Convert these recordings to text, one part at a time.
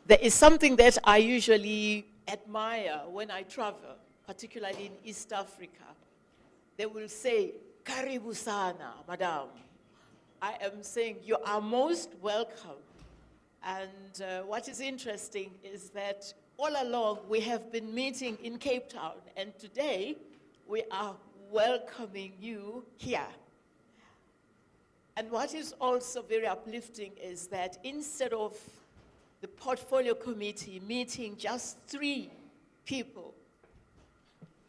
There is something that I usually admire when I travel, particularly in East Africa. They will say, "Karibu sana, madam." I am saying, you are most welcome. And what is interesting is that all along we have been meeting in Cape Town, and today we are welcoming you here. And what is also very uplifting is that instead of the portfolio committee meeting just 3 people,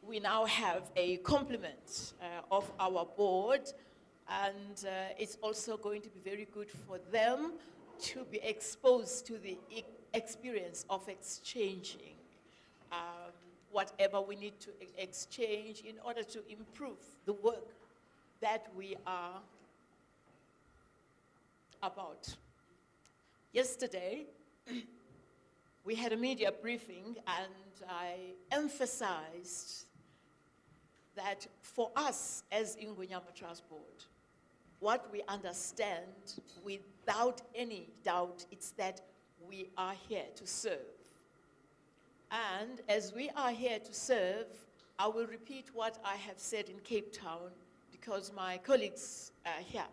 we now have a complement of our board, and it's also going to be very good for them to be exposed to the experience of exchanging whatever we need to exchange in order to improve the work that we are about. Yesterday, we had a media briefing, and I emphasized that for us as Ingonyama Trust Board, what we understand without any doubt, it's that we are here to serve. And as we are here to serve, I will repeat what I have said in Cape Town, because my colleagues here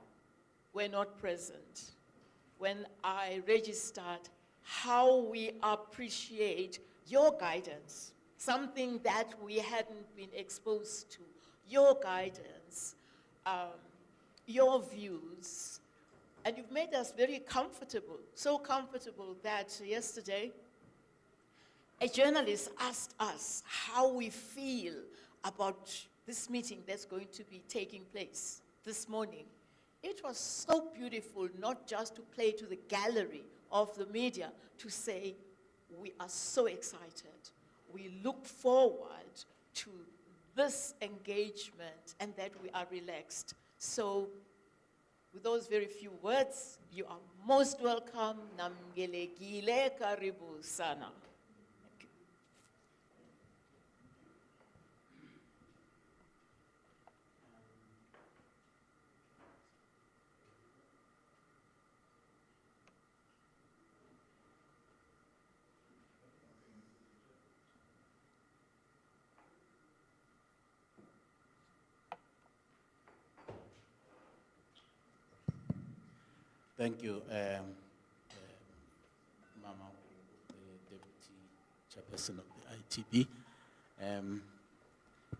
were not present when I registered how we appreciate your guidance, something that we hadn't been exposed to, your guidance, your views, and you've made us very comfortable, so comfortable that yesterday a journalist asked us how we feel about this meeting that's going to be taking place this morning. It was so beautiful, not just to play to the gallery of the media, to say, we are so excited. We look forward to this engagement and that we are relaxed. So, with those very few words, you are most welcome. Namgelekile karibu sana. Thank you, Mama, the Deputy Chairperson of the ITB.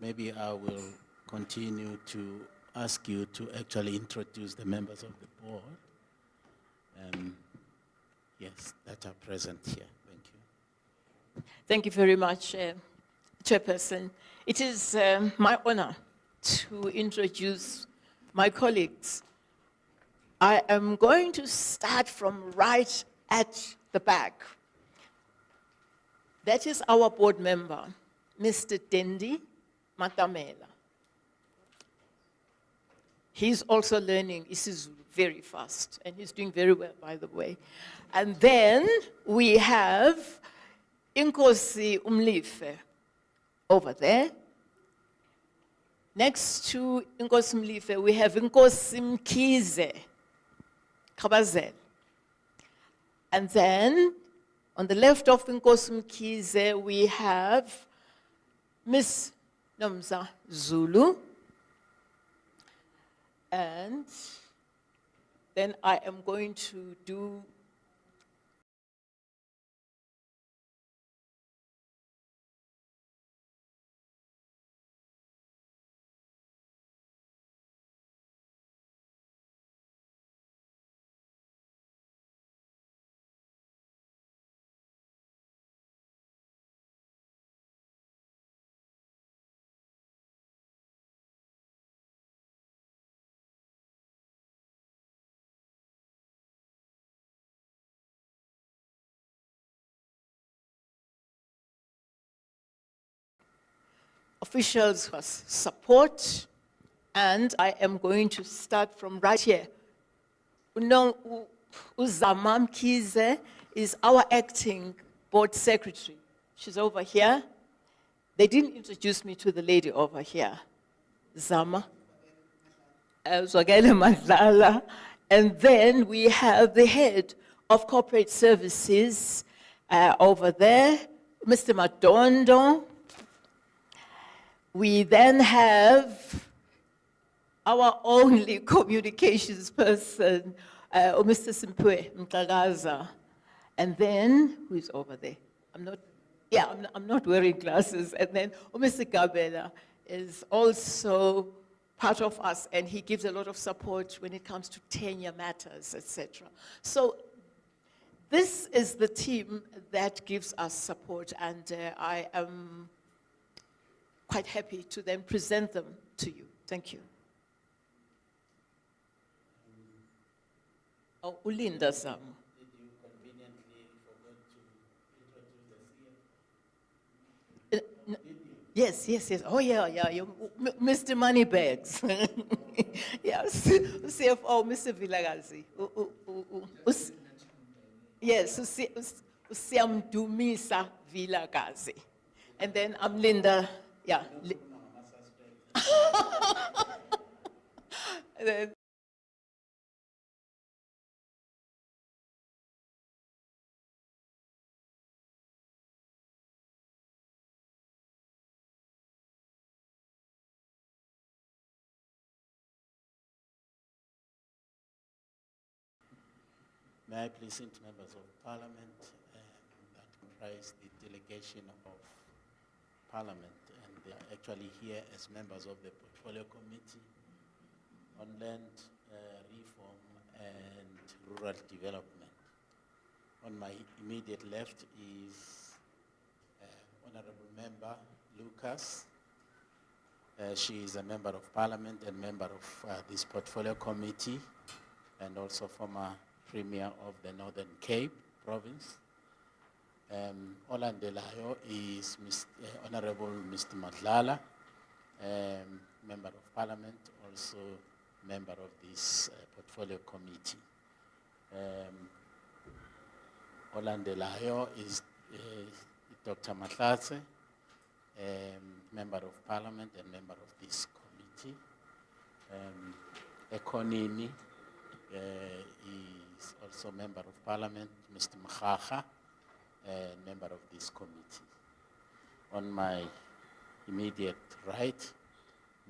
Maybe I will continue to ask you to actually introduce the members of the board. Yes, that are present here. Thank you. Thank you very much, Chairperson. It is my honor to introduce my colleagues. I am going to start from right at the back. That is our board member, Mr. Dendi Matamela. He's also learning isiZulu very fast, and he's doing very well, by the way. And then we have Inkosi Umlife over there. Next to Inkosi Umlife, we have Inkosi Mkize Kabazel. And then, on the left of Inkosi Mkize, we have Miss Nomza Zulu. And then I am going to do officials for support, and I am going to start from right here. Uzama Mkize is our acting board secretary. She's over here. They didn't introduce me to the lady over here, Zama. And then we have the head of corporate services, over there, Mr. Madondo. We then have our only communications person, Mr. Simpwe Mkagaza. And then, who's over there? I'm not wearing glasses. And then Mr. Gabela is also part of us, and he gives a lot of support when it comes to tenure matters, etc. So this is the team that gives us support, and I am quite happy to then present them to you. Thank you. Oh, Ulinda Sam. Did you conveniently forget to introduce the CFO? Yes. Oh, yeah. Mr. Moneybags. Yes, CFO, Mr. Vilagazi. Yes, Usiamdumisa Vilagazi. And then I'm Linda, yeah. And then May I present members of parliament that comprise the delegation of parliament, and they are actually here as members of the portfolio committee on land reform and rural development. On my immediate left is Honorable Member Lucas. She is a member of parliament and member of this portfolio committee, and also former Premier of the Northern Cape province. Olandelayo is Honorable Mr. Madlala, member of parliament, also member of this portfolio committee. Olandelayo is Dr. Mahlatse, member of parliament and member of this committee. Ekonini is also member of parliament, Mr. Makhathini, member of this committee. On my immediate right,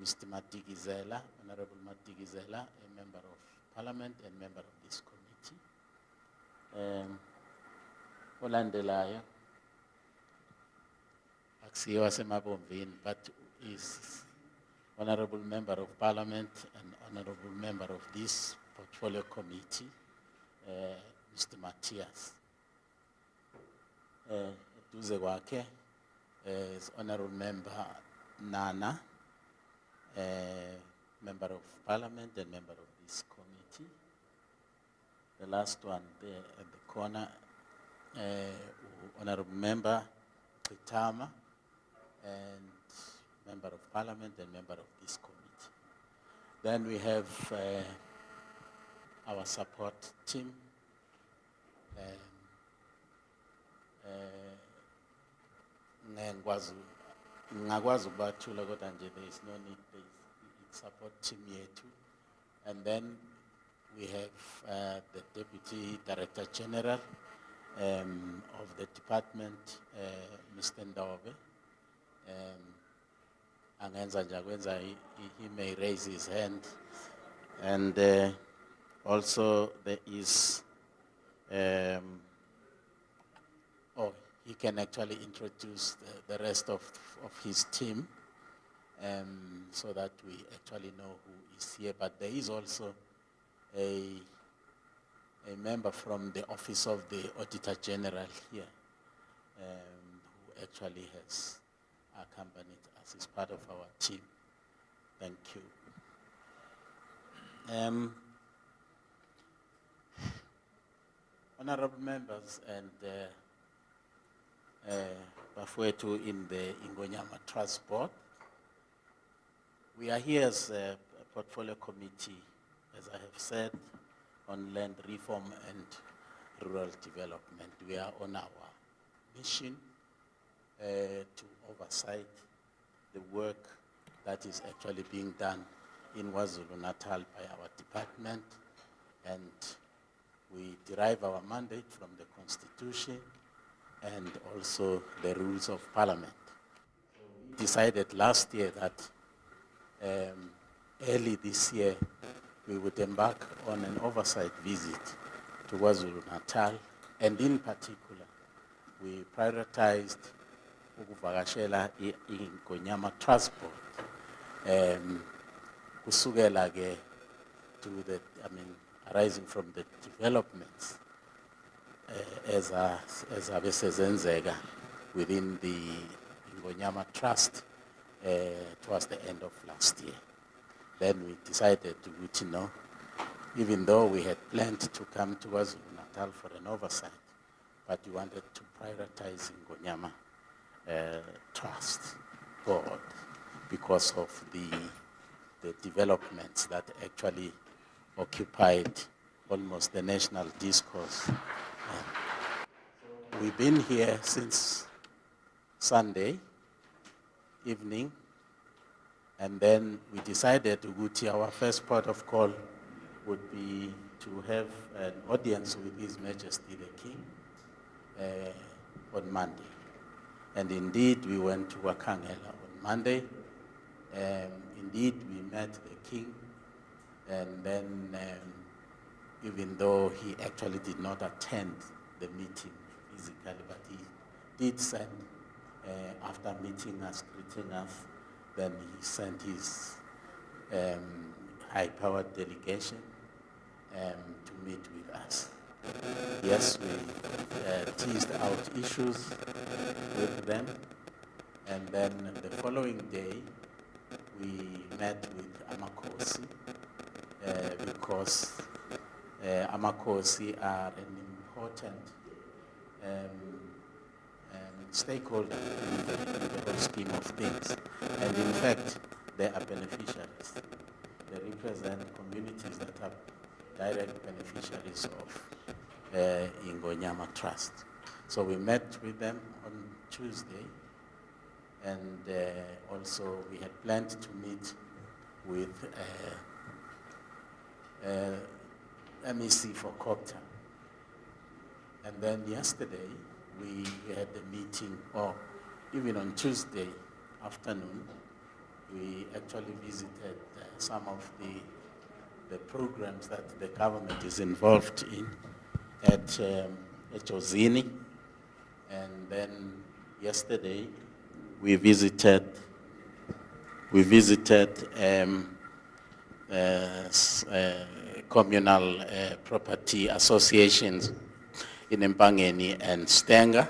Mr. Matigizela, Honorable Matigizela, a member of parliament and member of this committee. Olandelayo, Aksiwa Semabomvin, but is honorable member of parliament and honorable member of this portfolio committee, Mr. Matthias. Duze kwakhe is honorable member Nana, member of parliament and member of this committee. The last one there at the corner, honorable member Pitama, and member of parliament and member of this committee. Then we have our support team. Ngakwazi ukubathula kodwa nje there is no need, it's support team yethu. And then we have the Deputy Director General of the department, Mr. Ndaube. Angenza nje akwenza, he may raise his hand. And also there is, he can actually introduce the rest of his team so that we actually know who is here. But there is also a member from the Office of the Auditor General here who actually has accompanied us as part of our team. Thank you. Honorable members and Bafwetu in the Ingonyama Trust Board, we are here as a portfolio committee, as I have said, on land reform and rural development. We are on our mission to oversight the work that is actually being done in KwaZulu-Natal by our department, and we derive our mandate from the Constitution and also the rules of parliament. Decided last year that early this year we would embark on an oversight visit to KwaZulu-Natal, and in particular we prioritized ukuvakashela iNgonyama transport kusukela ke to the arising from the developments ezabe sezenzeka within the Ngonyama Trust towards the end of last year. Then we decided to, even though we had planned to come to KwaZulu-Natal for an oversight, but we wanted to prioritize Ngonyama Trust Board because of the developments that actually occupied almost the national discourse. We've been here since Sunday evening, and then we decided our first port of call would be to have an audience with His Majesty the King on Monday. And indeed, we went to Wakangela on Monday. Indeed, we met the King, and then even though he actually did not attend the meeting physically, but he did send, after meeting us, greeting us, then he sent his high-powered delegation to meet with us. Yes, we teased out issues with them, and then the following day we met with Amakhosi because Amakhosi are an important stakeholder in the whole scheme of things. And in fact, they are beneficiaries. They represent communities that are direct beneficiaries of Ngonyama Trust. So we met with them on Tuesday, and also we had planned to meet with MEC for Copter. And then yesterday, we had a meeting, or even on Tuesday afternoon, we actually visited some of the programs that the government is involved in at Ozini. And then yesterday, we visited communal property associations in Mpangeni and Stenga,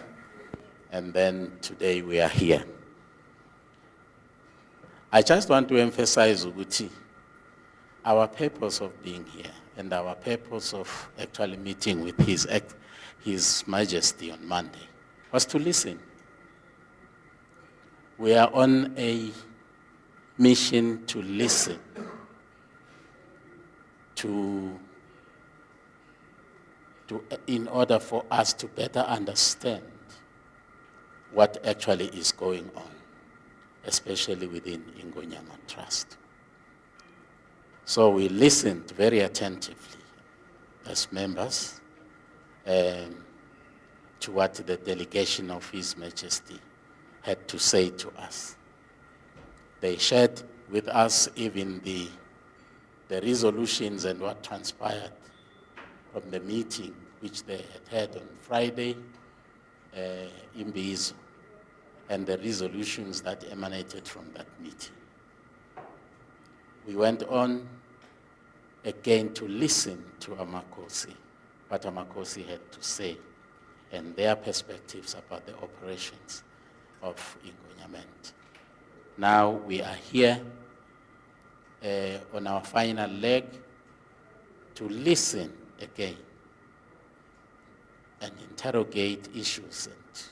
and then today we are here. I just want to emphasize, Uguti, our purpose of being here and our purpose of actually meeting with His Majesty on Monday was to listen. We are on a mission to listen, in order for us to better understand what actually is going on, especially within Ngonyama Trust. So we listened very attentively as members to what the delegation of His Majesty had to say to us. They shared with us even the resolutions and what transpired from the meeting which they had on Friday in Mbizo, and the resolutions that emanated from that meeting. We went on again to listen to Amakhosi, what Amakhosi had to say, and their perspectives about the operations of Ngonyament. Now we are here on our final leg to listen again and interrogate issues and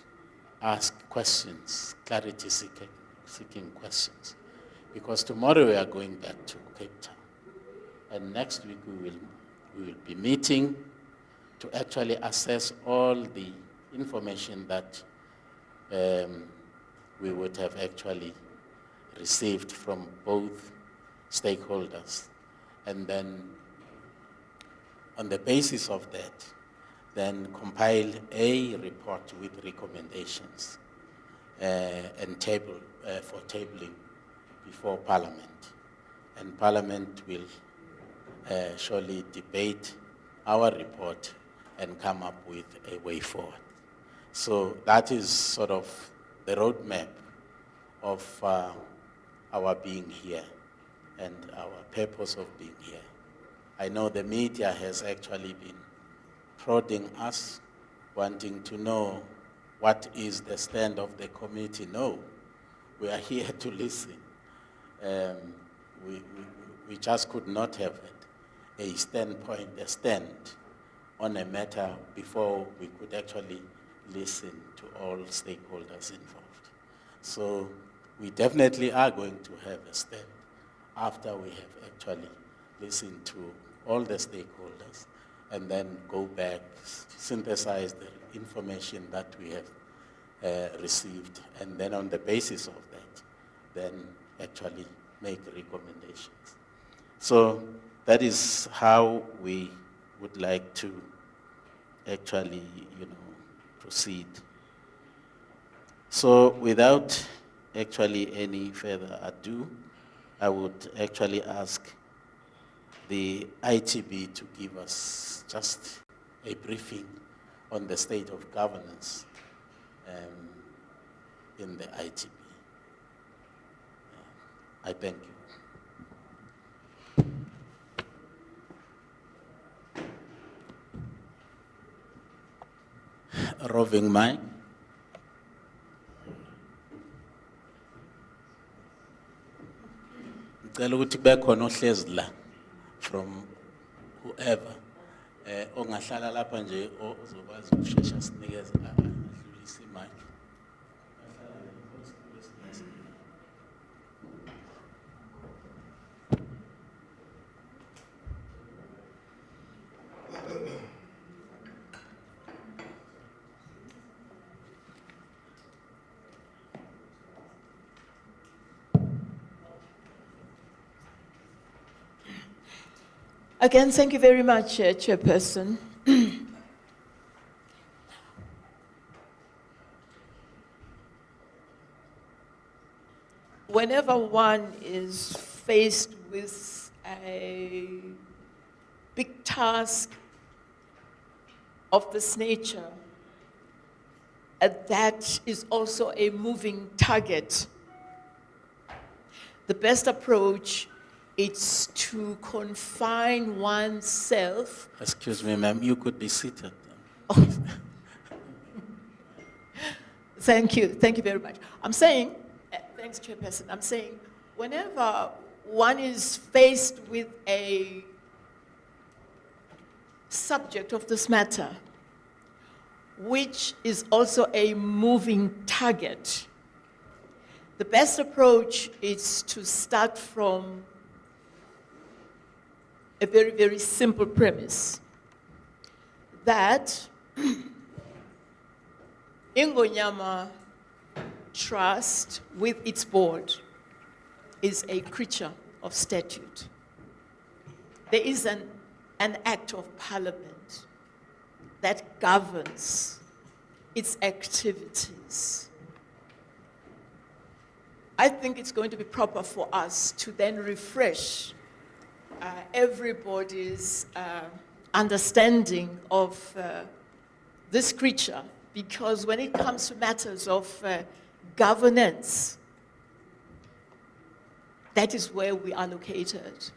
ask questions, clarity-seeking questions. Because tomorrow we are going back to Cape Town. And next week we will be meeting to actually assess all the information that we would have actually received from both stakeholders. And then on the basis of that, then compile a report with recommendations and table for tabling before Parliament. And Parliament will surely debate our report and come up with a way forward. So that is sort of the roadmap of our being here and our purpose of being here. I know the media has actually been prodding us, wanting to know what is the stand of the committee. No, we are here to listen. We just could not have a stand on a matter before we could actually listen to all stakeholders involved. So we definitely are going to have a stand after we have actually listened to all the stakeholders and then go back, synthesize the information that we have received, and then on the basis of that, then actually make recommendations. So that is how we would like to actually, proceed. So without actually any further ado, I would actually ask the ITB to give us just a briefing on the state of governance in the ITB. I thank you. Roving mic. Ngicela ukuthi kube khona ohlezi la from whoever ongahlala lapha nje ozokwazi ukushesha sinikeze adlulise imic. Again, thank you very much, Chairperson. Whenever one is faced with a big task of this nature, that is also a moving target, the best approach is to confine oneself. Excuse me, ma'am, you could be seated. Oh. Thank you very much. I'm saying, thanks, Chairperson, I'm saying whenever one is faced with a subject of this matter, which is also a moving target, the best approach is to start from a very, very simple premise that Ingonyama Trust, with its board, is a creature of statute. There is an act of parliament that governs its activities. I think it's going to be proper for us to then refresh everybody's understanding of this creature, because when it comes to matters of governance, that is where we are located.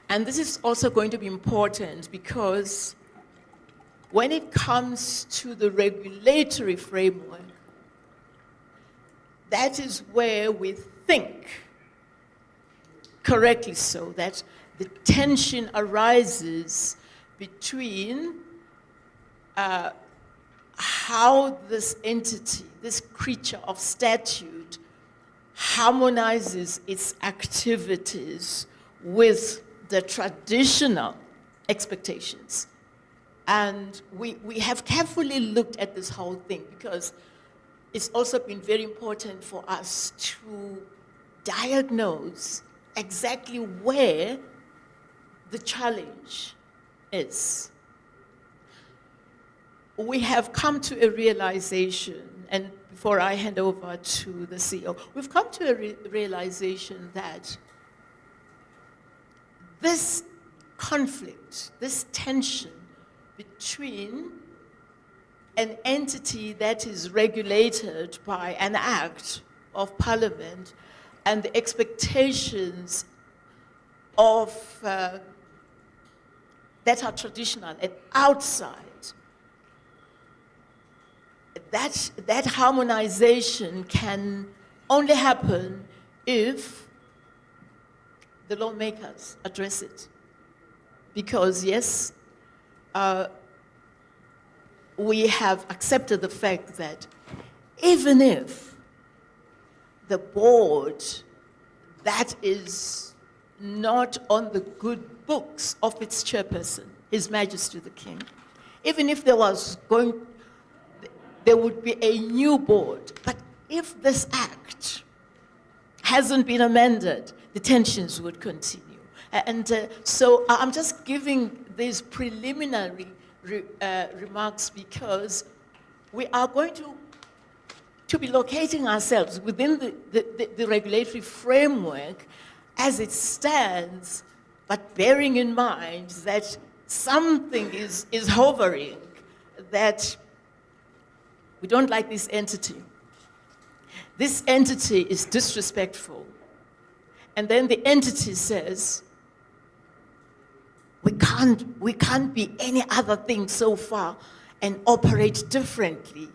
And this is also going to be important because when it comes to the regulatory framework, that is where we think, correctly so, that the tension arises between how this entity, this creature of statute, harmonizes its activities with the traditional expectations. And we have carefully looked at this whole thing because it's also been very important for us to diagnose exactly where the challenge is. we have come to a realization, and before I hand over to the CEO, we've come to a realization that this conflict, this tension between an entity that is regulated by an act of parliament and the expectations of that are traditional and outside, that harmonization can only happen if the lawmakers address it. Because yes, we have accepted the fact that even if the board that is not on the good books of its chairperson, His Majesty the King, even if there would be a new board, but if this act hasn't been amended, the tensions would continue. And so I'm just giving these preliminary remarks because we are going to be locating ourselves within the regulatory framework as it stands, but bearing in mind that something is hovering, that we don't like this entity. This entity is disrespectful. And then the entity says, we can't be any other thing so far and operate differently.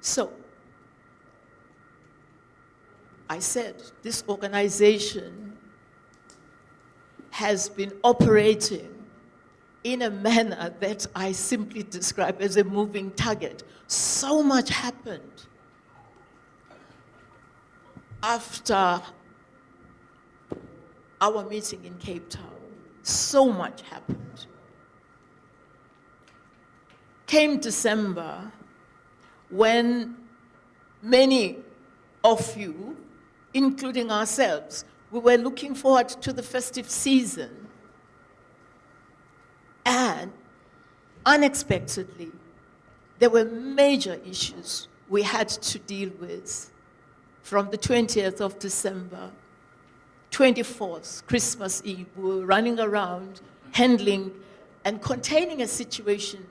So, I said this organization has been operating in a manner that I simply describe as a moving target. So much happened after our meeting in Cape Town. So much happened. Came December, when many of you, including ourselves, we were looking forward to the festive season, and unexpectedly, there were major issues we had to deal with from the 20th of December, 24th, Christmas Eve. We were running around, handling and containing a situation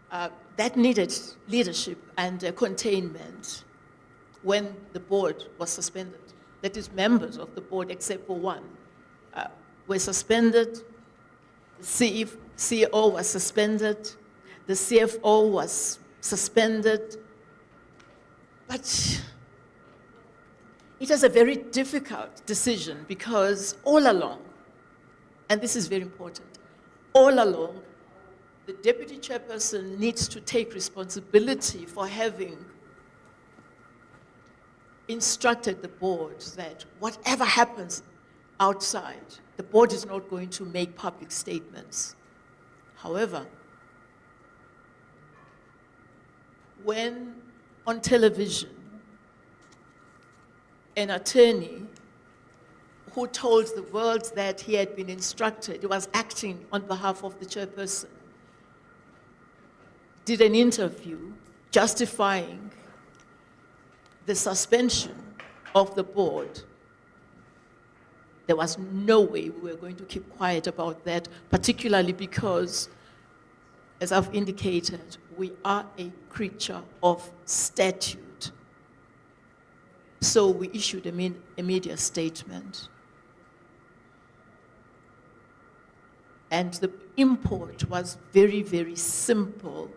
that needed leadership and containment when the board was suspended. That is, members of the board, except for one, were suspended. The CEO was suspended. The CFO was suspended. But it was a very difficult decision because all along, and this is very important, all along, the deputy chairperson needs to take responsibility for having instructed the board that whatever happens outside, the board is not going to make public statements. However, when on television, an attorney who told the world that he had been instructed, he was acting on behalf of the chairperson, did an interview justifying the suspension of the board, there was no way we were going to keep quiet about that, particularly because, as I've indicated, we are a creature of statute. So we issued a media statement. And the import was very, very simple.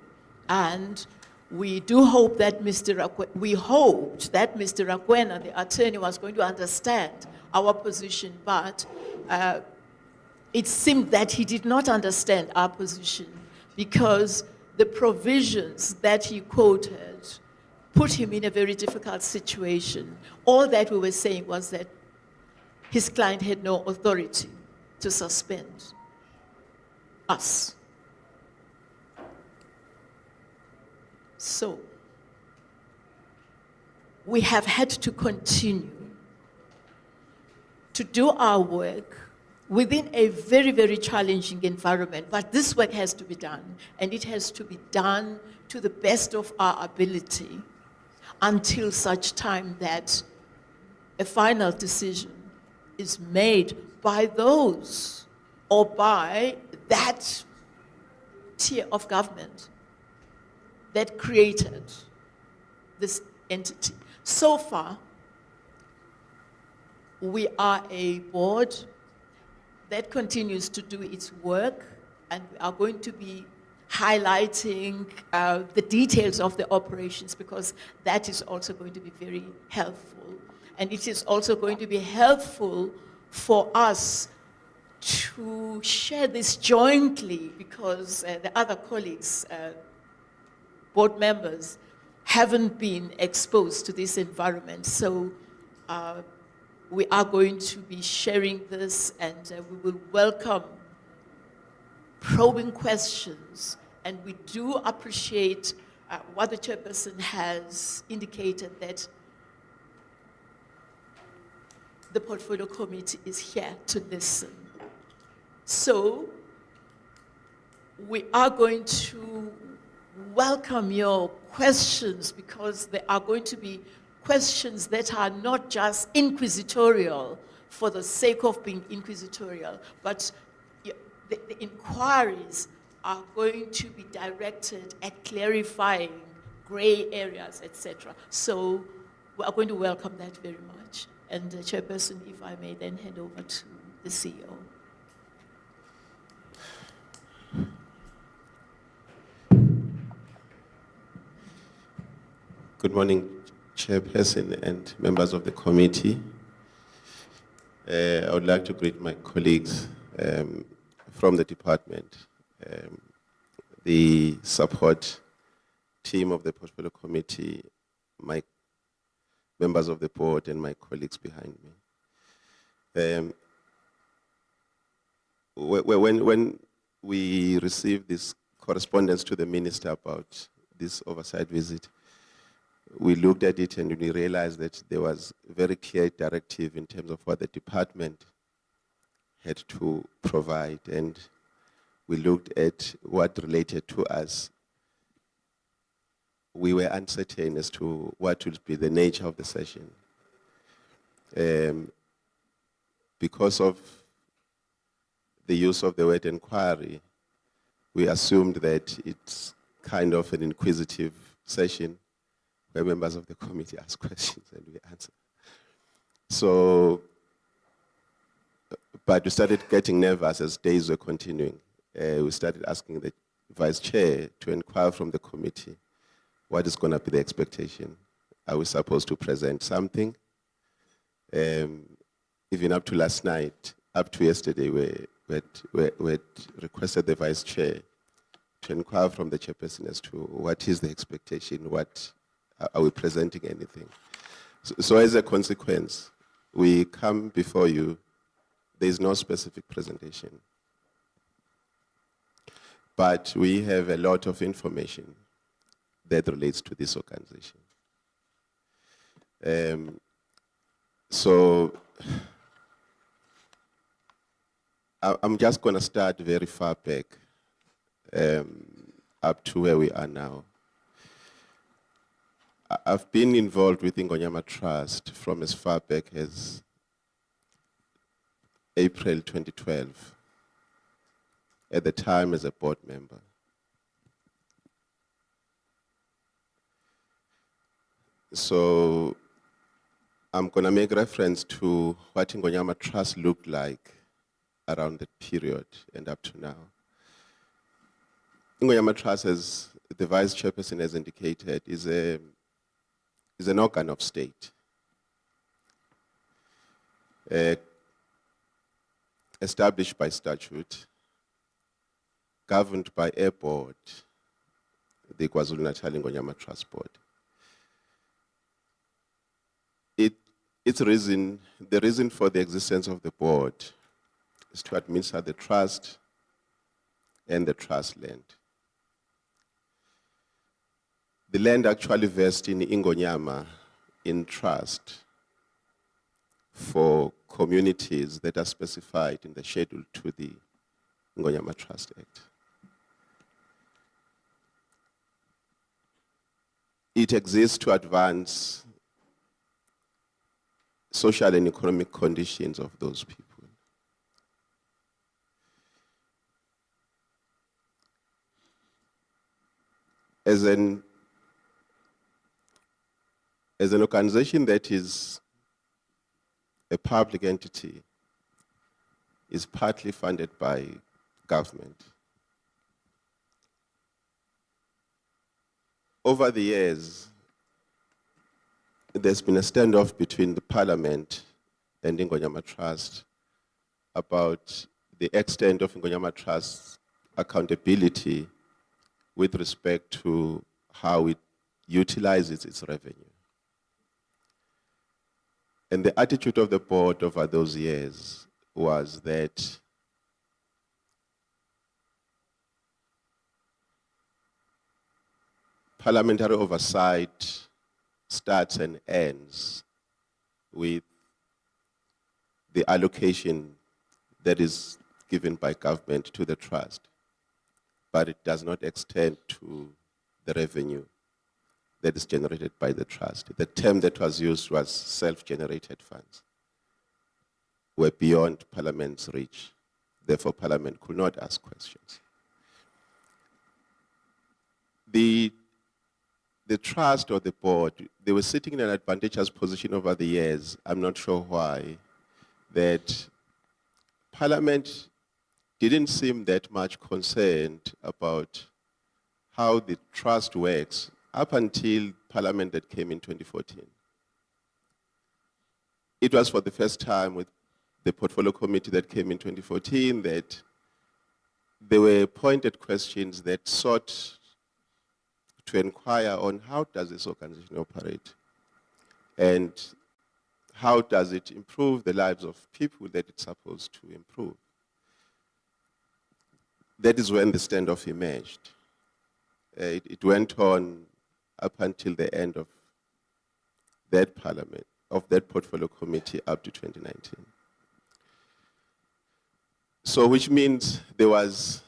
And we do hope that we hoped that Mr. Rakwena, the attorney, was going to understand our position, but it seemed that he did not understand our position because the provisions that he quoted put him in a very difficult situation. All that we were saying was that his client had no authority to suspend us. So, we have had to continue to do our work within a very, very challenging environment. But this work has to be done, and it has to be done to the best of our ability until such time that a final decision is made by those or by that tier of government that created this entity. So far, we are a board that continues to do its work, and we are going to be highlighting the details of the operations, because that is also going to be very helpful. And it is also going to be helpful for us to share this jointly, because the other colleagues, board members, haven't been exposed to this environment. So we are going to be sharing this, and we will welcome probing questions. And we do appreciate what the chairperson has indicated, that the portfolio committee is here to listen. So we are going to welcome your questions, because there are going to be questions that are not just inquisitorial for the sake of being inquisitorial, but the inquiries are going to be directed at clarifying gray areas, etc. So we are going to welcome that very much. And Chairperson, if I may then hand over to the CEO. Good morning, Chairperson and members of the committee. I would like to greet my colleagues from the department, the support team of the portfolio committee, my members of the board, and my colleagues behind me. When we received this correspondence to the minister about this oversight visit, we looked at it and we realized that there was a very clear directive in terms of what the department had to provide, and we looked at what related to us. We were uncertain as to what would be the nature of the session. Because of the use of the word inquiry, we assumed that it's kind of an inquisitive session where members of the committee ask questions and we answer. So, but we started getting nervous as days were continuing. We started asking the vice chair to inquire from the committee, what is going to be the expectation? Are we supposed to present something? Even up to last night, up to yesterday, we had requested the vice chair to inquire from the chairperson as to what is the expectation, what are we presenting anything? So as a consequence, we come before you, there is no specific presentation. But we have a lot of information that relates to this organization. So I'm just going to start very far back, up to where we are now. I've been involved with Ingonyama Trust from as far back as April 2012, at the time as a board member. So I'm going to make reference to what Ingonyama Trust looked like around that period and up to now. Ingonyama Trust, as the vice chairperson has indicated, is an organ of state. Established by statute, governed by a board, the KwaZulu-Natal Ingonyama Trust Board. The reason for the existence of the board is to administer the trust and the trust land. The land actually vests in Ingonyama in trust for communities that are specified in the schedule to the Ngonyama Trust Act. It exists to advance social and economic conditions of those people. As an organization that is a public entity, is partly funded by government. Over the years, there's been a standoff between the Parliament and Ngonyama Trust about the extent of Ngonyama Trust's accountability with respect to how it utilizes its revenue. And the attitude of the board over those years was that parliamentary oversight starts and ends with the allocation that is given by government to the trust, but it does not extend to the revenue that is generated by the trust. The term that was used was self-generated funds, were beyond Parliament's reach. Therefore, Parliament could not ask questions. The trust or the board, they were sitting in an advantageous position over the years, I'm not sure why, that Parliament didn't seem that much concerned about how the trust works up until Parliament that came in 2014. It was for the first time with the portfolio committee that came in 2014 that there were pointed questions that sought to inquire on how does this organization operate and how does it improve the lives of people that it's supposed to improve. That is when the standoff emerged. It went on up until the end of that Parliament, of that portfolio committee up to 2019. So which means there was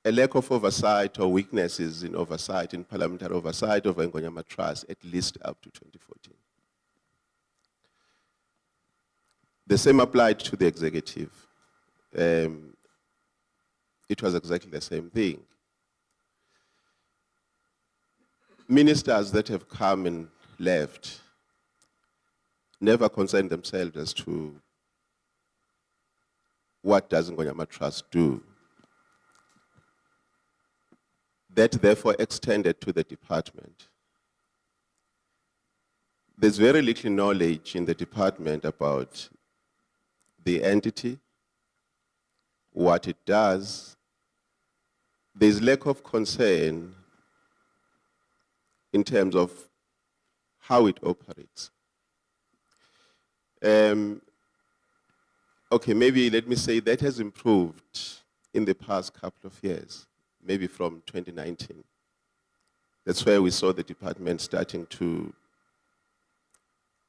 a lack of oversight or weaknesses in oversight, in parliamentary oversight of Ngonyama Trust, at least up to 2014. The same applied to the executive. It was exactly the same thing. Ministers that have come and left never concerned themselves as to what does Ngonyama Trust do. That therefore extended to the department. There's very little knowledge in the department about the entity, what it does. There's lack of concern in terms of how it operates. Okay, maybe let me say that has improved in the past couple of years, maybe from 2019. That's where we saw the department starting to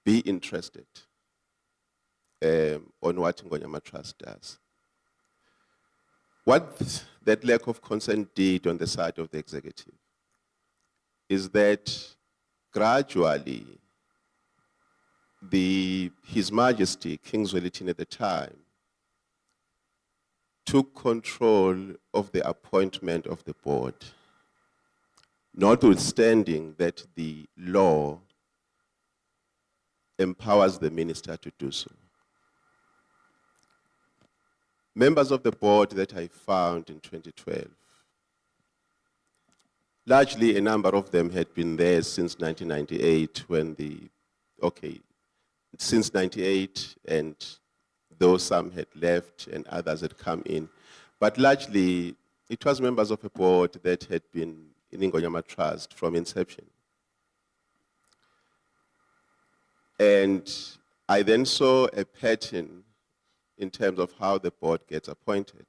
be interested on what Ngonyama Trust does. What that lack of concern did on the side of the executive is that gradually His Majesty, King Zwelithini at the time, took control of the appointment of the board, notwithstanding that the law empowers the minister to do so. Members of the board that I found in 2012, largely a number of them had been there since 1998 since 98, and though some had left and others had come in. But largely, it was members of a board that had been in Ngonyama Trust from inception. And I then saw a pattern in terms of how the board gets appointed.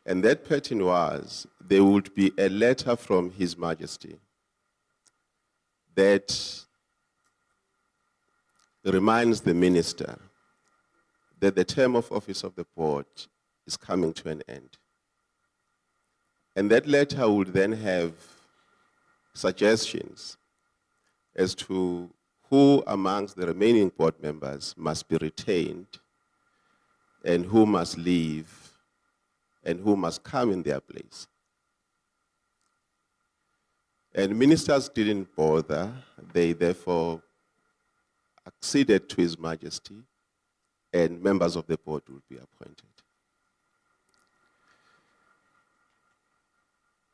And that pattern was, there would be a letter from His Majesty that reminds the minister that the term of office of the board is coming to an end. And that letter would then have suggestions as to who amongst the remaining board members must be retained and who must leave and who must come in their place. And ministers didn't bother. They therefore acceded to His Majesty, and members of the board will be appointed.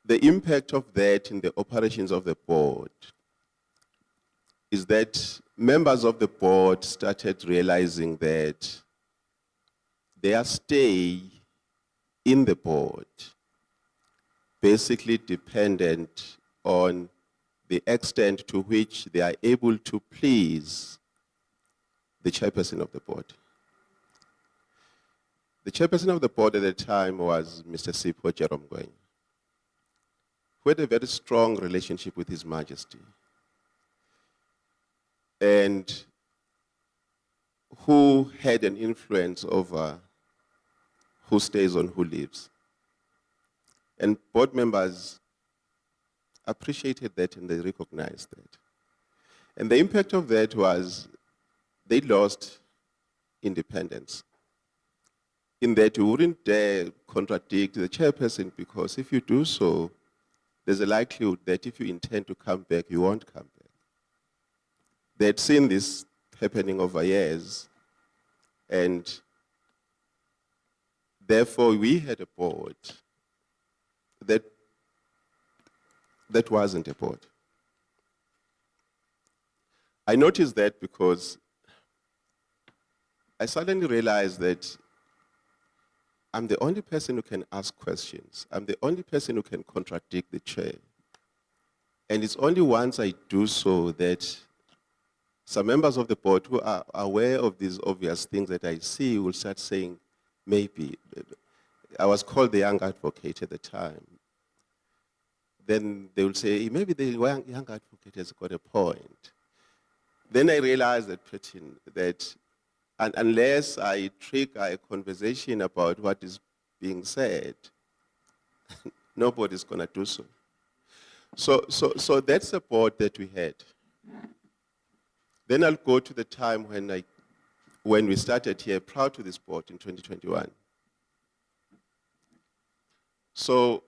The impact of that in the operations of the board is that members of the board started realizing that their stay in the board basically dependent on the extent to which they are able to please the chairperson of the board. The chairperson of the board at the time was Mr. Sipho Jerome, who had a very strong relationship with His Majesty and who had an influence over who stays and who leaves. And board members appreciated that and they recognized that. And the impact of that was they lost independence, in that you wouldn't dare contradict the chairperson, because if you do so, there's a likelihood that if you intend to come back, you won't come back. They had seen this happening over years, and therefore we had a board that wasn't a board. I noticed that because I suddenly realized that I'm the only person who can ask questions. I'm the only person who can contradict the chair. And it's only once I do so that some members of the board who are aware of these obvious things that I see will start saying, maybe. I was called the young advocate at the time. Then they will say, maybe the young advocate has got a point. Then I realized that unless I trigger a conversation about what is being said, nobody's going to do so. So that's the board that we had. Then I'll go to the time when we started here, prior to this board in 2021. So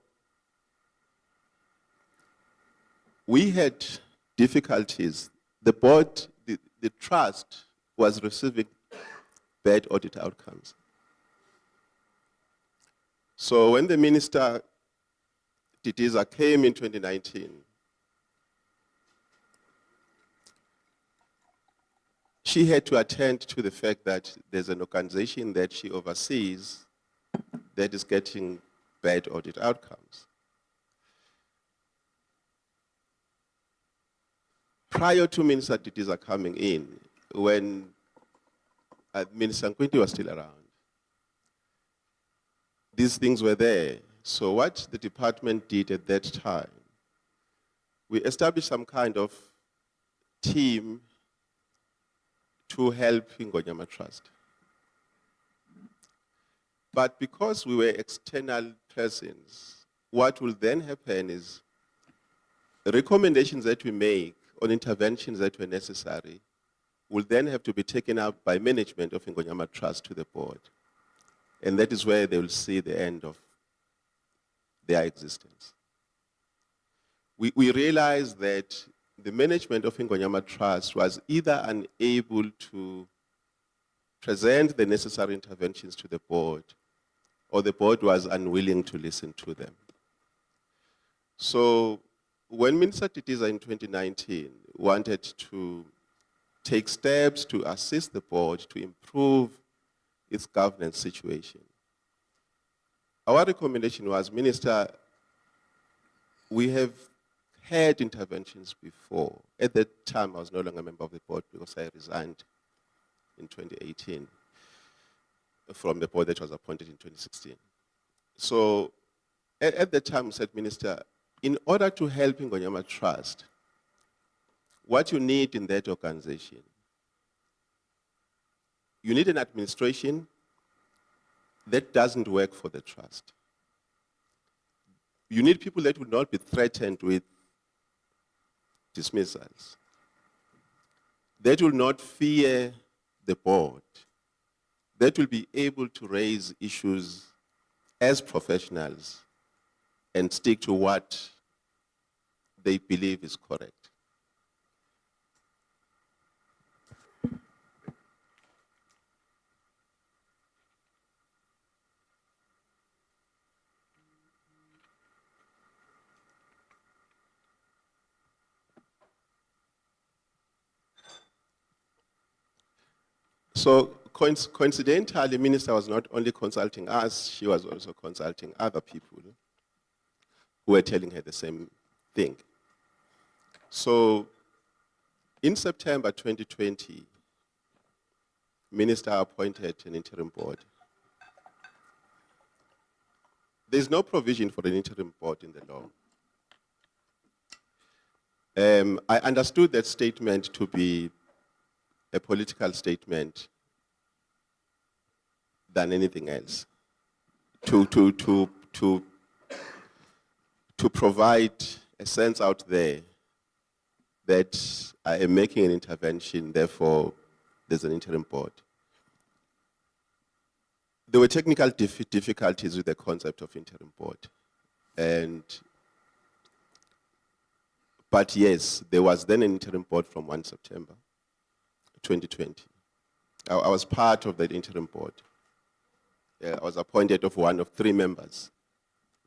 we had difficulties. The board, the trust was receiving bad audit outcomes. So when the minister, Titiza, came in 2019, she had to attend to the fact that there's an organization that she oversees that is getting bad audit outcomes. Prior to Minister Titiza coming in, when Minister Nkwinti was still around, these things were there. So what the department did at that time, we established some kind of team to help Ngonyama Trust. But because we were external persons, what will then happen is recommendations that we make on interventions that were necessary will then have to be taken up by management of Ngonyama Trust to the board. And that is where they will see the end of their existence. We realized that the management of Ngonyama Trust was either unable to present the necessary interventions to the board, or the board was unwilling to listen to them. So when Minister Titiza in 2019 wanted to take steps to assist the board to improve its governance situation, our recommendation was, Minister, we have had interventions before. At that time, I was no longer a member of the board because I resigned in 2018 from the board that was appointed in 2016. So at that time, we said, Minister, in order to help Ngonyama Trust, what you need in that organization you need an administration that doesn't work for the trust. You need people that will not be threatened with dismissals, that will not fear the board, that will be able to raise issues as professionals and stick to what they believe is correct. So coincidentally, the minister was not only consulting us, she was also consulting other people who were telling her the same thing. So in September 2020, minister appointed an interim board. There's no provision for an interim board in the law. I understood that statement to be a political statement than anything else, to provide a sense out there that I am making an intervention, therefore there's an interim board. There were technical difficulties with the concept of interim board. But yes, there was then an interim board from 1 September 2020. I was part of that interim board. I was appointed of one of 3 members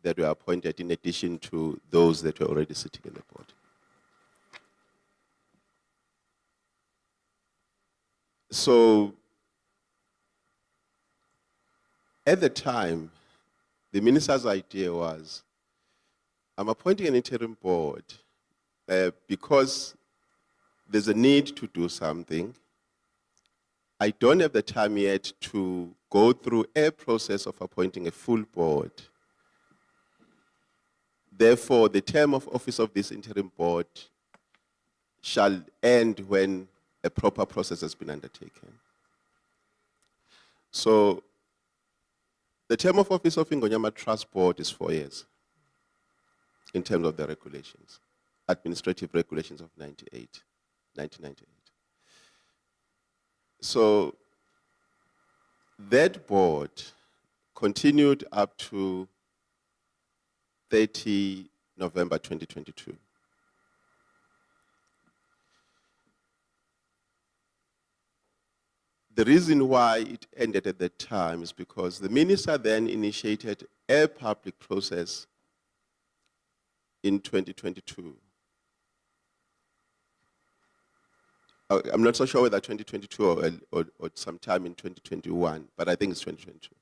that were appointed in addition to those that were already sitting in the board. So at the time, the minister's idea was, I'm appointing an interim board because there's a need to do something. I don't have the time yet to go through a process of appointing a full board. Therefore, the term of office of this interim board shall end when a proper process has been undertaken. So, the term of office of Ingonyama Trust Board is 4 years in terms of the regulations, administrative regulations of 1998. So that board continued up to 30 November 2022. The reason why it ended at that time is because the minister then initiated a public process in 2022. I'm not so sure whether 2022 or sometime in 2021, but I think it's 2022.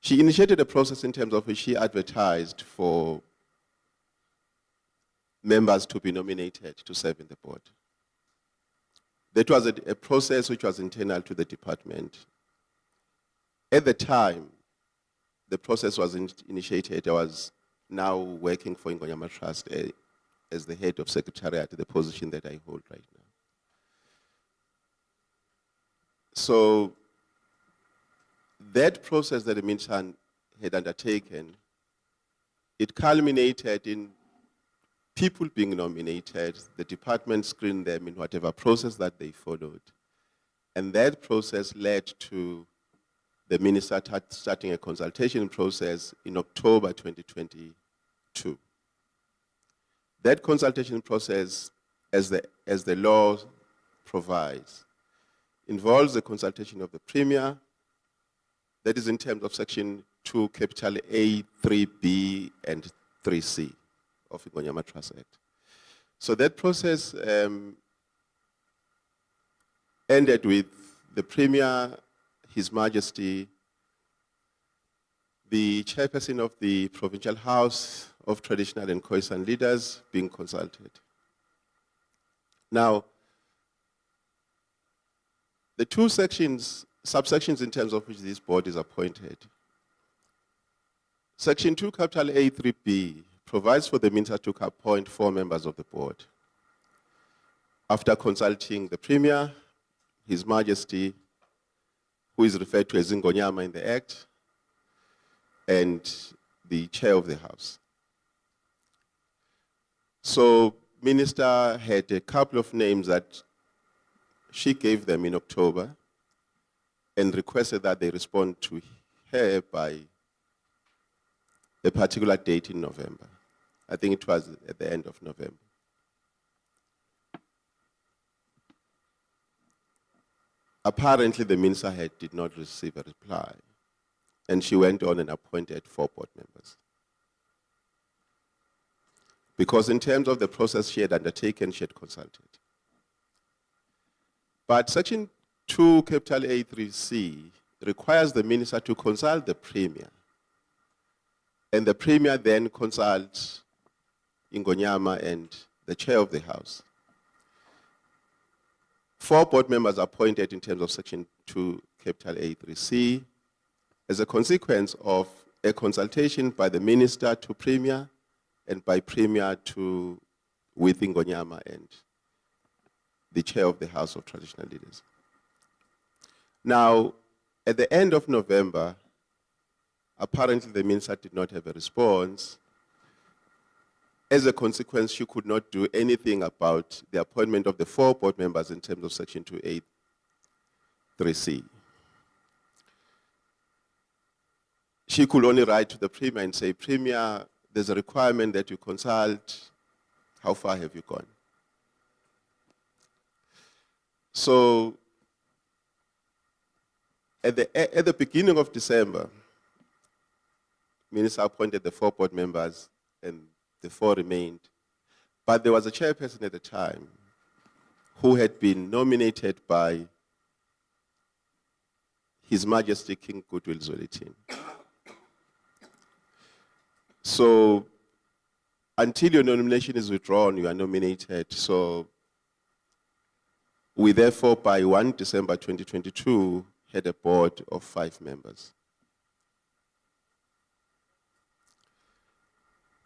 She initiated a process in terms of which she advertised for members to be nominated to serve in the board. That was a process which was internal to the department. At the time the process was initiated, I was now working for Ingonyama Trust as the head of secretariat, the position that I hold right now. So that process that the minister had undertaken, it culminated in people being nominated, the department screened them in whatever process that they followed. And that process led to the minister starting a consultation process in October 2022. That consultation process, as the law provides, involves the consultation of the Premier, that is in terms of Section 2, capital A, 3B, and 3C of the Ingonyama Trust Act. So that process ended with the Premier, His Majesty, the chairperson of the Provincial House of Traditional and Khoisan Leaders being consulted. Now, the 2 subsections in terms of which this board is appointed. Section 2, capital A, 3B, provides for the minister to appoint 4 members of the board. After consulting the Premier, His Majesty, who is referred to as Ngonyama in the Act, and the chair of the House. So Minister had a couple of names that she gave them in October and requested that they respond to her by a particular date in November. I think it was at the end of November. Apparently, the minister did not receive a reply, and she went on and appointed 4 board members. Because in terms of the process she had undertaken, she had consulted. But Section 2, capital A3C, requires the minister to consult the Premier, and the Premier then consults Ngonyama and the chair of the House. 4 board members appointed in terms of Section 2, capital A3C, as a consequence of a consultation by the minister to Premier and by Premier with Ngonyama and the chair of the House of Traditional Leaders. Now, at the end of November, apparently the minister did not have a response. As a consequence, she could not do anything about the appointment of the 4 board members in terms of Section 283C. She could only write to the Premier and say, Premier, there's a requirement that you consult. How far have you gone? So at the beginning of December, Minister appointed the 4 board members and the 4 remained. But there was a chairperson at the time who had been nominated by His Majesty King Goodwill Zwelithini. So until your nomination is withdrawn, you are nominated. So we therefore, by 1 December 2022, had a board of 5 members.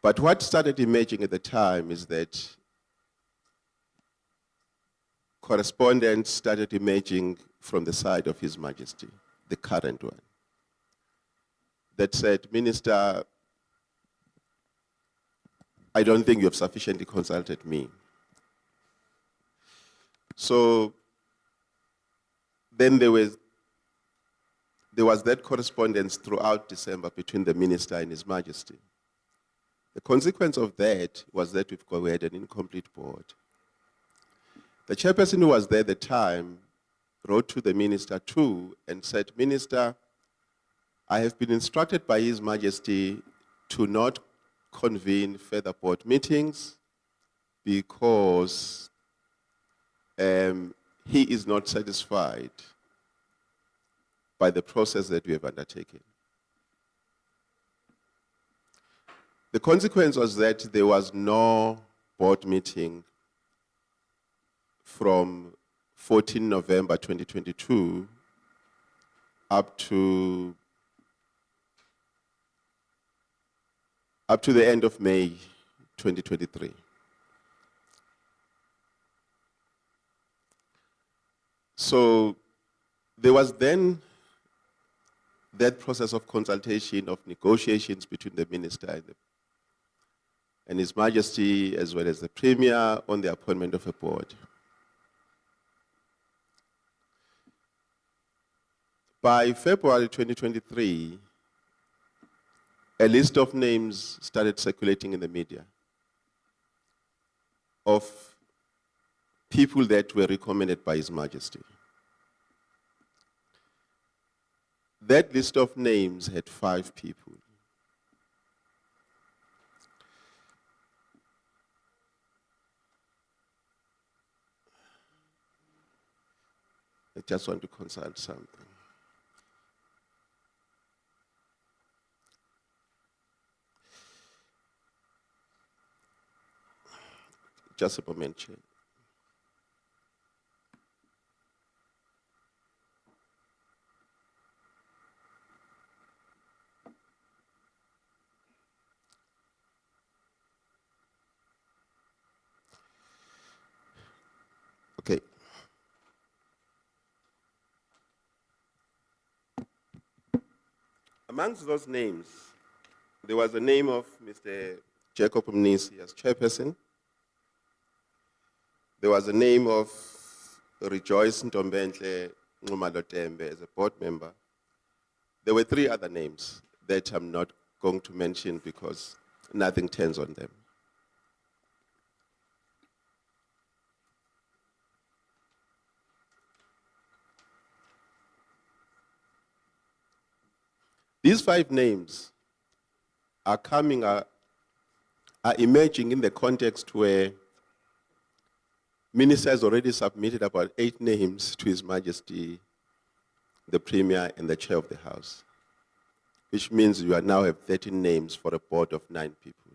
But what started emerging at the time is that correspondence started emerging from the side of His Majesty, the current one, that said, Minister, I don't think you have sufficiently consulted me. So then there was that correspondence throughout December between the minister and His Majesty. The consequence of that was that we had an incomplete board. The chairperson who was there at the time wrote to the minister too and said, Minister, I have been instructed by His Majesty to not convene further board meetings because he is not satisfied by the process that we have undertaken. The consequence was that there was no board meeting from 14 November 2022 up to the end of May 2023. So there was then that process of consultation, of negotiations between the minister and His Majesty, as well as the Premier, on the appointment of a board. By February 2023, a list of names started circulating in the media of people that were recommended by His Majesty. That list of names had 5 people. I just want to consult something. Just a moment, Chair. Okay. Amongst those names, there was the name of Mr. Jacob Mnisi as chairperson. There was the name of Rejoice Ntombenhle Nxumalo-Tembe as a board member. There were 3 other names that I'm not going to mention because nothing turns on them. These 5 names are emerging in the context where Minister has already submitted about 8 names to His Majesty, the Premier and the Chair of the House, which means you now have 13 names for a board of 9 people.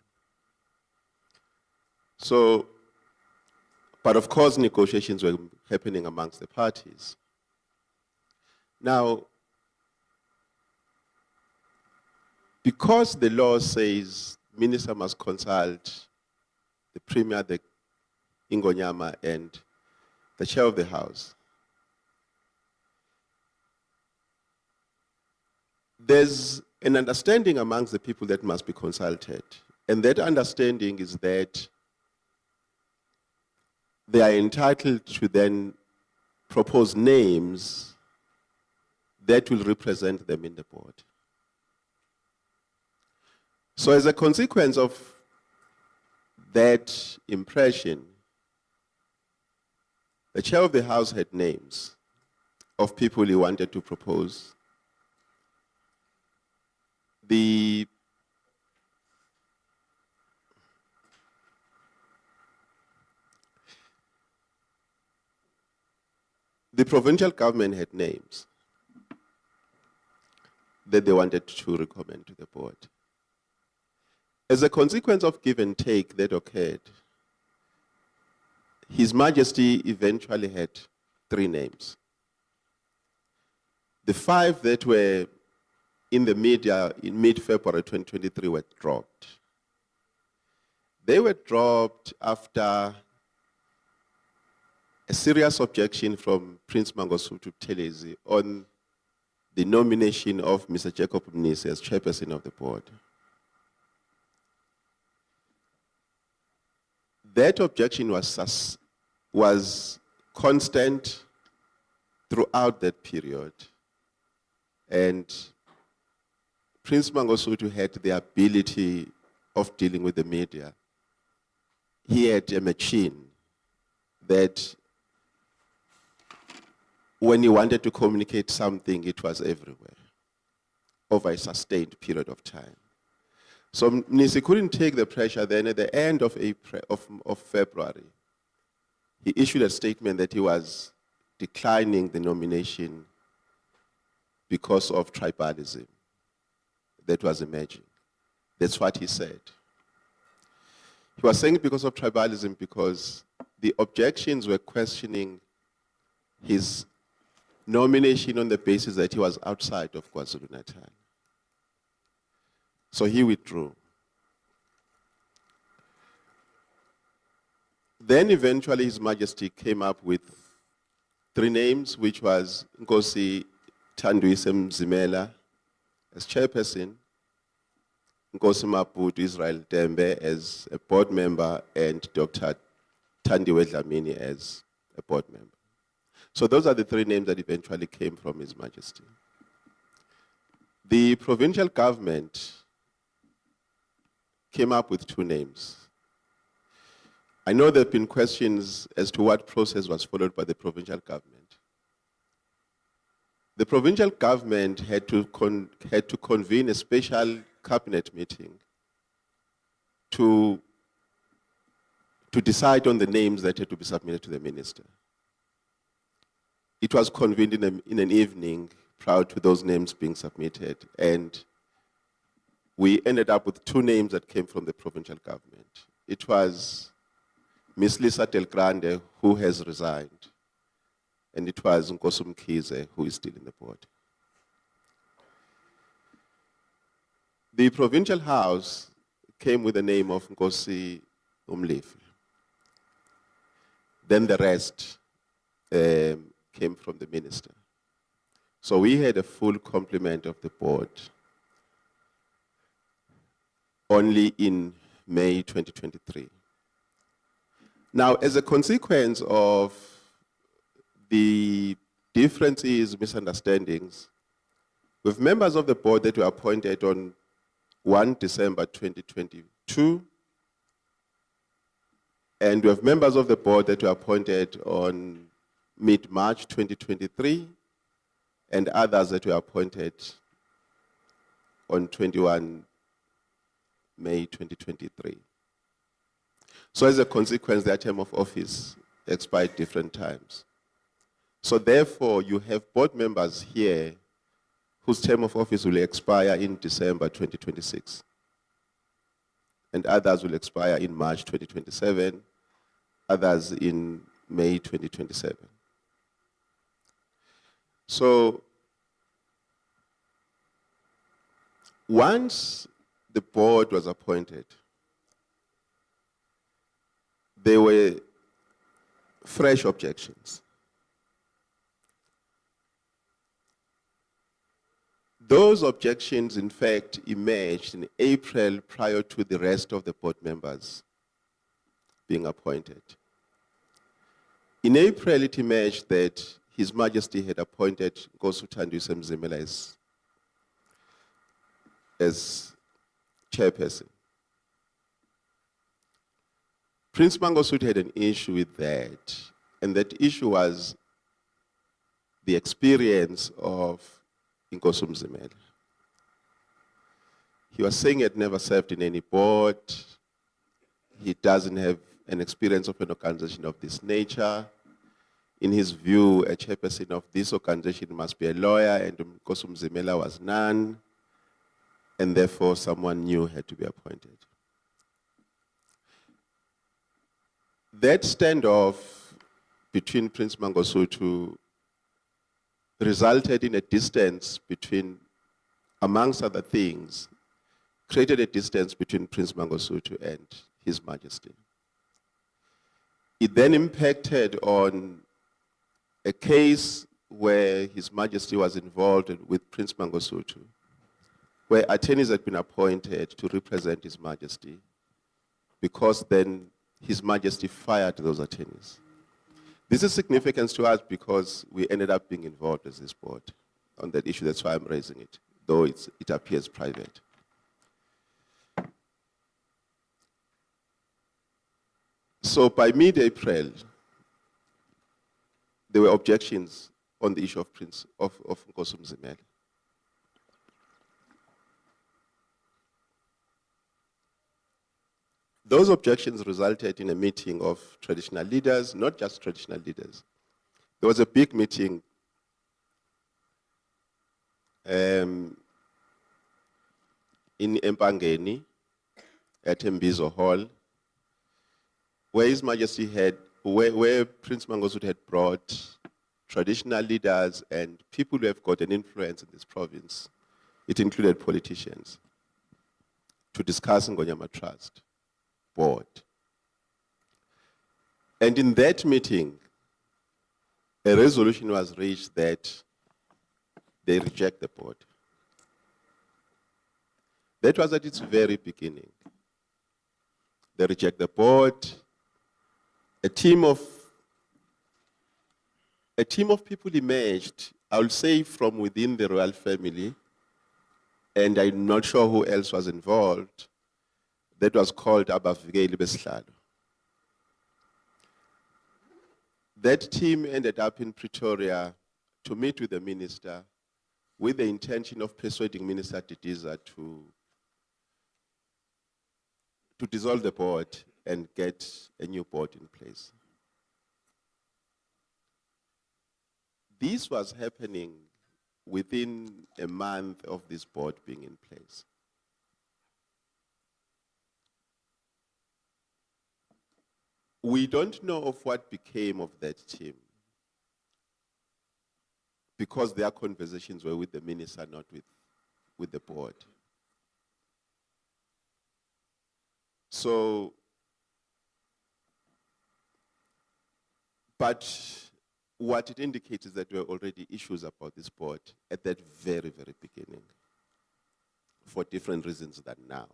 So, but of course negotiations were happening amongst the parties. Now, because the law says Minister must consult the Premier, the Ingonyama, and the Chair of the House, there's an understanding amongst the people that must be consulted. And that understanding is that they are entitled to then propose names that will represent them in the board. So as a consequence of that impression, the Chair of the House had names of people he wanted to propose. The provincial government had names that they wanted to recommend to the board. As a consequence of give and take that occurred, His Majesty eventually had 3 names. The 5 that were in the media in mid-February 2023 were dropped. They were dropped after a serious objection from Prince Mangosuthu Buthelezi on the nomination of Mr. Jacob Mnisi as chairperson of the board. That objection was constant throughout that period, and Prince Mangosuthu had the ability of dealing with the media. He had a machine that when he wanted to communicate something, it was everywhere over a sustained period of time. So Mnisi couldn't take the pressure. Then at the end of February, he issued a statement that he was declining the nomination because of tribalism that was emerging. That's what he said. He was saying because of tribalism because the objections were questioning his nomination on the basis that he was outside of KwaZulu-Natal. So he withdrew. Then eventually His Majesty came up with 3 names, which was Nkosi Thanduyise Mzimela as chairperson, Nkosi Maputo Israel Tembe as a board member, and Dr. Thandiwe Dlamini as a board member. So those are the 3 names that eventually came from His Majesty. The provincial government came up with 2 names. I know there have been questions as to what process was followed by the provincial government. The provincial government had to convene a special cabinet meeting to decide on the names that had to be submitted to the minister. It was convened in an evening prior to those names being submitted, and we ended up with 2 names that came from the provincial government. It was Ms. Lisa Del Grande, who has resigned, and it was Nkosi Mkhize, who is still in the board. The provincial house came with the name of Nkosi Umlefi. Then the rest came from the minister. So we had a full complement of the board only in May 2023. Now, as a consequence of the differences, misunderstandings, with members of the board that were appointed on 1 December 2022, and we have members of the board that were appointed on mid-March 2023, and others that were appointed on 21 May 2023. So as a consequence, their term of office expired different times. So therefore, you have board members here whose term of office will expire in December 2026. And others will expire in March 2027, others in May 2027. So once the board was appointed, there were fresh objections. Those objections, in fact, emerged in April prior to the rest of the board members being appointed. In April, it emerged that His Majesty had appointed Nkosi Thandiswe Mzimela as chairperson. Prince Mangosuthu had an issue with that, and that issue was the experience of Nkosi Mzimela. He was saying he had never served in any board. He doesn't have an experience of an organization of this nature. In his view, a chairperson of this organization must be a lawyer, and Nkosi Mzimela was none, and therefore someone new had to be appointed. That standoff between Prince Mangosuthu resulted in a distance between, amongst other things, created a distance between Prince Mangosuthu and His Majesty. It then impacted on a case where His Majesty was involved with Prince Mangosuthu, where attorneys had been appointed to represent His Majesty, because then His Majesty fired those attorneys. This is significant to us because we ended up being involved as this board on that issue. That's why I'm raising it, though it appears private. So by mid-April, there were objections on the issue of Nkosi Mzimela. Those objections resulted in a meeting of traditional leaders, not just traditional leaders. There was a big meeting in Empangeni at Mbizo Hall, where His Majesty where Prince Mangosuthu had brought traditional leaders and people who have got an influence in this province. It included politicians, to discuss Ngonyama Trust board. And in that meeting, a resolution was reached that they reject the board. That was at its very beginning. They reject the board. A team of people emerged, I will say from within the royal family, and I'm not sure who else was involved, that was called Abavikeli Besihlalo. That team ended up in Pretoria to meet with the minister with the intention of persuading Minister Didiza to dissolve the board and get a new board in place. This was happening within a month of this board being in place. We don't know of what became of that team, because their conversations were with the minister, not with the board. So, but what it indicates is that there were already issues about this board at that very, very beginning, for different reasons than now.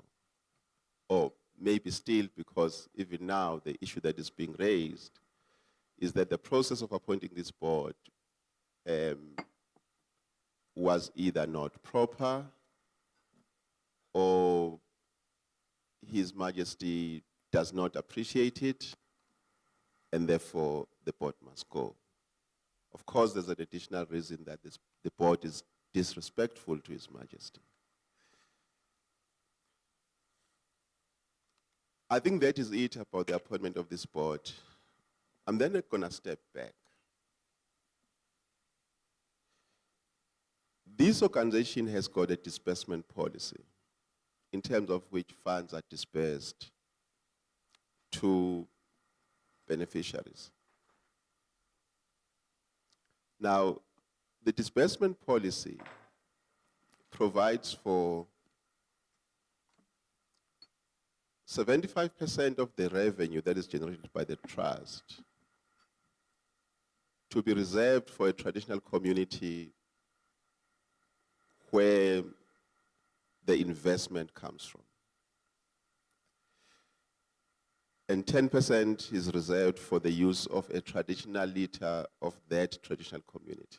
or maybe still, because even now the issue that is being raised is that the process of appointing this board was either not proper, or His Majesty does not appreciate it, and therefore the board must go. Of course, there's an additional reason that the board is disrespectful to His Majesty. I think that is it about the appointment of this board. I'm then going to step back. This organization has got a disbursement policy in terms of which funds are dispersed to beneficiaries. Now, the disbursement policy provides for 75% of the revenue that is generated by the trust to be reserved for a traditional community where the investment comes from. And 10% is reserved for the use of a traditional leader of that traditional community.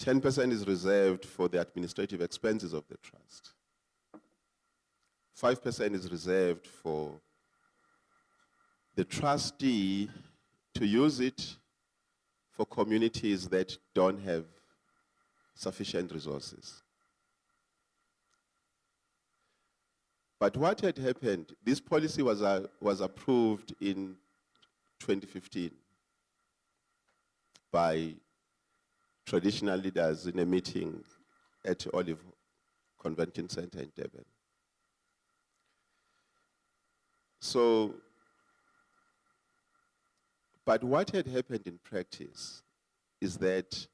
10% is reserved for the administrative expenses of the trust. 5% is reserved for the trustee to use it for communities that don't have sufficient resources. But what had happened, this policy was approved in 2015 by traditional leaders in a meeting at Olive Convention Center in Durban. So, but what had happened in practice is that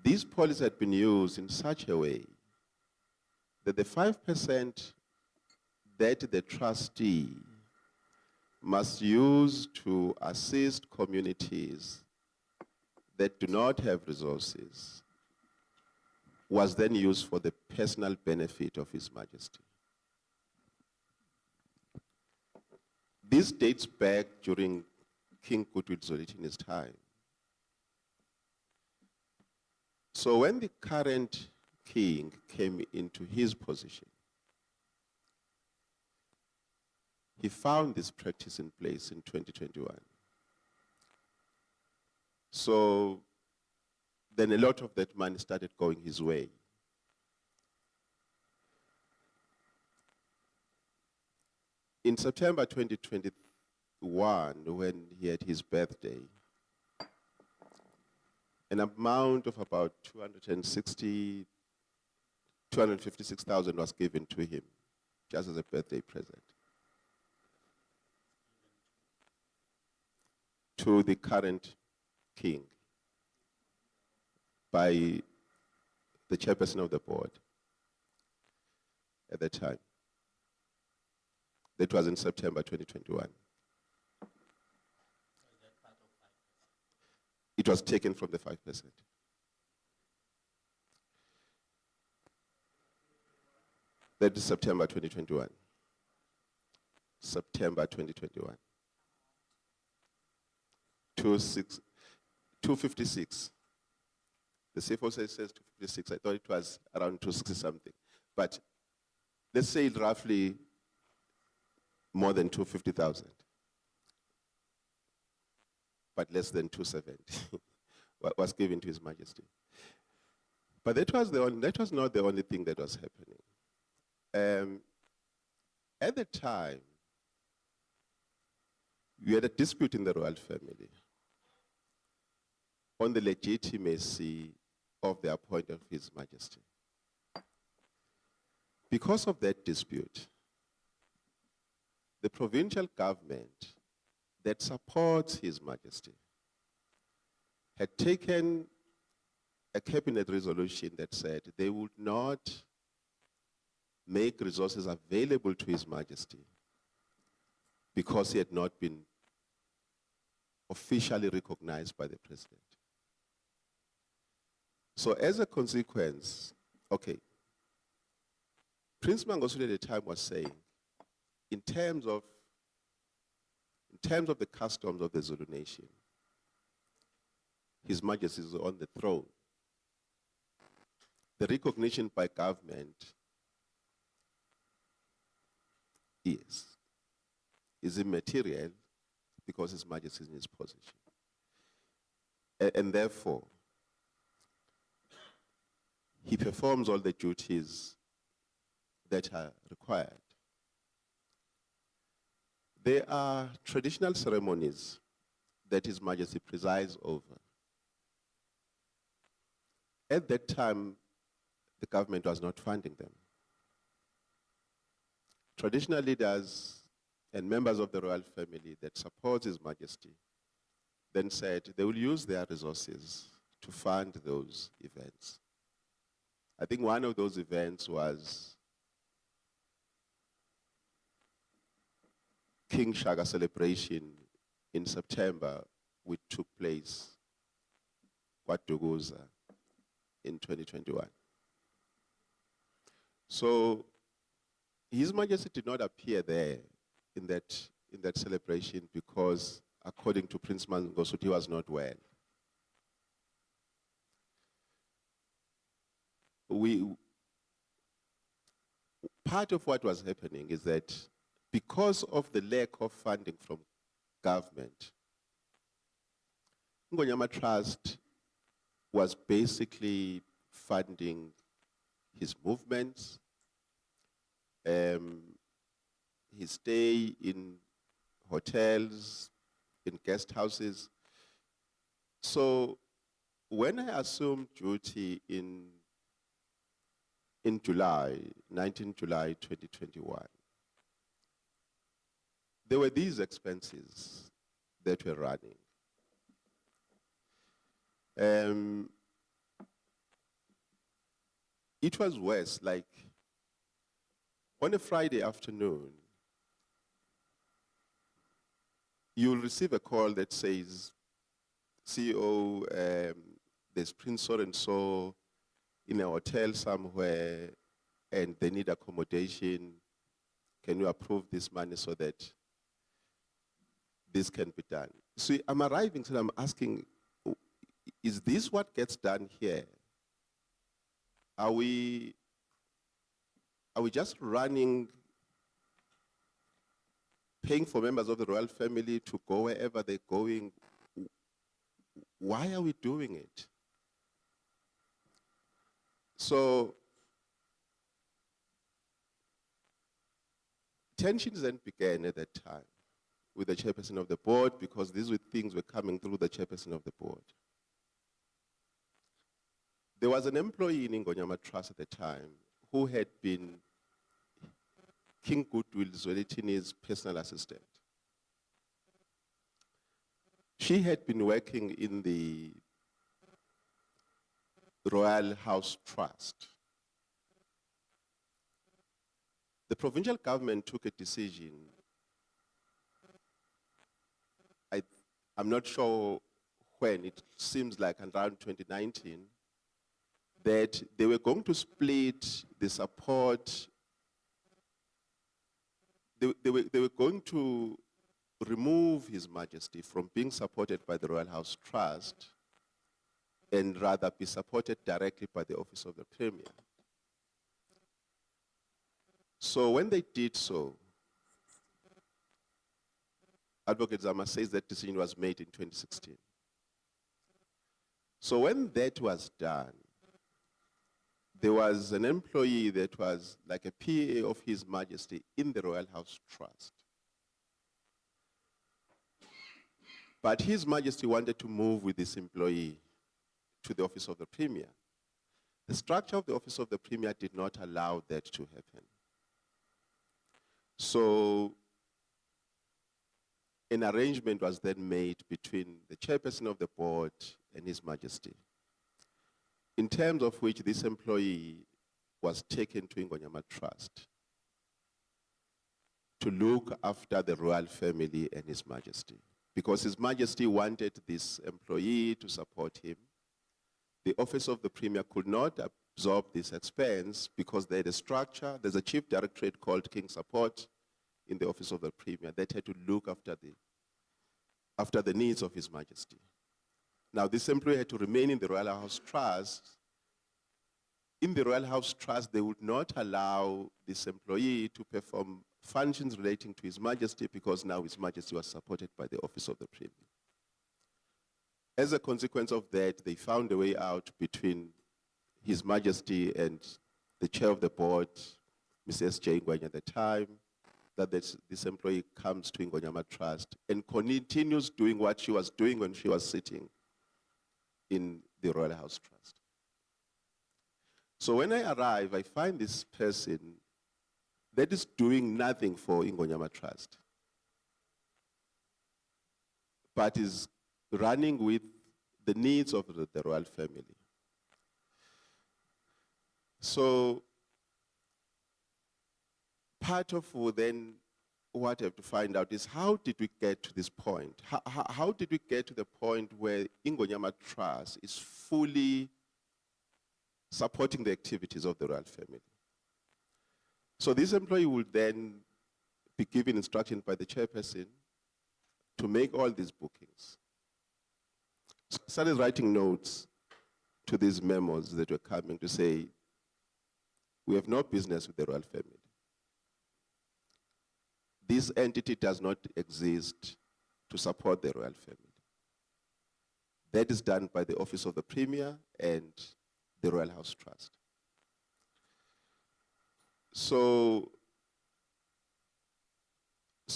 this policy had been used in such a way that the 5% that the trustee must use to assist communities that do not have resources was then used for the personal benefit of His Majesty. This dates back during King Goodwill Zwelithini's time. So when the current king came into his position, he found this practice in place in 2021. So then a lot of that money started going his way. In September 2021, when he had his birthday, an amount of about 256,000 was given to him, just as a birthday present, to the current king by the chairperson of the board at the time. That was in September 2021. It was taken from the 5%. That is September 2021. September 2021. 256. The CFO says 256. I thought it was around 260 something. But let's say roughly more than 250,000. But less than 270 was given to His Majesty. But that was not the only thing that was happening. At the time, we had a dispute in the royal family on the legitimacy of the appointment of His Majesty. Because of that dispute, the provincial government that supports His Majesty had taken a cabinet resolution that said they would not make resources available to His Majesty because he had not been officially recognized by the president. So as a consequence, okay, Prince Mangosuthu at the time was saying, in terms of the customs of the Zulu nation, His Majesty is on the throne. The recognition by government is immaterial because His Majesty is in his position. And therefore, he performs all the duties that are required. There are traditional ceremonies that His Majesty presides over. At that time, the government was not funding them. Traditional leaders and members of the royal family that support His Majesty then said they will use their resources to fund those events. I think one of those events was King Shaka celebration in September, which took place at Duguza in 2021. So His Majesty did not appear there in that celebration because, according to Prince Mangosuthu, he was not well. Part of what was happening is that because of the lack of funding from government, Ngonyama Trust was basically funding his movements, his stay in hotels, in guest houses. So when I assumed duty in July, 19 July 2021, there were these expenses that were running. It was worse, like on a Friday afternoon, you'll receive a call that says, CEO, there's Prince so-and-so in a hotel somewhere and they need accommodation. Can you approve this money so that this can be done? So I'm arriving, so I'm asking, is this what gets done here? Are we just running, paying for members of the royal family to go wherever they're going? Why are we doing it? So tensions then began at that time with the chairperson of the board, because these were things were coming through the chairperson of the board. There was an employee in Ngonyama Trust at the time who had been King Goodwill Zwelithini's personal assistant. She had been working in the Royal House Trust. The provincial government took a decision, I'm not sure when, it seems like around 2019, that they were going to split the support. They were going to remove His Majesty from being supported by the Royal House Trust and rather be supported directly by the Office of the Premier. So when they did so, Advocate Zama says that decision was made in 2016. So when that was done, there was an employee that was like a PA of His Majesty in the Royal House Trust. But His Majesty wanted to move with this employee to the Office of the Premier. The structure of the Office of the Premier did not allow that to happen. So an arrangement was then made between the chairperson of the board and His Majesty, in terms of which this employee was taken to Ngonyama Trust to look after the royal family and His Majesty. Because His Majesty wanted this employee to support him. The Office of the Premier could not absorb this expense because they had a structure. There's a chief directorate called King Support in the office of the Premier that had to look after the needs of His Majesty. Now, this employee had to remain in the Royal House Trust. In the Royal House Trust, they would not allow this employee to perform functions relating to His Majesty because now His Majesty was supported by the office of the Premier. As a consequence of that, they found a way out between His Majesty and the chair of the board, Mrs. J. Ngwenya at the time, that this employee comes to Ingonyama Trust and continues doing what she was doing when she was sitting in the Royal House Trust. So when I arrive, I find this person that is doing nothing for Ingonyama Trust, but is running with the needs of the royal family. So part of then what I have to find out is how did we get to this point? How did we get to the point where Ingonyama Trust is fully supporting the activities of the royal family? So this employee will then be given instruction by the chairperson to make all these bookings. So I started writing notes to these memos that were coming to say, we have no business with the royal family. This entity does not exist to support the royal family. That is done by the office of the Premier and the Royal House Trust. So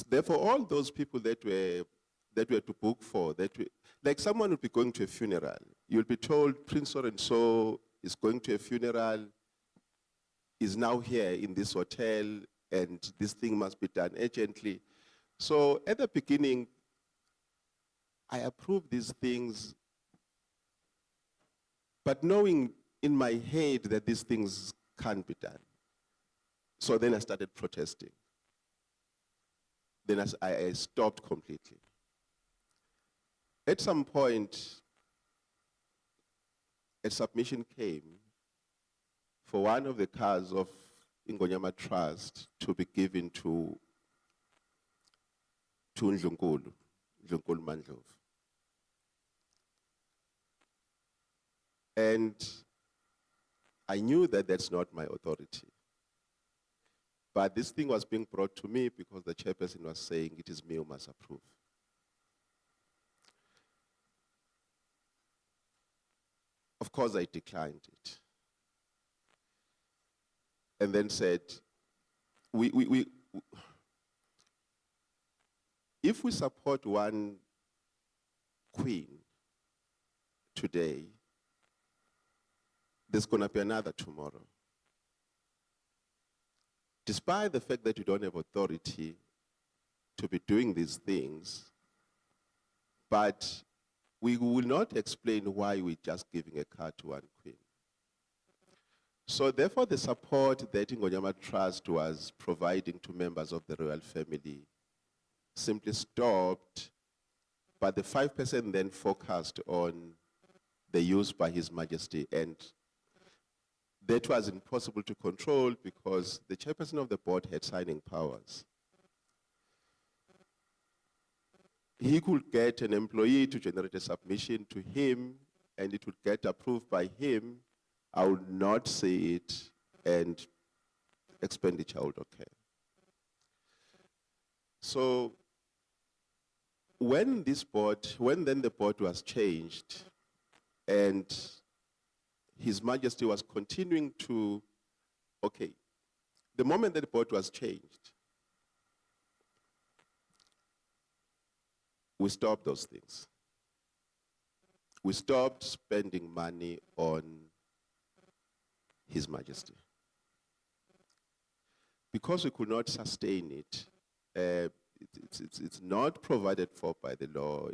therefore, all those people that were to book for, like someone would be going to a funeral. You'll be told Prince so-and-so is going to a funeral, is now here in this hotel, and this thing must be done urgently. So at the beginning, I approved these things, but knowing in my head that these things can't be done. So then I started protesting. Then I stopped completely. At some point, a submission came for one of the cars of Ingonyama Trust to be given to Ndlunkulu Mandlovu. And I knew that that's not my authority. But this thing was being brought to me because the chairperson was saying it is me who must approve. Of course, I declined it. And then said, if we support one queen today, there's going to be another tomorrow. Despite the fact that you don't have authority to be doing these things, but we will not explain why we're just giving a car to one queen. So therefore, the support that Ingonyama Trust was providing to members of the royal family simply stopped, but the 5% then focused on the use by His Majesty, and that was impossible to control because the chairperson of the board had signing powers. He could get an employee to generate a submission to him, and it would get approved by him. I would not see it, and expenditure would occur. So when then the board was changed, and His Majesty was continuing to, the moment that the board was changed, we stopped those things. We stopped spending money on His Majesty. Because we could not sustain it, it's not provided for by the law.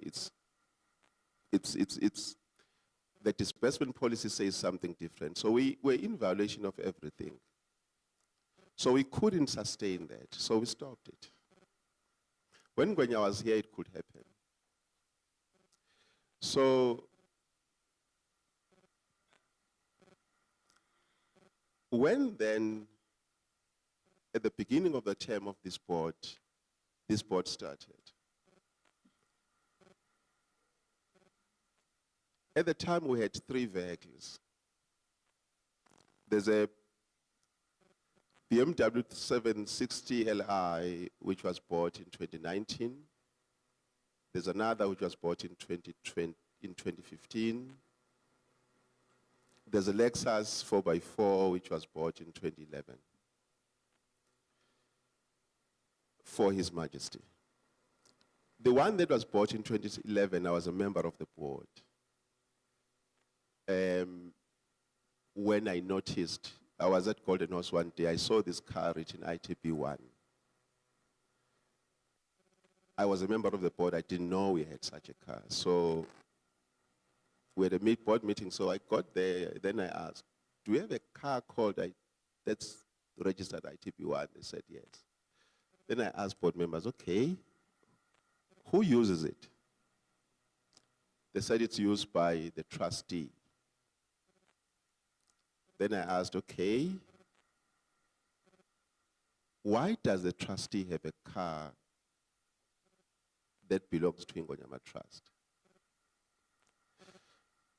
The disbursement policy says something different. So we were in violation of everything. So we couldn't sustain that, so we stopped it. When Ngwenya was here, it could happen. So When then, at the beginning of the term of this board started. At the time, we had 3 vehicles. There's a BMW 760 Li, which was bought in 2019. There's another which was bought in 2015. There's a Lexus 4x4, which was bought in 2011 for His Majesty. The one that was bought in 2011, I was a member of the board. When I noticed, I was at Golden Horse one day, I saw this car written ITB1. I was a member of the board, I didn't know we had such a car. So we had a board meeting, so I got there, then I asked, do we have a car called that's registered ITB1? They said yes. Then I asked board members, okay, who uses it? They said it's used by the trustee. Then I asked, okay, why does the trustee have a car that belongs to Ingonyama Trust?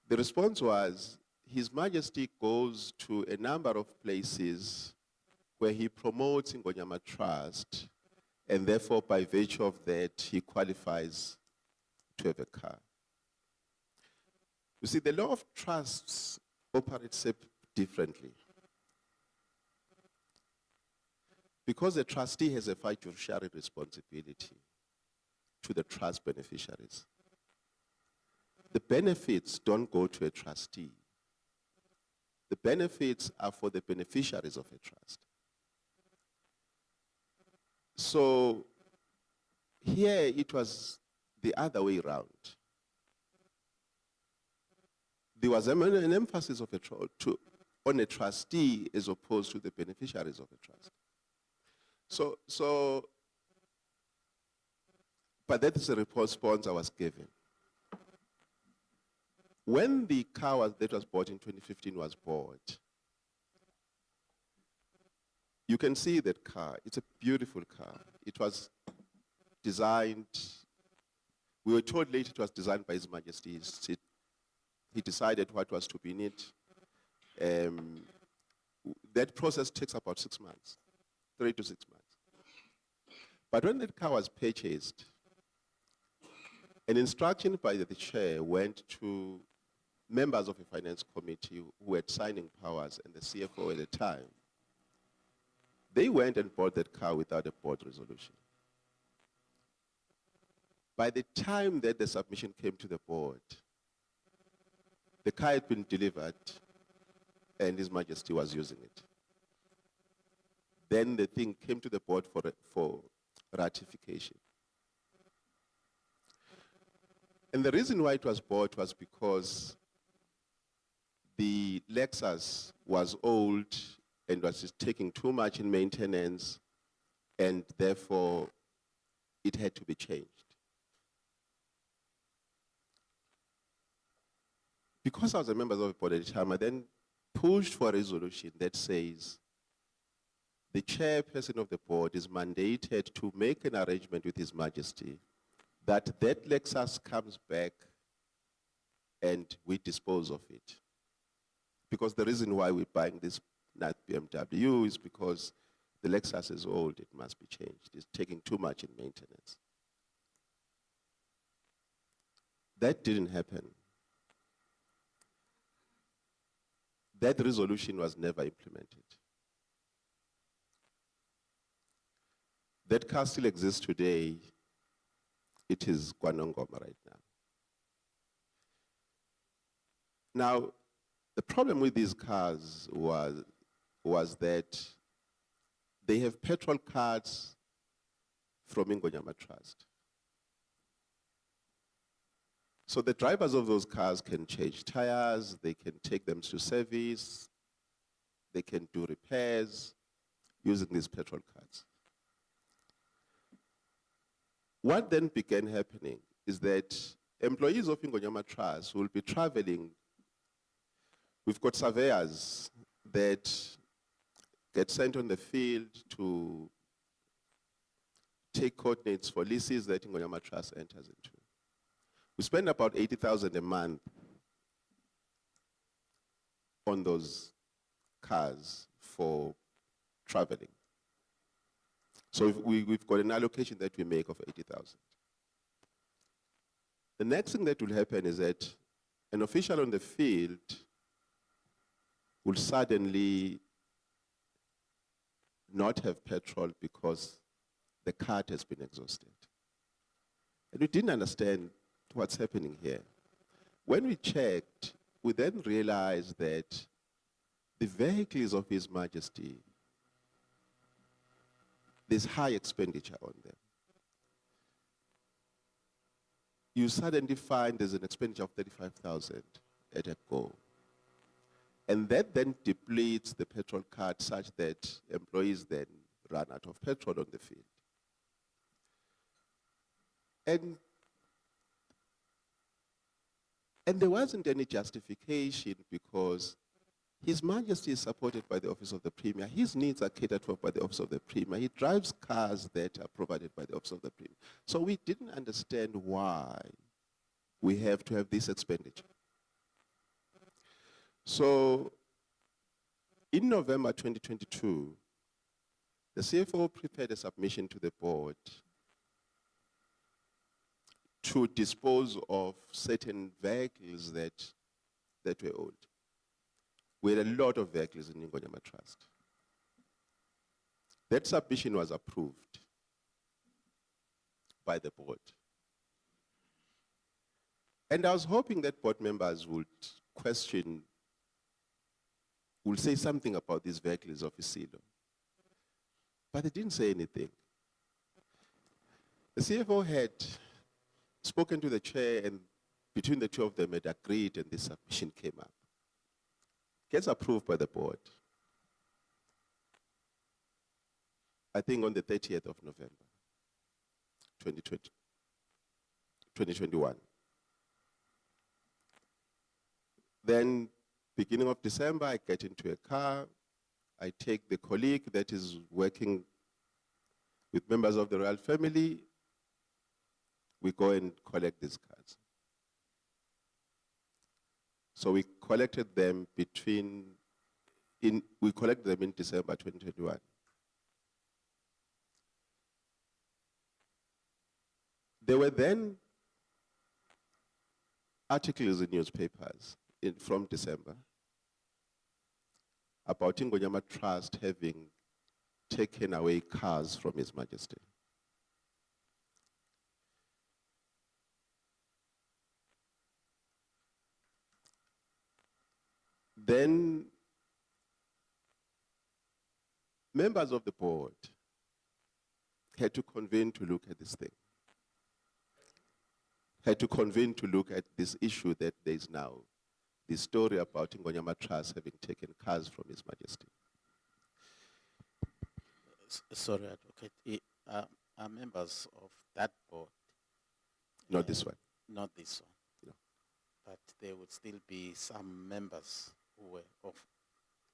The response was, His Majesty goes to a number of places where he promotes Ingonyama Trust, and therefore by virtue of that, he qualifies to have a car. You see, the law of trusts operates differently. Because the trustee has a fiduciary responsibility to the trust beneficiaries. The benefits don't go to a trustee. The benefits are for the beneficiaries of a trust. So here it was the other way around. There was an emphasis of on a trustee as opposed to the beneficiaries of a trust. But that is a response I was given. When the car that was bought in 2015 was bought, you can see that car. It's a beautiful car. It was designed, we were told later it was designed by His Majesty. He decided what was to be in it. That process takes about 6 months, 3 to 6 months. But when that car was purchased, an instruction by the chair went to members of the finance committee who had signing powers and the CFO at the time. They went and bought that car without a board resolution. By the time that the submission came to the board, the car had been delivered and His Majesty was using it. Then the thing came to the board for ratification. And the reason why it was bought was because the Lexus was old and was just taking too much in maintenance, and therefore it had to be changed. Because I was a member of the board at the time, I then pushed for a resolution that says the chairperson of the board is mandated to make an arrangement with His Majesty that Lexus comes back and we dispose of it. Because the reason why we're buying this not BMW is because the Lexus is old, it must be changed. It's taking too much in maintenance. That didn't happen. That resolution was never implemented. That car still exists today. It is Kwanongoma right now. Now, the problem with these cars was that they have petrol cards from Ingonyama Trust. So the drivers of those cars can change tires, they can take them to service, they can do repairs using these petrol cards. What then began happening is that employees of Ingonyama Trust will be traveling. We've got surveyors that get sent on the field to take coordinates for leases that Ngonyama Trust enters into. We spend about 80,000 a month on those cars for traveling. So we've got an allocation that we make of 80,000. The next thing that will happen is that an official on the field will suddenly not have petrol because the cart has been exhausted. And we didn't understand what's happening here. When we checked, we then realized that the vehicles of His Majesty, there's high expenditure on them. You suddenly find there's an expenditure of 35,000 at a go. And that then depletes the petrol card such that employees then run out of petrol on the field. And there wasn't any justification because His Majesty is supported by the Office of the Premier. His needs are catered for by the Office of the Premier. He drives cars that are provided by the Office of the Premier. So we didn't understand why we have to have this expenditure. So in November 2022, the CFO prepared a submission to the board to dispose of certain vehicles that were old. We had a lot of vehicles in Ngonyama Trust. That submission was approved by the board. And I was hoping that board members would say something about these vehicles of Isilo. But they didn't say anything. The CFO had spoken to the chair, and between the two of them had agreed, and this submission came up. Gets approved by the board, I think on the 30th of November, 2021. Then, beginning of December, I get into a car. I take the colleague that is working with members of the royal family. We go and collect these cards. So we collected them in December 2021. There were then articles in newspapers from December about Ngonyama Trust having taken away cars from His Majesty. Then members of the board had to convene to look at this thing. Had to convene to look at this issue that there is now, the story about Ngonyama Trust having taken cars from His Majesty. Sorry, Advocate. Are members of that board? Not this one. Not this one. No. But there would still be some members who were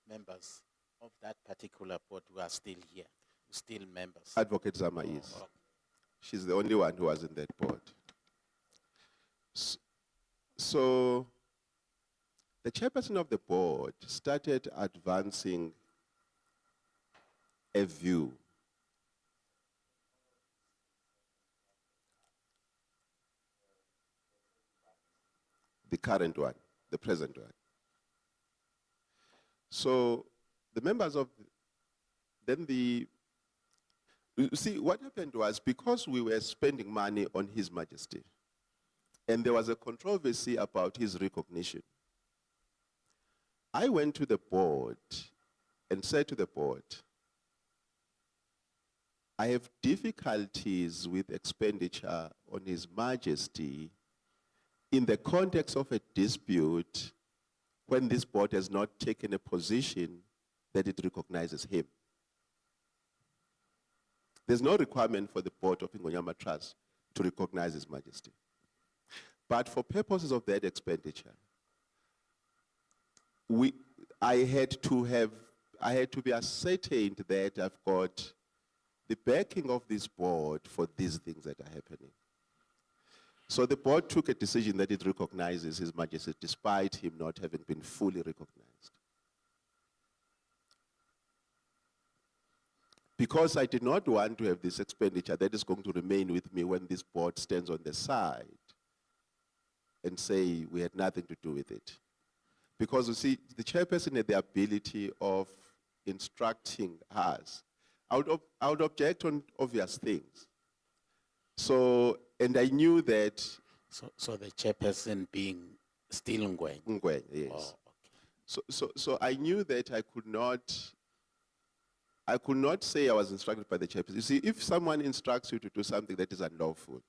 members of that particular board who are still here, still members. Advocate Zama is. Okay. She's the only one who was in that board. So the chairperson of the board started advancing a view the current one, the present one. So the members of, you see, what happened was because we were spending money on His Majesty, and there was a controversy about his recognition, I went to the board and said to the board, I have difficulties with expenditure on His Majesty in the context of a dispute when this board has not taken a position that it recognizes him. There's no requirement for the board of Ngonyama Trust to recognize His Majesty. But for purposes of that expenditure, I I had to be ascertained that I've got the backing of this board for these things that are happening. So the board took a decision that it recognizes His Majesty despite him not having been fully recognized. Because I did not want to have this expenditure that is going to remain with me when this board stands on the side and say we had nothing to do with it. Because you see, the chairperson had the ability of instructing us. I would object on obvious things. So, and I knew that. So the chairperson being still Ngwen? Ngwen, yes. Oh, okay. So I knew that I could not say I was instructed by the chairperson. You see, if someone instructs you to do something that is unlawful,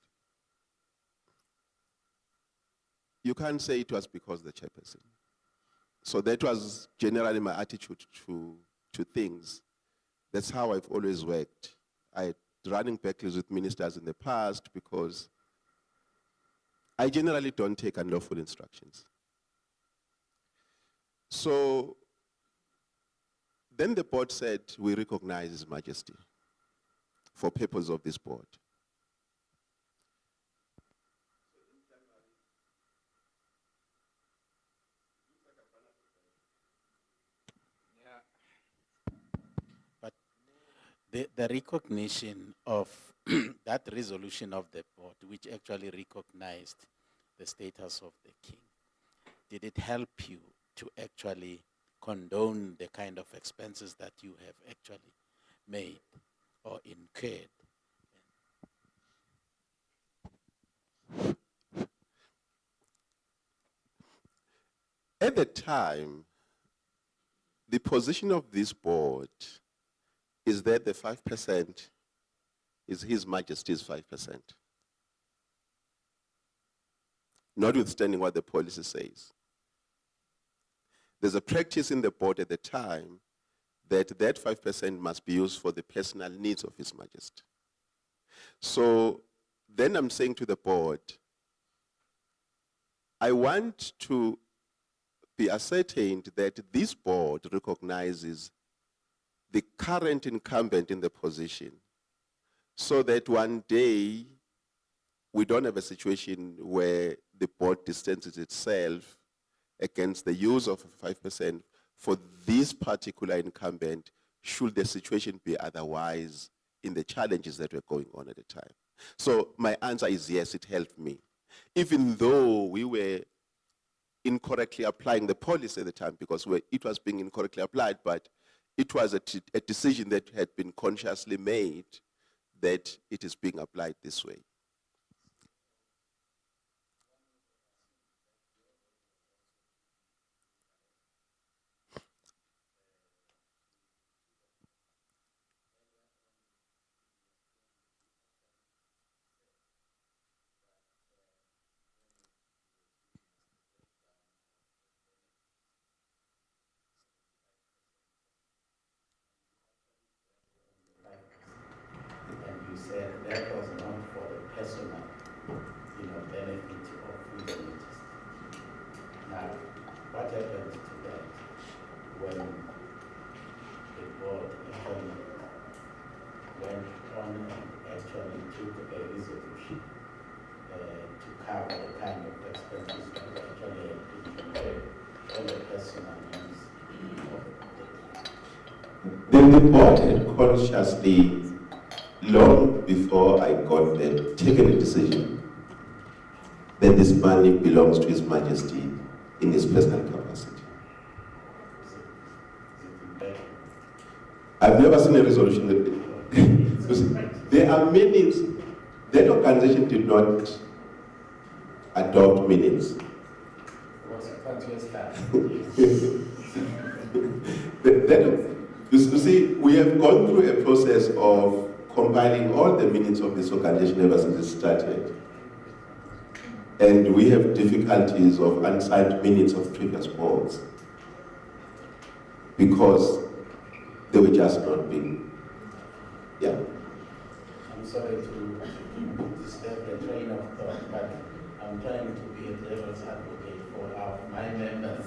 you can't say it was because of the chairperson. So that was generally my attitude to things. That's how I've always worked. I had running battles with ministers in the past because I generally don't take unlawful instructions. So then the board said, we recognize His Majesty for purpose of this board. But the recognition of that resolution of the board, which actually recognized the status of the king, did it help you to actually condone the kind of expenses that you have actually made or incurred? At the time, the position of this board is that the 5% is His Majesty's 5%. Notwithstanding what the policy says. There's a practice in the board at the time that 5% must be used for the personal needs of His Majesty. So then I'm saying to the board, I want to be ascertained that this board recognizes the current incumbent in the position so that one day we don't have a situation where the board distances itself against the use of 5% for this particular incumbent should the situation be otherwise in the challenges that were going on at the time. So my answer is yes, it helped me. Even though we were incorrectly applying the policy at the time because it was being incorrectly applied, but it was a decision that had been consciously made that it is being applied this way. And you said that was not for the personal, benefit of the Majesty. Now, what happened to that when the board actually went on and actually took a resolution to cover the kind of expenses that actually had been incurred on the personal needs of Then the board had consciously, long before I got there, taken a decision that this money belongs to His Majesty in his personal capacity. I've never seen a resolution that there are meanings. That organization did not adopt meanings. You see, we have gone through a process of compiling all the meanings of this organization ever since it started. And we have difficulties of unsigned minutes of previous boards because they were just not being, yeah. I'm sorry to disturb the train of thought, but I'm trying to be a devil's advocate for my members.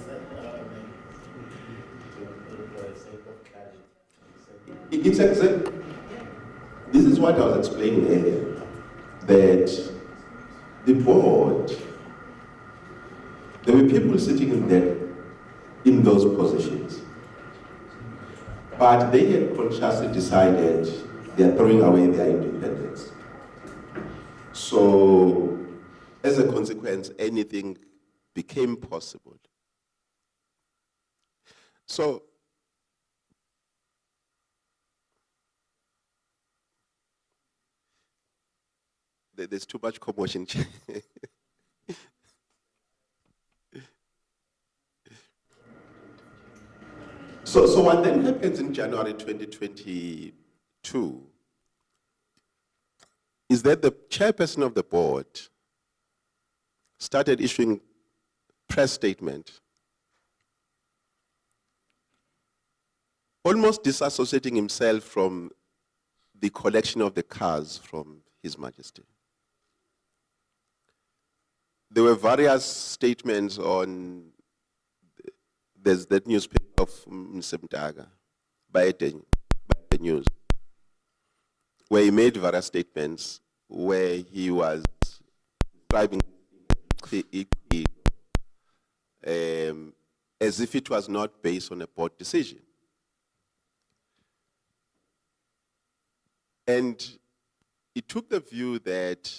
It's exact. This is what I was explaining earlier, that the board, there were people sitting in those positions, but they had consciously decided they are throwing away their independence. So, as a consequence, anything became possible. So, there's too much commotion. So what then happens in January 2022 is that the chairperson of the board started issuing press statement, almost disassociating himself from the collection of the cars from His Majesty. There were various statements on, there's that newspaper of Msemtaga, by the news, where he made various statements where he was describing as if it was not based on a board decision. And he took the view that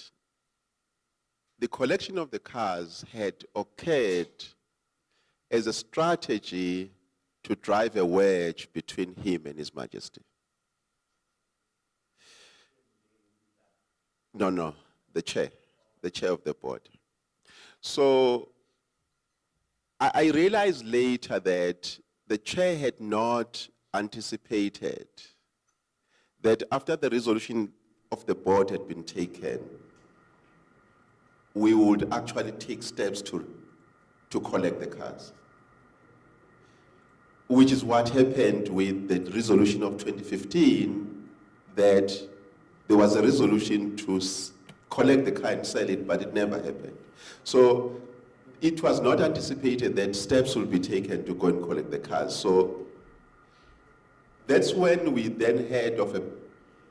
the collection of the cars had occurred as a strategy to drive a wedge between him and His Majesty. No, the chair of the board. So I realized later that the chair had not anticipated that after the resolution of the board had been taken, we would actually take steps to collect the cars, which is what happened with the resolution of 2015, that there was a resolution to collect the car and sell it, but it never happened. So it was not anticipated that steps would be taken to go and collect the cars. So that's when we then heard of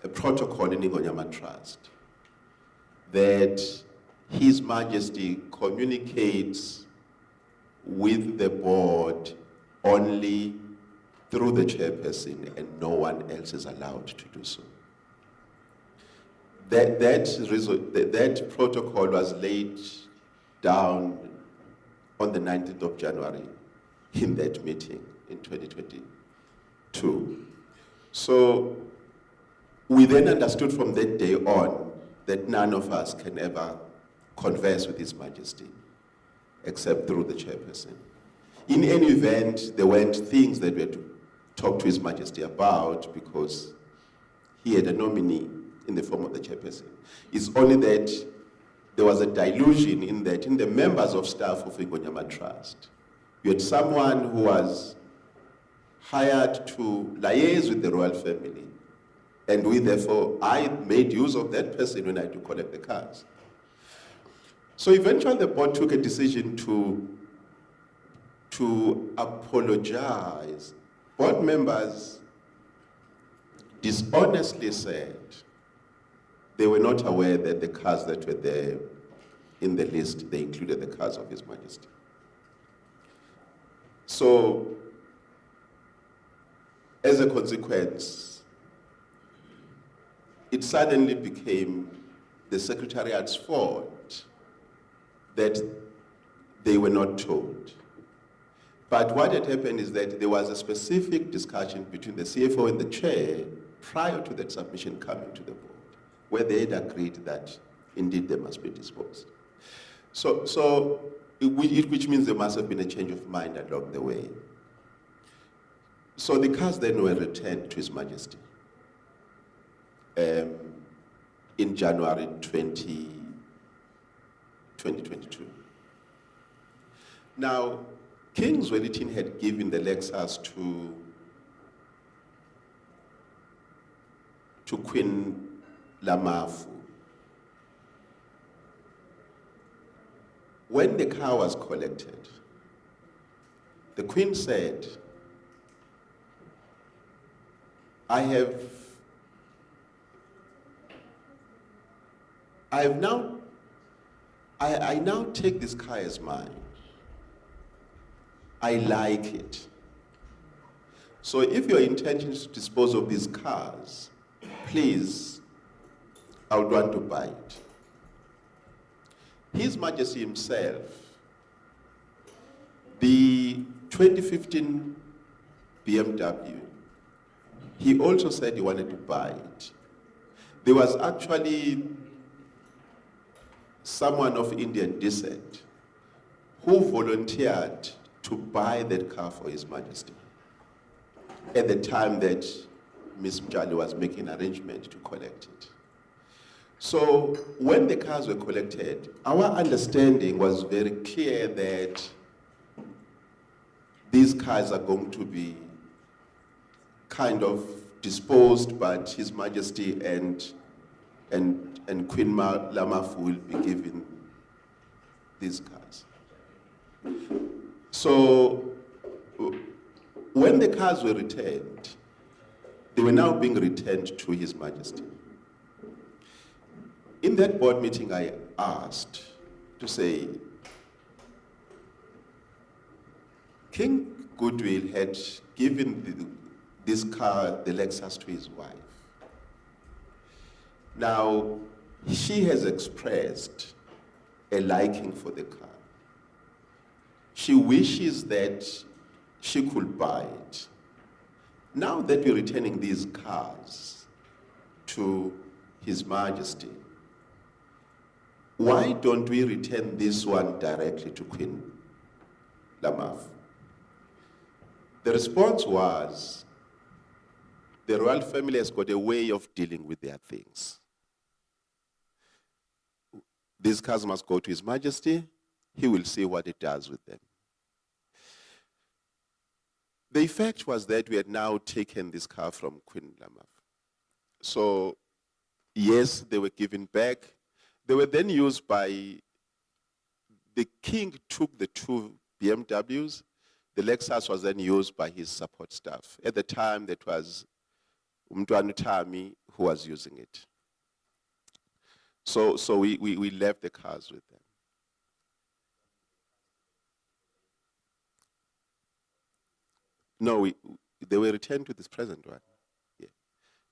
a protocol in Ingonyama Trust that His Majesty communicates with the board only through the chairperson, and no one else is allowed to do so. That protocol was laid down on the 19th of January in that meeting in 2022. So we then understood from that day on that none of us can ever converse with His Majesty except through the chairperson. In any event, there weren't things that we had to talk to His Majesty about because he had a nominee in the form of the chairperson. It's only that there was a delusion in that in the members of staff of Ingonyama Trust, you had someone who was hired to liaise with the royal family, and I made use of that person when I had to collect the cars. So eventually the board took a decision to apologize. Board members dishonestly said they were not aware that the cars that were there in the list, they included the cars of His Majesty. So, as a consequence, it suddenly became the Secretariat's fault that they were not told. But what had happened is that there was a specific discussion between the CFO and the chair prior to that submission coming to the board, where they had agreed that indeed they must be disposed. Which means there must have been a change of mind along the way. So the cars then were returned to His Majesty in January 2022. Now, King's Wellington had given the Lexus to Queen Lamafu. When the car was collected, the Queen said, I now take this car as mine. I like it. So if your intention is to dispose of these cars, please, I would want to buy it. His Majesty himself, the 2015 BMW, he also said he wanted to buy it. There was actually someone of Indian descent who volunteered to buy that car for His Majesty at the time that Ms. Mjali was making an arrangement to collect it. So when the cars were collected, our understanding was very clear that these cars are going to be kind of disposed, but His Majesty and Queen Lamafu will be given these cars. So when the cars were returned, they were now being returned to His Majesty. In that board meeting, I asked to say, King Goodwill had given this car, the Lexus, to his wife. Now, she has expressed a liking for the car. She wishes that she could buy it. Now that we're returning these cars to His Majesty, why don't we return this one directly to Queen Lamaf? The response was, the royal family has got a way of dealing with their things. These cars must go to His Majesty. He will see what it does with them. The effect was that we had now taken this car from Queen Lamaf. So, yes, they were given back. They were then used by, the king took the two BMWs. The Lexus was then used by his support staff. At the time, that was Umntwana Tami who was using it. So we left the cars with them. No, they were returned to this present one. Yeah.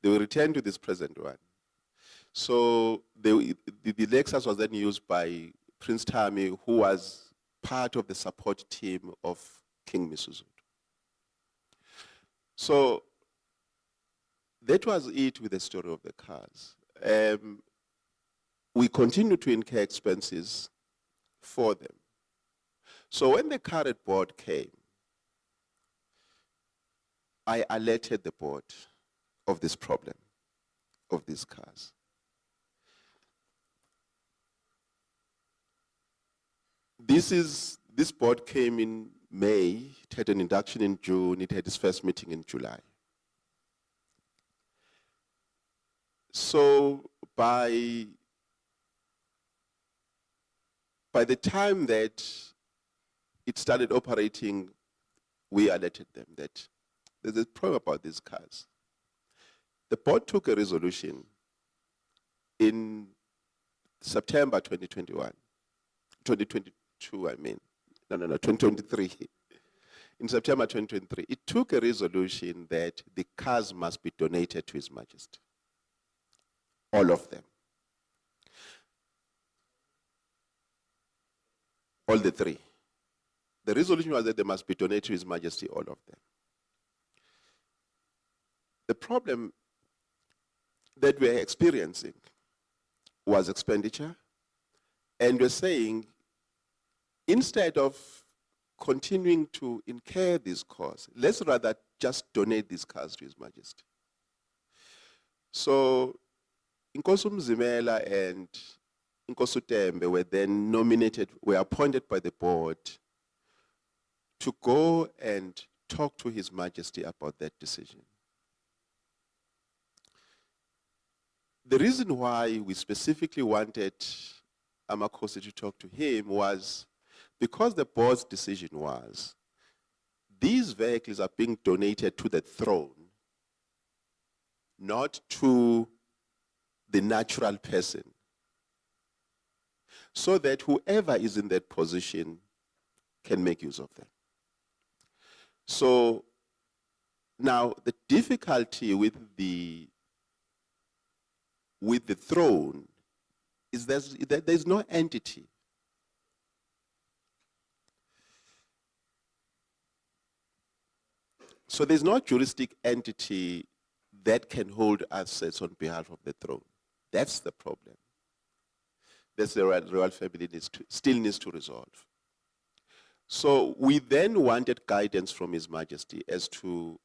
They were returned to this present one. So the Lexus was then used by Prince Tami, who was part of the support team of King Misuzudu. So that was it with the story of the cars. We continue to incur expenses for them. So when the carrot board came, I alerted the board of this problem of these cars. This board came in May, it had an induction in June, it had its first meeting in July. So by the time that it started operating, we alerted them that there's a problem about these cars. The board took a resolution in September 2021, 2022, I mean. No, 2023. In September 2023, it took a resolution that the cars must be donated to His Majesty. All of them. All the three. The resolution was that they must be donated to His Majesty, all of them. The problem that we're experiencing was expenditure, and we're saying, instead of continuing to incur these costs, let's rather just donate these cars to His Majesty. So, Inkosi Mzimela and Inkosi Tembe were then were appointed by the board to go and talk to His Majesty about that decision. The reason why we specifically wanted Amakhosi to talk to him was because the board's decision was, these vehicles are being donated to the throne not to the natural person, so that whoever is in that position can make use of them. So now the difficulty with the throne is that there's no entity. So there's no juristic entity that can hold assets on behalf of the throne. That's the problem. That's the royal family still needs to resolve. So we then wanted guidance from His Majesty as to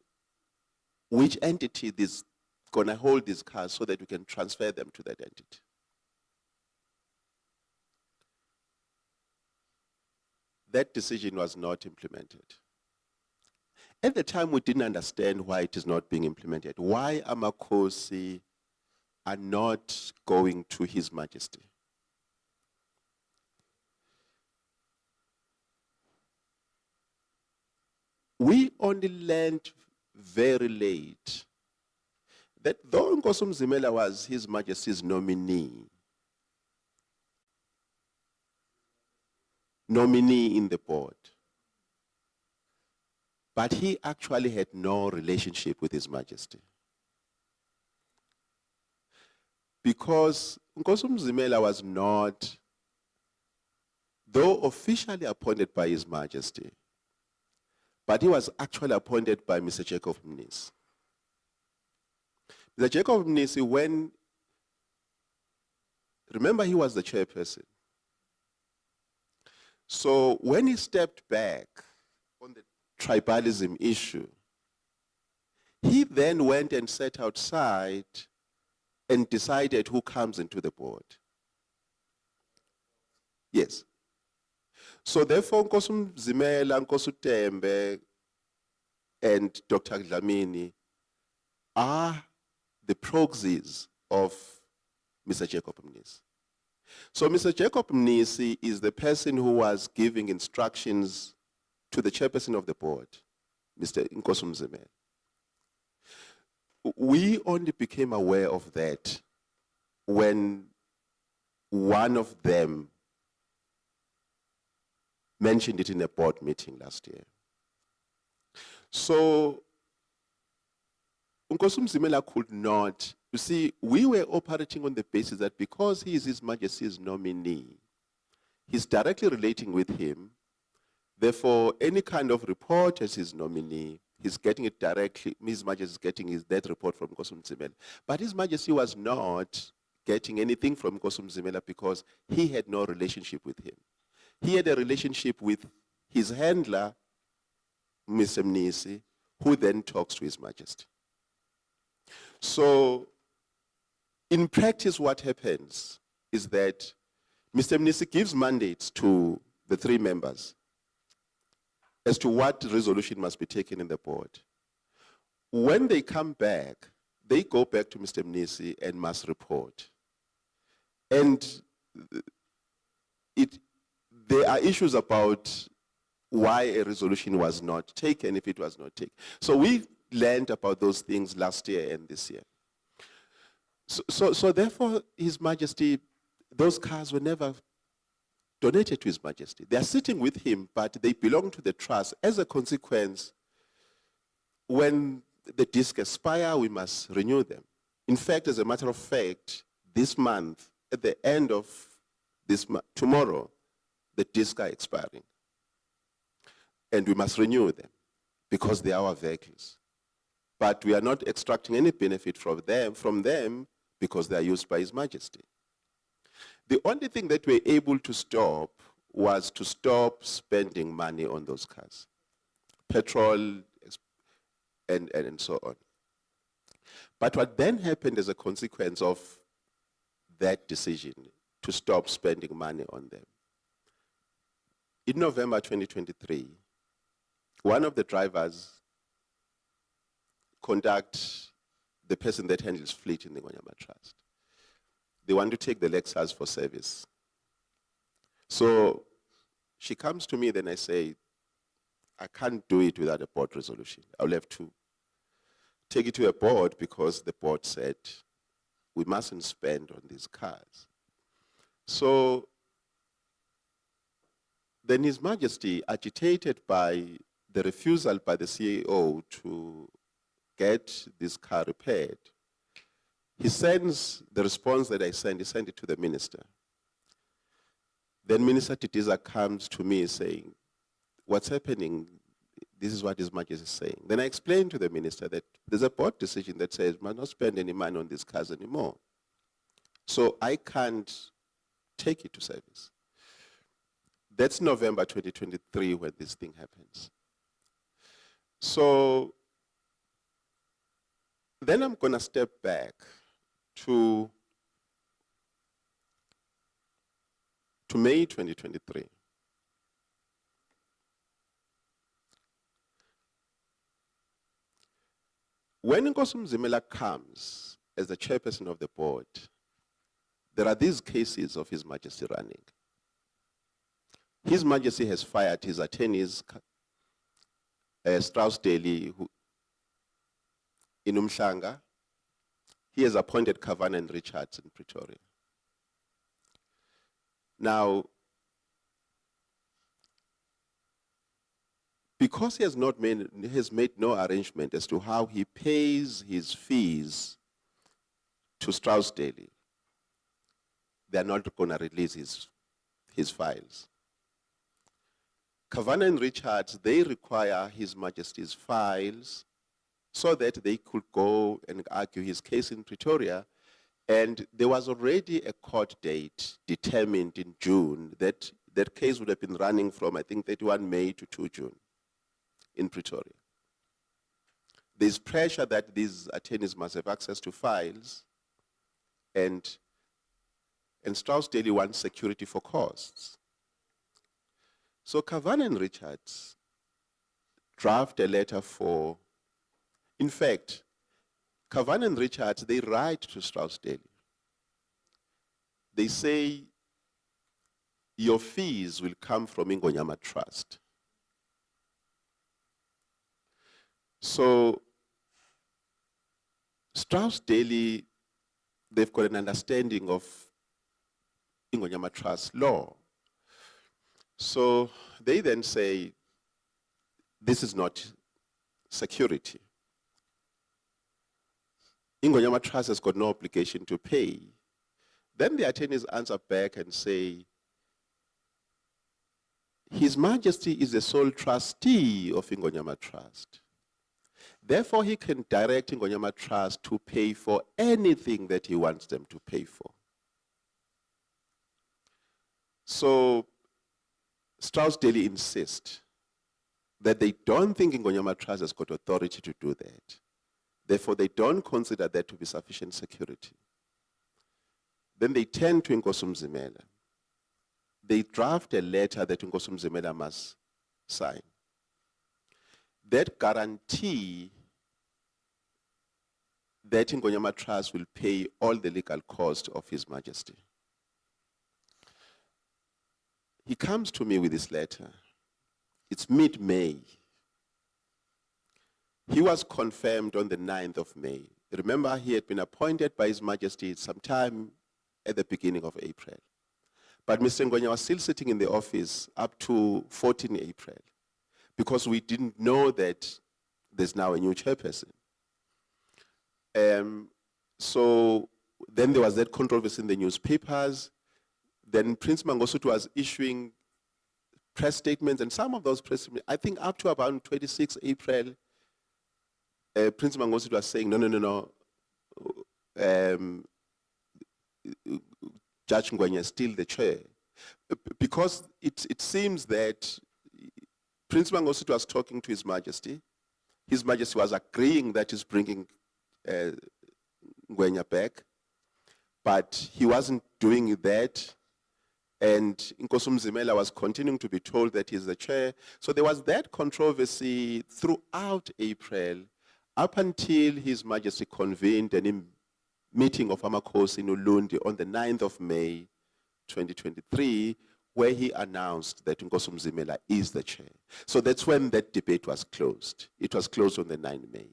which entity is going to hold these cars so that we can transfer them to that entity. That decision was not implemented. At the time, we didn't understand why it is not being implemented. Why Amakhosi are not going to His Majesty. We only learned very late that though Nkosi Mzimela was His Majesty's nominee in the board, but he actually had no relationship with His Majesty. Because Nkosi Mzimela was not, though officially appointed by His Majesty, but he was actually appointed by Mr. Jacob Mnisi. Mr. Jacob Mnisi, remember he was the chairperson. So when he stepped back on the tribalism issue, he then went and sat outside and decided who comes into the board. Yes. So therefore, Nkosi Mzimela, Nkosi Tembe, and Dr. Dlamini are the proxies of Mr. Jacob Mnisi. So Mr. Jacob Mnisi is the person who was giving instructions to the chairperson of the board, Mr. Nkosi Mzimela. We only became aware of that when one of them mentioned it in a board meeting last year. So Nkosi Mzimela could not, you see, we were operating on the basis that because he is His Majesty's nominee, he's directly relating with him. Therefore, any kind of report as his nominee, he's getting it directly. His Majesty is getting that report from Nkosi Mzimela. But His Majesty was not getting anything from Nkosi Mzimela because he had no relationship with him. He had a relationship with his handler, Mr. Mnisi, who then talks to His Majesty. So, in practice, what happens is that Mr. Mnisi gives mandates to the three members as to what resolution must be taken in the board. When they come back, they go back to Mr. Mnisi and must report. And there are issues about why a resolution was not taken if it was not taken. So we learned about those things last year and this year. So therefore, His Majesty, those cars were never donated to His Majesty. They are sitting with him, but they belong to the trust. As a consequence, when the discs expire, we must renew them. In fact, as a matter of fact, this month, at the end of this month, tomorrow, the discs are expiring. And we must renew them because they are our vehicles. But we are not extracting any benefit from them because they are used by His Majesty. The only thing that we were able to stop was to stop spending money on those cars. Petrol and so on. But what then happened as a consequence of that decision to stop spending money on them, in November 2023, one of the drivers contact the person that handles fleet in the Ngonyama Trust. They want to take the Lexus for service. So she comes to me, then I say, I can't do it without a board resolution. I'll have to take it to a board because the board said we mustn't spend on these cars. So then His Majesty, agitated by the refusal by the CAO to get this car repaired, he sends the response that I sent, he sent it to the minister. Then Minister Titiza comes to me saying, what's happening? This is what His Majesty is saying. Then I explained to the minister that there's a board decision that says we must not spend any money on these cars anymore. So I can't take it to service. That's November 2023 when this thing happens. So then I'm going to step back to May 2023. When Nkosi Mzimela comes as the chairperson of the board, there are these cases of His Majesty running. His Majesty has fired his attorneys, Strauss Daly, in Umhlanga. He has appointed Kavan and Richards in Pretoria. Now, because he has made no arrangement as to how he pays his fees to Strauss Daly, they are not going to release his files. Kavan and Richards, they require His Majesty's files so that they could go and argue his case in Pretoria. And there was already a court date determined in June that that case would have been running from, I think, 31 May to 2 June in Pretoria. There's pressure that these attorneys must have access to files, and Strauss Daly wants security for costs. So Kavan and Richards draft a letter for, in fact, Kavan and Richards, they write to Strauss Daly. They say, your fees will come from Ingonyama Trust. So Strauss Daly, they've got an understanding of Ingonyama Trust law. So they then say, this is not security. Ingonyama Trust has got no obligation to pay. Then the attorneys answer back and say, His Majesty is the sole trustee of Ingonyama Trust. Therefore, he can direct Ingonyama Trust to pay for anything that he wants them to pay for. So Strauss Daly insists that they don't think Ingonyama Trust has got authority to do that. Therefore, they don't consider that to be sufficient security. Then they turn to Nkosi Mzimela. They draft a letter that Nkosi Mzimela must sign. That guarantee that Ingonyama Trust will pay all the legal costs of His Majesty. He comes to me with this letter. It's mid-May. He was confirmed on the 9th of May. Remember, he had been appointed by His Majesty sometime at the beginning of April. But Mr. Ngwenya was still sitting in the office up to 14 April because we didn't know that there's now a new chairperson. So then there was that controversy in the newspapers. Then Prince Mangosuthu was issuing press statements, and some of those press statements, I think up to about 26 April, Prince Mangosuthu was saying, no. Judge Ngwenya is still the chair. Because it seems that Prince Mangosuthu was talking to His Majesty. His Majesty was agreeing that he's bringing Ngwenya back, but he wasn't doing that. And Nkosi Mzimela was continuing to be told that he's the chair. So there was that controversy throughout April, up until His Majesty convened a meeting of Amakhosi in Ulundi on the 9th of May, 2023, where he announced that Nkosi Mzimela is the chair. So that's when that debate was closed. It was closed on the 9th of May.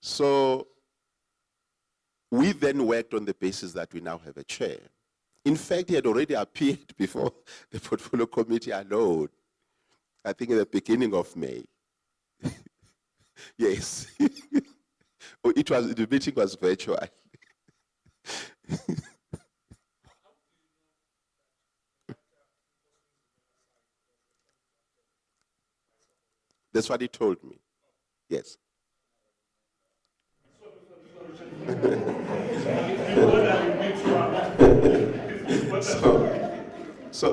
So we then worked on the basis that we now have a chair. In fact, he had already appeared before the portfolio committee alone, I think in the beginning of May. Yes. The meeting was virtual. That's what he told me. Yes. So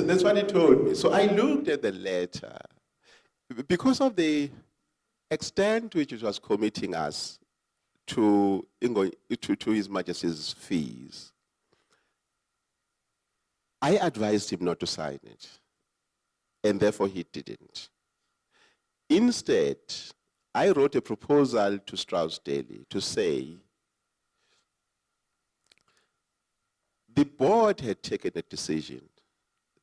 that's what he told me. So I looked at the letter. Because of the extent to which it was committing us to His Majesty's fees, I advised him not to sign it, and therefore he didn't. Instead, I wrote a proposal to Strauss Daly to say, the board had taken a decision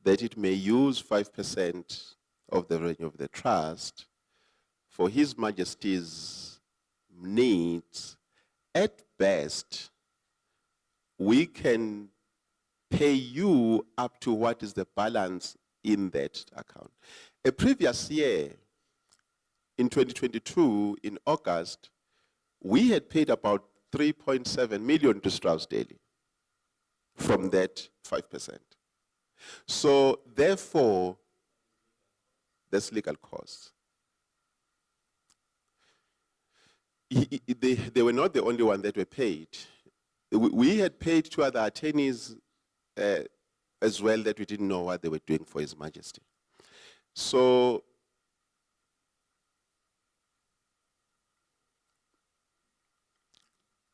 that it may use 5% of the revenue of the trust for His Majesty's needs. At best, we can pay you up to what is the balance in that account. A previous year, in 2022, in August, we had paid about 3.7 million to Strauss Daly from that 5%. So therefore, there's legal costs. They were not the only one that were paid. We had paid two other attorneys as well that we didn't know what they were doing for His Majesty. So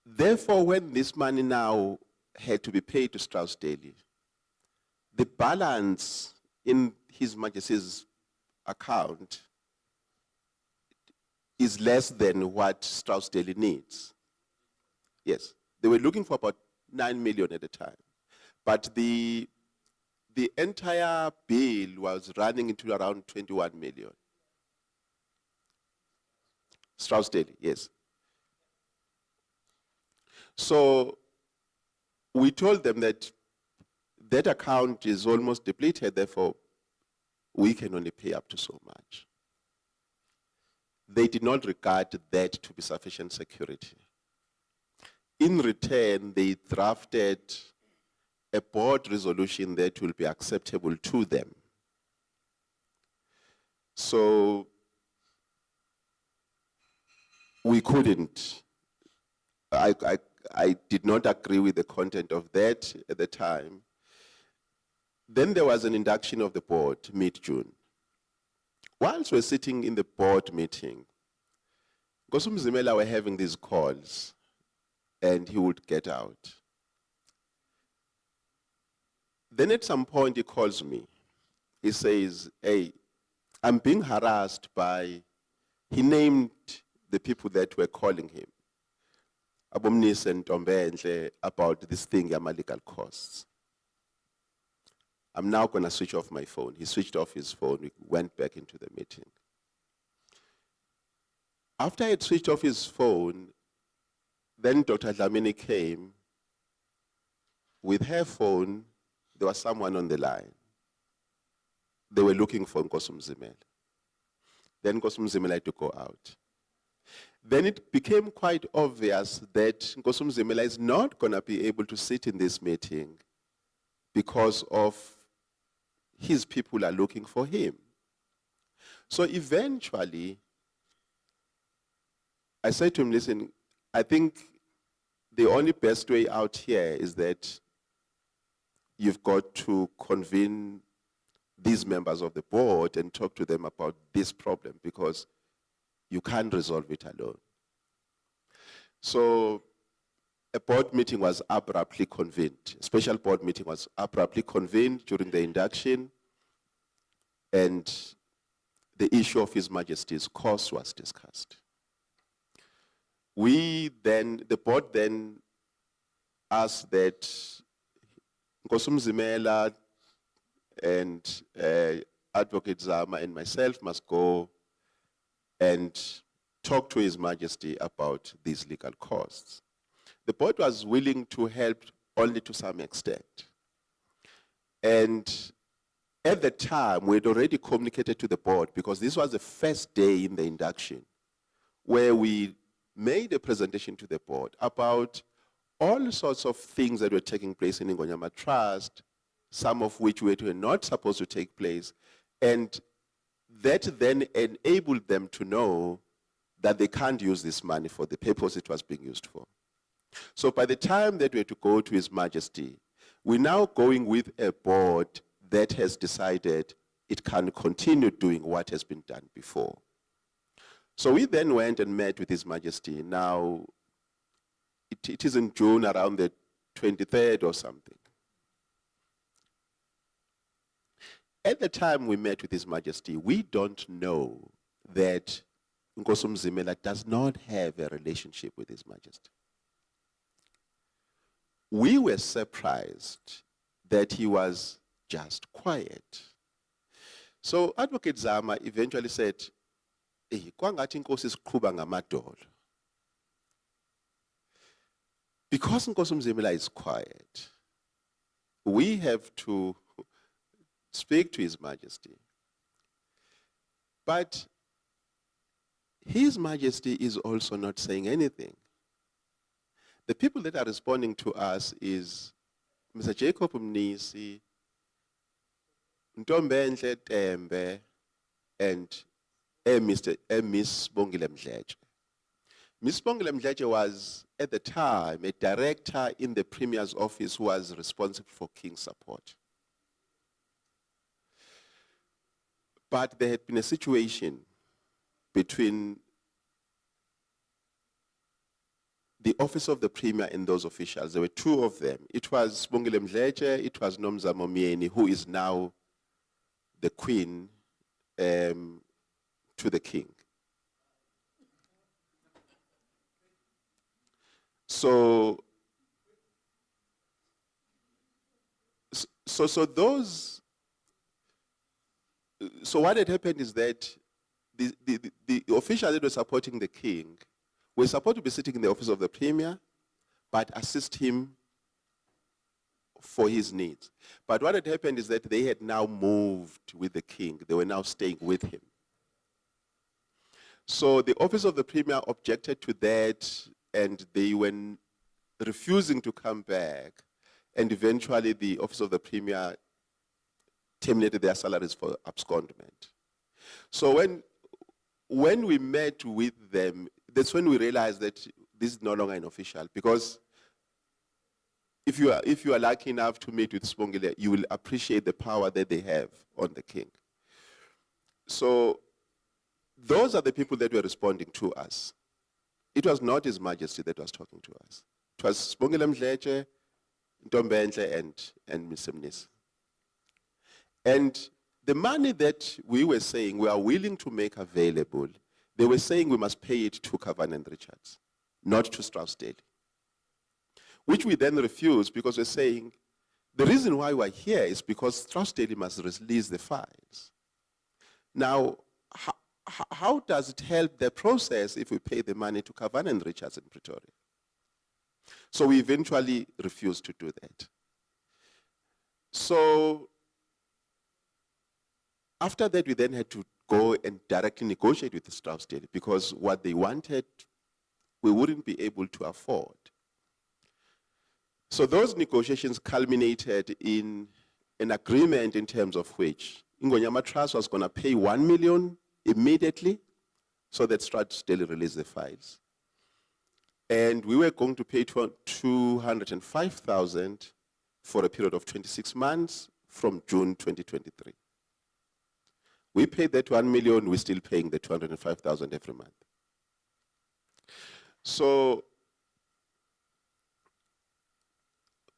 therefore, when this money now had to be paid to Strauss Daly, the balance in His Majesty's account is less than what Strauss Daly needs. Yes, they were looking for about 9 million at the time. But the entire bill was running into around 21 million. Strauss Daly, yes. So we told them that that account is almost depleted, therefore we can only pay up to so much. They did not regard that to be sufficient security. In return, they drafted a board resolution that will be acceptable to them. So we couldn't. I did not agree with the content of that at the time. Then there was an induction of the board mid-June. Whilst we're sitting in the board meeting, Nkosumzimela were having these calls, and he would get out. Then at some point he calls me. He says, hey, I'm being harassed by, he named the people that were calling him, Abomnis and Tombenhle, about this thing, Yama legal costs. I'm now going to switch off my phone. He switched off his phone. We went back into the meeting. After I had switched off his phone, then Dr. Dlamini came. With her phone, there was someone on the line. They were looking for Nkosumzimela. Then Nkosumzimela had to go out. Then it became quite obvious that Nkosumzimela is not going to be able to sit in this meeting because of his people are looking for him. So eventually, I said to him, listen, I think the only best way out here is that you've got to convene these members of the board and talk to them about this problem because you can't resolve it alone. So a board meeting was abruptly convened. A special board meeting was abruptly convened during the induction, and the issue of His Majesty's cost was discussed. The board then asked that Nkosumzimela and Advocate Zama and myself must go and talk to His Majesty about these legal costs. The board was willing to help only to some extent. And at the time, we had already communicated to the board, because this was the first day in the induction, where we made a presentation to the board about all sorts of things that were taking place in Ingonyama Trust, some of which were not supposed to take place, and that then enabled them to know that they can't use this money for the purpose it was being used for. So by the time that we had to go to His Majesty, we're now going with a board that has decided it can continue doing what has been done before. So we then went and met with His Majesty. Now, it is in June, around the 23rd or something. At the time we met with His Majesty, we don't know that Nkosi Mzimela does not have a relationship with His Majesty. We were surprised that he was just quiet. So Advocate Zama eventually said, kwangathi inkosi isiqhuba ngamadolo. Because Nkosi Mzimela is quiet, we have to speak to His Majesty. But His Majesty is also not saying anything. The people that are responding to us is Mr. Jacob Mnisi, Ntombenhle Tembe, and Miss Bongile Mdletshe. Miss Bongile Mdletshe was, at the time, a director in the Premier's office who was responsible for King's support. But there had been a situation between the office of the Premier and those officials. There were two of them. It was Bongile Mdletshe, it was Nomzamo Mieni, who is now the Queen to the King. So what had happened is that the officials that were supporting the King were supposed to be sitting in the office of the Premier, but assist him for his needs. But what had happened is that they had now moved with the King. They were now staying with him. So the office of the Premier objected to that, and they were refusing to come back. And eventually the office of the Premier terminated their salaries for abscondment. So when we met with them, that's when we realized that this is no longer an official, because if you are lucky enough to meet with Spongile, you will appreciate the power that they have on the King. So those are the people that were responding to us. It was not His Majesty that was talking to us. It was Spongile Mdletshe, Ntombenhle, and Mr. Mnisi. And the money that we were saying we are willing to make available, they were saying we must pay it to Cavan and Richards, not to Strauss-Daly. Which we then refused, because we're saying the reason why we're here is because Strauss-Daly must release the files. Now, how does it help the process if we pay the money to Cavan and Richards in Pretoria? So we eventually refused to do that. So after that, we then had to go and directly negotiate with the Strauss-Daly, because what they wanted, we wouldn't be able to afford. So those negotiations culminated in an agreement in terms of which Ingonyama Trust was going to pay 1 million immediately, so that Strauss-Daly released the files. And we were going to pay 205,000 for a period of 26 months from June 2023. We paid that 1 million, we're still paying the 205,000 every month. So,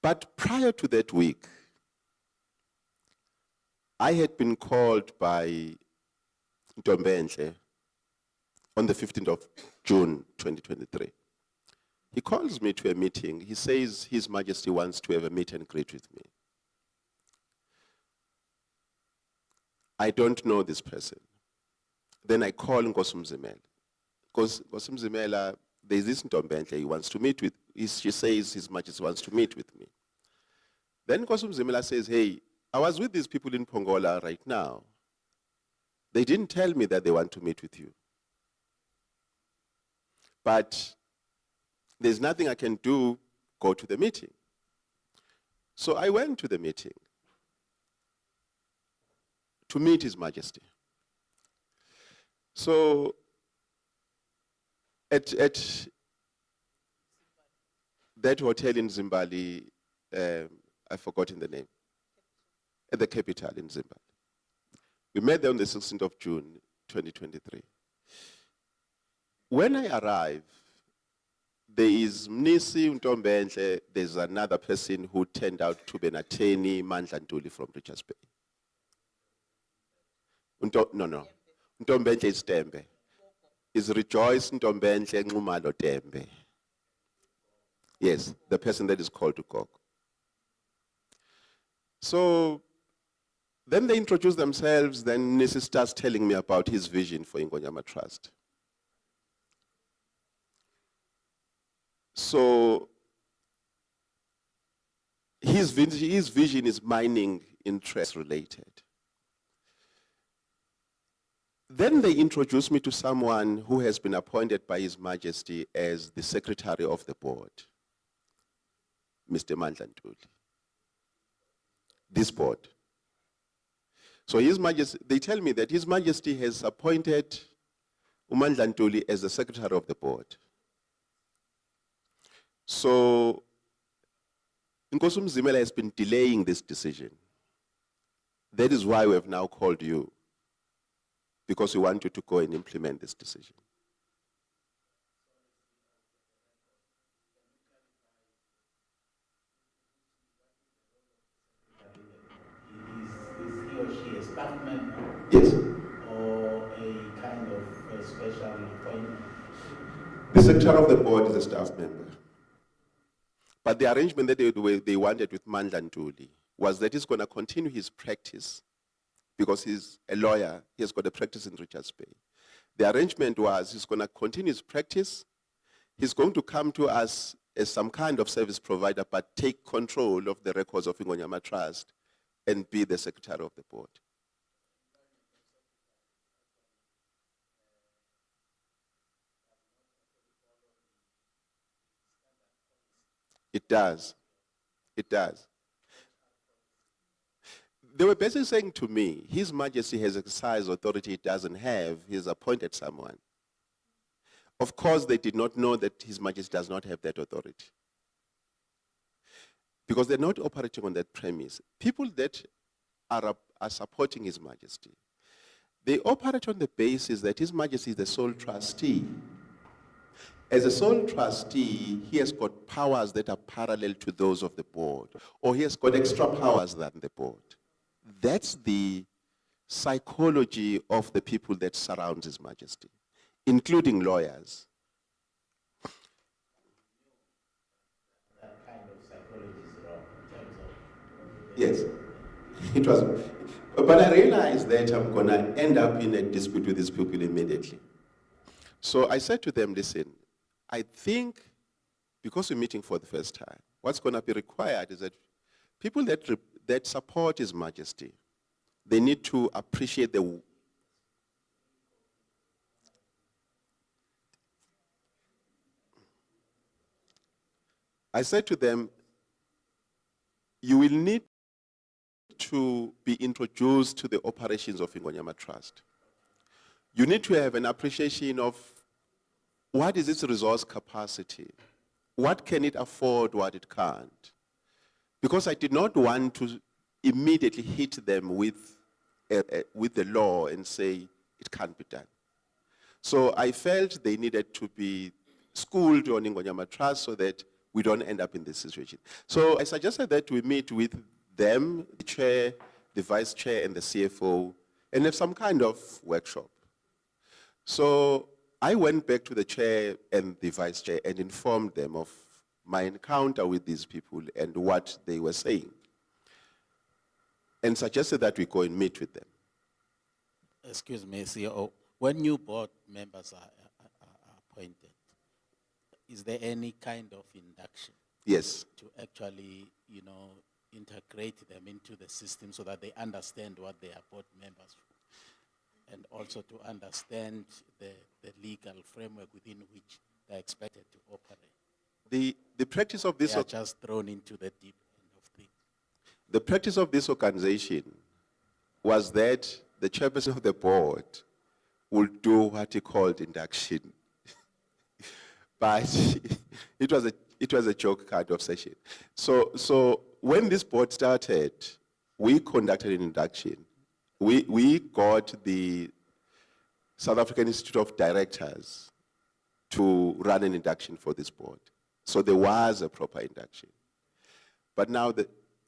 but prior to that week, I had been called by Ntombenhle on the 15th of June 2023. He calls me to a meeting. He says His Majesty wants to have a meet and greet with me. I don't know this person. Then I call Nkosi Mzimela. because Mzimela, there's this Ntombenhle he wants to meet with, she says His Majesty wants to meet with me. Then Mzimela says, hey, I was with these people in Pongola right now. They didn't tell me that they want to meet with you. But there's nothing I can do, go to the meeting. So I went to the meeting to meet His Majesty. So at that hotel in Zimbabwe, I've forgotten the name, at the capital in Zimbabwe. We met there on the 16th of June, 2023. When I arrived, there is Mnisi Ntombenhle, there's another person who turned out to be Natheni Mandla from Richards Bay. No. Ntombenhle is Tembe. Is Rejoice Ntombenhle Nxumalo Tembe. Yes, the person that is called to cook. So then they introduce themselves, then Nisi starts telling me about his vision for Ingonyama Trust. So his vision is mining interest related. Then they introduced me to someone who has been appointed by His Majesty as the Secretary of the Board, Mr. Mandla Ntuli. This board. So His Majesty, they tell me that His Majesty has appointed Mandla Ntuli as the Secretary of the Board. So Nkosi Mzimela has been delaying this decision. That is why we have now called you, because we want you to go and implement this decision. Is he or she a staff member? Yes. Or a kind of a special appointment? The Secretary of the Board is a staff member. But the arrangement that they wanted with Mandla Ntuli was that he's going to continue his practice, because he's a lawyer, he has got a practice in Richards Bay. The arrangement was he's going to continue his practice, he's going to come to us as some kind of service provider, but take control of the records of Ingonyama Trust and be the Secretary of the Board. It does. It does. They were basically saying to me, His Majesty has exercised authority he doesn't have, he's appointed someone. Of course, they did not know that His Majesty does not have that authority, because they're not operating on that premise. People that are supporting His Majesty, they operate on the basis that His Majesty is the sole trustee. As a sole trustee, he has got powers that are parallel to those of the board, or he has got extra powers than the board. That's the psychology of the people that surround His Majesty, including lawyers. That kind of psychology is wrong in terms of... Yes, it was. But I realized that I'm going to end up in a dispute with these people immediately. So I said to them, listen, I think because we're meeting for the first time, what's going to be required is that people that support His Majesty, they need to appreciate the... I said to them, you will need to be introduced to the operations of Ingonyama Trust. You need to have an appreciation of what is its resource capacity? What can it afford, what it can't? Because I did not want to immediately hit them with the law and say it can't be done. So I felt they needed to be schooled on Ingonyama Trust so that we don't end up in this situation. So I suggested that we meet with them, the chair, the vice chair, and the CFO, and have some kind of workshop. So I went back to the chair and the vice chair and informed them of my encounter with these people and what they were saying, and suggested that we go and meet with them. Excuse me, CEO. When new board members are appointed, is there any kind of induction Yes. to actually, integrate them into the system so that they understand what they are board members for, and also to understand the legal framework within which they're expected to operate? The practice of this They are just thrown into the deep end of things. The practice of this organization was that the chairperson of the board would do what he called induction. But it was a joke kind of session. So when this board started, we conducted an induction. We got the South African Institute of Directors to run an induction for this board. So there was a proper induction. But now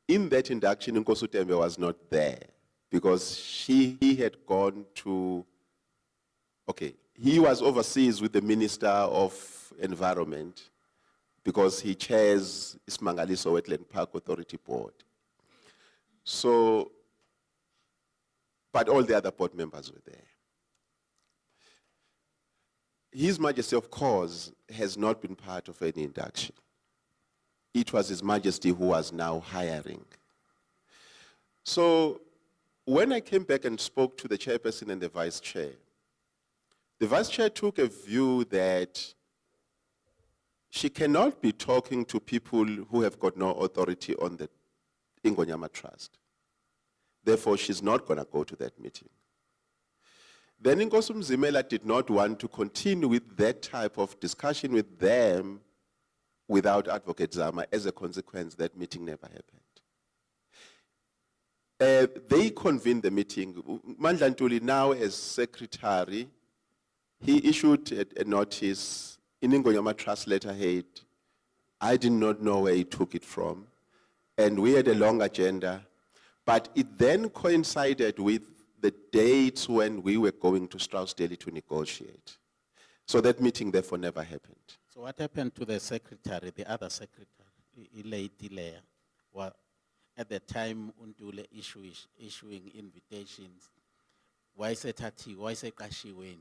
in that induction, Nkosi Tembe was not there because he had gone to, he was overseas with the Minister of Environment because he chairs Ismangaliso Wetland Park Authority Board. So, but all the other board members were there. His Majesty, of course, has not been part of any induction. It was His Majesty who was now hiring. So when I came back and spoke to the chairperson and the vice chair took a view that she cannot be talking to people who have got no authority on the Ingonyama Trust. Therefore, she's not going to go to that meeting. Then Nkosi Mzimela did not want to continue with that type of discussion with them without Advocate Zama. As a consequence, that meeting never happened. They convened the meeting. Mandla Ntuli, now as secretary, he issued a notice in Ingonyama Trust letterhead. I did not know where he took it from. And we had a long agenda. But it then coincided with the dates when we were going to Strauss Daily to negotiate. So that meeting therefore never happened. So what happened to the secretary, the other secretary, Lady Leah? Well, at the time Untule issuing invitations, why is it Kashiwen?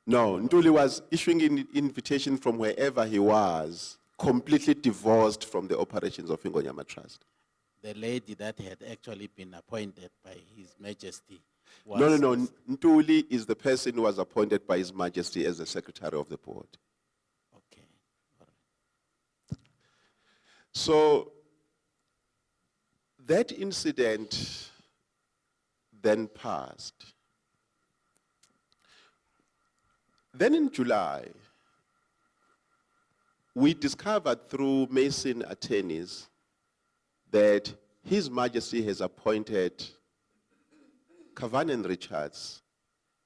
No, Ntuli was issuing an invitation from wherever he was, completely divorced from the operations of Ingonyama Trust. The lady that had actually been appointed by His Majesty was... No. Ntuli is the person who was appointed by His Majesty as the secretary of the board. Okay, all right. So that incident then passed. Then in July, we discovered through Mason attorneys that His Majesty has appointed Kavan and Richards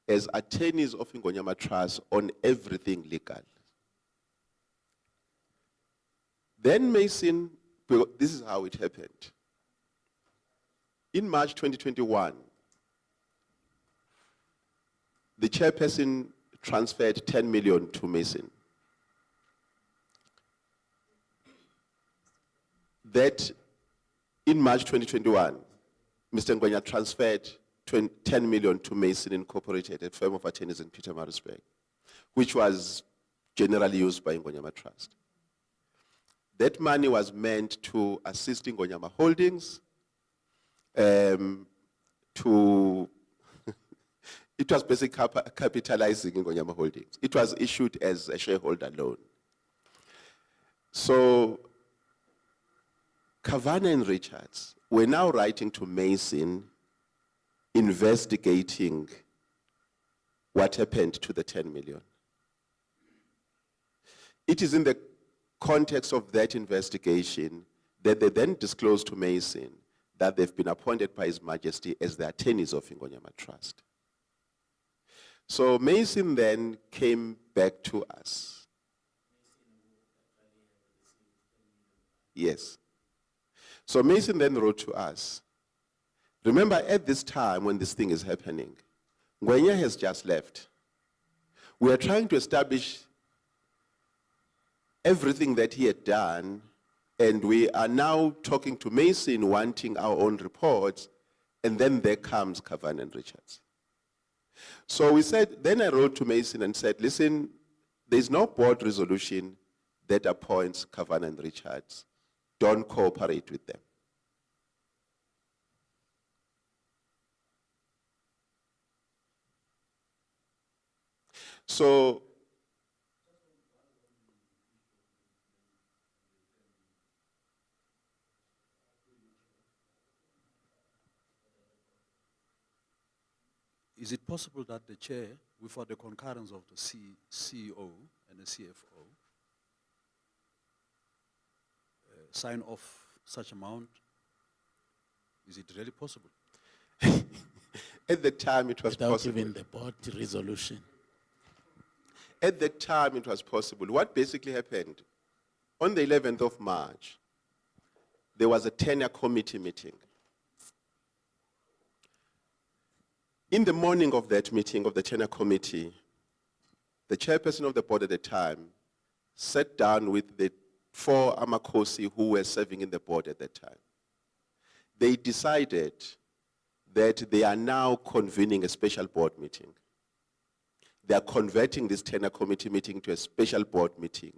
as attorneys of Ingonyama Trust on everything legal. Then Mason, this is how it happened. In March 2021, the chairperson transferred 10 million to Mason. That in March 2021, Mr. Ngwenya transferred 10 million to Mason Incorporated, a firm of attorneys in Pietermaritzburg, which was generally used by Ingonyama Trust. That money was meant to assist Ingonyama Holdings it was basically capitalizing Ingonyama Holdings. It was issued as a shareholder loan. So Kavanagh and Richards were now writing to Mason investigating what happened to the 10 million. It is in the context of that investigation that they then disclosed to Mason that they've been appointed by His Majesty as the attorneys of Ingonyama Trust. So Mason then came back to us. Yes. So Mason then wrote to us. Remember, at this time when this thing is happening, Ngwenya has just left. We are trying to establish everything that he had done, and we are now talking to Mason, wanting our own reports, and then there comes Kavan and Richards. So we said, then I wrote to Mason and said, listen, There's no board resolution that appoints Kavanagh and Richards. Don't cooperate with them. So, is it possible that the chair, without the concurrence of the CEO and the CFO, sign off such amount? Is it really possible? at the time it was Without possible. even the board resolution. At the time it was possible. What basically happened, on the 11th of March, there was a tenure committee meeting. In the morning of that meeting of the tenure committee, the chairperson of the board at the time sat down with the 4 Amakosi who were serving in the board at that time. They decided that they are now convening a special board meeting. They are converting this tenure committee meeting to a special board meeting.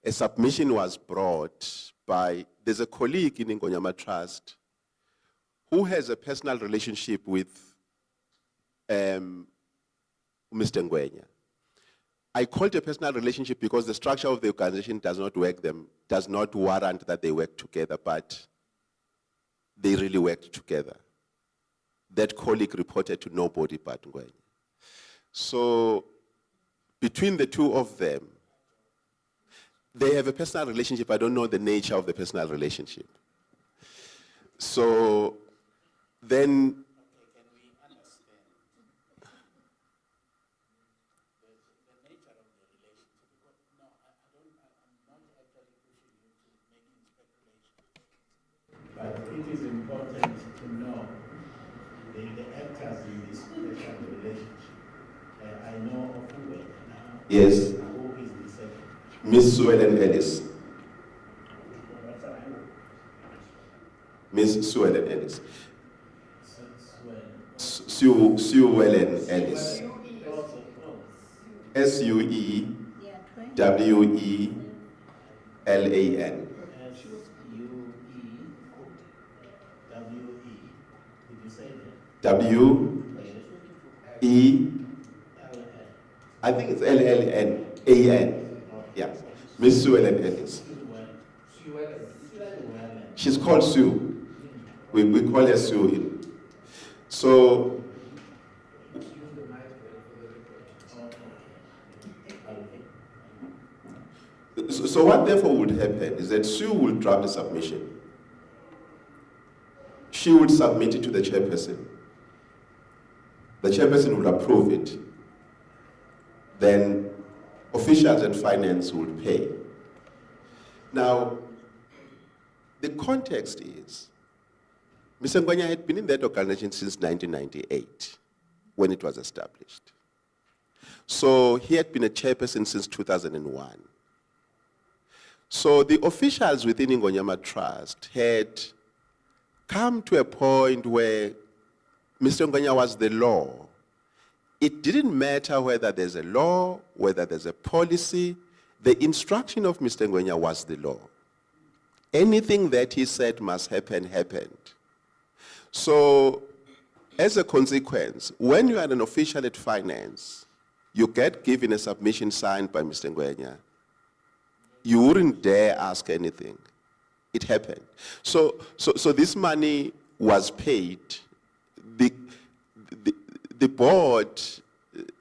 A submission was brought by, there's a colleague in Ngonyama Trust who has a personal relationship with Mr. Ngwenya. I call it a personal relationship because the structure of the organization does not warrant that they work together, but they really worked together. That colleague reported to nobody but Ngwenya. So between the two of them, they have a personal relationship. I don't know the nature of the personal relationship. So then, Can we understand the nature of the relationship? Because, no, I'm not actually pushing you to making speculation. But it is important to know the actors in this special relationship. I know of who now. yes, Who is the second? Miss Suellen Ellis. What's her name? Miss Suellen Ellis. Sue. Suellen Ellis. S-U-E-W-E-L-A-N. S-U-E-W-E. Did you say that? W-E, I think it's L-L-N-A-N. Yeah, Miss Suellen Ellis. She's called Sue. We call her Sue. So, so what therefore would happen is that Sue will draft a submission. She would submit it to the chairperson. The chairperson would approve it. Then officials and finance would pay. Now, the context is, Mr. Ngwenya had been in that organization since 1998, when it was established. So he had been a chairperson since 2001. So the officials within Ngonyama Trust had come to a point where Mr. Ngwenya was the law. It didn't matter whether there's a law, whether there's a policy. The instruction of Mr. Ngwenya was the law. Anything that he said must happen, happened. So, as a consequence, when you are an official at finance, you get given a submission signed by Mr. Ngwenya. You wouldn't dare ask anything. It happened. So this money was paid. The board,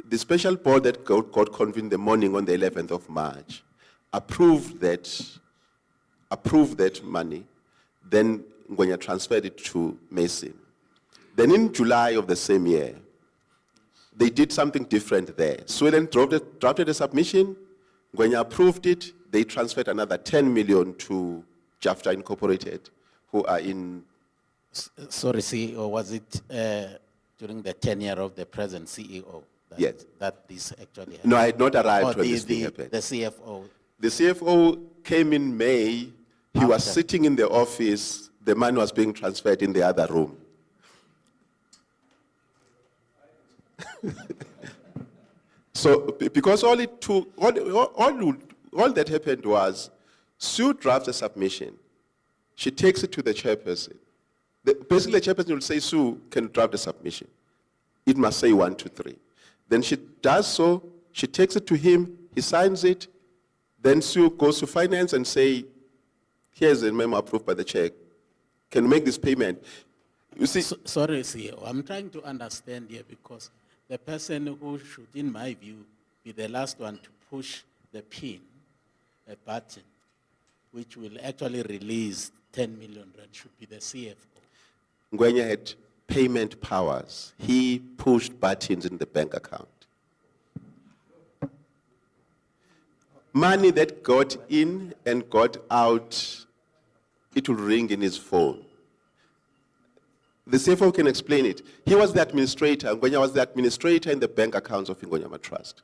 the special board that got convened the morning on the 11th of March, approved that money. Then Ngwenya transferred it to Mason. Then in July of the same year, they did something different there. Sweden drafted a submission, Ngwenya approved it, they transferred another 10 million to JAFTA Incorporated, who are in... Sorry, CEO, was it during the tenure of the present CEO? Yes. That this actually happened? No, I had not arrived Or when this thing happened. the CFO? The CFO came in May. He was After. sitting in the office. The money was being transferred in the other room. So, because all it took, all that happened was, Sue drafts a submission. She takes it to the chairperson. Basically, the chairperson will say, Sue can draft a submission. It must say 1, 2, 3. Then she does so, she takes it to him, he signs it, then Sue goes to finance and say, here's a memo approved by the chair. Can you make this payment? You see, Sorry, CEO, I'm trying to understand here because the person who should, in my view, be the last one to push the pin, a button, which will actually release 10 million rand should be the CFO. Ngwenya had payment powers. He pushed buttons in the bank account. Money that got in and got out, it will ring in his phone. The CFO can explain it. He was the administrator. Ngwenya was the administrator in the bank accounts of Ngwenyama Trust.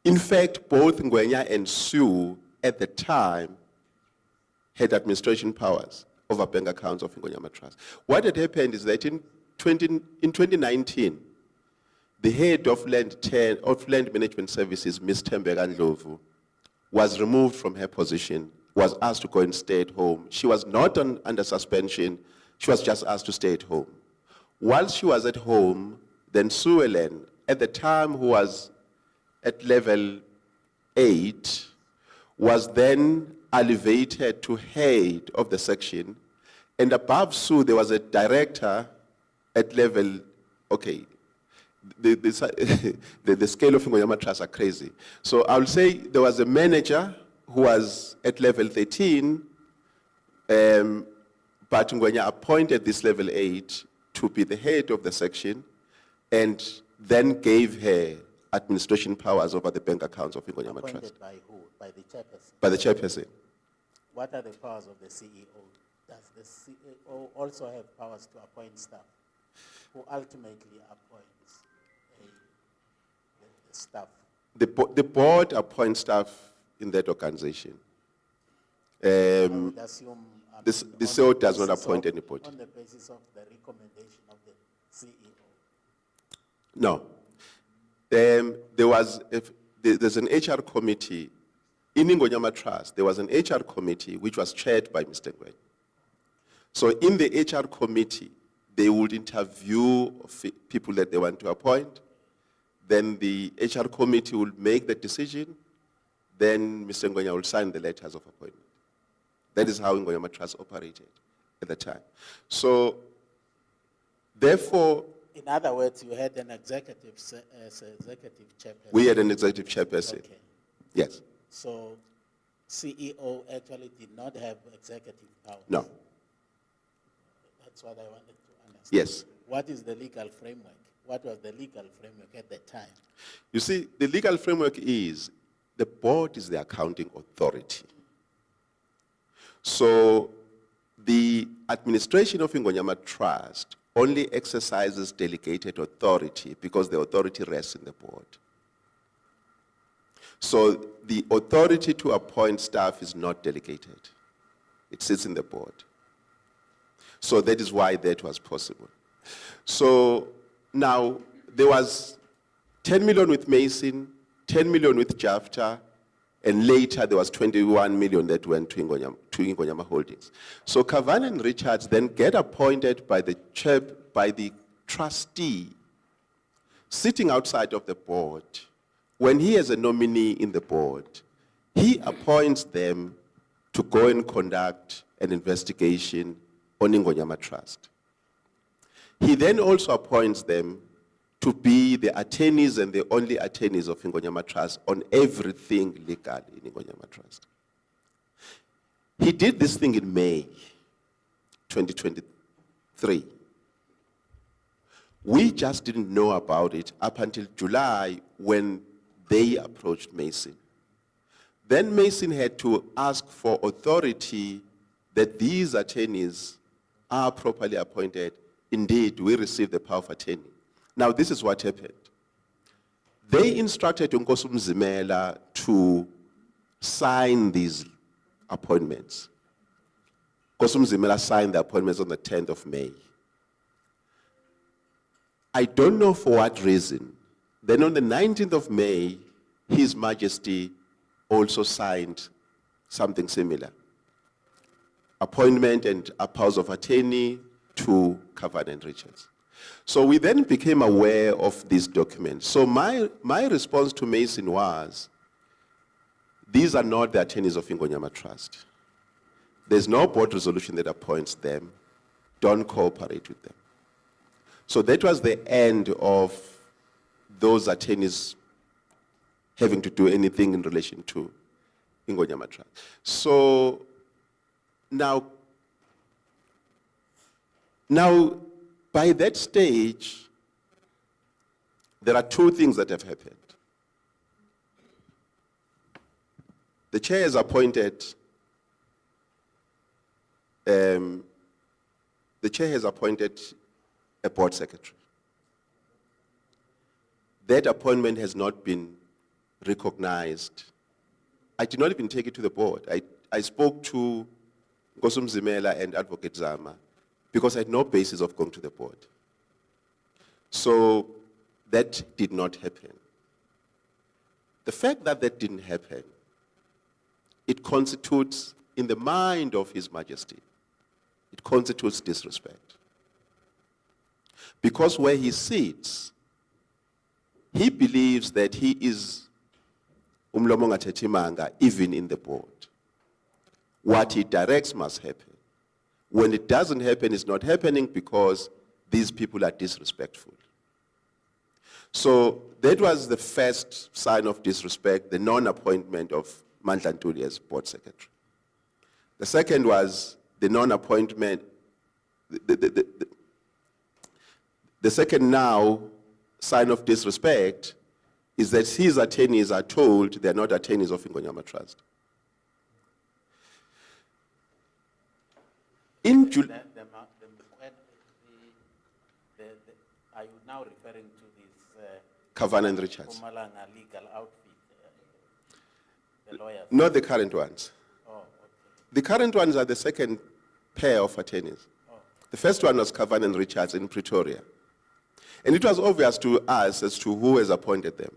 In fact, both Ngwenya and Sue at the time had administration powers over bank accounts of Ngwenyama Trust. What had happened is that in 2019, the head of Land Management Services, Ms. Tembeka Ndlovu, was removed from her position, was asked to go and stay at home. She was not under suspension. She was just asked to stay at home. While she was at home, then Sue Ellen, at the time who was at level 8, was then elevated to head of the section. And above Sue, there was a director at level, okay, the scale of Ngwenyama Trust are crazy. So I'll say there was a manager who was at level 13, but Ngwenya appointed this level 8 to be the head of the section and then gave her administration powers over the bank accounts of Ngwenyama Trust. Appointed by who? By the chairperson? By the chairperson. What are the powers of the CEO? Does the CEO also have powers to appoint staff? Who ultimately appoints the staff? The board appoints staff in that organization. I would assume, The CEO does not appoint anybody. On the basis of the recommendation of the CEO. No. There's an HR committee. In Ngwenyama Trust, there was an HR committee which was chaired by Mr. Ngwenya. So in the HR committee, they would interview people that they want to appoint. Then the HR committee will make the decision. Then Mr. Ngwenya will sign the letters of appointment. That is how Ngwenyama Trust operated at the time. So, therefore, In other words, you had an executive chairperson. we had an executive chairperson. Okay. Yes. So CEO actually did not have executive powers. No. That's what I wanted to understand. Yes. What is the legal framework? What was the legal framework at the time? You see, the legal framework is the board is the accounting authority. So the administration of Ngwenyama Trust only exercises delegated authority because the authority rests in the board. So the authority to appoint staff is not delegated. It sits in the board. So that is why that was possible. So now there was 10 million with Mason, 10 million with Jafta, and later there was 21 million that went to Ngwenyama Holdings. So Kavan and Richards then get appointed by the trustee sitting outside of the board. When he has a nominee in the board, he appoints them to go and conduct an investigation on Ngwenyama Trust. He then also appoints them to be the attorneys and the only attorneys of Ngwenyama Trust on everything legal in Ngwenyama Trust. He did this thing in May 2023. We just didn't know about it up until July when they approached Mason. Then Mason had to ask for authority that these attorneys are properly appointed. Indeed, we received the power of attorney. Now, this is what happened. They instructed Nkosi Mzimela to sign these appointments. Nkosi Mzimela signed the appointments on the 10th of May. I don't know for what reason Then on the 19th of May, His Majesty also signed something similar. Appointment and a powers of attorney to Covenant Richards. So we then became aware of this document. So my response to Mason was, these are not the attorneys of Ingonyama Trust. There's no board resolution that appoints them. Don't cooperate with them. So that was the end of those attorneys having to do anything in relation to Ingonyama Trust. So now, by that stage, there are two things that have happened. The chair has appointed a board secretary. That appointment has not been recognized. I did not even take it to the board. I spoke to Nkosum Zimela and Advocate Zama because I had no basis of going to the board. So that did not happen. The fact that that didn't happen, it constitutes, in the mind of His Majesty, it constitutes disrespect. Because where he sits, he believes that he is umlomo ngathethi manga, even in the board. What he directs must happen. When it doesn't happen, it's not happening because these people are disrespectful. So that was the first sign of disrespect, the non-appointment of Mandla Ntuli as board secretary. The second was the non-appointment, the second now sign of disrespect is that his attorneys are told they're not attorneys of Ingonyama Trust. In July, are you now referring to this Covenant Richards? Mpumalanga legal outfit, the lawyers? Not the current ones. Oh, okay. The current ones are the second pair of attorneys. Oh. The first one was Covenant Richards in Pretoria. And it was obvious to us as to who has appointed them.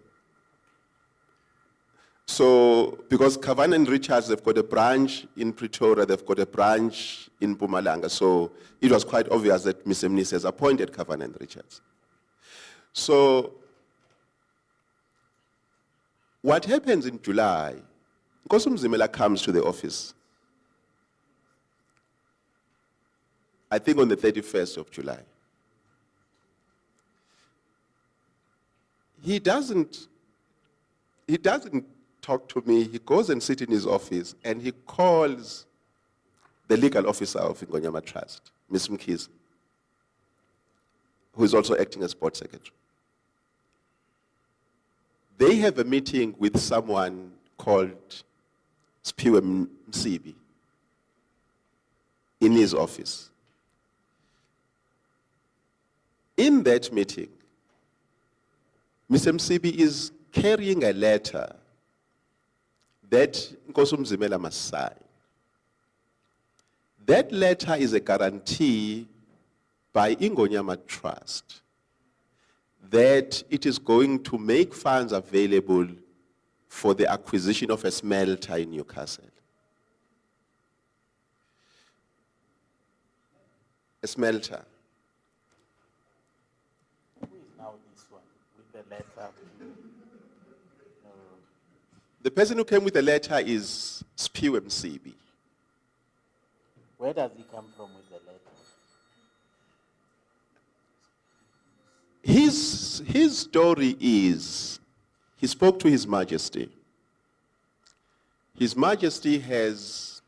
So, because Covenant Richards, they've got a branch in Pretoria, they've got a branch in Mpumalanga, so it was quite obvious that Ms. Mnisi has appointed Covenant Richards. So, what happens in July, Nkosum Zimela comes to the office, I think on the 31st of July. He doesn't talk to me. He goes and sits in his office and he calls the legal officer of Ingonyama Trust, Ms. Mkhize, who is also acting as board secretary. They have a meeting with someone called Spiwe Msibi in his office. In that meeting, Mr. Msibi is carrying a letter that Nkosum Zimela must sign. That letter is a guarantee by Ingonyama Trust that it is going to make funds available for the acquisition of a smelter in Newcastle. A smelter. Who is now this one with the letter? The person who came with the letter is Spiwe Msibi. Where does he come from with the letter? His story is, he spoke to His Majesty. His Majesty has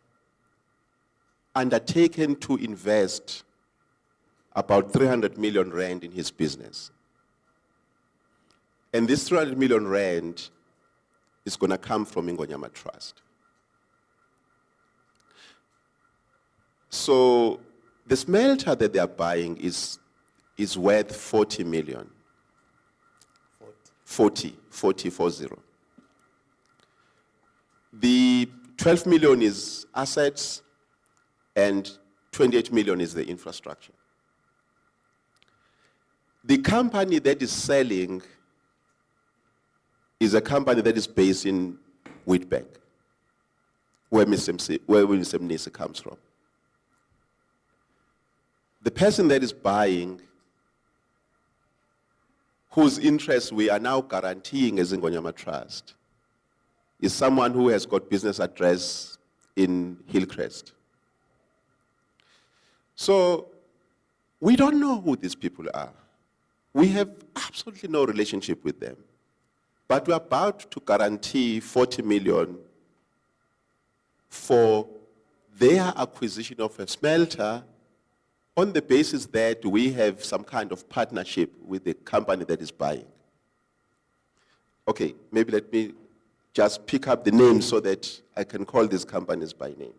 undertaken to invest about 300 million rand in his business. And this 300 million rand is going to come from Ingonyama Trust. So the smelter that they are buying is worth 40 million. 40. The 12 million is assets and 28 million is the infrastructure. The company that is selling is a company that is based in Witbank, where Mr. Mnisi comes from. The person that is buying, whose interest we are now guaranteeing as Ngonyama Trust, is someone who has got business address in Hillcrest. So we don't know who these people are. We have absolutely no relationship with them. But we're about to guarantee 40 million for their acquisition of a smelter on the basis that we have some kind of partnership with the company that is buying. Okay, maybe let me just pick up the names so that I can call these companies by names.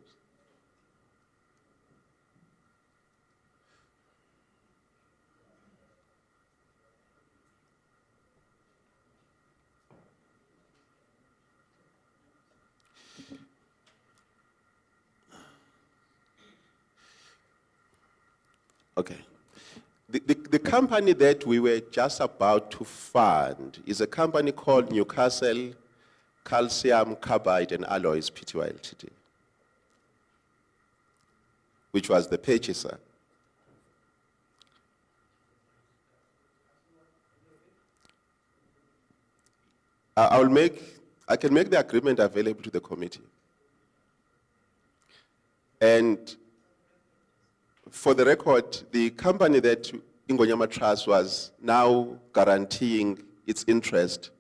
Okay. The company that we were just about to fund is a company called Newcastle Calcium Carbide and Alloys Pty Ltd, which was the purchaser. I can make the agreement available to the committee. And for the record, the company that Ngonyama Trust was now guaranteeing its interest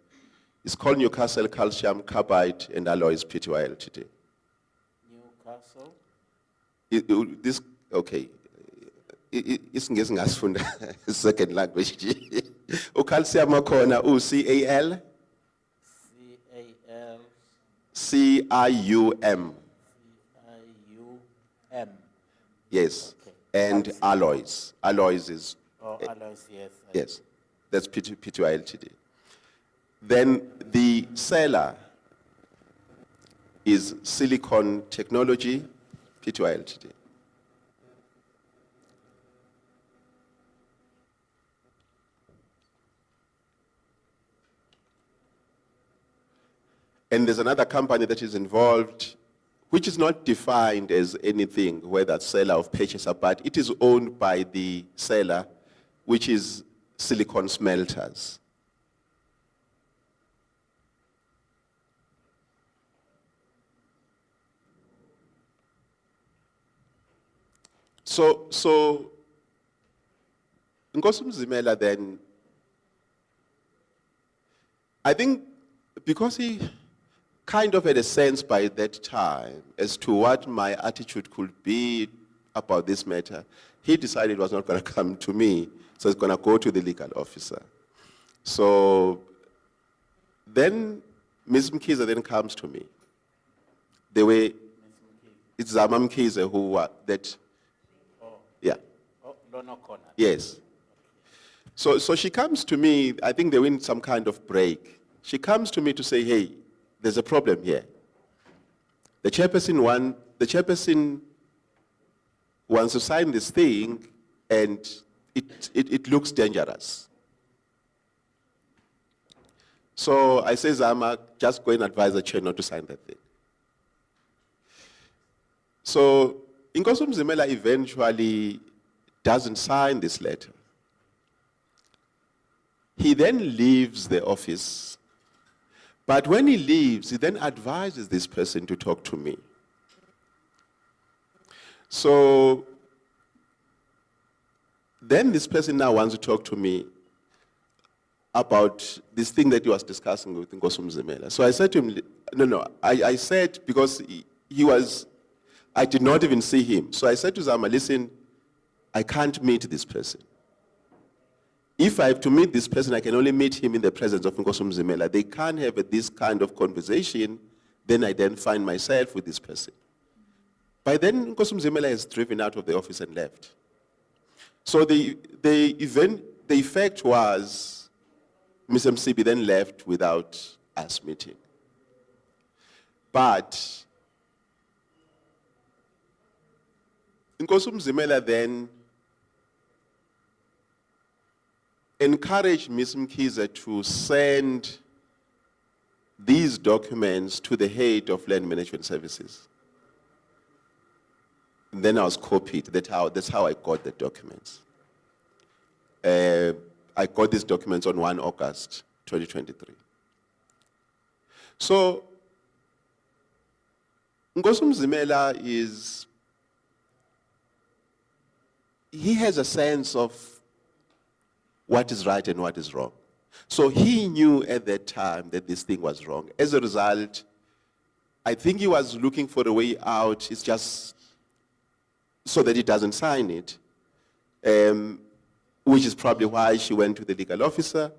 is called Newcastle Calcium Carbide and Alloys Pty Ltd. Newcastle? This, okay. It's ngesingafunda second language. Calcium akhona CAL CIUM. CIUM. Yes. Okay. And alloys. Alloys is. Oh, alloys, yes. Yes. That's Pty Ltd. Then the seller is Silicon Technology Pty Ltd. And there's another company that is involved, which is not defined as anything, whether seller or purchaser, but it is owned by the seller, which is Silicon Smelters. So Nkosi Mzimela then, I think because he kind of had a sense by that time as to what my attitude could be about this matter, he decided it was not going to come to me, so it's going to go to the legal officer. So then Ms. Mkhize then comes to me. It's Zama Mkhize who that, yeah. Oh, Lono Corner. Yes. So she comes to me, I think they were in some kind of break. She comes to me to say, hey, there's a problem here. The chairperson wants to sign this thing, and it looks dangerous. So I say, Zama, just go and advise the chair not to sign that thing. So Nkosi Mzimela eventually doesn't sign this letter. He then leaves the office. But when he leaves, he then advises this person to talk to me. So then this person now wants to talk to me about this thing that he was discussing with Nkosi Mzimela. So I said to him, no, I said, because I did not even see him. So I said to Zama, listen, I can't meet this person. If I have to meet this person, I can only meet him in the presence of Nkosi Mzimela. They can't have this kind of conversation. Then I then find myself with this person. By then, Nkosi Mzimela has driven out of the office and left. So the effect was, Ms. MCB then left without us meeting. But Nkosi Mzimela then encouraged Ms. Mkhize to send these documents to the head of Land Management Services. And then I was copied. That's how I got the documents. I got these documents on 1 August 2023. So, Nkosumzimela he has a sense of what is right and what is wrong. So he knew at that time that this thing was wrong. As a result, I think he was looking for a way out. It's just so that he doesn't sign it, which is probably why she went to the legal officer.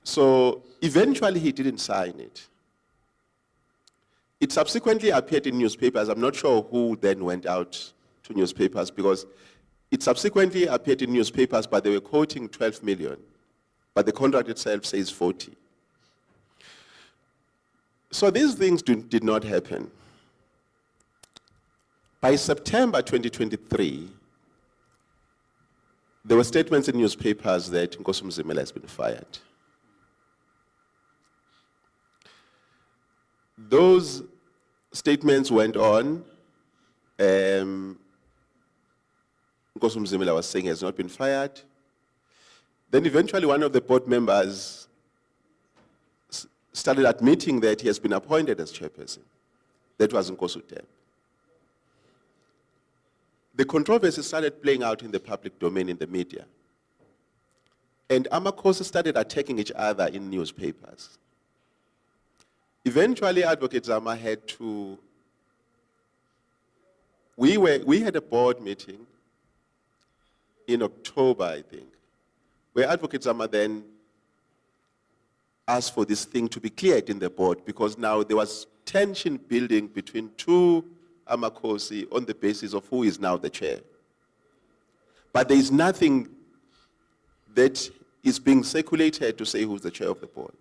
So eventually he didn't sign it. It subsequently appeared in newspapers. I'm not sure who then went out to newspapers, because it subsequently appeared in newspapers, but they were quoting 12 million. But the contract itself says 40. So these things did not happen. By September 2023, there were statements in newspapers that Nkosumzimela has been fired. Those statements went on. Nkosumzimela was saying he has not been fired. Then eventually one of the board members started admitting that he has been appointed as chairperson. That was Nkosu Tembe. The controversy started playing out in the public domain, in the media. And Amakhosi started attacking each other in newspapers. Eventually, Advocate Zama had to... We had a board meeting in October, I think, where Advocate Zama then asked for this thing to be cleared in the board, because now there was tension building between two Amakhosi on the basis of who is now the chair. But there is nothing that is being circulated to say who's the chair of the board.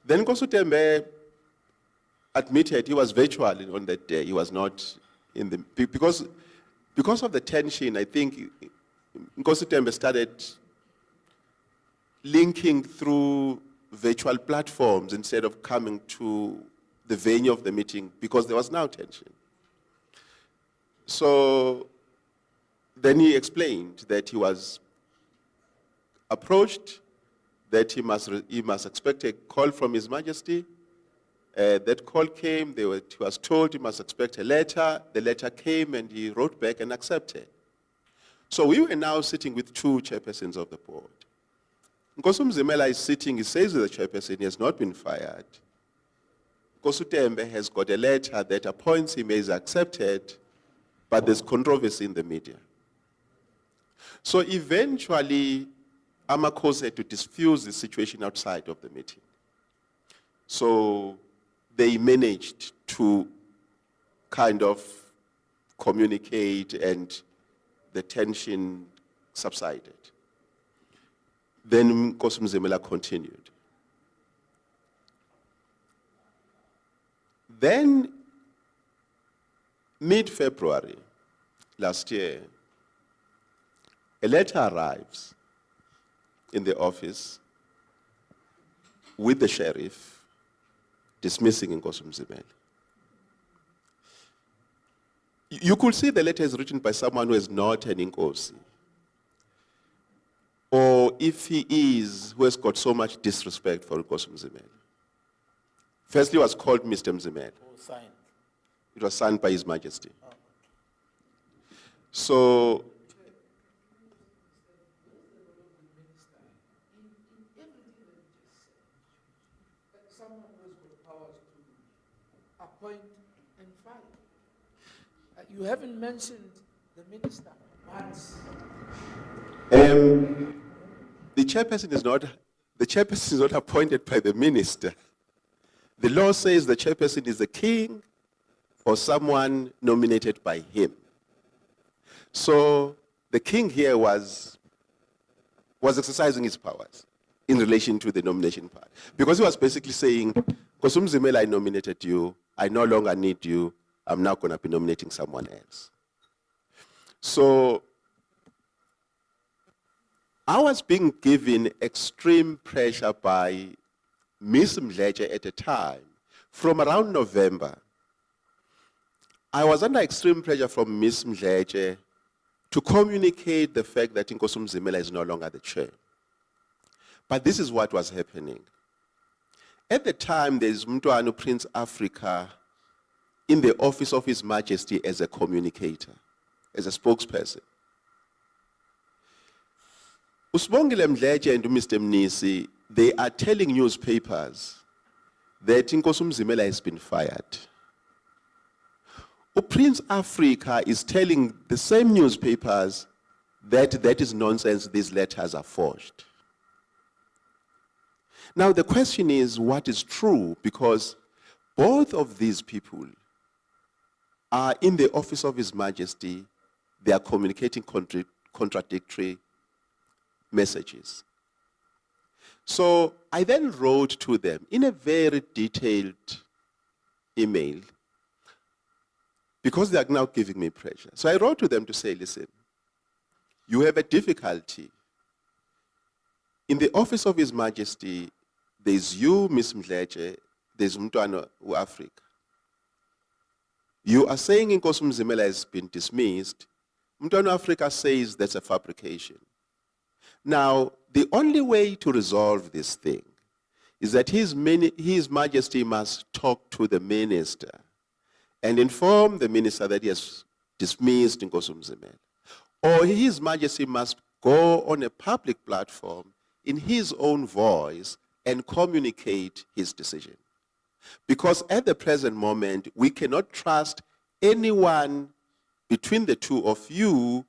Then Nkosu Tembe admitted he was virtual on that day. He was not in the... Because of the tension, I think Nkosu Tembe started linking through virtual platforms instead of coming to the venue of the meeting, because there was now tension. So then he explained that he was approached, that he must expect a call from His Majesty. That call came, he was told he must expect a letter. The letter came and he wrote back and accepted. So we were now sitting with two chairpersons of the board. Nkosumzimela is sitting, he says to the chairperson, he has not been fired. Nkosu Tembe has got a letter that appoints him as accepted, but there's controversy in the media. So eventually, Amakhosi had to diffuse the situation outside of the meeting. So they managed to kind of communicate, and the tension subsided. Then Nkosumzimela continued. Then, mid-February last year, a letter arrives in the office with the sheriff dismissing Nkosumzimela. You could see the letter is written by someone who is not an Nkosi. Or if he is, who has got so much disrespect for Nkosumzimela. Firstly, it was called Mr. Mzimela. Signed. It was signed by His Majesty. Oh. So, someone who has got powers to appoint and fire. You haven't mentioned the minister once. The chairperson is not appointed by the minister. The law says the chairperson is the king or someone nominated by him. So the king here was exercising his powers in relation to the nomination part. Because he was basically saying, Nkosumzimela, I nominated you, I no longer need you, I'm now going to be nominating someone else. So I was being given extreme pressure by Miss Mdletshe at a time, from around November, I was under extreme pressure from Miss Mdletshe to communicate the fact that Nkosi Mzimela is no longer the chair. But this is what was happening. At the time, there is Mntwana Prince Africa in the office of His Majesty as a communicator, as a spokesperson. Usibongile Mdletshe and Mr. Mnisi, they are telling newspapers that Nkosi Mzimela has been fired. Prince Africa is telling the same newspapers that that is nonsense, these letters are forged. Now the question is, what is true? Because both of these people are in the office of His Majesty, they are communicating contradictory messages. So I then wrote to them in a very detailed email, because they are now giving me pressure. So I wrote to them to say, listen, you have a difficulty. In the office of His Majesty, there's you, Miss Mdletshe, there's Mntwana Africa. You are saying Nkosi Mzimela has been dismissed. Mntwana Africa says that's a fabrication. Now, the only way to resolve this thing is that His Majesty must talk to the minister and inform the minister that he has dismissed Nkosi Mzimela. Or His Majesty must go on a public platform in his own voice and communicate his decision. Because at the present moment, we cannot trust anyone between the two of you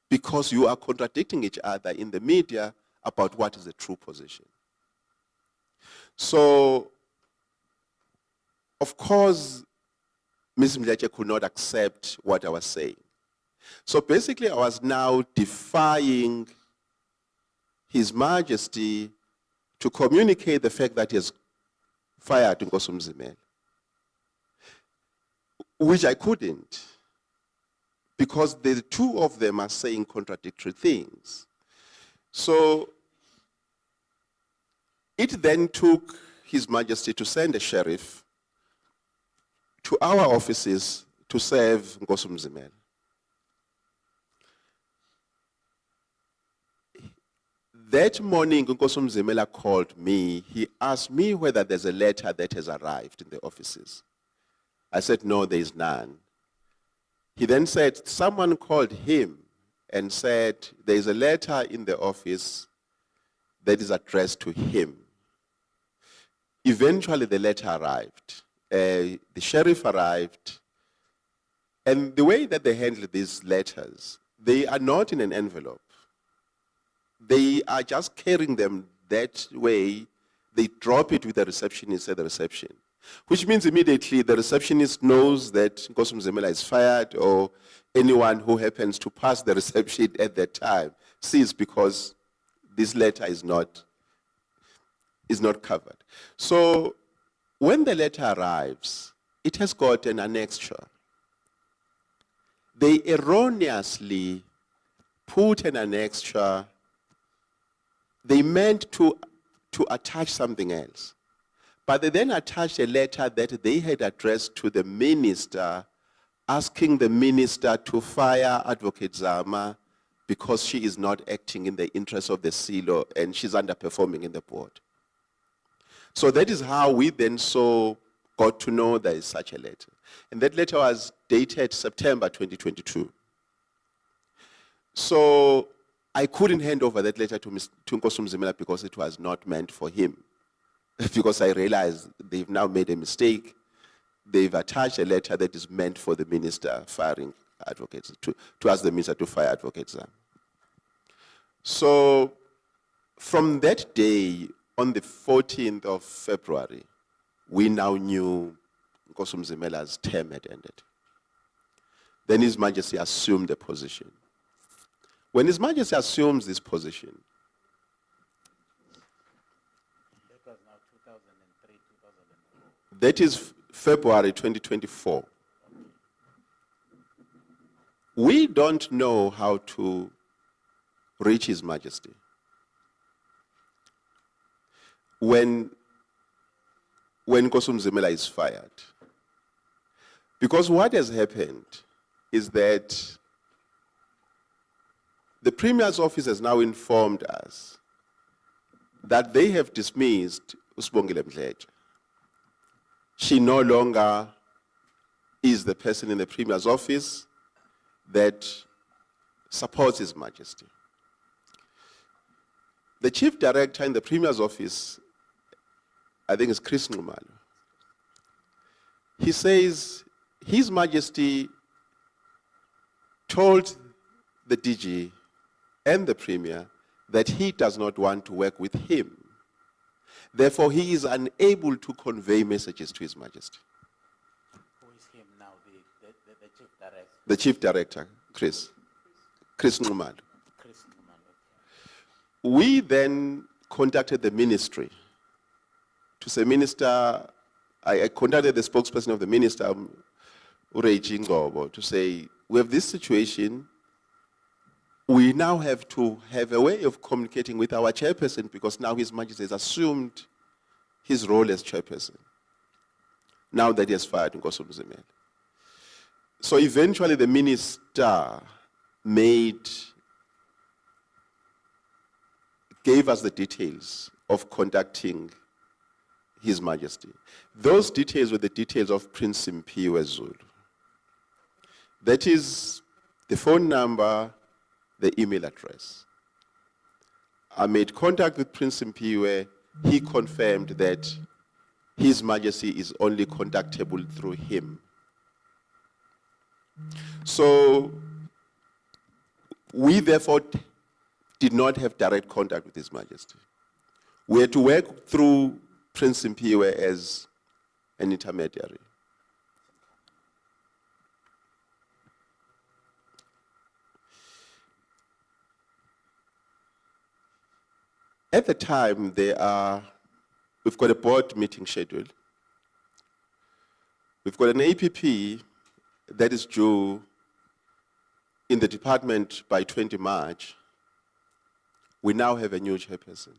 because you are contradicting each other in the media about what is the true position. So, of course, Ms. Mdletshe could not accept what I was saying. So basically, I was now defying His Majesty to communicate the fact that he has fired Nkosi Mzimela, which I couldn't, because the two of them are saying contradictory things. So it then took His Majesty to send a sheriff to our offices to serve Nkosi Mzimela. That morning, Nkosi Mzimela called me. He asked me whether there's a letter that has arrived in the offices. I said, no, there is none. He then said, someone called him and said, there is a letter in the office that is addressed to him. Eventually, the letter arrived. The sheriff arrived. And the way that they handle these letters, they are not in an envelope. They are just carrying them that way. They drop it with the receptionist at the reception, which means immediately the receptionist knows that Nkosi Mzimela is fired, or anyone who happens to pass the reception at that time sees, because this letter is not covered. So when the letter arrives, it has got an annexure. They erroneously put an annexure. They meant to attach something else. But they then attached a letter that they had addressed to the minister, asking the minister to fire Advocate Zama because she is not acting in the interest of the silo and she's underperforming in the board. So that is how we then got to know there is such a letter. And that letter was dated September 2022. So I couldn't hand over that letter to Nkosi Mzimela because it was not meant for him. Because I realized they've now made a mistake. They've attached a letter that is meant for the minister firing advocates, to ask the minister to fire advocates. So from that day, on the 14th of February, we now knew Nkosi Mzimela's term had ended. Then His Majesty assumed the position. When His Majesty assumes this position, That was now 2003, 2004. that is February 2024, we don't know how to reach His Majesty. When when Nkosumzimela is fired. Because what has happened is that the Premier's office has now informed us that they have dismissed Usibongile Mdletshe. She no longer is the person in the Premier's office that supports His Majesty. The Chief Director in the Premier's office, I think is Chris Nxumalo. He says His Majesty told the DG and the Premier that he does not want to work with him. Therefore, he is unable to convey messages to His Majesty. Who is him now, the chief director? The Chief Director, Chris Nxumalo. Chris Nxumalo. We then contacted the ministry to say, Minister, I contacted the spokesperson of the minister, Ureji Ngobo, to say, we have this situation. We now have to have a way of communicating with our chairperson because now His Majesty has assumed his role as chairperson, now that he has fired Nkosumzimela. So eventually the minister gave us the details of contacting His Majesty. Those details were the details of Prince Simphiwe Zulu. That is the phone number, the email address. I made contact with Prince Simphiwe. He confirmed that His Majesty is only contactable through him. So we therefore did not have direct contact with His Majesty. We had to work through Prince Simphiwe as an intermediary. At the time, we've got a board meeting scheduled. We've got an APP that is due in the department by 20 March. We now have a new chairperson.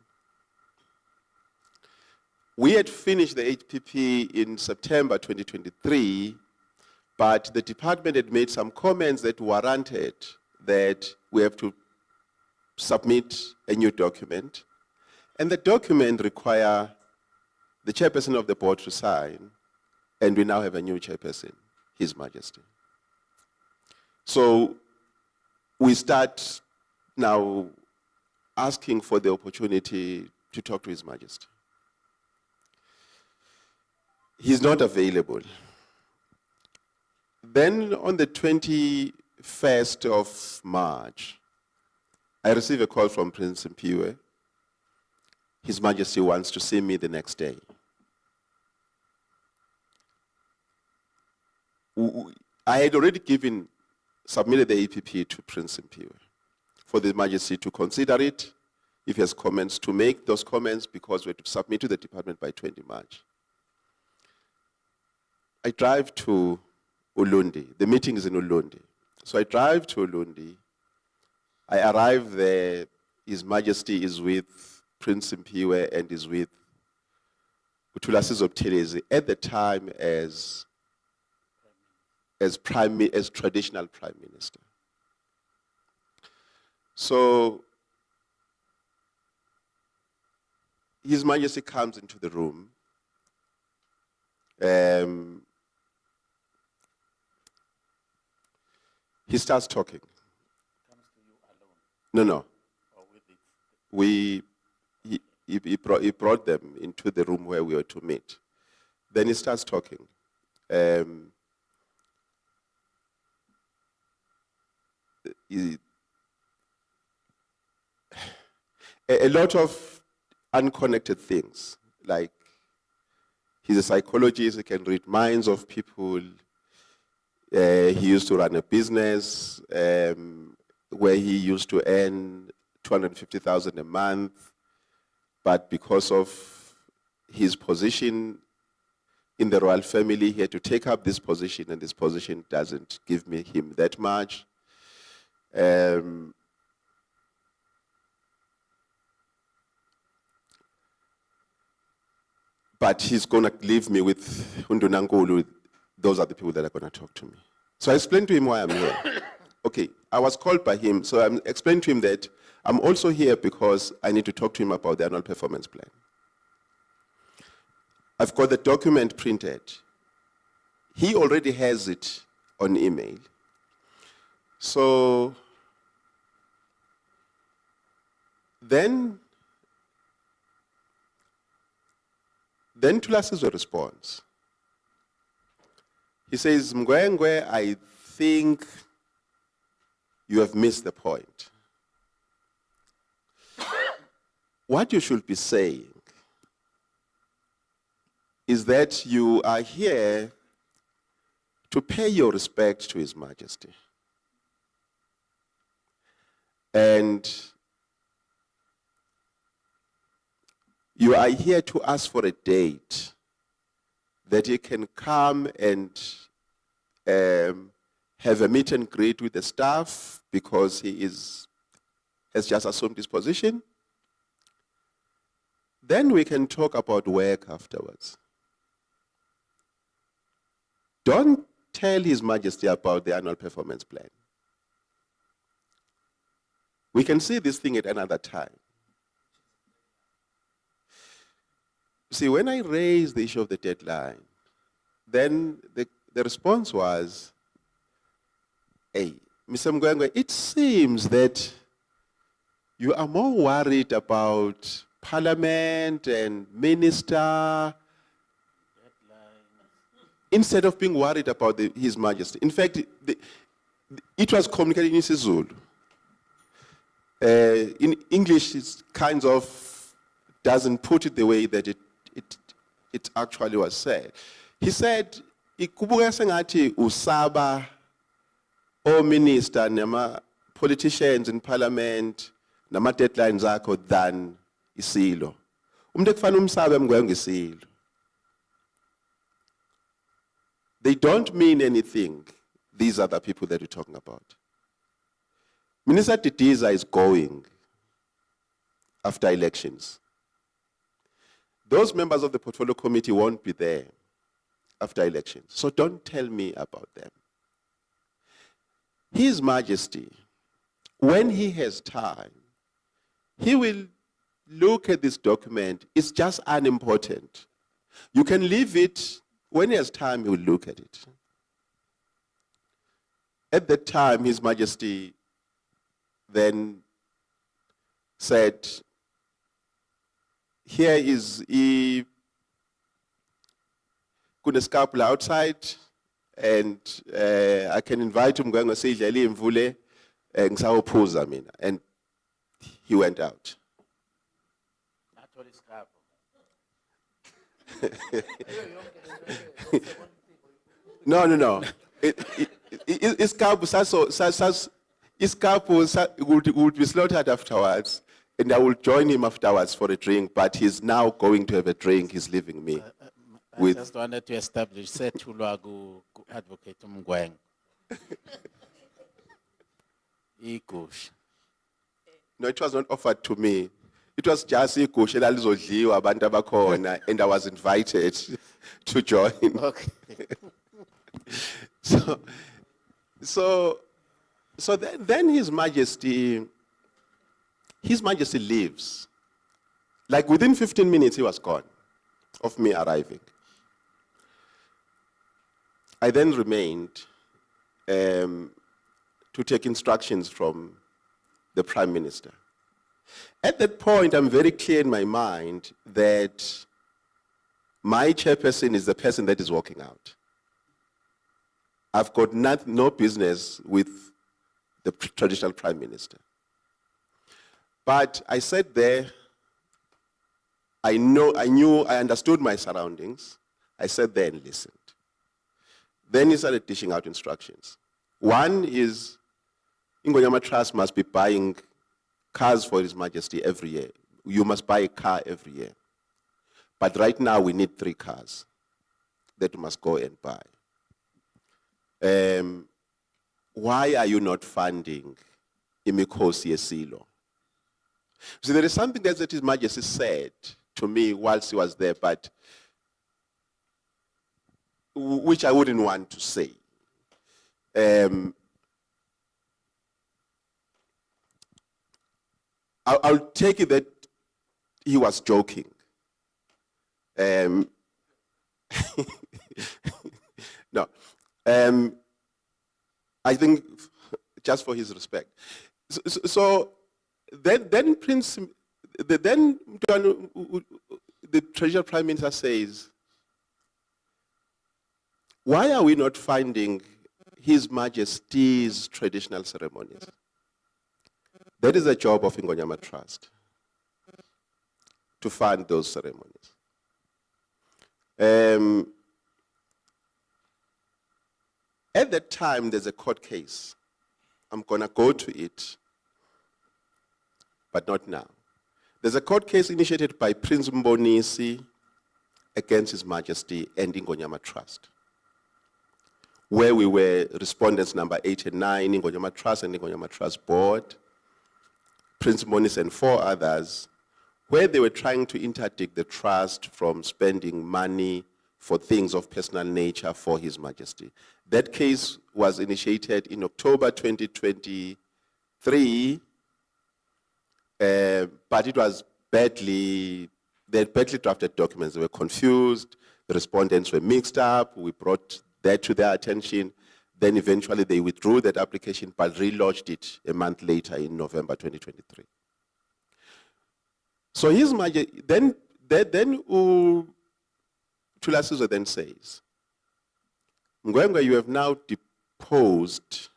We had finished the APP in September 2023, but the department had made some comments that warranted that we have to submit a new document. And the document requires the chairperson of the board to sign, and we now have a new chairperson, His Majesty. So we start now asking for the opportunity to talk to His Majesty. He's not available. Then on the 21st of March, I received a call from Prince Simphiwe. His Majesty wants to see me the next day. I had already submitted the APP to Prince Simphiwe for the Majesty to consider it, if he has comments, to make those comments because we have to submit to the department by 20 March. I drive to Ulundi. The meeting is in Ulundi. So I drive to Ulundi. I arrive there. His Majesty is with Prince Simphiwe and is with Utulasizo Buthelezi at the time as traditional Prime Minister. So His Majesty comes into the room. He starts talking. Comes to you alone. No. Or with it. He brought them into the room where we were to meet. Then he starts talking. A lot of unconnected things, like he's a psychologist, he can read minds of people. He used to run a business where he used to earn 250,000 a month, but because of his position in the royal family, he had to take up this position, and this position doesn't give him that much. A But he's going to leave me with Undunankulu. Those are the people that are going to talk to me. So I explained to him why I'm here. Okay, I was called by him, so I'm explaining to him that I'm also here because I need to talk to him about the annual performance plan. I've got the document printed. He already has it on email. So then Tulas is a response. He says, Mgwengwe, I think you have missed the point. What you should be saying is that you are here to pay your respect to His Majesty. And you are here to ask for a date that he can come and have a meet and greet with the staff because he has just assumed his position. Then we can talk about work afterwards. Don't tell His Majesty about the annual performance plan. We can see this thing at another time. See, when I raised the issue of the deadline, then the response was, hey, Mr. Mgwengwe, it seems that you are more worried about Parliament and Minister instead of being worried about His Majesty. In fact, it was communicated in isiZulu. In English, it kind of doesn't put it the way that it actually was said. He said, "Ikubuka sengathi usaba o minister nama politicians in parliament nama deadlines akho than isilo. Umuntu ekufana umsabe Mgwengwe isilo." They don't mean anything. These are the people that we're talking about. Minister Didiza is going after elections. Those members of the portfolio committee won't be there after elections. So don't tell me about them. His Majesty, when he has time, he will look at this document. It's just unimportant. You can leave it. When he has time, he will look at it. At that time, His Majesty then said, here is a scalpel outside, and I can invite him going to say mvule ngisawuphuza mina, and he went out. No. Iskapu would be slaughtered afterwards, and I will join him afterwards for a drink, but he's now going to have a drink. He's leaving me. I just wanted to establish Sethulwa Advocate Mgwengwe. Igush. No, it was not offered to me. It was just igush elalizodliwa abantu abakhona, and I was invited to join. Okay. So then His Majesty leaves. Like within 15 minutes, he was gone of me arriving. I then remained to take instructions from the Prime Minister. At that point, I'm very clear in my mind that my chairperson is the person that is walking out. I've got no business with the traditional Prime Minister. But I sat there, I understood my surroundings. I sat there and listened. Then he started dishing out instructions. One is, Ingonyama Trust must be buying cars for His Majesty every year. You must buy a car every year. But right now we need 3 cars that we must go and buy. Why are you not funding imikhosi yesilo? So there is something that His Majesty said to me whilst he was there, but which I wouldn't want to say. I'll take it that he was joking. No. I think just for his respect. So then Prince, then the Treasurer Prime Minister says, why are we not finding His Majesty's traditional ceremonies? That is the job of Ingonyama Trust, to fund those ceremonies. At that time, there's a court case. I'm going to go to it, but not now. There's a court case initiated by Prince Mbonisi against His Majesty and Ingonyama Trust, where we were respondents number 8 and 9, Ingonyama Trust and Ingonyama Trust Board, Prince Mbonisi and 4 others, where they were trying to interdict the trust from spending money for things of personal nature for His Majesty. That case was initiated in October 2023, but it was they had badly drafted documents. They were confused, the respondents were mixed up, we brought that to their attention. Then eventually they withdrew that application, but relodged it a month later in November 2023. So His Majesty, then Thulasizwe then says, Mngwengwe, you have now deposed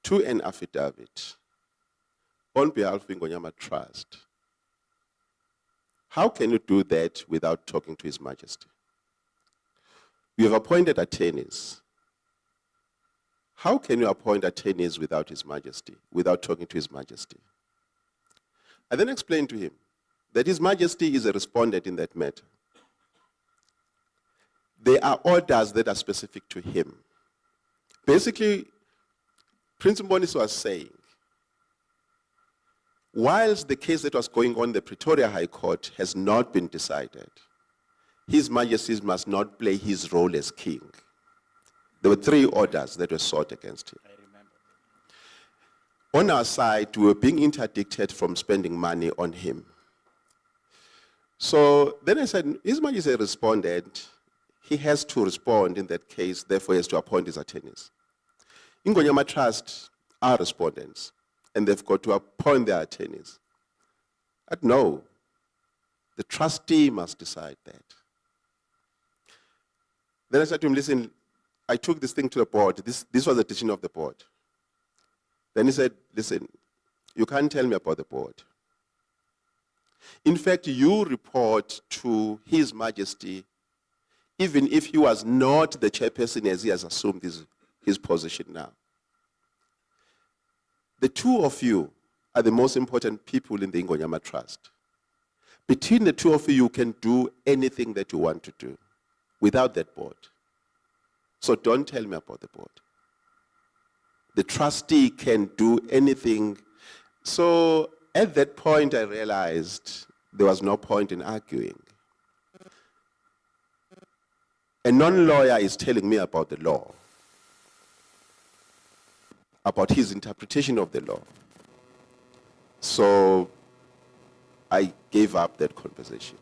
to an affidavit on behalf of Ingonyama Trust. How can you do that without talking to His Majesty? We have appointed attorneys. How can you appoint attorneys without His Majesty, without talking to His Majesty? I then explained to him that His Majesty is a respondent in that matter. There are orders that are specific to him. Basically, Prince Mbonisi was saying, whilst the case that was going on in the Pretoria High Court has not been decided, His Majesty must not play his role as king. There were 3 orders that were sought against him. I remember. On our side, we were being interdicted from spending money on him. So then I said, His Majesty responded, he has to respond in that case, therefore he has to appoint his attorneys. Ingonyama Trust are respondents, and they've got to appoint their attorneys. But no, the trustee must decide that. Then I said to him, listen, I took this thing to the board. This was the decision of the board. Then he said, listen, you can't tell me about the board. In fact, you report to His Majesty, even if he was not the chairperson as he has assumed his position now. The 2 of you are the most important people in the Ingonyama Trust. Between the 2 of you, you can do anything that you want to do without that board. So don't tell me about the board. The trustee can do anything. So at that point, I realized there was no point in arguing. A non-lawyer is telling me about the law, about his interpretation of the law. So I gave up that conversation.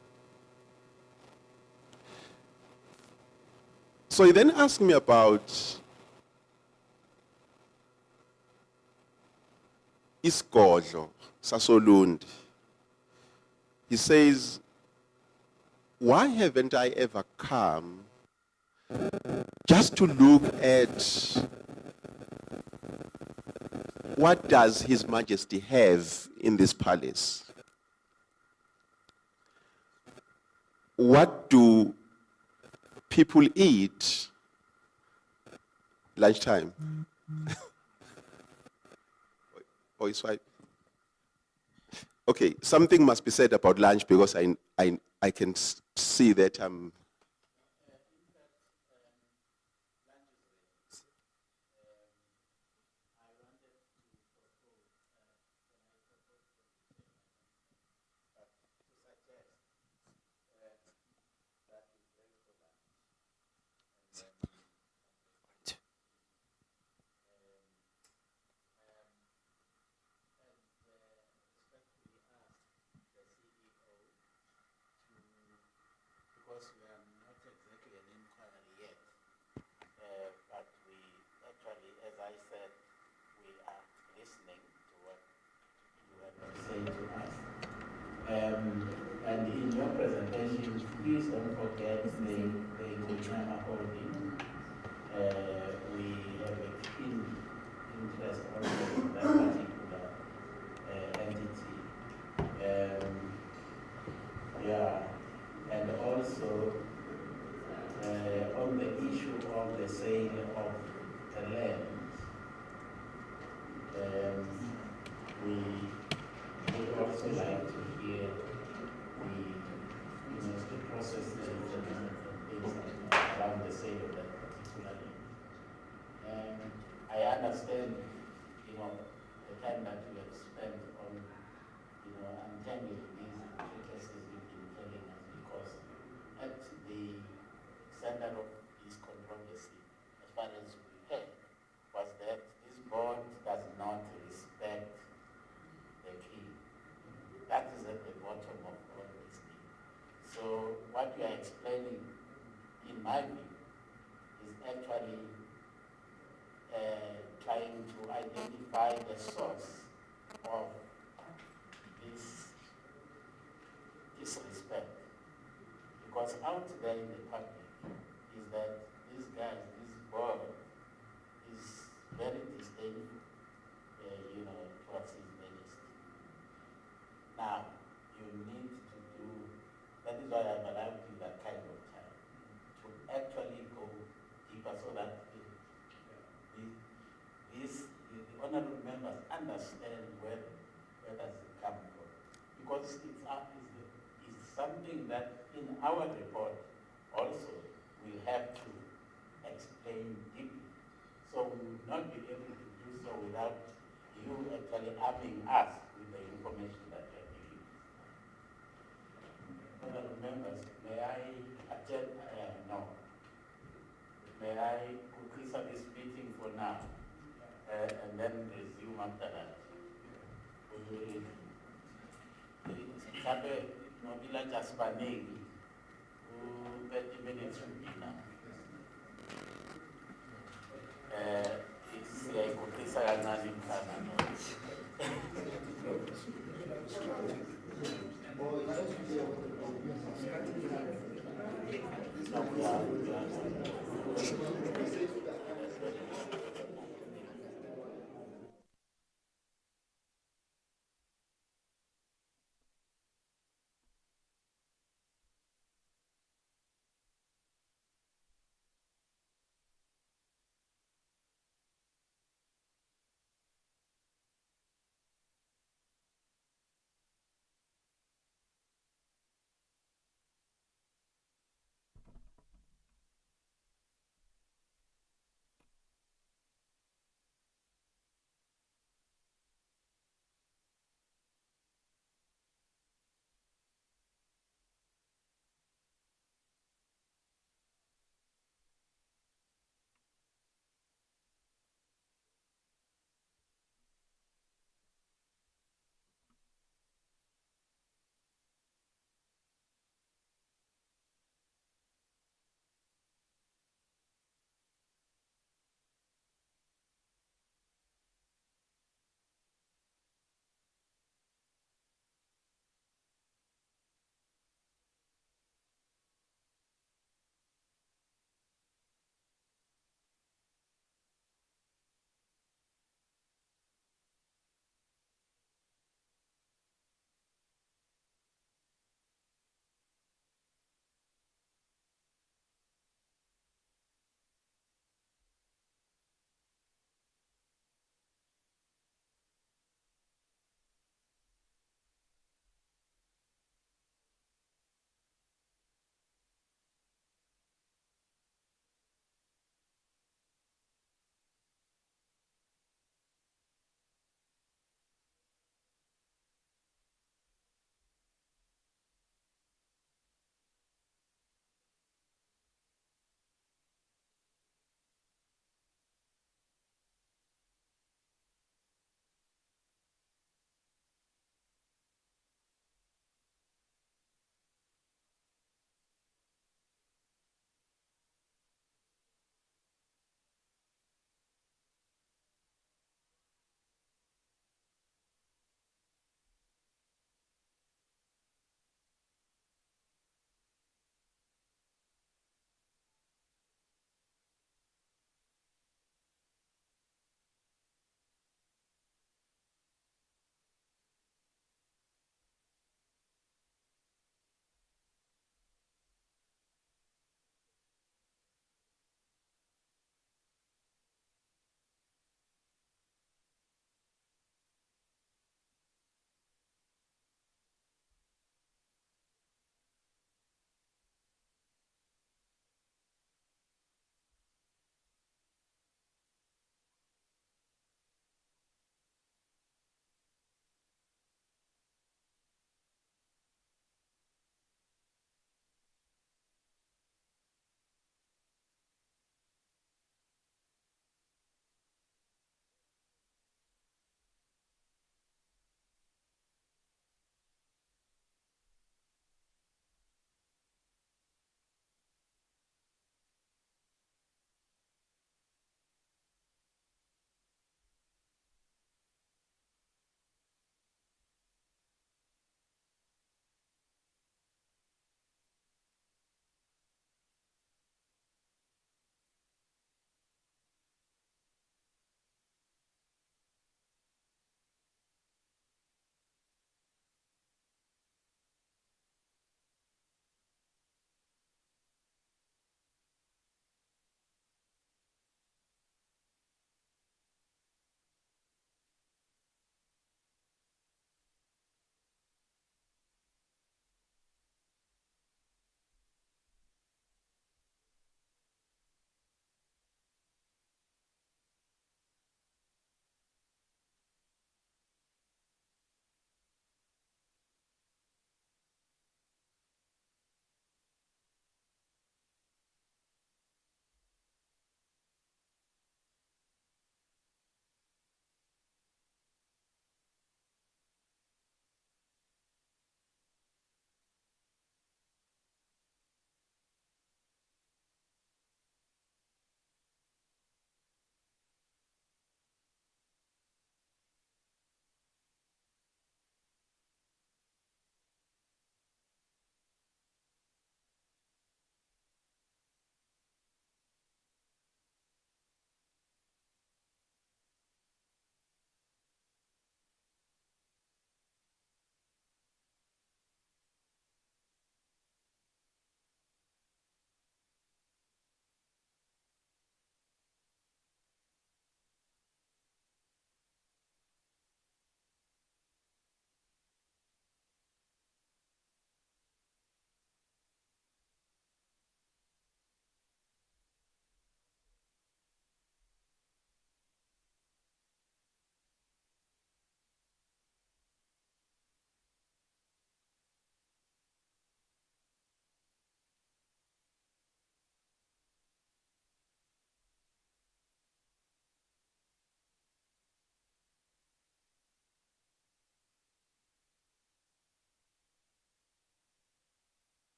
So he then asked me about isigodlo saSolundi. He says, why haven't I ever come just to look at what does His Majesty have in this palace? What do people eat lunchtime? Oh, it's right. Okay, something must be said about lunch because I can see that I'm... And in your presentation, please don't forget the Kuchama holding. We have a keen interest also in that particular entity. Yeah, and also on the issue of the sale of the land, we would also like to hear the processes and things around the sale of that particular land. I understand, the time that you have spent on, untangling these intricacies you've been telling us, because at the center of this controversy, as far as we heard, was that this board does not respect the king. That is at the bottom of all this thing. So what you are explaining, in my view, is actually trying to identify the source of this disrespect. Because out there in the public is that this guy, this boy, is very disdainful, towards his majesty. Now, you need to do, that is why I've allowed you that kind of time, to actually go deeper so that the honorable members understand where does it come from. Because it's something that in our report also we have to explain deeply. So we will not be able to do so without you actually arming us with the information that we are giving. Honorable members, may I attend? No. May I conclude this meeting for now? And then resume after that. We will mhlawumbe nobila jasibaningi 30 minutes from now. Siyayikhohlisa kancane mhlanga.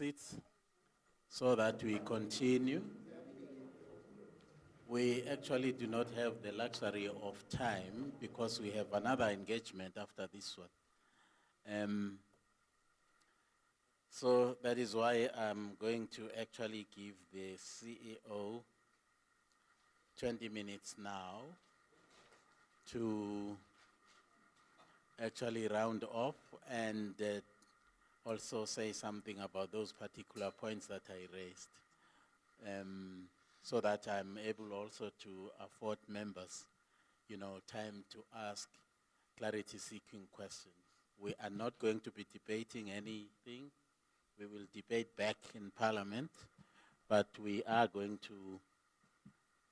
seats so that we continue. We actually do not have the luxury of time because we have another engagement after this one. So that is why I'm going to actually give the CEO 20 minutes now to actually round off and also say something about those particular points that I raised, so that I'm able also to afford members, time to ask clarity-seeking questions. We are not going to be debating anything. We will debate back in Parliament, but we are going to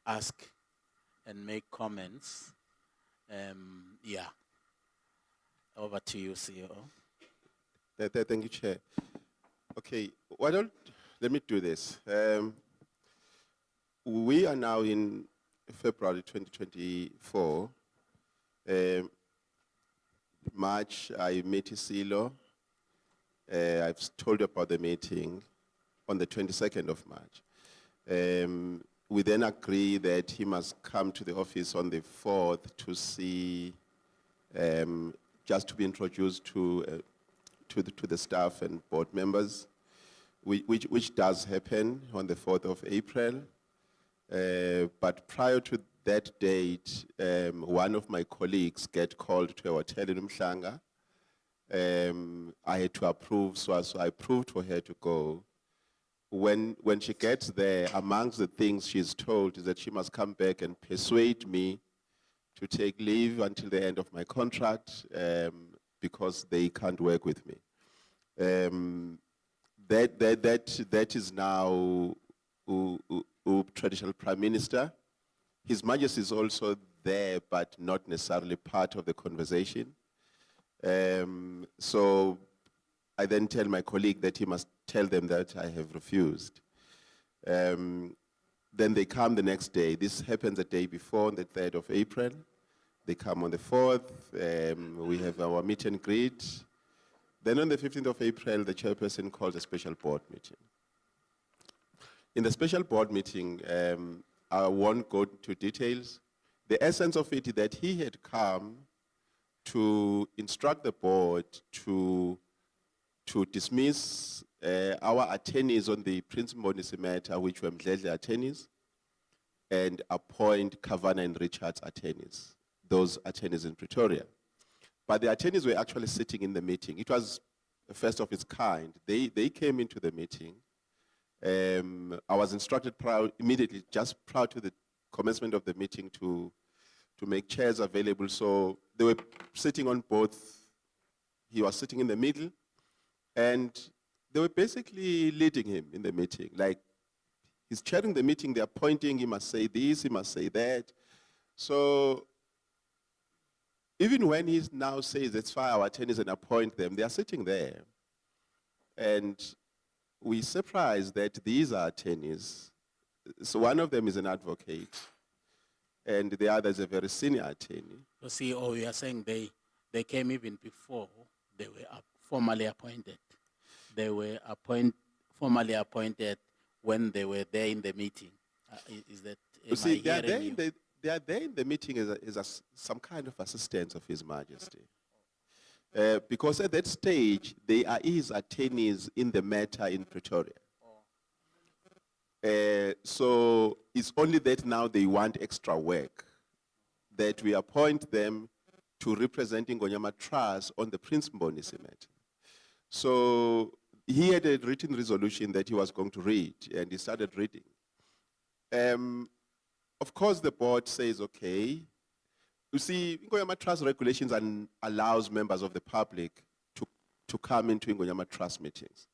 ask and make comments. Over to you, CEO. Thank you, Chair. Okay, let me do this. We are now in February 2024. March, I met Isilo. I've told you about the meeting on the 22nd of March. We then agree that he must come to the office on the 4th to see, just to be introduced to the staff and board members, which does happen on the 4th of April. But prior to that date, one of my colleagues get called to a hotel in Umhlanga. I had to approve, so I approved for her to go. When she gets there, amongst the things she's told is that she must come back and persuade me to take leave until the end of my contract, because they can't work with me. That is now traditional Prime Minister. His Majesty is also there, but not necessarily part of the conversation. So I then tell my colleague that he must tell them that I have refused. Then they come the next day. This happens the day before, on the 3rd of April. They come on the 4th. We have our meet and greet. Then on the 15th of April, the chairperson calls a special board meeting. In the special board meeting, I won't go into details. The essence of it is that he had come to instruct the board to dismiss our attorneys on the Prince Mbonisi matter, which were Mdledle attorneys, and appoint Kavanagh and Richards attorneys, those attorneys in Pretoria. But the attorneys were actually sitting in the meeting. It was the first of its kind. They came into the meeting. I was instructed immediately, just prior to the commencement of the meeting, to make chairs available. So they were sitting on both. He was sitting in the middle, and they were basically leading him in the meeting. Like, he's chairing the meeting, they're pointing, he must say this, he must say that. So even when he now says, let's fire our attorneys and appoint them, they are sitting there. And we're surprised that these are attorneys. So one of them is an advocate, and the other is a very senior attorney. So CEO, you are saying they came even before they were formally appointed. They were formally appointed when they were there in the meeting. Is that, You see, they are there in the meeting as some kind of assistants of His Majesty. Because at that stage, they are his attorneys in the matter in Pretoria. So it's only that now they want extra work, that we appoint them to representing Ngonyama Trust on the Prince Mbonisi matter. So he had a written resolution that he was going to read, and he started reading. Of course, the board says, okay. You see, Ngonyama Trust regulations allows members of the public to come into Ngonyama Trust meetings.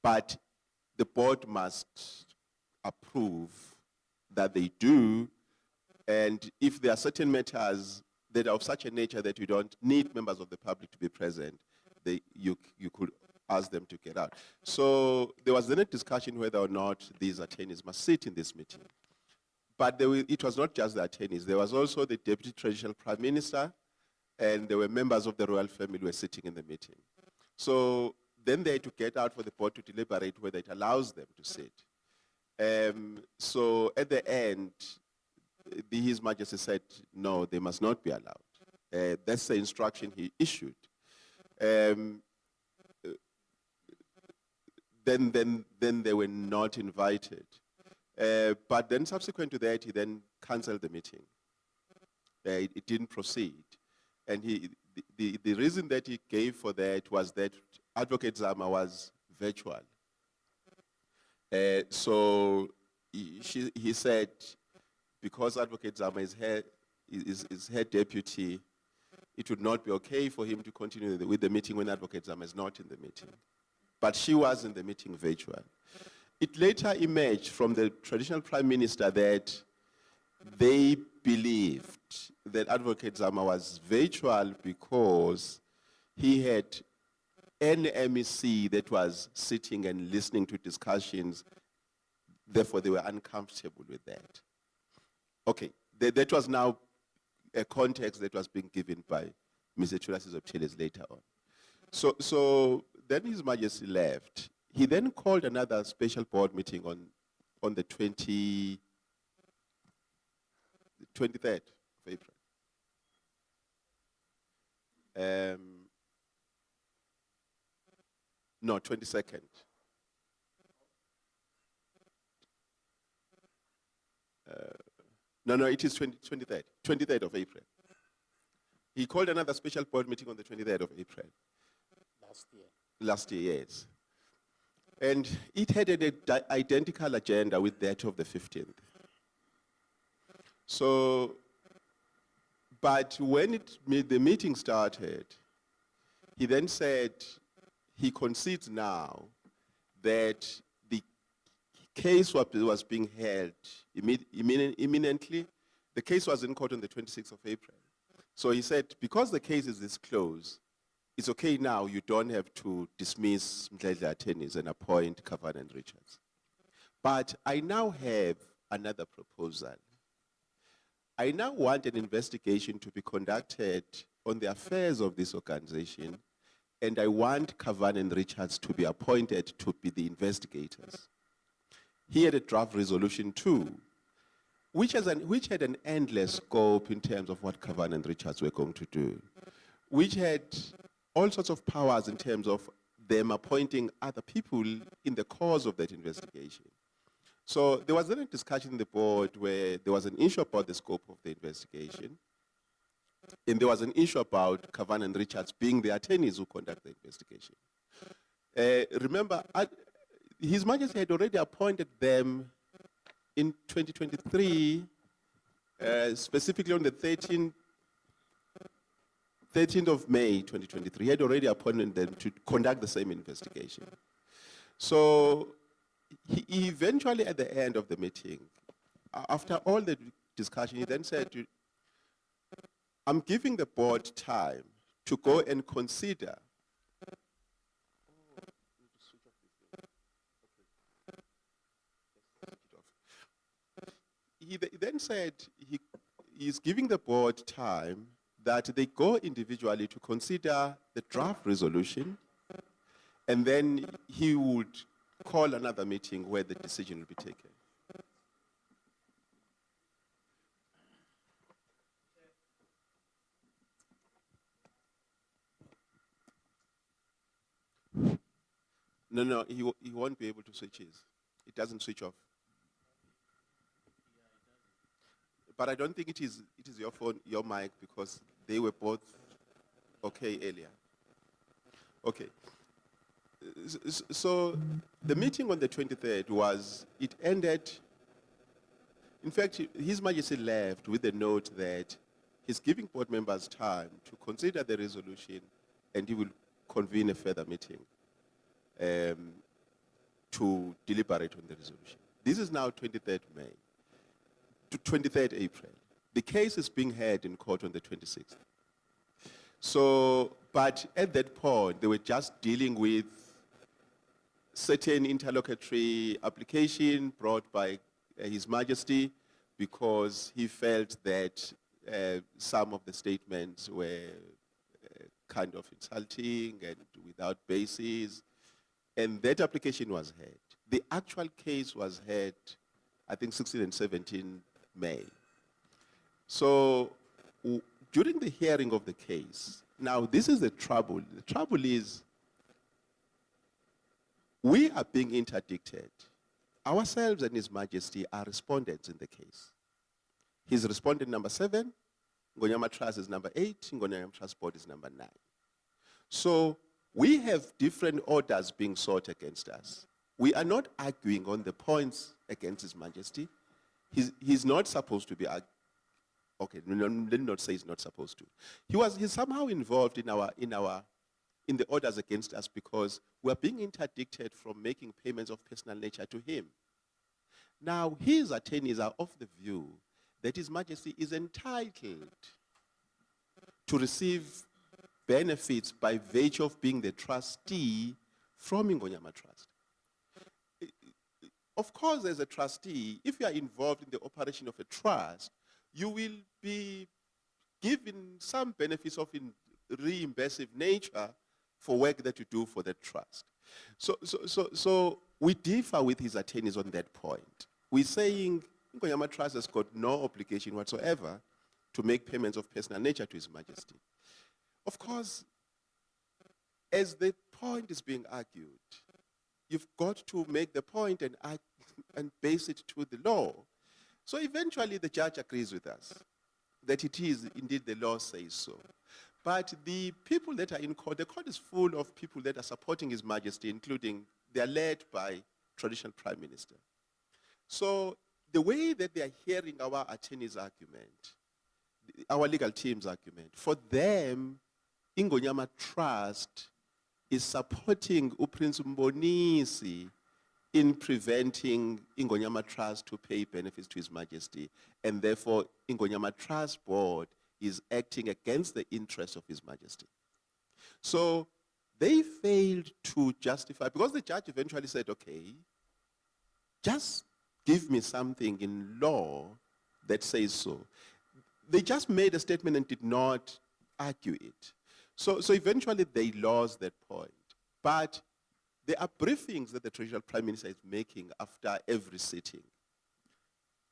But the board must approve that they do, and if there are certain matters that are of such a nature that you don't need members of the public to be present, you could ask them to get out. So there was then a discussion whether or not these attorneys must sit in this meeting. But it was not just the attorneys. There was also the Deputy Traditional Prime Minister, and there were members of the royal family who were sitting in the meeting. So then they had to get out for the board to deliberate whether it allows them to sit. So at the end, His Majesty said, no, they must not be allowed. That's the instruction he issued. Then they were not invited. But then subsequent to that, he then cancelled the meeting. It didn't proceed. And the reason that he gave for that was that Advocate Zama was virtual. So he said, because Advocate Zama is her deputy, it would not be okay for him to continue with the meeting when Advocate Zama is not in the meeting. But she was in the meeting virtual. It later emerged from the traditional prime minister that they believed that Advocate Zama was virtual because he had an MEC that was sitting and listening to discussions, therefore they were uncomfortable with that. Okay, that was now a context that was being given by Mr. Chulasis of Chiles later on. So then His Majesty left. He then called another special board meeting on the 23rd of April. No, 22nd. No, it is 23rd of April. He called another special board meeting on the 23rd of April. Last year, yes. And it had an identical agenda with that of the 15th. So, but when the meeting started, he then said he concedes now that the case was being held imminently. The case was in court on the 26th of April. So he said, because the case is this close, it's okay now, you don't have to dismiss Mdledle attorneys and appoint Kavan and Richards. But I now have another proposal. I now want an investigation to be conducted on the affairs of this organization, and I want Kavan and Richards to be appointed to be the investigators. He had a draft resolution too, which had an endless scope in terms of what Kavan and Richards were going to do, which had all sorts of powers in terms of them appointing other people in the course of that investigation. So there was then a discussion in the board where there was an issue about the scope of the investigation, and there was an issue about Kavan and Richards being the attorneys who conduct the investigation. Remember, His Majesty had already appointed them in 2023, specifically on the 13th of May 2023, he had already appointed them to conduct the same investigation. So he eventually, at the end of the meeting, after all the discussion, he then said, I'm giving the board time to go and consider. He then said he's giving the board time that they go individually to consider the draft resolution, and then he would call another meeting where the decision will be taken. No, he won't be able to switch his. It doesn't switch off. But I don't think it is your phone, your mic, because they were both okay earlier. Okay. So the meeting on the 23rd it ended, in fact, His Majesty left with the note that he's giving board members time to consider the resolution, and he will convene a further meeting to deliberate on the resolution. This is now 23rd May. To 23rd April. The case is being heard in court on the 26th. So, but at that point, they were just dealing with certain interlocutory application brought by His Majesty because he felt that some of the statements were kind of insulting and without basis. And that application was heard. The actual case was heard, I think 16 and 17 May. So during the hearing of the case, now this is the trouble. The trouble is we are being interdicted. Ourselves and His Majesty are respondents in the case. He's respondent number 7, Ngonyama Trust is number 8, Ngonyama Trust Board is number 9. So we have different orders being sought against us. We are not arguing on the points against His Majesty. He's not supposed to be arguing. Okay, let me not say he's not supposed to. He's somehow involved in the orders against us because we're being interdicted from making payments of personal nature to him. Now, his attorneys are of the view that His Majesty is entitled to receive benefits by virtue of being the trustee from Ngonyama Trust. Of course, as a trustee, if you are involved in the operation of a trust, you will be given some benefits of reimbursing nature for work that you do for the trust. So we differ with his attorneys on that point. We're saying Ngonyama Trust has got no obligation whatsoever to make payments of personal nature to His Majesty. Of course, as the point is being argued, you've got to make the point and base it to the law. So eventually the judge agrees with us that it is indeed the law says so. But the people that are in court, the court is full of people that are supporting His Majesty, including, they are led by traditional Prime Minister. So the way that they are hearing our attorney's argument, our legal team's argument, for them, Ngonyama Trust is supporting Prince Mbonisi in preventing Ngonyama Trust to pay benefits to His Majesty, and therefore Ngonyama Trust Board is acting against the interests of His Majesty. So they failed to justify, because the judge eventually said, okay, just give me something in law that says so. They just made a statement and did not argue it. So eventually they lost that point. But there are briefings that the Traditional Prime Minister is making after every sitting.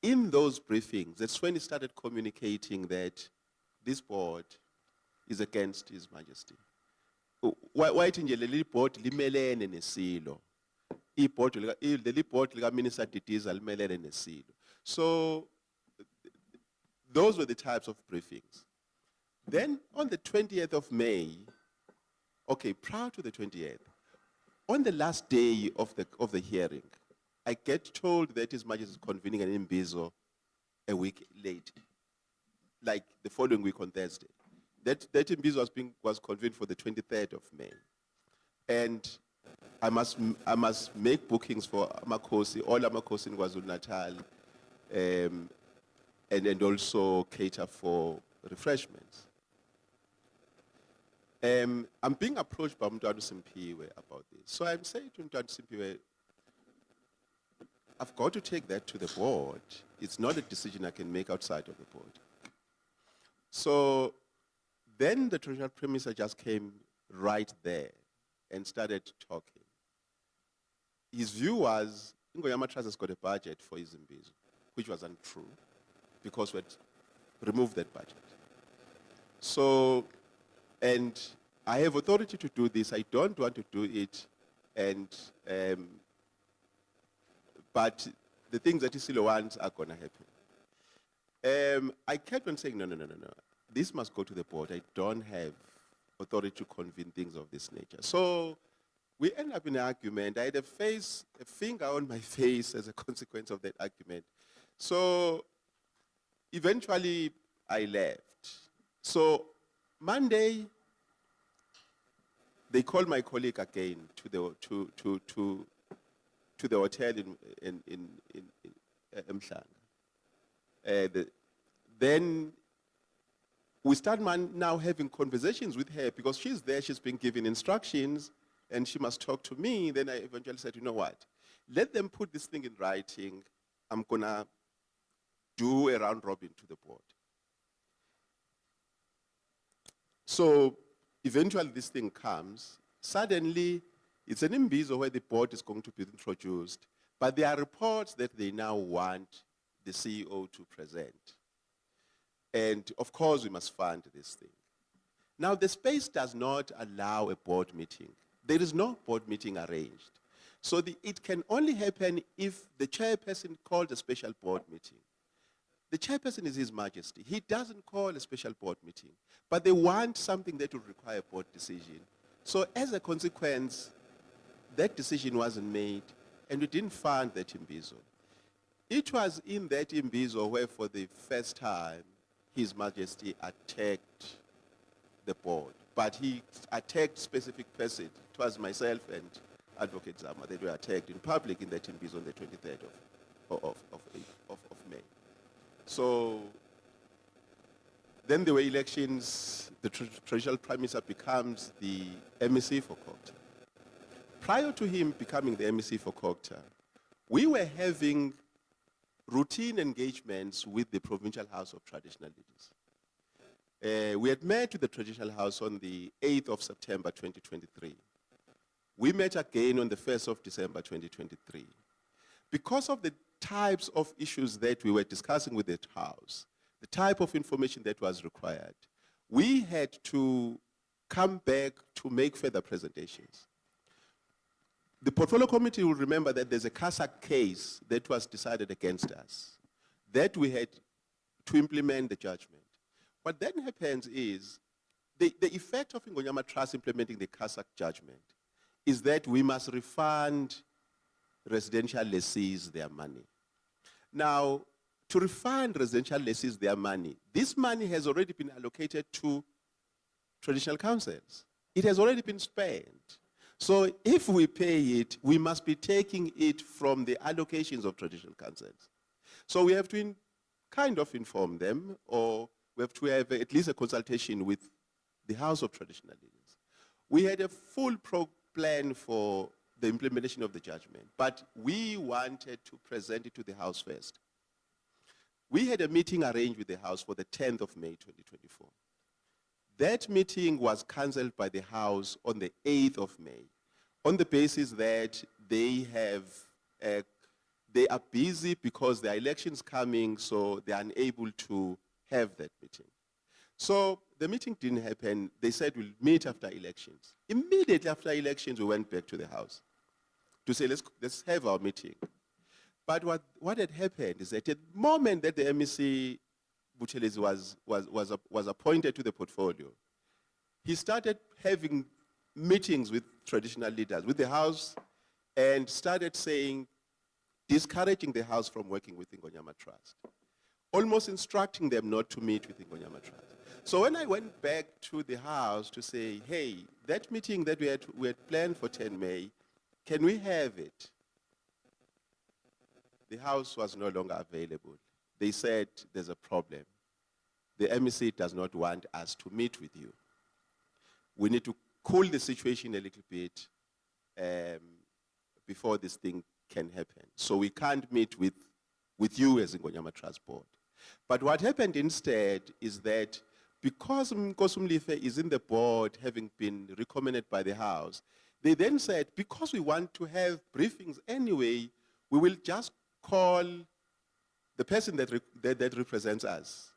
In those briefings, that's when he started communicating that this board is against His Majesty. Why nje leli board limelene nesilo? Leli board lika Minister Didiza limelene nesilo. So those were the types of briefings. Then on the 20th of May, okay, prior to the 28th, on the last day of the hearing, I get told that His Majesty is convening an imbizo a week late, like the following week on Thursday. That imbizo was convened for the 23rd of May. And I must make bookings for Amakhosi, all Amakhosi in KwaZulu-Natal, and also cater for refreshments. I'm being approached by Mntwana Simpiwe about this. So I'm saying to Mntwana Simpiwe, I've got to take that to the board. It's not a decision I can make outside of the board. So then the Traditional Prime Minister just came right there and started talking. His view was, Ngonyama Trust has got a budget for his imbizo, which was untrue, because we had removed that budget. So, and I have authority to do this. I don't want to do it, and but the things that Isilo wants are going to happen. I kept on saying, no. This must go to the board. I don't have authority to convene things of this nature. So we end up in an argument. I had a finger on my face as a consequence of that argument. So eventually I left. So Monday, they called my colleague again to the hotel in Mhlanga. Then we start now having conversations with her because she's there, she's been given instructions, and she must talk to me. Then I eventually said, you know what? Let them put this thing in writing. I'm going to do a round robin to the board. So eventually this thing comes. Suddenly, It's an imbizo where the board is going to be introduced, but there are reports that they now want the CEO to present. And of course, we must fund this thing. Now, the space does not allow a board meeting. There is no board meeting arranged. So it can only happen if the chairperson called a special board meeting. The chairperson is His Majesty. He doesn't call a special board meeting, but they want something that would require a board decision. So as a consequence, that decision wasn't made, and we didn't fund that imbizo. It was in that imbizo where for the first time, His Majesty attacked the board, but he attacked specific person. It was myself and Advocate Zama that were attacked in public in that imbizo on the 23rd of May. So then there were elections. The traditional prime minister becomes the MEC for Cocta. Prior to him becoming the MEC for Cocta, we were having routine engagements with the Provincial House of Traditional Leaders. We had met with the Traditional House on the 8th of September 2023. We met again on the 1st of December 2023. Because of the types of issues that we were discussing with the House, the type of information that was required, we had to come back to make further presentations. The Portfolio Committee will remember that there's a CASAC case that was decided against us, that we had to implement the judgment. What then happens is, the effect of Ngonyama Trust implementing the CASAC judgment is that we must refund residential lessees their money. Now, to refund residential lessees their money, this money has already been allocated to traditional councils. It has already been spent. So if we pay it, we must be taking it from the allocations of traditional councils. So we have to kind of inform them, or we have to have at least a consultation with the House of Traditional Leaders. We had a full plan for the implementation of the judgment, but we wanted to present it to the House first. We had a meeting arranged with the House for the 10th of May 2024. That meeting was cancelled by the House on the 8th of May, on the basis that they are busy because there are elections coming, so they are unable to have that meeting. So the meeting didn't happen. They said we'll meet after elections. Immediately after elections, we went back to the House to say, let's have our meeting. But what had happened is that at the moment that the MEC Buthelezi was appointed to the portfolio, he started having meetings with traditional leaders, with the House, and started saying, discouraging the House from working with Ngonyama Trust, almost instructing them not to meet with Ngonyama Trust. So when I went back to the House to say, hey, that meeting that we had planned for 10 May, can we have it? The House was no longer available. They said, there's a problem. The MEC does not want us to meet with you. We need to cool the situation a little bit before this thing can happen. So we can't meet with you as Ngonyama Trust Board. But what happened instead is that because Nkosi Mlife is in the board, having been recommended by the House, they then said, because we want to have briefings anyway, we will just call the person that represents us.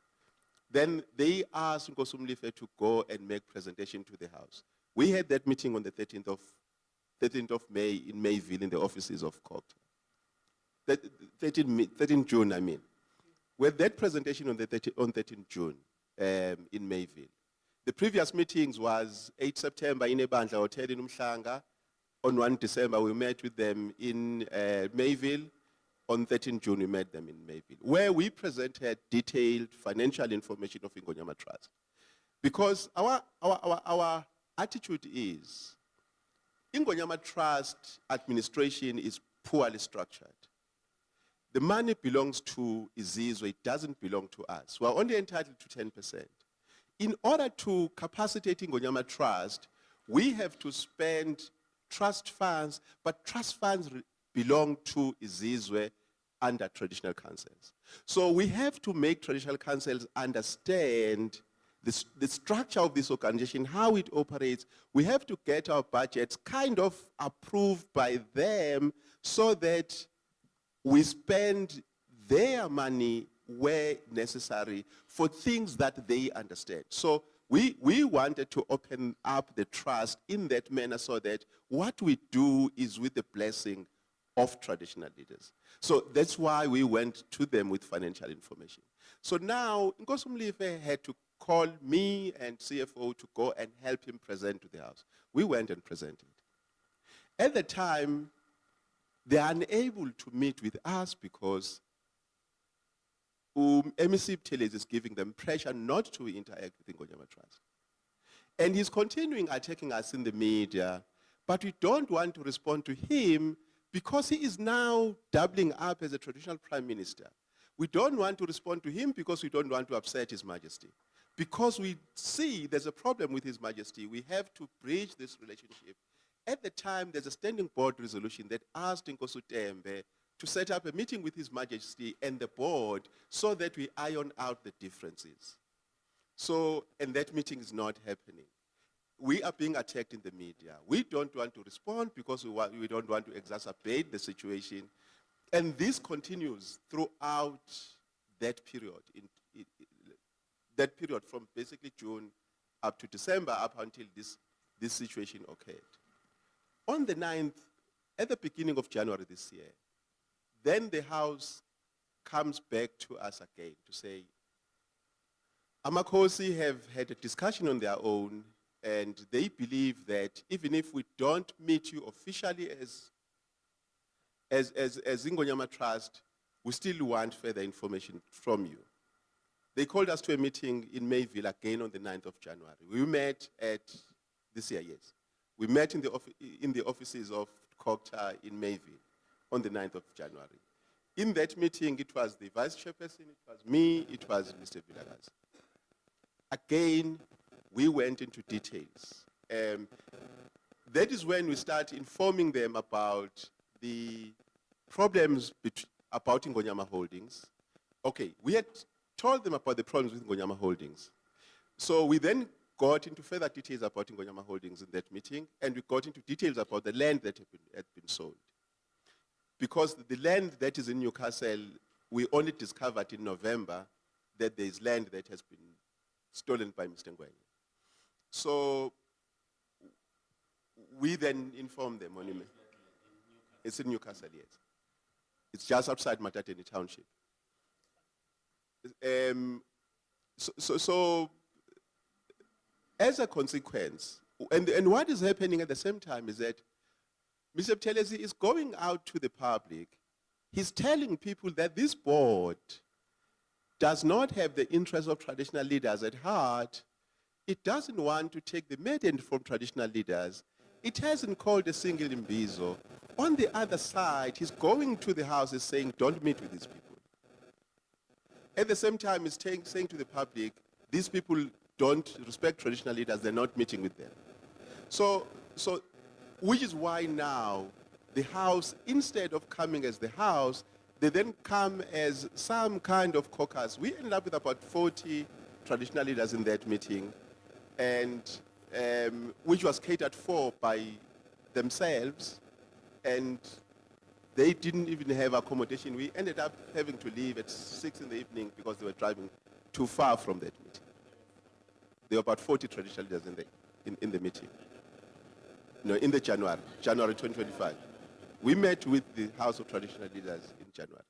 Then they asked Nkosi Mlife to go and make presentation to the House. We had that meeting on the 13th of May in Mayville in the offices of Cocta. 13 June, I mean. We had that presentation on 13 June in Mayville. The previous meetings was 8 September in Ebandla Hotel in Umhlanga. On 1 December, we met with them in Mayville. On 13 June, we met them in Mayville, where we presented detailed financial information of Ngonyama Trust. Because our attitude is, Ngonyama Trust administration is poorly structured. The money belongs to Izizwe, it doesn't belong to us. We're only entitled to 10%. In order to capacitate Ngonyama Trust, we have to spend trust funds, but trust funds belong to Izizwe under traditional councils. So we have to make traditional councils understand the structure of this organization, how it operates. We have to get our budgets kind of approved by them so that we spend their money where necessary for things that they understand. So we wanted to open up the trust in that manner so that what we do is with the blessing of traditional leaders. So that's why we went to them with financial information. So now, Nkosi Mlife had to call me and CFO to go and help him present to the House. We went and presented. At the time, they are unable to meet with us because MEC Buthelezi is giving them pressure not to interact with Ngonyama Trust. And he's continuing attacking us in the media, but we don't want to respond to him because he is now doubling up as a traditional prime minister. We don't want to respond to him because we don't want to upset His Majesty. Because we see there's a problem with His Majesty, we have to bridge this relationship. At the time, there's a standing board resolution that asked Nkosi Tembe to set up a meeting with His Majesty and the board so that we iron out the differences. So, and that meeting is not happening. We are being attacked in the media. We don't want to respond because we don't want to exacerbate the situation. And this continues throughout that period, that period from basically June up to December, up until this situation occurred. On the 9th, at the beginning of January this year, then the House comes back to us again to say, Amakhosi have had a discussion on their own, and they believe that even if we don't meet you officially as Ngonyama Trust, we still want further information from you. They called us to a meeting in Mayville again on the 9th of January. We met at, this year, yes. We met in the offices of COGTA in Mayville on the 9th of January. In that meeting, it was the vice chairperson, it was me, it was Mr. Vilakazi. Again, we went into details. That is when we start informing them about the problems about Ngonyama Holdings. Okay, we had told them about the problems with Ngonyama Holdings. So we then got into further details about Ngonyama Holdings in that meeting, and we got into details about the land that had been sold. Because the land that is in Newcastle, we only discovered in November that there is land that has been stolen by Mr. Ngwenya. So we then informed them on email. It's in Newcastle, yes. It's just outside Makhathini Township. So as a consequence, and what is happening at the same time is that Mr. Buthelezi is going out to the public. He's telling people that this board does not have the interests of traditional leaders at heart. It doesn't want to take the mandate from traditional leaders. It hasn't called a single imbizo. On the other side, he's going to the House and saying, don't meet with these people. At the same time, he's saying to the public, these people don't respect traditional leaders, they're not meeting with them. So which is why now the House, instead of coming as the House, they then come as some kind of caucus. We ended up with about 40 traditional leaders in that meeting, and which was catered for by themselves, and they didn't even have accommodation. We ended up having to leave at 6 in the evening because they were driving too far from that meeting. There were about 40 traditional leaders in the meeting. No, in the January 2025. We met with the House of Traditional Leaders in January.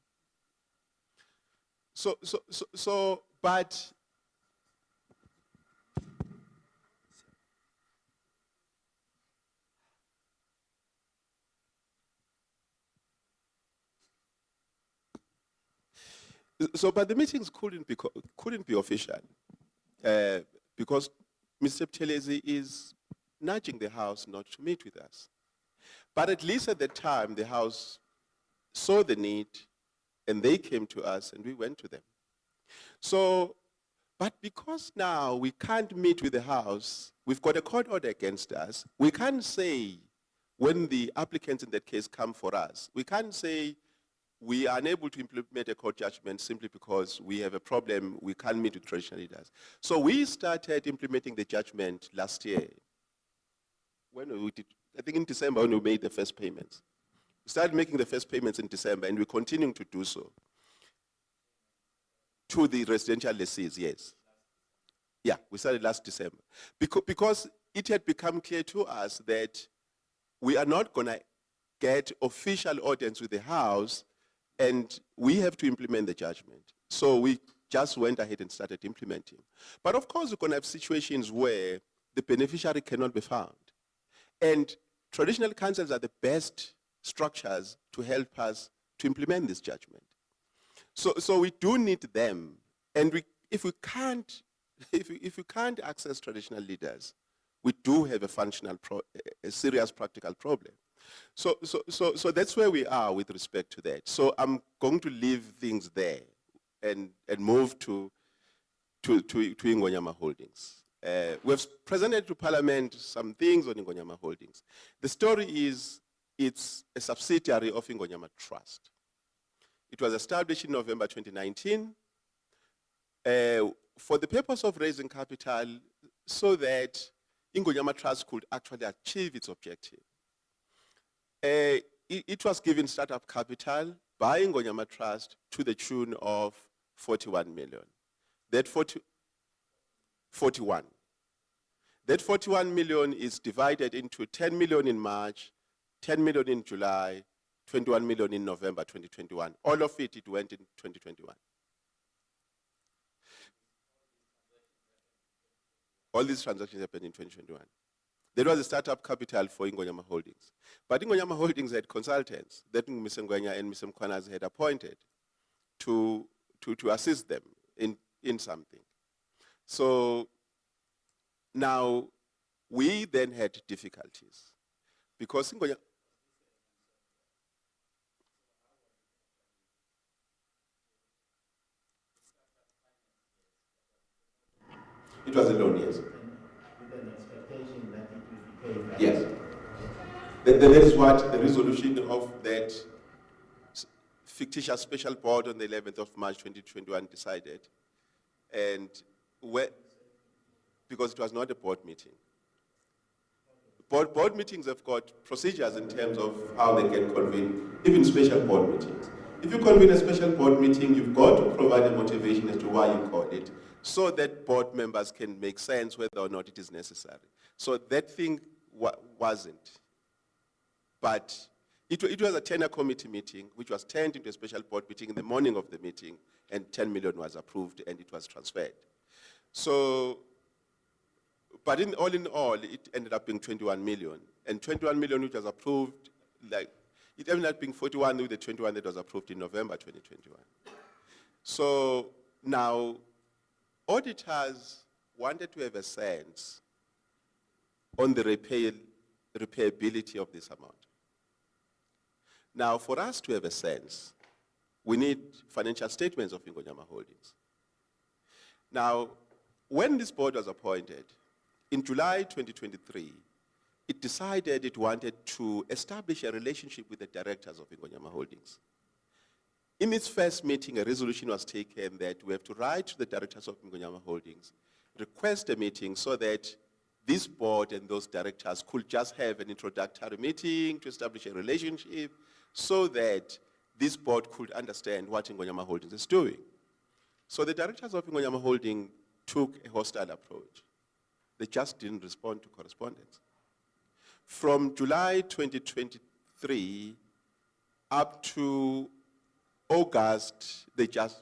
But the meetings couldn't be official because Mr. Buthelezi is nudging the House not to meet with us. But at least at the time, the House saw the need, and they came to us, and we went to them. So, but because now we can't meet with the House, we've got a court order against us, we can't say, when the applicants in that case come for us, we can't say, we are unable to implement a court judgment simply because we have a problem, we can't meet with traditional leaders. So we started implementing the judgment last year. When we did, I think in December when we made the first payments. We started making the first payments in December and we're continuing to do so. To the residential lessees, yes. Yeah, we started last December. Because it had become clear to us that we are not going to get official audience with the House and we have to implement the judgment. So we just went ahead and started implementing. But of course, we're going to have situations where the beneficiary cannot be found. And traditional councils are the best structures to help us to implement this judgment. So we do need them. And if we can't access traditional leaders, we do have a serious practical problem. So that's where we are with respect to that. So I'm going to leave things there and move to Ingonyama Holdings. We've presented to Parliament some things on Ingonyama Holdings. The story is it's a subsidiary of Ingonyama Trust. It was established in November 2019 for the purpose of raising capital so that Ingonyama Trust could actually achieve its objective. It was given startup capital by Ingonyama Trust to the tune of 41 million. That 41 million is divided into 10 million in March, 10 million in July, 21 million in November 2021. All of it went in 2021. All these transactions happened in 2021. There was a startup capital for Ingonyama Holdings. But Ingonyama Holdings had consultants that Ms. Ngwenya and Ms. Mkhwanazi had appointed to assist them in something. So now we then had difficulties because Ingonyama, it was a loan, yes. With an expectation that it will be paid back. Yes. That is what the resolution of that fictitious special board on the 11th of March 2021 decided. And because it was not a board meeting. Board meetings have got procedures in terms of how they can convene, even special board meetings. If you convene a special board meeting, you've got to provide a motivation as to why you call it, so that board members can make sense whether or not it is necessary. So that thing wasn't. But it was a tender committee meeting, which was turned into a special board meeting in the morning of the meeting, and 10 million was approved and it was transferred. So, but in all, it ended up being 21 million. And 21 million which was approved, like, it ended up being 41 with the 21 that was approved in November 2021. So now, auditors wanted to have a sense on the repayability of this amount. Now, for us to have a sense, we need financial statements of Ingonyama Holdings. Now, when this board was appointed, in July 2023, it decided it wanted to establish a relationship with the directors of Ingonyama Holdings. In its first meeting, a resolution was taken that we have to write to the directors of Ingonyama Holdings, request a meeting so that this board and those directors could just have an introductory meeting to establish a relationship so that this board could understand what Ingonyama Holdings is doing. So the directors of Ingonyama Holdings took a hostile approach. They just didn't respond to correspondence. From July 2023 up to August, they just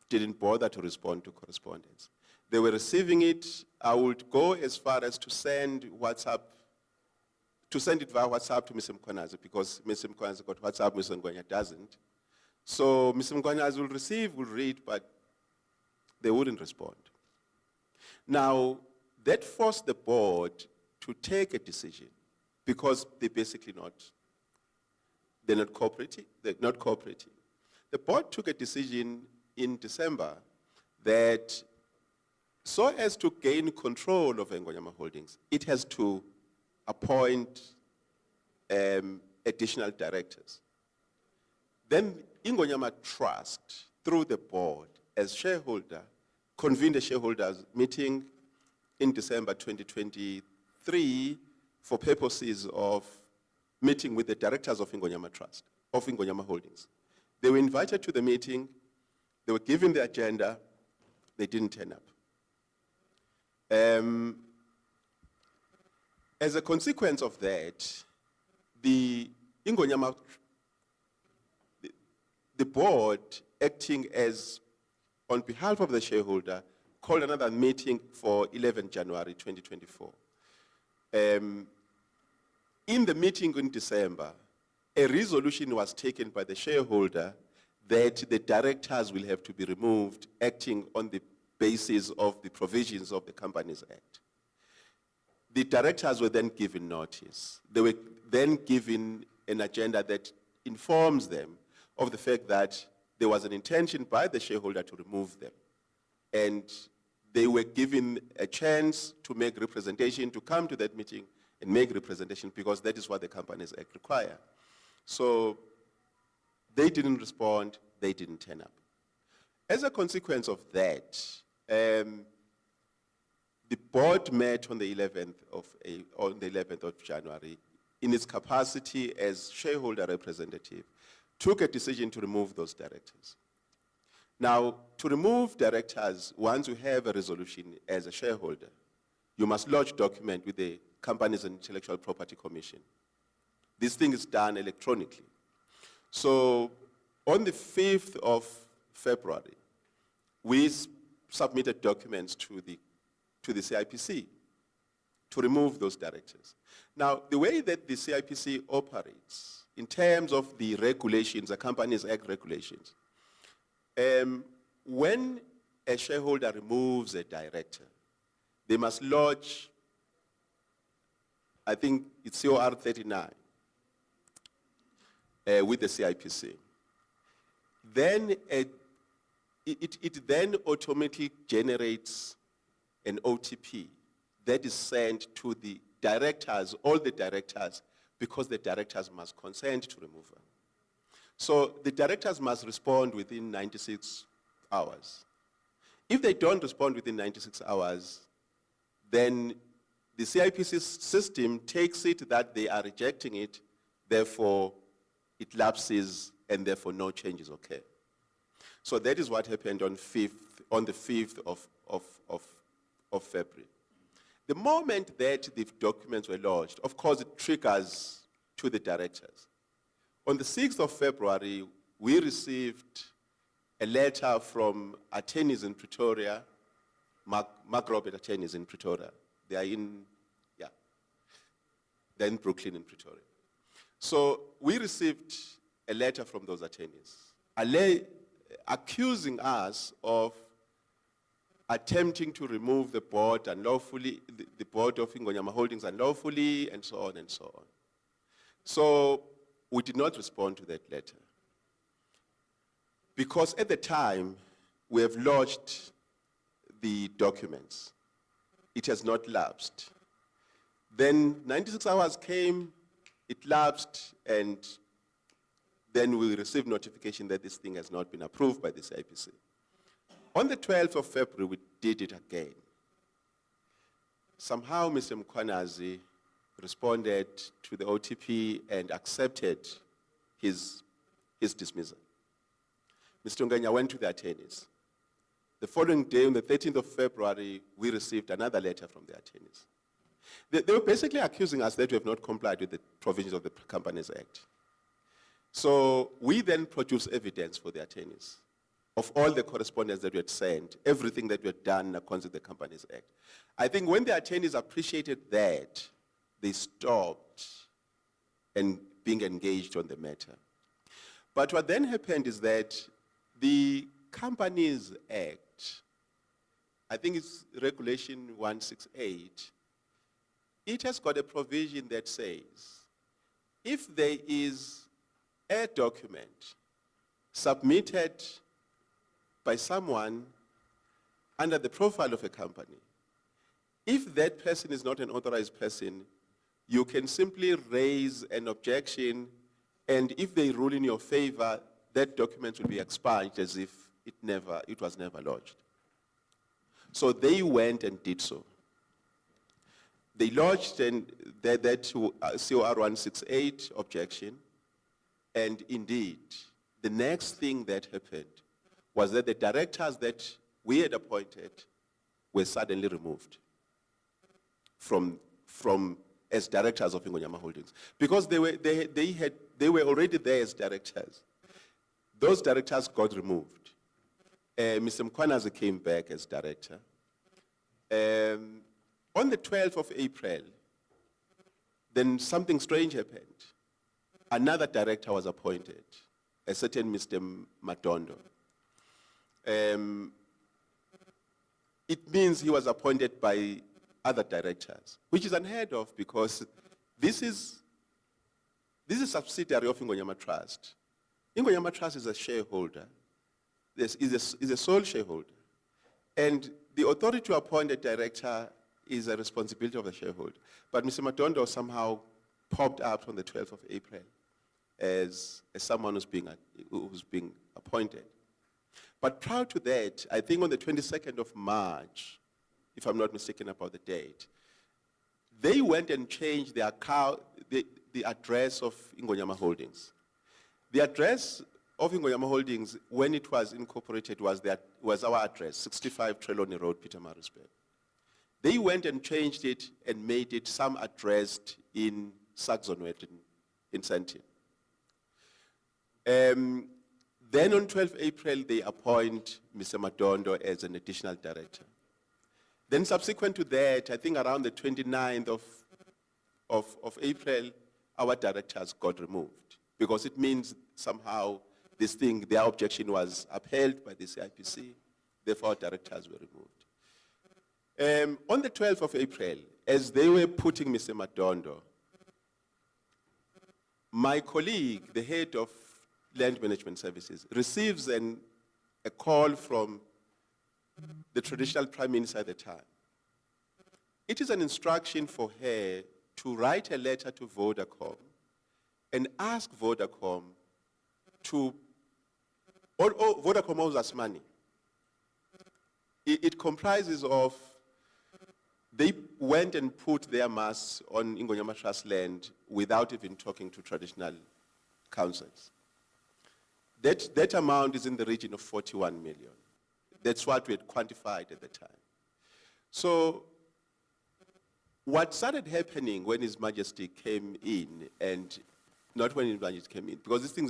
didn't bother to respond to correspondence. They were receiving it. I would go as far as to send it via WhatsApp to Ms. Mkhwanazi, because Ms. Mkhwanazi got WhatsApp, Ms. Ngwenya doesn't. So Ms. Mkhwanazi will read, but they wouldn't respond. Now, that forced the board to take a decision, because they're not cooperating. The board took a decision in December that so as to gain control of Ingonyama Holdings, it has to appoint additional directors. Then Ingonyama Trust, through the board, as shareholder, convened a shareholders meeting in December 2023 for purposes of meeting with the directors of Ingonyama Trust, of Ingonyama Holdings. They were invited to the meeting, they were given the agenda, they didn't turn up. As a consequence of that, the Ingonyama, the board, acting as on behalf of the shareholder, called another meeting for 11 January 2024. In the meeting in December, a resolution was taken by the shareholder that the directors will have to be removed, acting on the basis of the provisions of the Companies Act. The directors were then given notice. They were then given an agenda that informs them of the fact that there was an intention by the shareholder to remove them. And they were given a chance to make representation, to come to that meeting and make representation, because that is what the Companies Act requires. So they didn't respond, they didn't turn up. As a consequence of that, the board met on the 11th of January in its capacity as shareholder representative, took a decision to remove those directors. Now, to remove directors, once you have a resolution as a shareholder, you must lodge document with the Companies and Intellectual Property Commission. This thing is done electronically. So on the 5th of February, we submitted documents to the CIPC to remove those directors. Now, the way that the CIPC operates in terms of the regulations, the Companies Act regulations, when a shareholder removes a director, they must lodge, I think it's COR 39, with the CIPC. Then it then automatically generates an OTP that is sent to the directors, all the directors, because the directors must consent to removal. So the directors must respond within 96 hours. If they don't respond within 96 hours, then the CIPC system takes it that they are rejecting it, therefore it lapses, and therefore no changes occur. So that is what happened on the 5th of February. The moment that the documents were lodged, of course it triggers to the directors. On the 6th of February, we received a letter from attorneys in Pretoria, Mark Robert attorneys in Pretoria. They are they're in Brooklyn in Pretoria. So we received a letter from those attorneys accusing us of attempting to remove the board unlawfully, the board of Ingonyama Holdings unlawfully, and so on and so on. So we did not respond to that letter, because at the time we have lodged the documents. It has not lapsed. Then 96 hours came, it lapsed, and then we received notification that this thing has not been approved by the CIPC. On the 12th of February, we did it again. Somehow, Mr. Mkwanazi responded to the OTP and accepted his dismissal. Mr. Ngenya went to the attorneys. The following day, on the 13th of February, we received another letter from the attorneys. They were basically accusing us that we have not complied with the provisions of the Companies Act. So we then produced evidence for the attorneys of all the correspondence that we had sent, everything that we had done according to the Companies Act. I think when the attorneys appreciated that, they stopped being engaged on the matter. But what then happened is that the Companies Act, I think it's Regulation 168, it has got a provision that says, if there is a document submitted by someone under the profile of a company, if that person is not an authorized person, you can simply raise an objection, and if they rule in your favor, that document will be expunged as if it was never lodged. So they went and did so. They lodged that COR 168 objection, and indeed, the next thing that happened was that the directors that we had appointed were suddenly removed from as directors of Ingonyama Holdings, because they were already there as directors. Those directors got removed. Mr. Mkwanazi came back as director. On the 12th of April, then something strange happened. Another director was appointed, a certain Mr. Madondo. It means he was appointed by other directors, which is unheard of because this is a subsidiary of Ingonyama Trust. Ingonyama Trust is a shareholder, is a sole shareholder. And the authority to appoint a director is a responsibility of the shareholder. But Mr. Madondo somehow popped up on the 12th of April as someone who's being appointed. But prior to that, I think on the 22nd of March, if I'm not mistaken about the date, they went and changed the address of Ingonyama Holdings. The address of Ingonyama Holdings, when it was incorporated, was our address, 65 Trelawney Road, Pietermaritzburg. They went and changed it and made it some address in Saxonwet in Sandton. Then on 12th April, they appoint Mr. Madondo as an additional director. Then subsequent to that, I think around the 29th of April, our directors got removed because it means somehow their objection was upheld by the CIPC, therefore our directors were removed. On the 12th of April, as they were putting Mr. Madondo, my colleague, the head of Land Management Services, receives a call from the traditional prime minister at the time. It is an instruction for her to write a letter to Vodacom and ask Vodacom Vodacom owes us money. It comprises of, they went and put their mass on Ingonyama Trust land without even talking to traditional councils. That amount is in the region of 41 million. That's what we had quantified at the time. So what started happening when His Majesty came in, and not when His Majesty came in, because these things,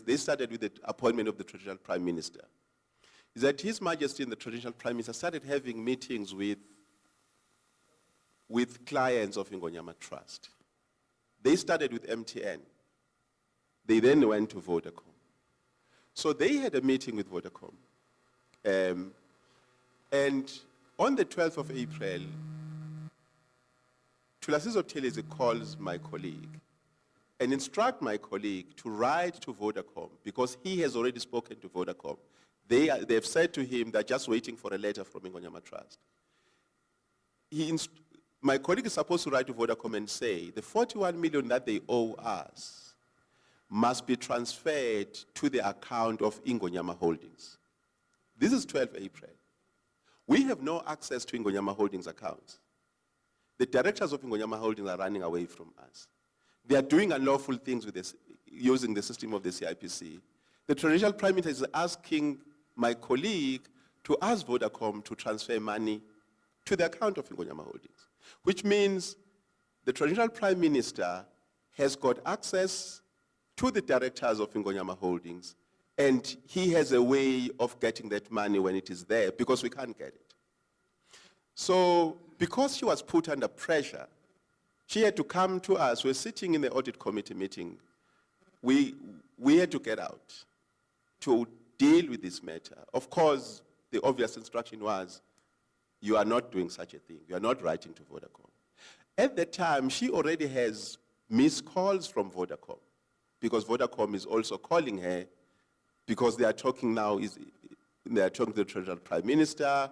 they started with the appointment of the Traditional Prime Minister, is that His Majesty and the Traditional Prime Minister started having meetings with clients of Ingonyama Trust. They started with MTN. They then went to Vodacom. So they had a meeting with Vodacom. And on the 12th of April, Tulasizo Teleze calls my colleague and instruct my colleague to write to Vodacom because he has already spoken to Vodacom. They've said to him they're just waiting for a letter from Ingonyama Trust. My colleague is supposed to write to Vodacom and say, the 41 million that they owe us must be transferred to the account of Ingonyama Holdings. This is 12 April. We have no access to Ingonyama Holdings accounts. The directors of Ingonyama Holdings are running away from us. They are doing unlawful things with this, using the system of the CIPC. The Traditional Prime Minister is asking my colleague to ask Vodacom to transfer money to the account of Ingonyama Holdings, which means the Traditional Prime Minister has got access to the directors of Ingonyama Holdings, and he has a way of getting that money when it is there because we can't get it. So because she was put under pressure, she had to come to us. We're sitting in the audit committee meeting. We had to get out to deal with this matter. Of course, the obvious instruction was, you are not doing such a thing. You are not writing to Vodacom. At that time, she already has missed calls from Vodacom because Vodacom is also calling her because they are talking now, they are talking to the Traditional Prime Minister.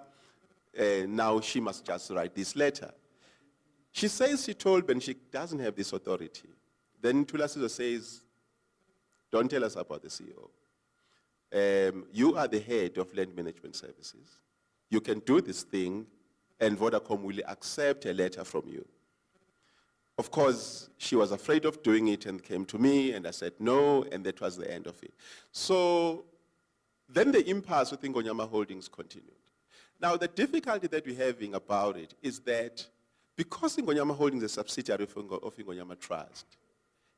Now she must just write this letter. She says she told Ben she doesn't have this authority. Then Tulasizo says, don't tell us about the CEO. you are the head of land management services. You can do this thing, and Vodacom will accept a letter from you. Of course, she was afraid of doing it and came to me, and I said no, and that was the end of it. So then the impasse with Ngonyama Holdings continued. Now, the difficulty that we're having about it is that because Ngonyama Holdings is a subsidiary of Ngonyama Trust,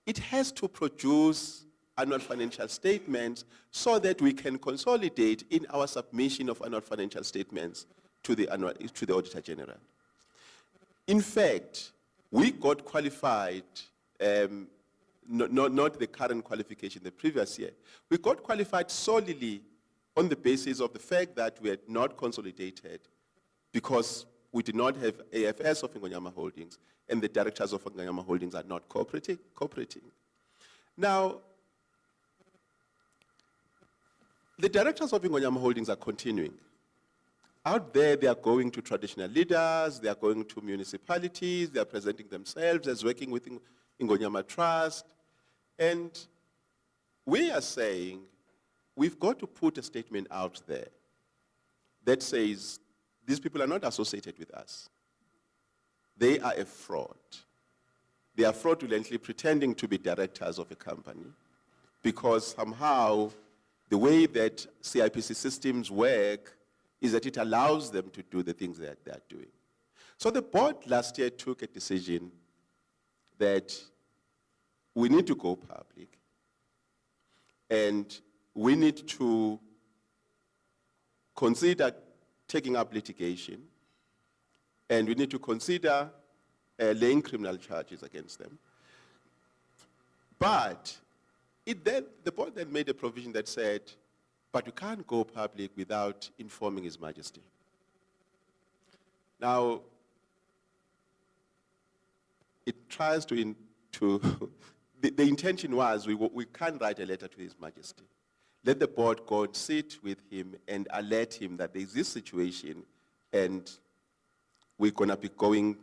it has to produce annual financial statements so that we can consolidate in our submission of annual financial statements to the Auditor General. In fact, we got qualified, not the current qualification, the previous year. We got qualified solely on the basis of the fact that we had not consolidated because we did not have AFS of Ngonyama Holdings, and the directors of Ngonyama Holdings are not cooperating. Now, the directors of Ngonyama Holdings are continuing. Out there, they are going to traditional leaders, they are going to municipalities, they are presenting themselves as working with Ngonyama Trust. And we are saying, we've got to put a statement out there that says, these people are not associated with us. They are a fraud. They are fraudulently pretending to be directors of a company because somehow the way that CIPC systems work is that it allows them to do the things that they are doing. So the board last year took a decision that we need to go public and we need to consider taking up litigation, and we need to consider laying criminal charges against them. But the board then made a provision that said, but you can't go public without informing His Majesty. Now, it tries to the intention was we can't write a letter to His Majesty. Let the board go and sit with him and alert him that there's this situation and we're going to be going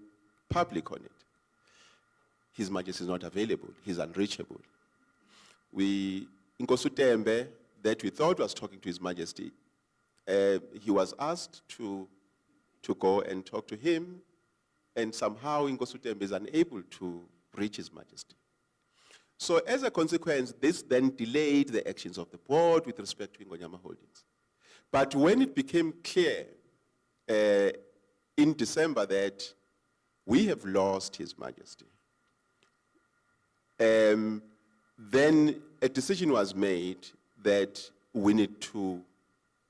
public on it. His Majesty is not available. He's unreachable. Nkosi Tembe, that we thought was talking to His Majesty, he was asked to go and talk to him, and somehow Nkosi Tembe is unable to reach His Majesty. So as a consequence, this then delayed the actions of the board with respect to Ngonyama Holdings. But when it became clear in December that we have lost His Majesty, then a decision was made that we need to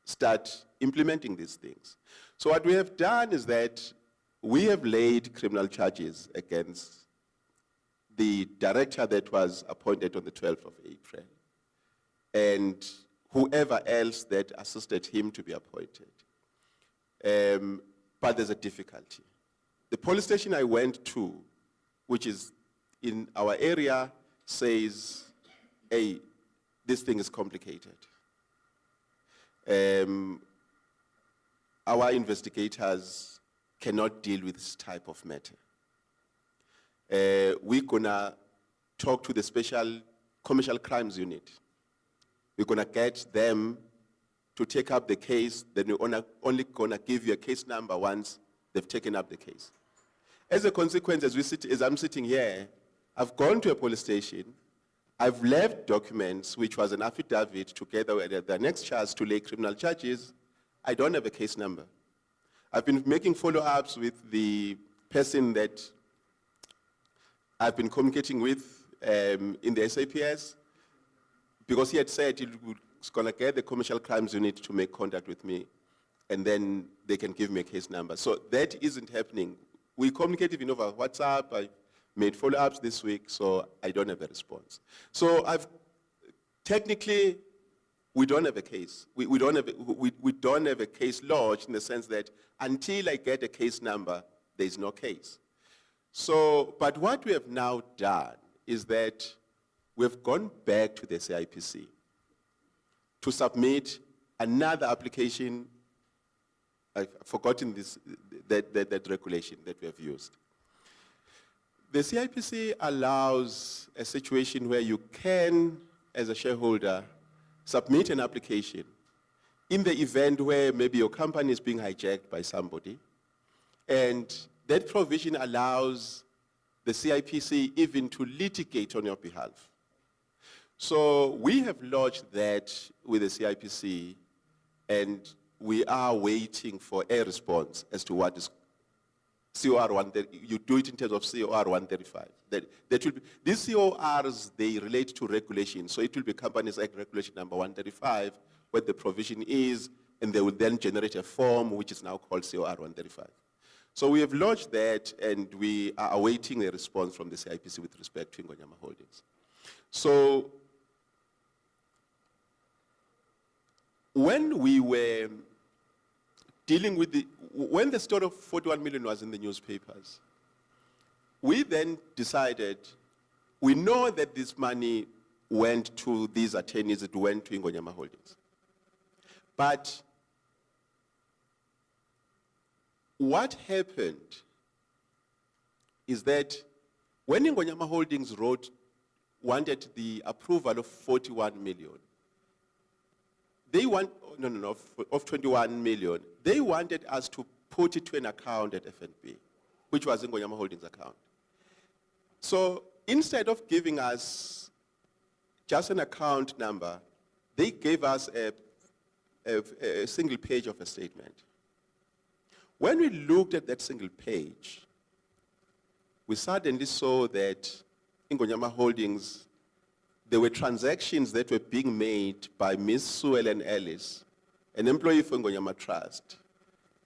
start implementing these things. So what we have done is that we have laid criminal charges against the director that was appointed on the 12th of April, and whoever else that assisted him to be appointed. But there's a difficulty. The police station I went to, which is in our area, says, hey, this thing is complicated. Our investigators cannot deal with this type of matter. We're gonna talk to the Special Commercial Crimes Unit. We're gonna get them to take up the case, then we're only gonna give you a case number once they've taken up the case. As a consequence, as I'm sitting here, I've gone to a police station, I've left documents, which was an affidavit together with the next charge to lay criminal charges. I don't have a case number. I've been making follow-ups with the person that I've been communicating with in the SAPS, because he had said he was going to get the Commercial Crimes Unit to make contact with me, and then they can give me a case number. So that isn't happening. We communicate even over WhatsApp. I made follow-ups this week, so I don't have a response. So technically, we don't have a case. We don't have a case lodged in the sense that until I get a case number, there's no case. So, but what we have now done is that we've gone back to the CIPC to submit another application. I've forgotten that regulation that we have used. The CIPC allows a situation where you can, as a shareholder, submit an application in the event where maybe your company is being hijacked by somebody, and that provision allows the CIPC even to litigate on your behalf. So we have lodged that with the CIPC, and we are waiting for a response as to what is COR 130. You do it in terms of COR 135. That will be, these CORs, they relate to regulation. So it will be Companies Act Regulation number 135, where the provision is, and they will then generate a form which is now called COR 135. So we have lodged that, and we are awaiting a response from the CIPC with respect to Ingonyama Holdings. So when we were dealing with when the story of 41 million was in the newspapers, we then decided, we know that this money went to these attorneys, it went to Ingonyama Holdings. But what happened is that when Ingonyama Holdings wanted the approval of 41 million, of 21 million, they wanted us to put it to an account at FNB, which was Ingonyama Holdings account. So instead of giving us just an account number, they gave us a single page of a statement. When we looked at that single page, we suddenly saw that Ingonyama Holdings, there were transactions that were being made by Ms. Sue Ellen Ellis, an employee for Ingonyama Trust,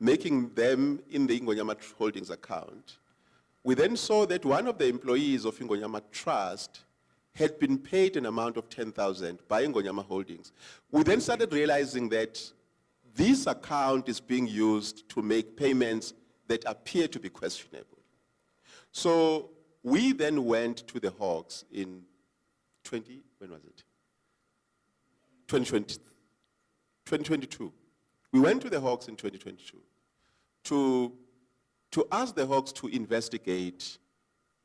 making them in the Ingonyama Holdings account. We then saw that one of the employees of Ingonyama Trust had been paid an amount of 10,000 by Ingonyama Holdings. We then started realizing that this account is being used to make payments that appear to be questionable. So we then went to the Hawks in 2022. We went to the Hawks in 2022 to ask the Hawks to investigate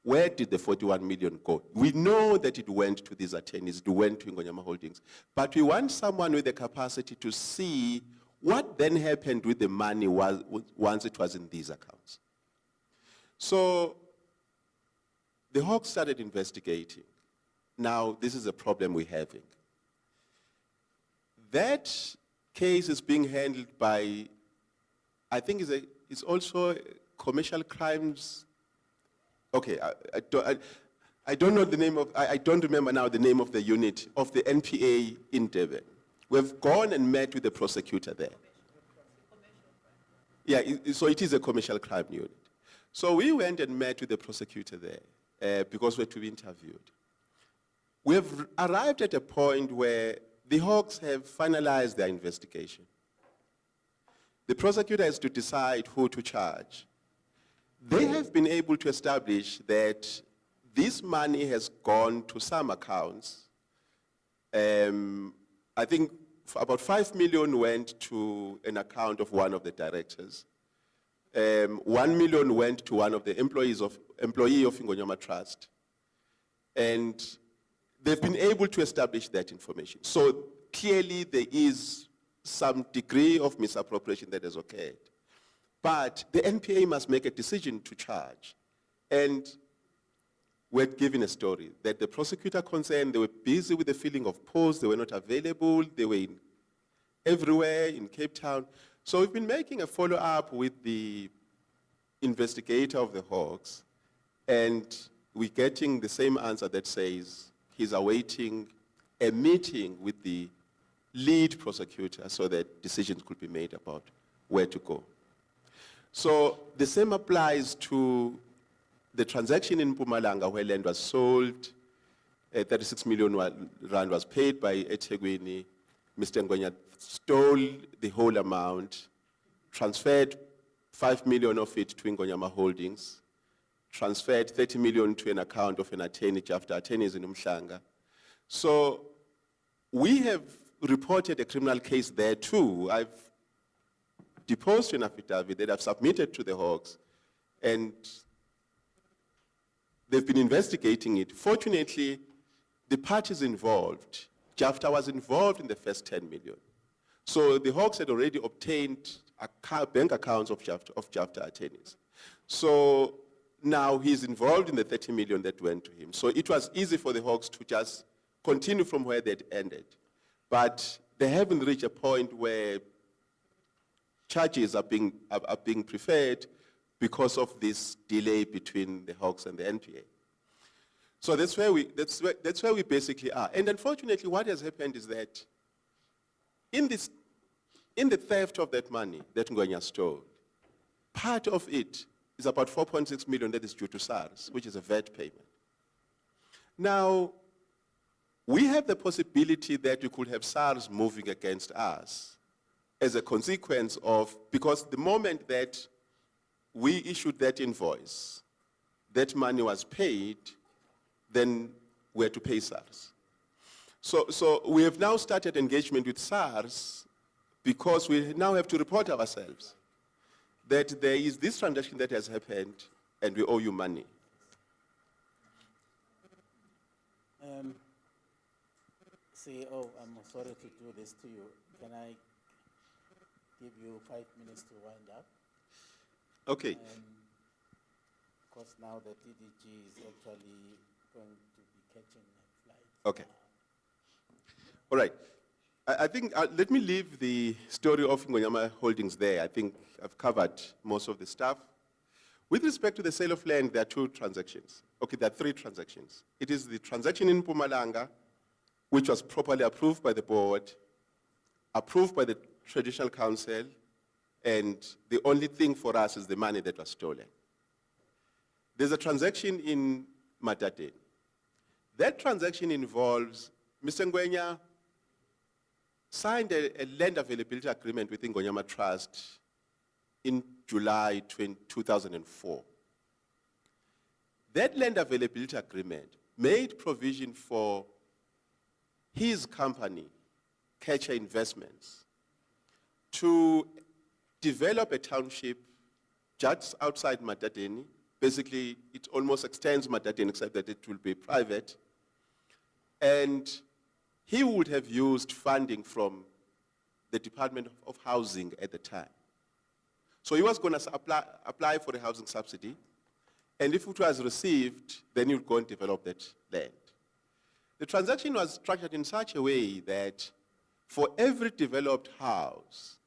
where did the 41 million go. We know that it went to these attorneys, it went to Ingonyama Holdings, but we want someone with the capacity to see what then happened with the money once it was in these accounts. So the Hawks started investigating. Now, this is a problem we're having. That case is being handled by, I think it's also commercial crimes. Okay, I don't know the name of, I don't remember now the name of the unit of the NPA in Durban. We've gone and met with the prosecutor there. Yeah, so it is a commercial crime unit. So we went and met with the prosecutor there because we're to be interviewed. We have arrived at a point where the Hawks have finalized their investigation. The prosecutor has to decide who to charge. They have been able to establish that this money has gone to some accounts. I think about 5 million went to an account of one of the directors. 1 million went to one of the employee of Ingonyama Trust. And they've been able to establish that information. So clearly there is some degree of misappropriation that has occurred. But the NPA must make a decision to charge. And we're given a story that the prosecutor concerned, they were busy with the filling of posts, they were not available, they were everywhere in Cape Town. So we've been making a follow-up with the investigator of the Hawks, and we're getting the same answer that says he's awaiting a meeting with the lead prosecutor so that decisions could be made about where to go. So the same applies to the transaction in Mpumalanga where land was sold, 36 million rand was paid by eThekwini. Mr. Ngonya stole the whole amount, transferred 5 million of it to Ingonyama Holdings, transferred 30 million to an account of an attorney after attorneys in Umhlanga. So we have reported a criminal case there too. I've deposed an affidavit that I've submitted to the Hawks, and they've been investigating it. Fortunately, the parties involved Jafta was involved in the first 10 million. So the Hawks had already obtained bank accounts of Jafta attorneys. So now he's involved in the 30 million that went to him. So it was easy for the Hawks to just continue from where they'd ended. But they haven't reached a point where charges are being preferred because of this delay between the Hawks and the NPA. So that's where we basically are. And unfortunately, what has happened is that in the theft of that money that Ngwenya stole, part of it is about 4.6 million that is due to SARS, which is a VAT payment. Now, we have the possibility that we could have SARS moving against us as a consequence of, because the moment that we issued that invoice, that money was paid, then we had to pay SARS. So we have now started engagement with SARS because we now have to report ourselves that there is this transaction that has happened and we owe you money. CEO, I'm sorry to do this to you. Can I give you 5 minutes to wind up? Okay. Because now the DDG is actually going to be catching a flight. Okay. All right. I think, let me leave the story of Ngonyama Holdings there. I think I've covered most of the stuff. With respect to the sale of land, there are two transactions. Okay, there are three transactions. It is the transaction in Mpumalanga, which was properly approved by the board, approved by the traditional council, and the only thing for us is the money that was stolen. There's a transaction in Matate. That transaction involves Mr. Ngwenya signed a land availability agreement with Ngonyama Trust in July 2004. That land availability agreement made provision for his company, Catcher Investments, to develop a township just outside Matateni. Basically, it almost extends Matateni, except that it will be private. And he would have used funding from the Department of Housing at the time. So he was going to apply for a housing subsidy, and if it was received, then he would go and develop that land. The transaction was structured in such a way that for every developed house,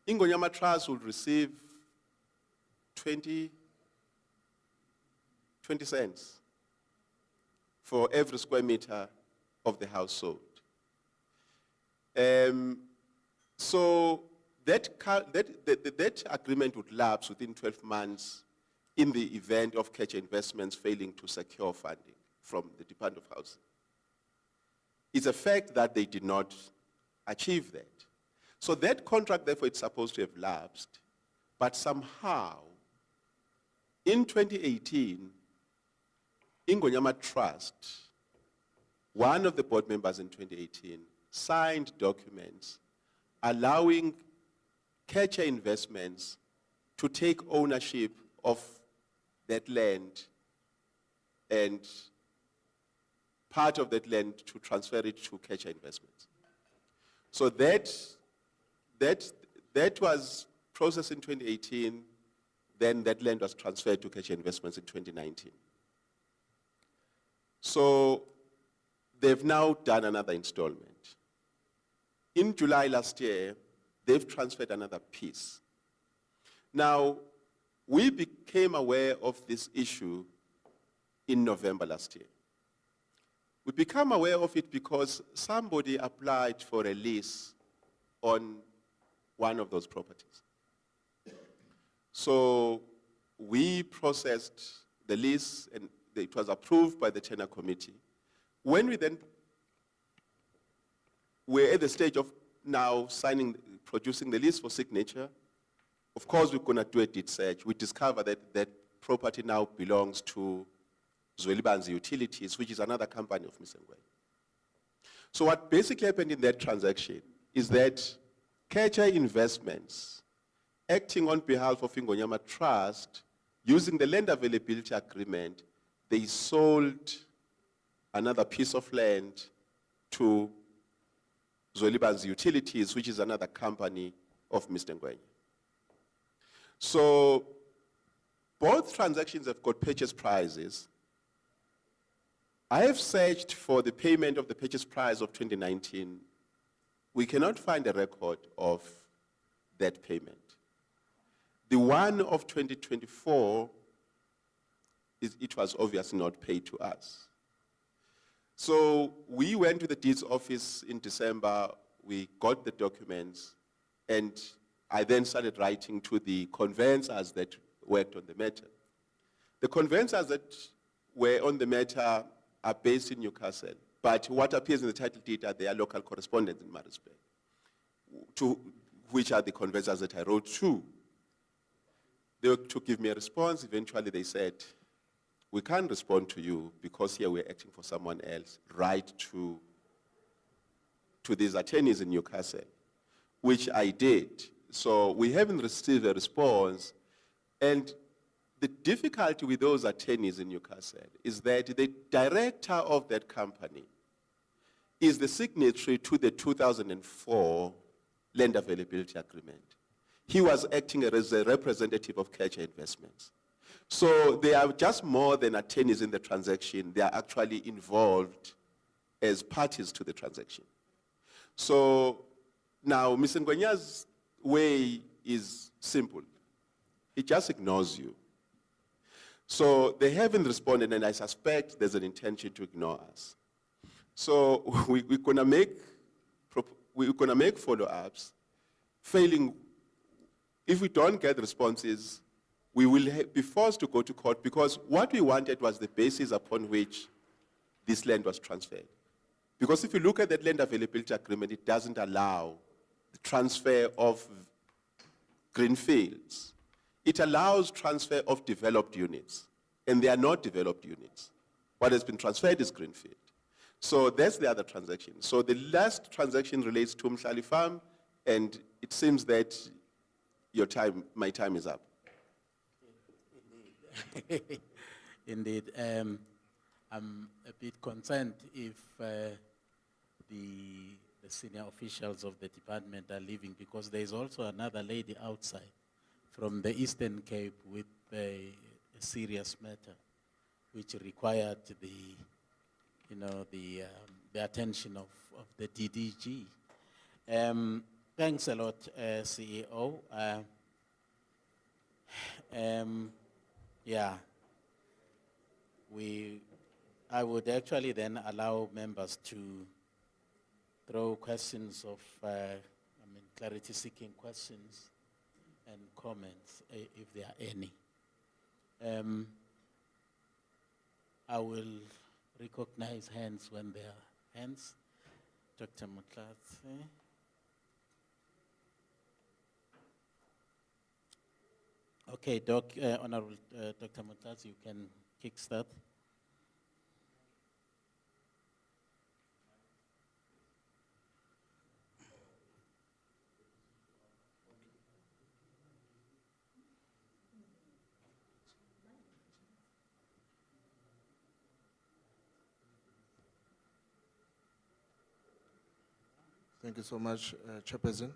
Ngonyama Trust would receive 20 cents for every square meter of the house sold. So that agreement would lapse within 12 months in the event of Catcher Investments failing to secure funding from the Department of Housing. It's a fact that they did not achieve that. So that contract, therefore, it's supposed to have lapsed, but somehow, in 2018, Ngonyama Trust, one of the board members in 2018, signed documents allowing Catcher Investments to take ownership of that land and part of that land to transfer it to Catcher Investments. So that was processed in 2018, then that land was transferred to Catcher Investments in 2019. So they've now done another installment. In July last year, they've transferred another piece. Now, we became aware of this issue in November last year. We became aware of it because somebody applied for a lease on one of those properties. So we processed the lease and it was approved by the tenure committee. When we then were at the stage of now producing the lease for signature, of course we're going to do a deed search. We discover that that property now belongs to Zwelibanzi Utilities, which is another company of Mr. Ngwenya. So what basically happened in that transaction is that Catcher Investments, acting on behalf of Ngonyama Trust, using the land availability agreement, they sold another piece of land to Zwelibanzi Utilities, which is another company of Mr. Ngwenya. So both transactions have got purchase prices. I have searched for the payment of the purchase price of 2019. We cannot find a record of that payment. The one of 2024, it was obviously not paid to us. So we went to the deeds office in December, we got the documents, and I then started writing to the conveyancers that worked on the matter. The conveyancers that were on the matter are based in Newcastle, but what appears in the title deed are their local correspondents in Maritzburg, to which are the conveyancers that I wrote to. They were to give me a response. Eventually they said, we can't respond to you because here we're acting for someone else. Write to these attorneys in Newcastle, which I did. So we haven't received a response. And the difficulty with those attorneys in Newcastle is that the director of that company is the signatory to the 2004 Land Availability Agreement. He was acting as a representative of Catcher Investments. So they are just more than attorneys in the transaction. They are actually involved as parties to the transaction. So now, Mr. Ngwenya's way is simple. He just ignores you. So they haven't responded, and I suspect there's an intention to ignore us. So we're gonna make follow-ups. Failing, if we don't get responses, we will be forced to go to court, because what we wanted was the basis upon which this land was transferred. Because if you look at that land availability agreement, it doesn't allow the transfer of green fields. It allows transfer of developed units, and they are not developed units. What has been transferred is greenfield. So that's the other transaction. So the last transaction relates to Mhlali Farm, and it seems that my time is up. Indeed. I'm a bit concerned if the senior officials of the department are leaving, because there's also another lady outside from the Eastern Cape with a serious matter, which required the attention of the DDG. Thanks a lot, CEO. Yeah, I would actually then allow members to throw questions of, clarity-seeking questions and comments, if there are any. I will recognize hands when there are hands. Dr. Makhathini. Okay, Honorable Dr. Makhathini, you can kickstart. Thank you so much, Chairperson.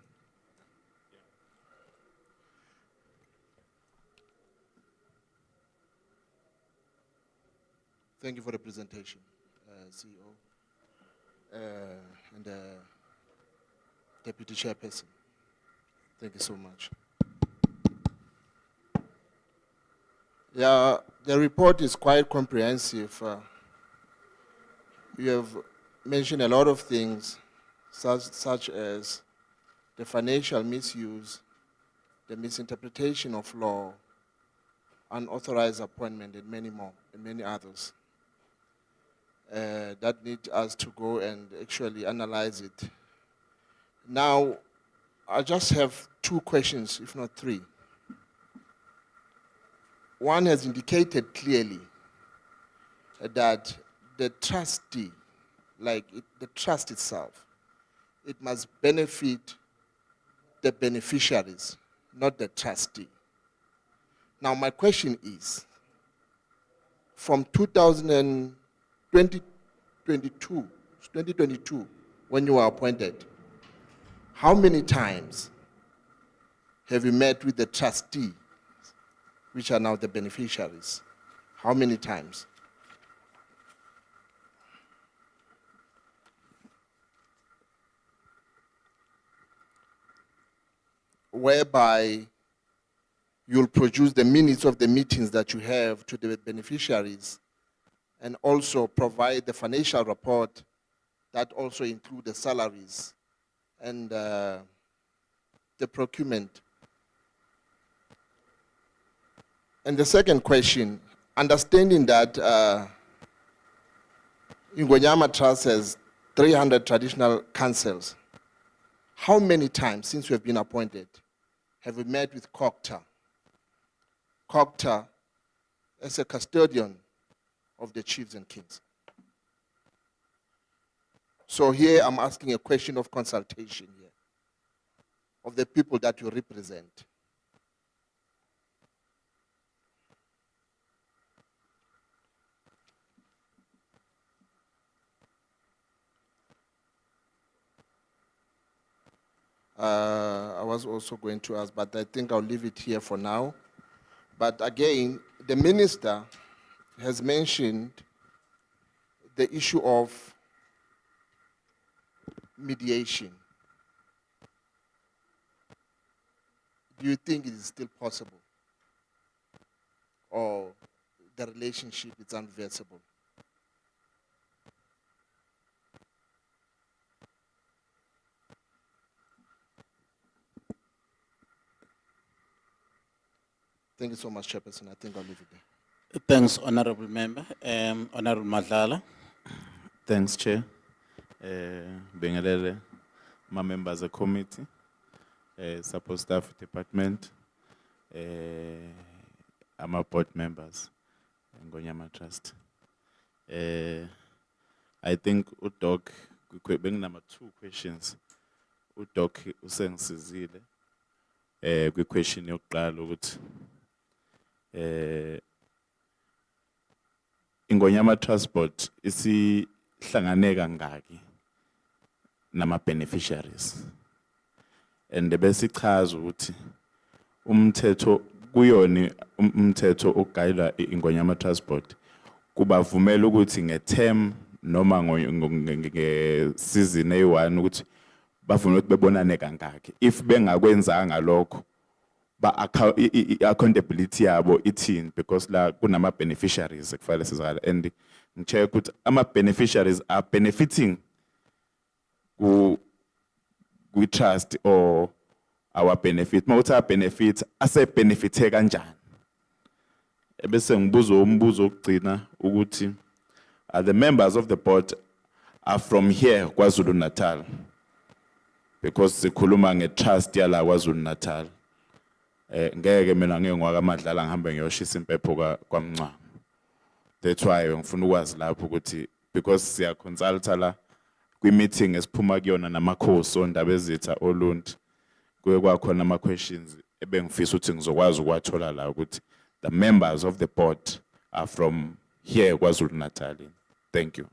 Thank you for the presentation, CEO and Deputy Chairperson. Thank you so much. Yeah, the report is quite comprehensive. You have mentioned a lot of things, such as the financial misuse, the misinterpretation of law, unauthorized appointment, and many more, and many others. That need us to go and actually analyze it. Now, I just have two questions, if not three. One has indicated clearly that the trustee, the trust itself, it must benefit the beneficiaries, not the trustee. Now, my question is, from 2022, when you were appointed, how many times have you met with the trustees, which are now the beneficiaries? How many times? Whereby you'll produce the minutes of the meetings that you have to the beneficiaries and also provide the financial report that also include the salaries and the procurement. And the second question, understanding that Ingonyama Trust has 300 traditional councils, how many times since you have been appointed have we met with COCTA? COCTA as a custodian of the chiefs and kings. So here I'm asking a question of consultation here, of the people that you represent. I was also going to ask, but I think I'll leave it here for now. But again, the minister has mentioned the issue of mediation. Do you think it is still possible? Or the relationship is unreversible? Thank you so much, Chairperson. I think I'll leave it there. Thanks, Honorable Member. Honorable Madlala. Thanks, Chair. Bengalele, my members of committee, support staff department, I'm a board members in Ngonyama Trust. I think Udok, being number 2 questions. Udok usengisizile. Kwi question yokuqala ukuthi Ngonyama Transport isihlangane kangaki nama beneficiaries, and besichaza ukuthi umthetho kuyona umthetho ogayela Ngonyama Transport kubavumela ukuthi ngeterm noma ngeseason eyi-1 ukuthi bavumela ukuthi bebonane kangaki. If bengakwenzanga lokho accountability yabo ithini, because la kunama beneficiaries ekufanele sizakala, and ngicheck ukuthi ama beneficiaries are benefiting ku trust or our benefit. Mawuthi benefit ase benefite kanjani. Bese ngibuza umbuzo wokugcina ukuthi the members of the board are from here KwaZulu Natal, because sikhuluma ngetrust yala KwaZulu Natal. Ngeke mina ngengwaka Madlala ngihambe ngiyoshisa impepho kwaMncamo. That's why ngifuna ukwazi lapho ukuthi, because siya consulta la kwi meeting esiphuma kuyona namakhosi ondaba ezitha oluntu, kuye kwakhona ama questions ebengifisa ukuthi ngizokwazi ukwathola la ukuthi the members of the board are from here KwaZulu Natal. Thank you.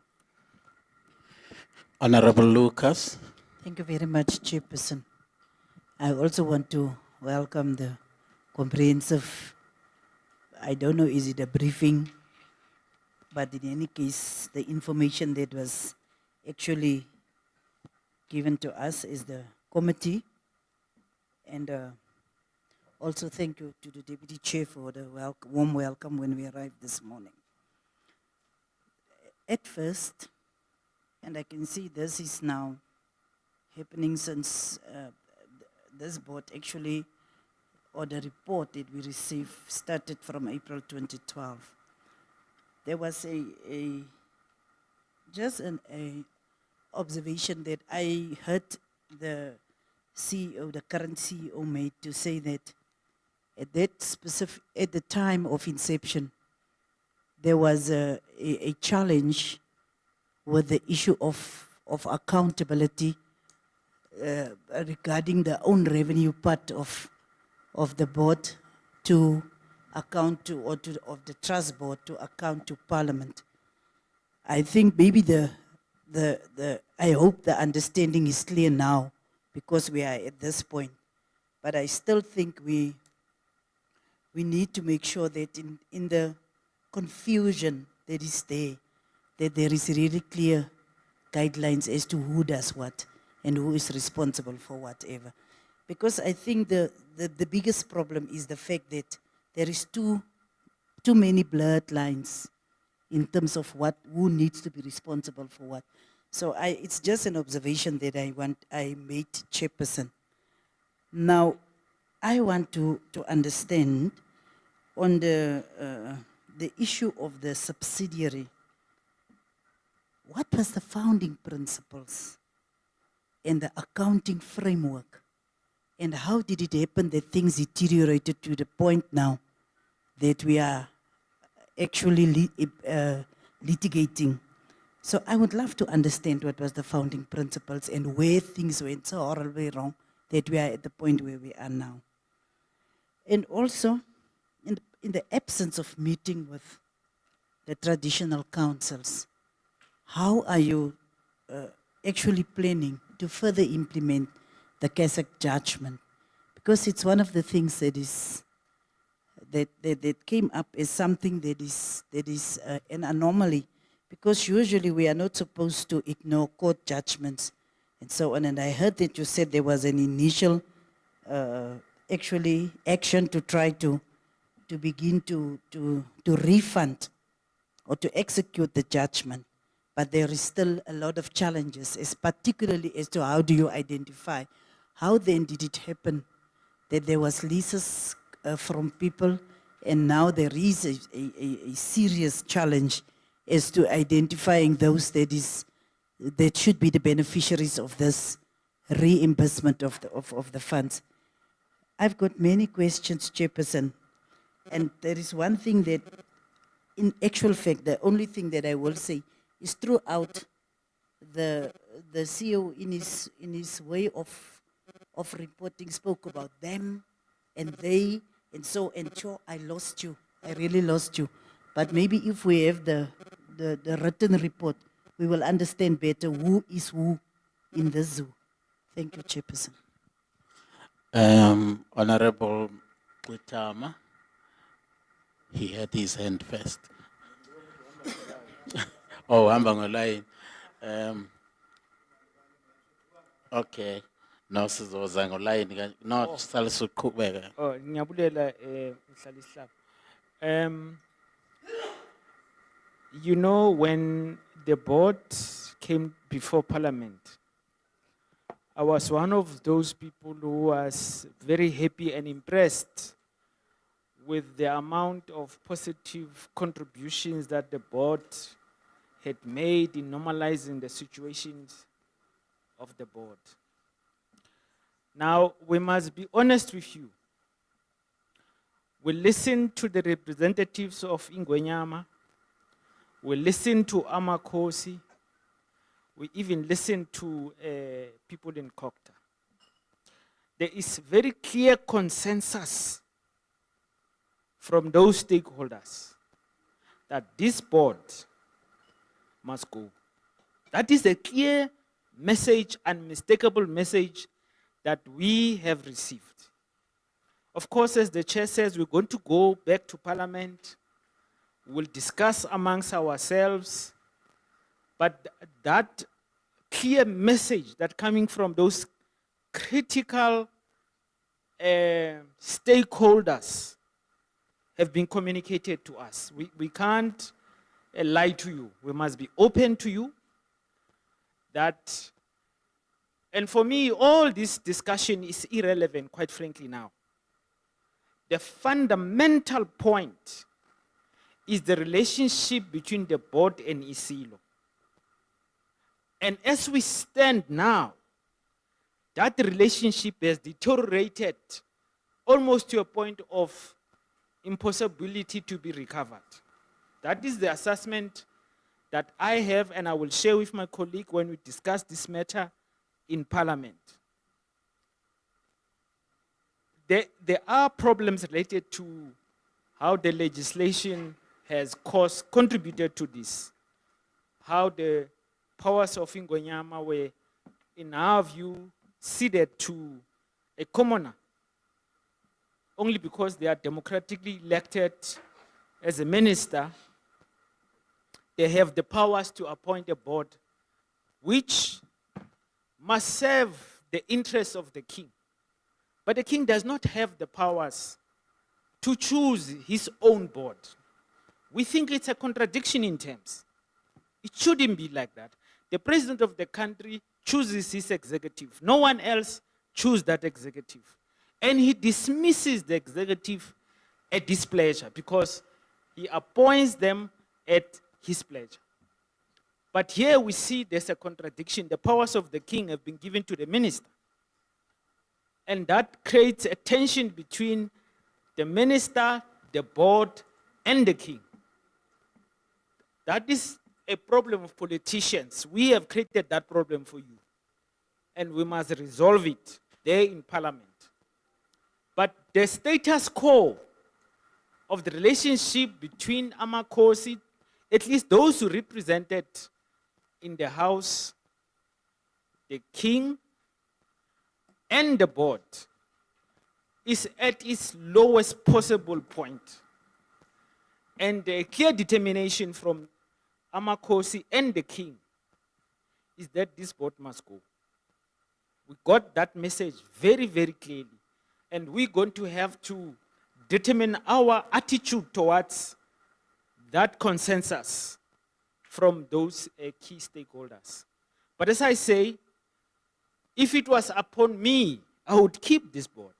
Honorable Lucas. Thank you very much, Chairperson. I also want to welcome the comprehensive, I don't know, is it a briefing? But in any case, the information that was actually given to us is the committee. And also thank you to the Deputy Chair for the warm welcome when we arrived this morning. At first, and I can see this is now happening since this board actually, or the report that we received started from April 2012. There was just an observation that I heard the CEO, the current CEO made, to say that at the time of inception, there was a challenge with the issue of accountability regarding the own revenue part of the board to account to, or to, of the trust board to account to Parliament. I think maybe I hope the understanding is clear now because we are at this point. But I still think we need to make sure that in the confusion that is there, that there is really clear guidelines as to who does what and who is responsible for whatever. Because I think the biggest problem is the fact that there is too many blurred lines in terms of who needs to be responsible for what. So it's just an observation that I made, Chairperson. Now, I want to understand on the issue of the subsidiary. What was the founding principles and the accounting framework? And how did it happen that things deteriorated to the point now that we are actually litigating? So I would love to understand what was the founding principles and where things went so horribly wrong that we are at the point where we are now. And also, in the absence of meeting with the traditional councils, how are you actually planning to further implement the CASAC judgment? Because it's one of the things that came up as something that is an anomaly, because usually we are not supposed to ignore court judgments and so on. And I heard that you said there was an initial actually action to try to begin to refund or to execute the judgment. But there is still a lot of challenges, particularly as to how do you identify, how then did it happen that there was leases from people, and now there is a serious challenge as to identifying those that should be the beneficiaries of this reimbursement of the funds. I've got many questions, Chairperson, and there is one thing that, in actual fact, the only thing that I will say is throughout the CEO in his way of reporting spoke about them and they and so. I lost you. I really lost you. But maybe if we have the written report, we will understand better who is who in the zoo. Thank you, Chairperson. Honorable Kutama, he had his hand first. Oh, hamba ngolane. Okay. No, sizoza ngolane. No, salisu kubeka. Oh, ngiyabulela Mhlalihlaba. You know, when the board came before Parliament, I was one of those people who was very happy and impressed with the amount of positive contributions that the board had made in normalizing the situations of the board. Now, we must be honest with you. We listened to the representatives of Ingwenyama. We listened to Amakosi. We even listened to people in Kokta. There is very clear consensus from those stakeholders that this board must go. That is a clear message, unmistakable message that we have received. Of course, as the chair says, we're going to go back to Parliament. We'll discuss amongst ourselves. But that clear message that coming from those critical stakeholders have been communicated to us. We can't lie to you. We must be open to you. And for me, all this discussion is irrelevant, quite frankly, now. The fundamental point is the relationship between the board and ISILO. And as we stand now, that relationship has deteriorated almost to a point of impossibility to be recovered. That is the assessment that I have, and I will share with my colleague when we discuss this matter in Parliament. There are problems related to how the legislation has contributed to this. How the powers of Ingwenyama were, in our view, ceded to a commoner only because they are democratically elected as a minister. They have the powers to appoint a board which must serve the interests of the king. But the king does not have the powers to choose his own board. We think it's a contradiction in terms. It shouldn't be like that. The president of the country chooses his executive. No one else chooses that executive. And he dismisses the executive at displeasure because he appoints them at his pleasure. But here we see there's a contradiction. The powers of the king have been given to the minister. And that creates a tension between the minister, the board, and the king. That is a problem of politicians. We have created that problem for you. And we must resolve it there in parliament. But the status quo of the relationship between Amakhosi, at least those who represented in the house, the king, and the board, is at its lowest possible point. And a clear determination from Amakhosi and the king is that this board must go. We got that message very, very clearly. And we're going to have to determine our attitude towards that consensus from those key stakeholders. But as I say, if it was upon me, I would keep this board.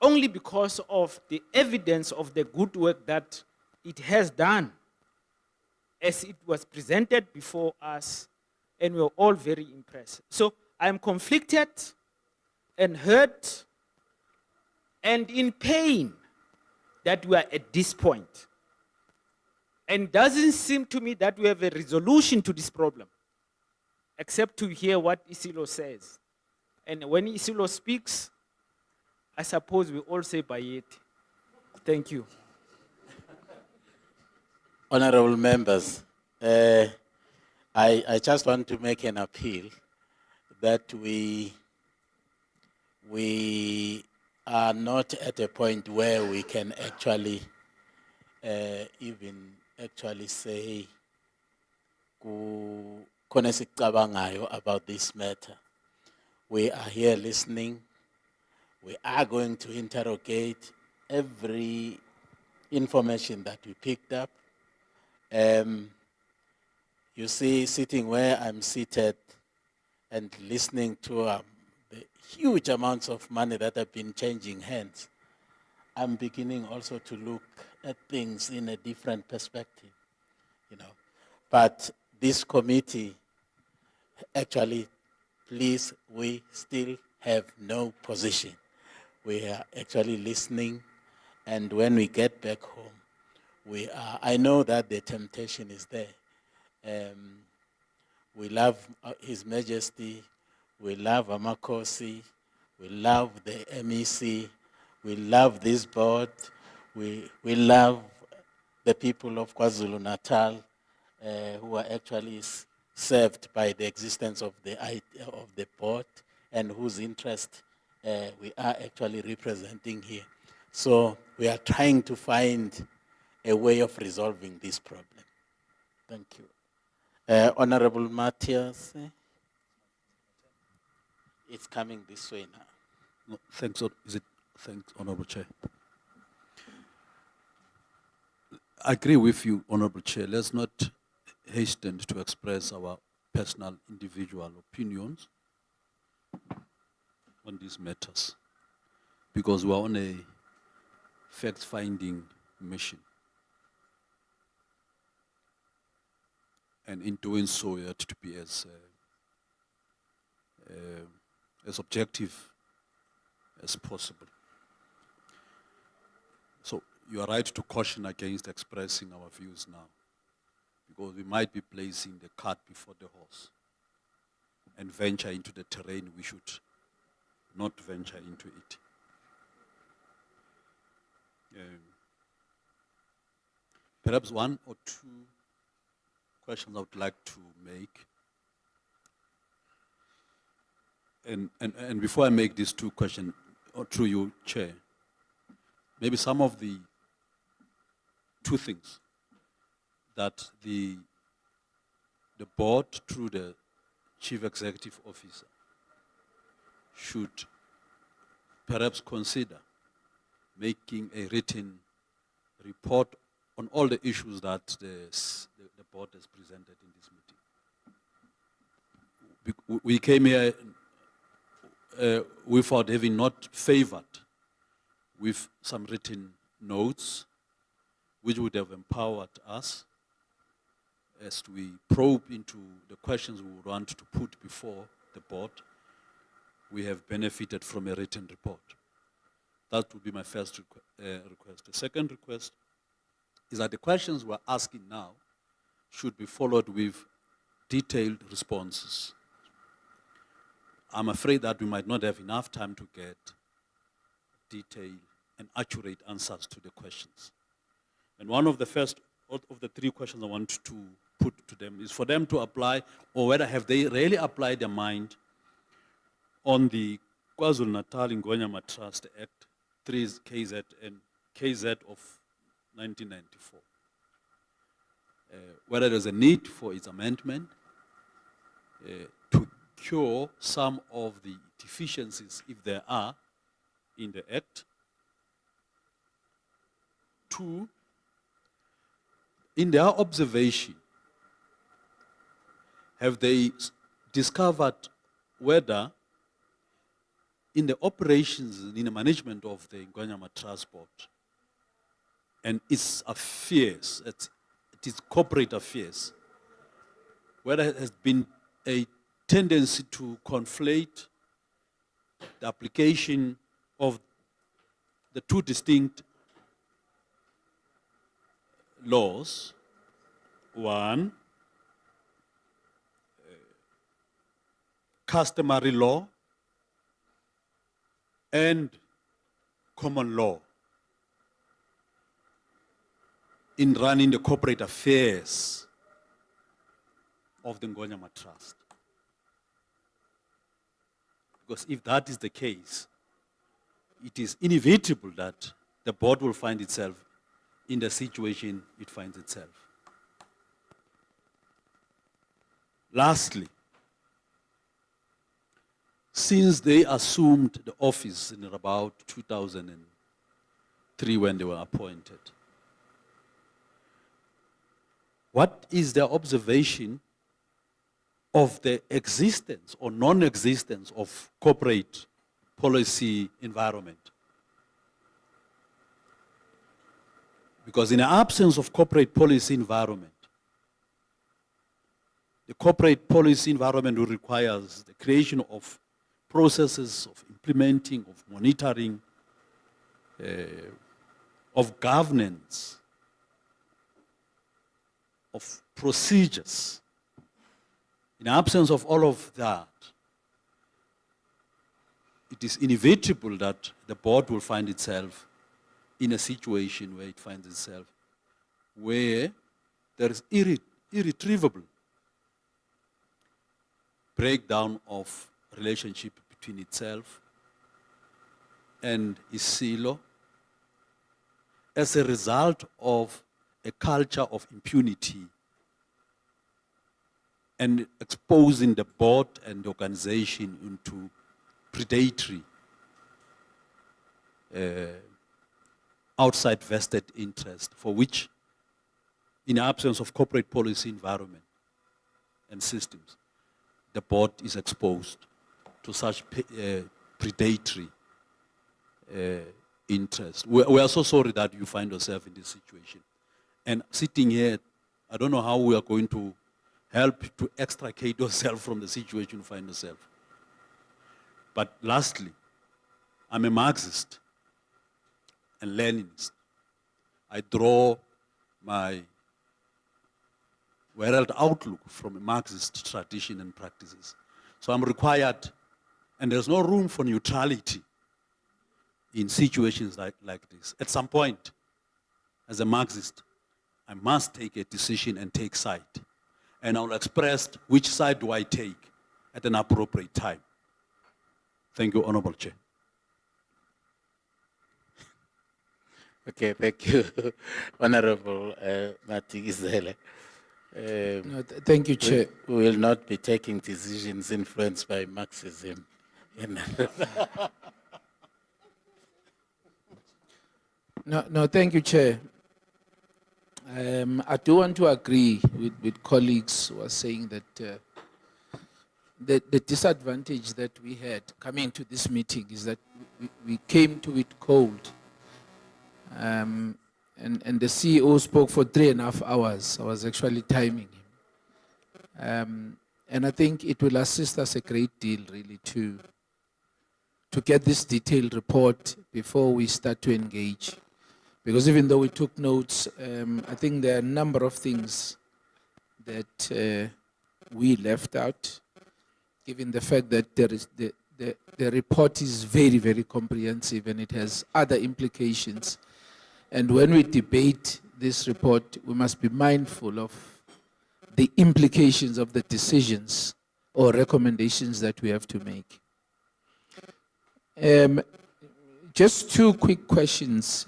Only because of the evidence of the good work that it has done as it was presented before us, and we were all very impressed. So I'm conflicted and hurt and in pain that we are at this point. And doesn't seem to me that we have a resolution to this problem, except to hear what Isilo says. And when Isilo speaks, I suppose we all say Bayeti. Thank you. Honorable members, I just want to make an appeal that we are not at a point where we can actually even actually say khona esikucabangayo about this matter. We are here listening. We are going to interrogate every information that we picked up. You see, sitting where I'm seated and listening to the huge amounts of money that have been changing hands, I'm beginning also to look at things in a different perspective, you know. But this committee, actually, please, we still have no position. We are actually listening, and when we get back home, I know that the temptation is there. We love His Majesty, we love Amakhosi, we love the MEC, we love this board, we love the people of KwaZulu-Natal who are actually served by the existence of the board and whose interest we are actually representing here. So we are trying to find a way of resolving this problem. Thank you. Honorable Matthias, it's coming this way now. No, thanks, thanks, Honorable Chair. I agree with you, Honorable Chair. Let's not hasten to express our personal, individual opinions on these matters, because we are on a fact-finding mission. And in doing so, we have to be as objective as possible. So you are right to caution against expressing our views now, because we might be placing the cart before the horse and venture into the terrain we should not venture into it. Perhaps one or two questions I would like to make. And before I make these two questions, or through you, Chair, maybe some of the two things that the board, through the Chief Executive Officer, should perhaps consider making a written report on all the issues that the board has presented in this meeting. We came here without having not favored with some written notes which would have empowered us as we probe into the questions we would want to put before the board. We have benefited from a written report. That would be my first request. The second request is that the questions we're asking now should be followed with detailed responses. I'm afraid that we might not have enough time to get detailed and accurate answers to the questions. And one of the first of the three questions I want to put to them is for them to apply, or whether have they really applied their mind on the KwaZulu-Natal Ingonyama Trust Act 3 KZ and KZ of 1994. Whether there's a need for its amendment to cure some of the deficiencies, if there are, in the Act. 2, in their observation, have they discovered whether in the operations, in the management of the Ngonyama Transport and its affairs, its corporate affairs, whether there has been a tendency to conflate the application of the two distinct laws. One, customary law and common law in running the corporate affairs of the Ngonyama Trust. Because if that is the case, it is inevitable that the board will find itself in the situation it finds itself. Lastly, since they assumed the office in about 2003 when they were appointed, what is their observation of the existence or non-existence of corporate policy environment? Because in the absence of corporate policy environment, the corporate policy environment requires the creation of processes of implementing, of monitoring, of governance, of procedures. In the absence of all of that, it is inevitable that the board will find itself in a situation where it finds itself, where there is irretrievable breakdown of relationship between itself and ISILO as a result of a culture of impunity and exposing the board and the organization into predatory outside vested interest, for which, in the absence of corporate policy environment and systems, the board is exposed to such predatory interest. We are so sorry that you find yourself in this situation. And sitting here, I don't know how we are going to help to extricate yourself from the situation you find yourself. But lastly, I'm a Marxist and Leninist. I draw my world outlook from a Marxist tradition and practices. So I'm required, and there's no room for neutrality in situations like this. At some point, as a Marxist, I must take a decision and take side. And I'll express which side do I take at an appropriate time. Thank you, Honorable Chair. Okay, thank you, Honorable Matigizela. No, thank you, Chair. We will not be taking decisions influenced by Marxism. No, thank you, Chair. I do want to agree with colleagues who are saying that the disadvantage that we had coming to this meeting is that we came to it cold. And the CEO spoke for 3.5 hours. I was actually timing him. And I think it will assist us a great deal, really, to get this detailed report before we start to engage. Because even though we took notes, I think there are a number of things that we left out, given the fact that there is the report is very, very comprehensive and it has other implications. And when we debate this report, we must be mindful of the implications of the decisions or recommendations that we have to make. Just two quick questions.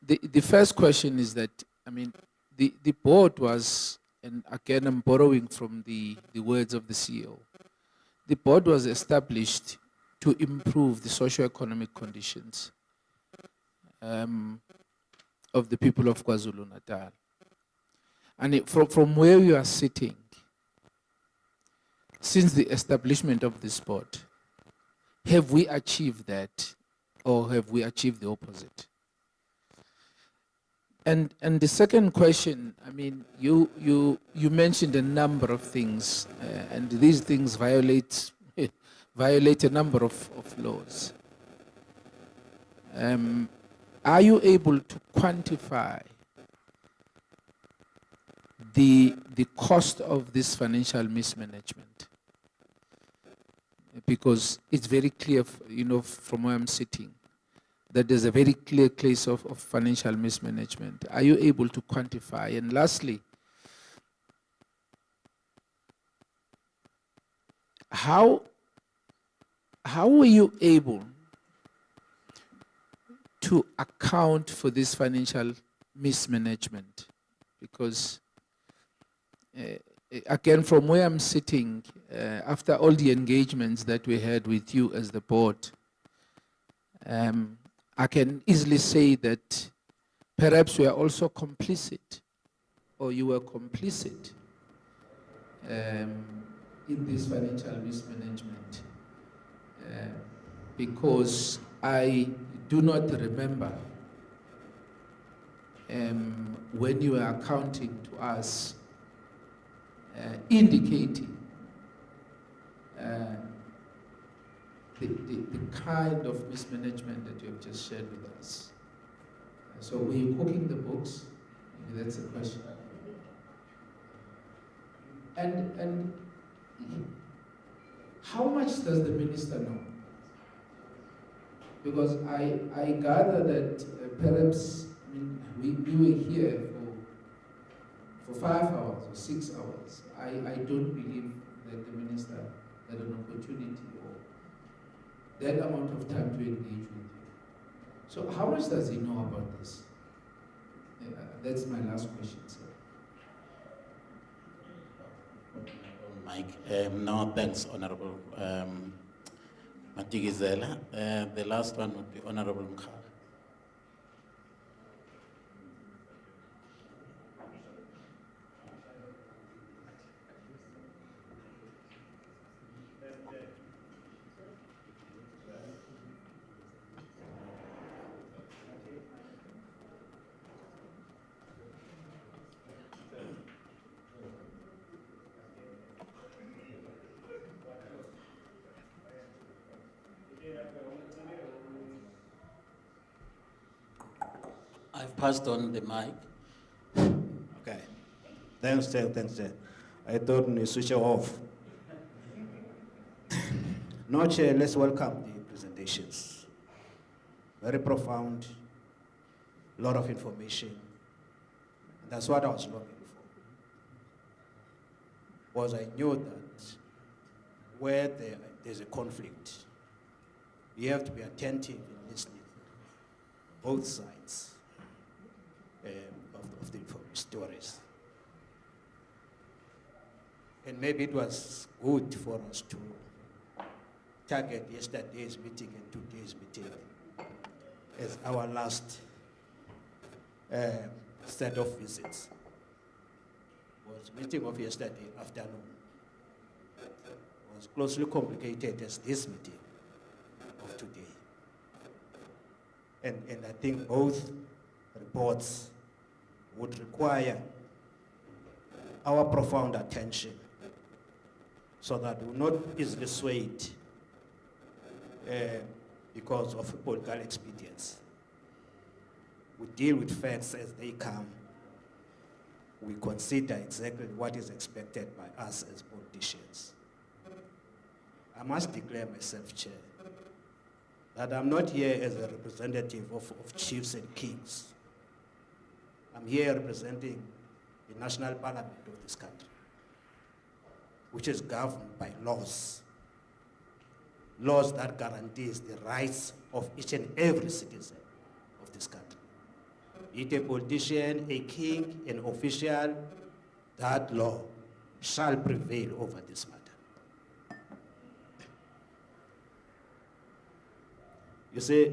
The first question is that, I mean, the board was, and again I'm borrowing from the words of the CEO, the board was established to improve the socio-economic conditions of the people of KwaZulu-Natal. And from where you are sitting, since the establishment of this board, have we achieved that or have we achieved the opposite? And the second question, I mean, you mentioned a number of things, and these things violate a number of laws. Are you able to quantify the cost of this financial mismanagement? Because it's very clear, from where I'm sitting, that there's a very clear case of financial mismanagement. Are you able to quantify? And lastly, how were you able to account for this financial mismanagement? Because again, from where I'm sitting, after all the engagements that we had with you as the board, I can easily say that perhaps we are also complicit, or you were complicit in this financial mismanagement, because I do not remember when you were accounting to us indicating the kind of mismanagement that you have just shared with us. So were you cooking the books? Maybe that's the question. And how much does the minister know? Because I gather that perhaps, I mean, we were here for 5 hours or 6 hours. I don't believe that the minister had an opportunity or that amount of time to engage with you. So how much does he know about this? That's my last question, sir. Mike, no, thanks, Honorable Matigizela. The last one would be Honorable Makhathini. I've passed on the mic. Okay. Thanks, Chair. I thought we switch off. No, Chair, let's welcome the presentations. Very profound, a lot of information. That's what I was looking for. Was I knew that where there's a conflict. You have to be attentive in listening, both sides of the stories. And maybe it was good for us to target yesterday's meeting and today's meeting as our last set of visits. Was meeting of yesterday afternoon. Was closely complicated as this meeting of today. And I think both reports would require our profound attention so that we will not easily swayed because of political expedience. We deal with facts as they come. We consider exactly what is expected by us as politicians. I must declare myself, Chair, that I'm not here as a representative of chiefs and kings. I'm here representing the national parliament of this country, which is governed by laws. Laws that guarantees the rights of each and every citizen of this country. Be it a politician, a king, an official, that law shall prevail over this matter. You see,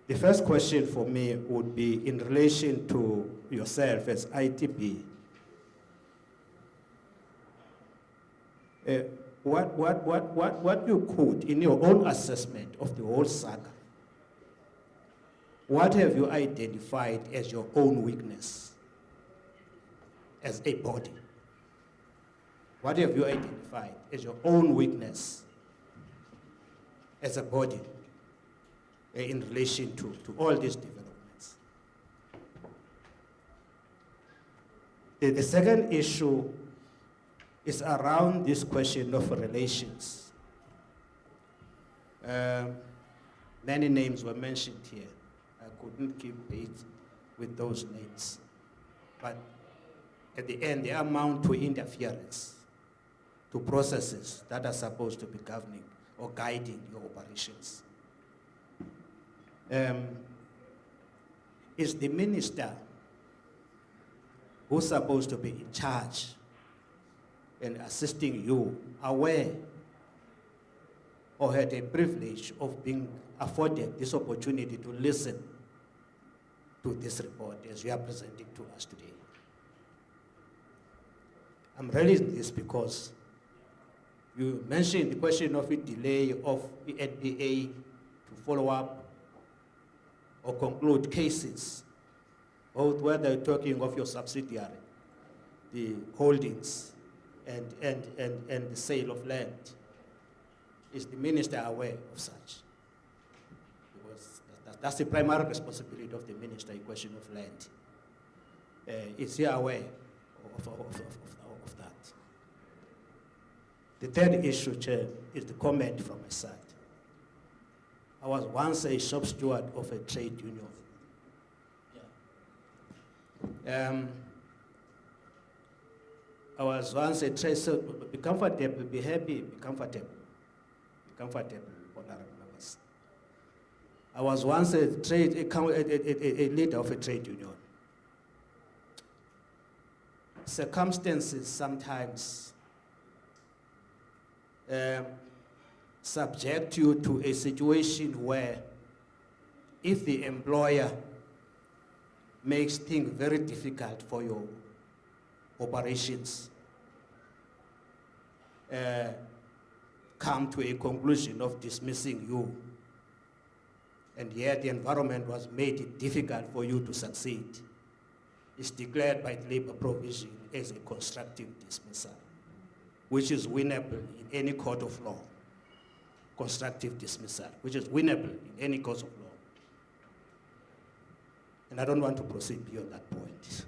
the first question for me would be in relation to yourself as ITB. What you could, in your own assessment of the whole saga, what have you identified as your own weakness as a body? What have you identified as your own weakness as a body in relation to all these developments? The second issue is around this question of relations. Many names were mentioned here. I couldn't keep pace with those names. But at the end, they amount to interference, to processes that are supposed to be governing or guiding your operations. Is the minister who's supposed to be in charge and assisting you aware or had a privilege of being afforded this opportunity to listen to this report as you are presenting to us today? I'm raising this because you mentioned the question of a delay of the NPA to follow up or conclude cases, both whether you're talking of your subsidiary, the holdings, and the sale of land. Is the minister aware of such? Because that's the primary responsibility of the minister in question of land. Is he aware of that? The third issue, Chair, is the comment from my side. I was once a shop steward of a trade union. I was once a trade, so be comfortable, be happy, be comfortable. Be comfortable, honorable members. I was once a leader of a trade union. Circumstances sometimes subject you to a situation where if the employer makes things very difficult for your operations, come to a conclusion of dismissing you, and yet the environment was made it difficult for you to succeed, is declared by the labor provision as a constructive dismissal, which is winnable in any court of law. Constructive dismissal, which is winnable in any court of law. And I don't want to proceed beyond that point.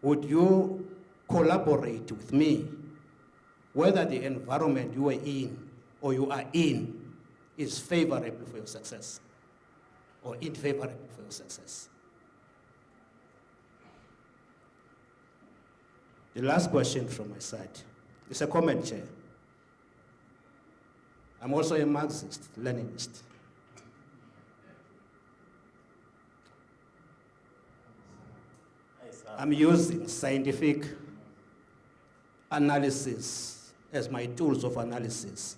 Would you collaborate with me whether the environment you are in or you are in is favorable for your success or unfavorable for your success? The last question from my side is a comment, Chair. I'm also a Marxist, Leninist. I'm using scientific analysis as my tools of analysis.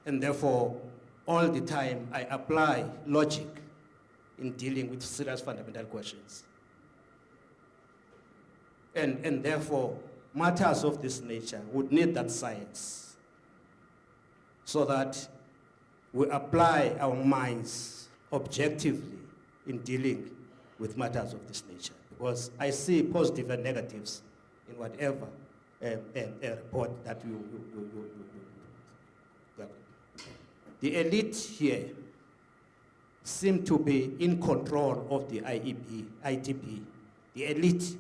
And therefore, all the time, I apply logic in dealing with serious fundamental questions. And therefore, matters of this nature would need that science so that we apply our minds objectively in dealing with matters of this nature. Because I see positive and negatives in whatever report that you. The elite here seem to be in control of the ITP, the elite.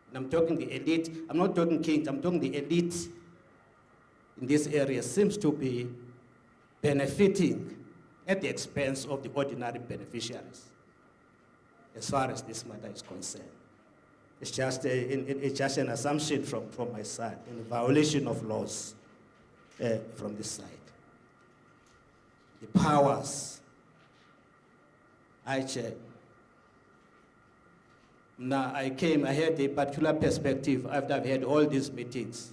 And I'm talking the elite, I'm not talking kings, I'm talking the elite in this area seems to be benefiting at the expense of the ordinary beneficiaries, as far as this matter is concerned. It's just, it's just an assumption from my side, in violation of laws from this side. The powers, I check. Now I had a particular perspective after I've had all these meetings.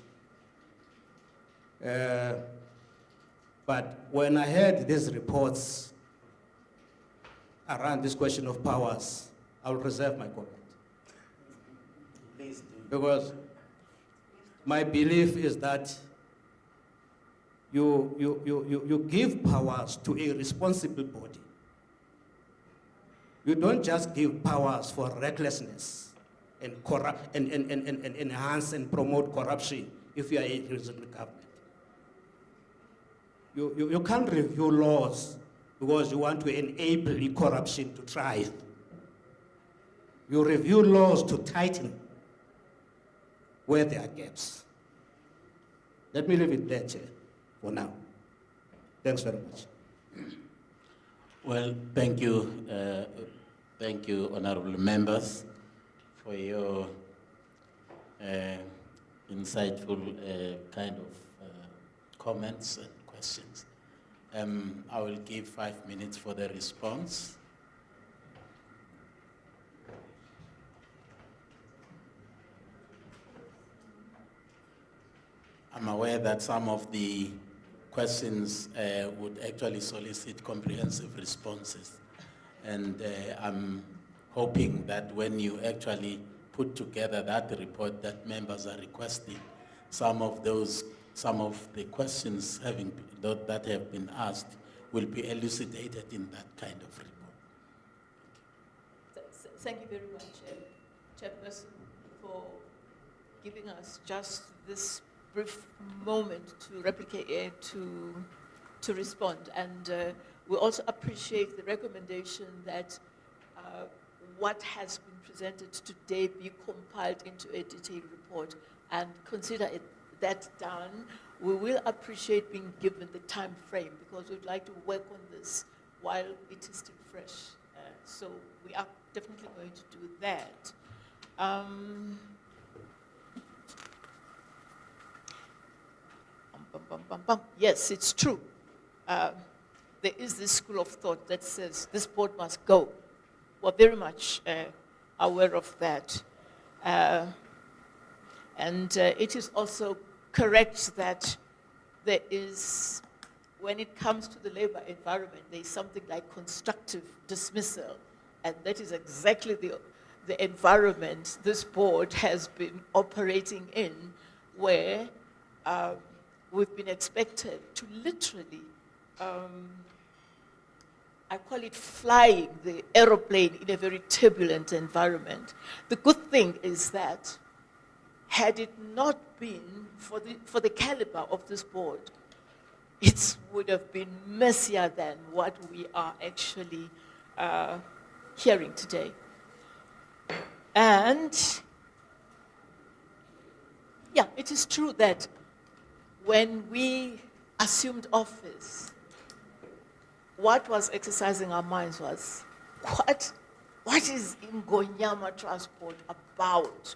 But when I heard these reports around this question of powers, I will reserve my comment. Please do. Because my belief is that you give powers to a responsible body. You don't just give powers for recklessness and enhance and promote corruption if you are a reasonable government. You can't review laws because you want to enable corruption to thrive. You review laws to tighten where there are gaps. Let me leave it there, Chair, for now. Thanks very much. Well, thank you, honorable members, for your insightful kind of comments and questions. I will give 5 minutes for the response. I'm aware that some of the questions would actually solicit comprehensive responses. And I'm hoping that when you actually put together that report that members are requesting, some of the questions that have been asked will be elucidated in that kind of report. Thank you very much, Chairperson, for giving us just this brief moment to replicate, to respond. And we also appreciate the recommendation that what has been presented today be compiled into a detailed report, and consider that done. We will appreciate being given the time frame, because we'd like to work on this while it is still fresh. So we are definitely going to do that. Yes, it's true. There is this school of thought that says this board must go. We're very much aware of that. And it is also correct that there is, when it comes to the labor environment, there is something like constructive dismissal. And that is exactly the environment this board has been operating in, where we've been expected to literally, I call it flying the aeroplane in a very turbulent environment. The good thing is that had it not been for the caliber of this board, it would have been messier than what we are actually hearing today. And yeah, it is true that when we assumed office, what was exercising our minds was, what what is Ingonyama transport about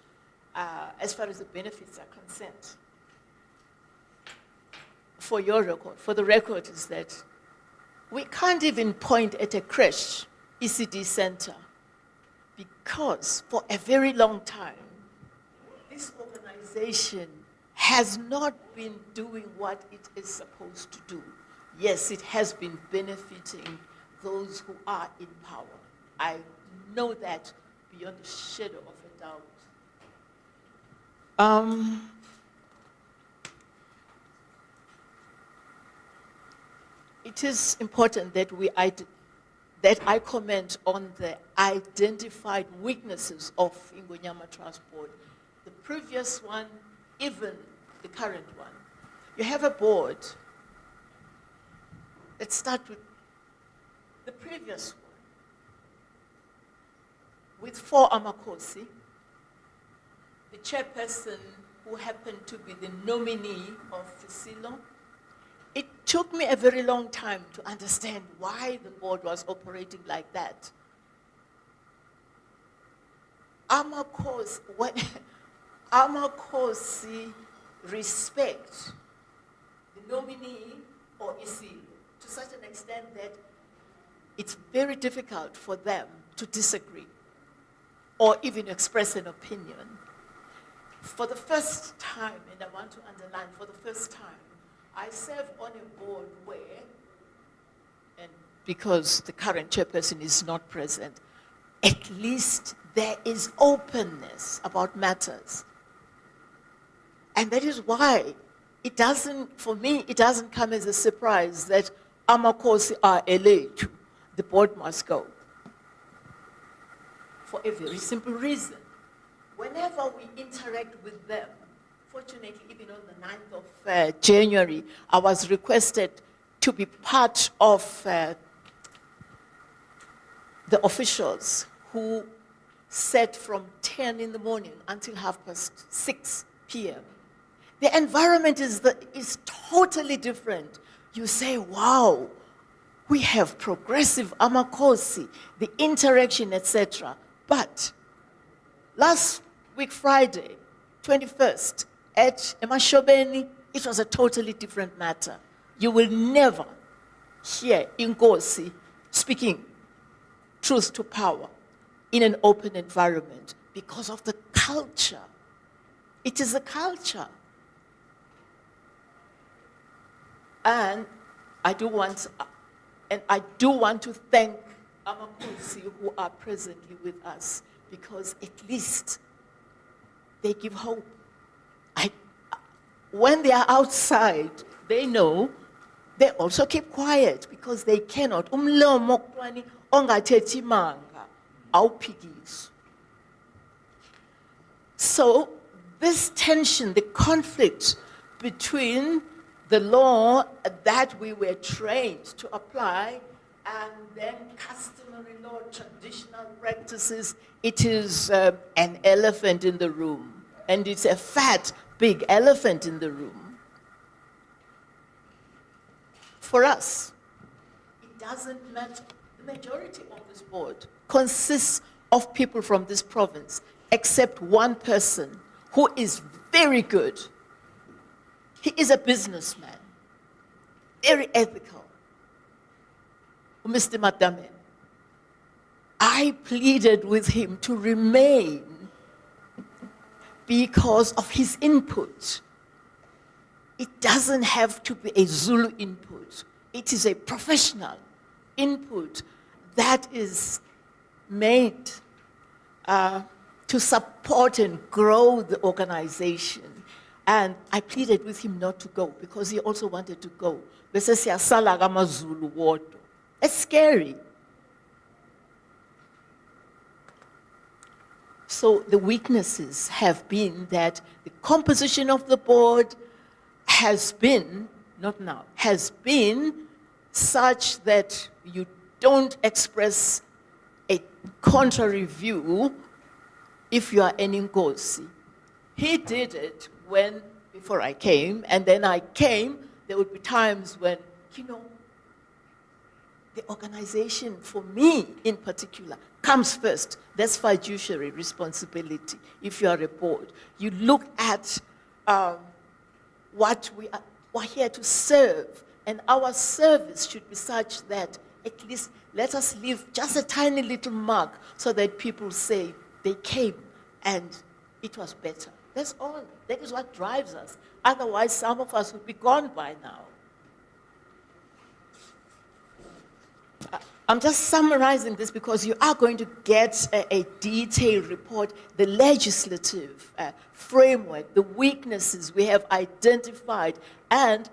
as far as the benefits are concerned? For your record, for the record is that we can't even point at a creche, ECD center, because for a very long time, this organization has not been doing what it is supposed to do. Yes, it has been benefiting those who are in power. I know that beyond a shadow of a doubt. It is important that that I comment on the identified weaknesses of Ingonyama Transport. The previous one, even the current one. You have a board. Let's start with the previous one. With 4 Amakosi, the chairperson who happened to be the nominee of Fisilo. It took me a very long time to understand why the board was operating like that. Amakosi respect the nominee or Isilo to such an extent that it's very difficult for them to disagree or even express an opinion. For the first time, and I want to underline, for the first time, I serve on a board where, and because the current chairperson is not present, at least there is openness about matters. And that is why it doesn't, for me, it doesn't come as a surprise that Amakosi are elected. The board must go. For a very simple reason. Whenever we interact with them, fortunately, even on the 9th of January, I was requested to be part of the officials who sat from 10 in the morning until 6:30 p.m. The environment is totally different. You say, wow, we have progressive Amakosi, the interaction, etc. But last week, Friday, 21st, at Emashobeni, it was a totally different matter. You will never hear Inkosi speaking truth to power in an open environment because of the culture. It is a culture. And I do want to thank Amakosi who are presently with us because at least they give hope. When they are outside, they know they also keep quiet because they cannot. Umlomo kwani ongathethi manga awuphikiswa. So this tension, the conflict between the law that we were trained to apply and then customary law, traditional practices, it is an elephant in the room. And it's a fat, big elephant in the room. For us, it doesn't matter. The majority of this board consists of people from this province, except one person who is very good. He is a businessman, very ethical, Mr. Madamen. I pleaded with him to remain because of his input. It doesn't have to be a Zulu input. It is a professional input that is made to support and grow the organization. And I pleaded with him not to go because he also wanted to go. It's scary. So the weaknesses have been that the composition of the board has been, not now, has been such that you don't express a contrary view if you are an Inkosi. He did it before I came, and then I came, there would be times when, the organization, for me in particular, comes first. That's fiduciary responsibility. If you are a board, you look at what we're here to serve, and our service should be such that at least let us leave just a tiny little mark so that people say they came and it was better. That's all. That is what drives us. Otherwise, some of us would be gone by now. I'm just summarizing this because you are going to get a detailed report, the legislative framework, the weaknesses we have identified, and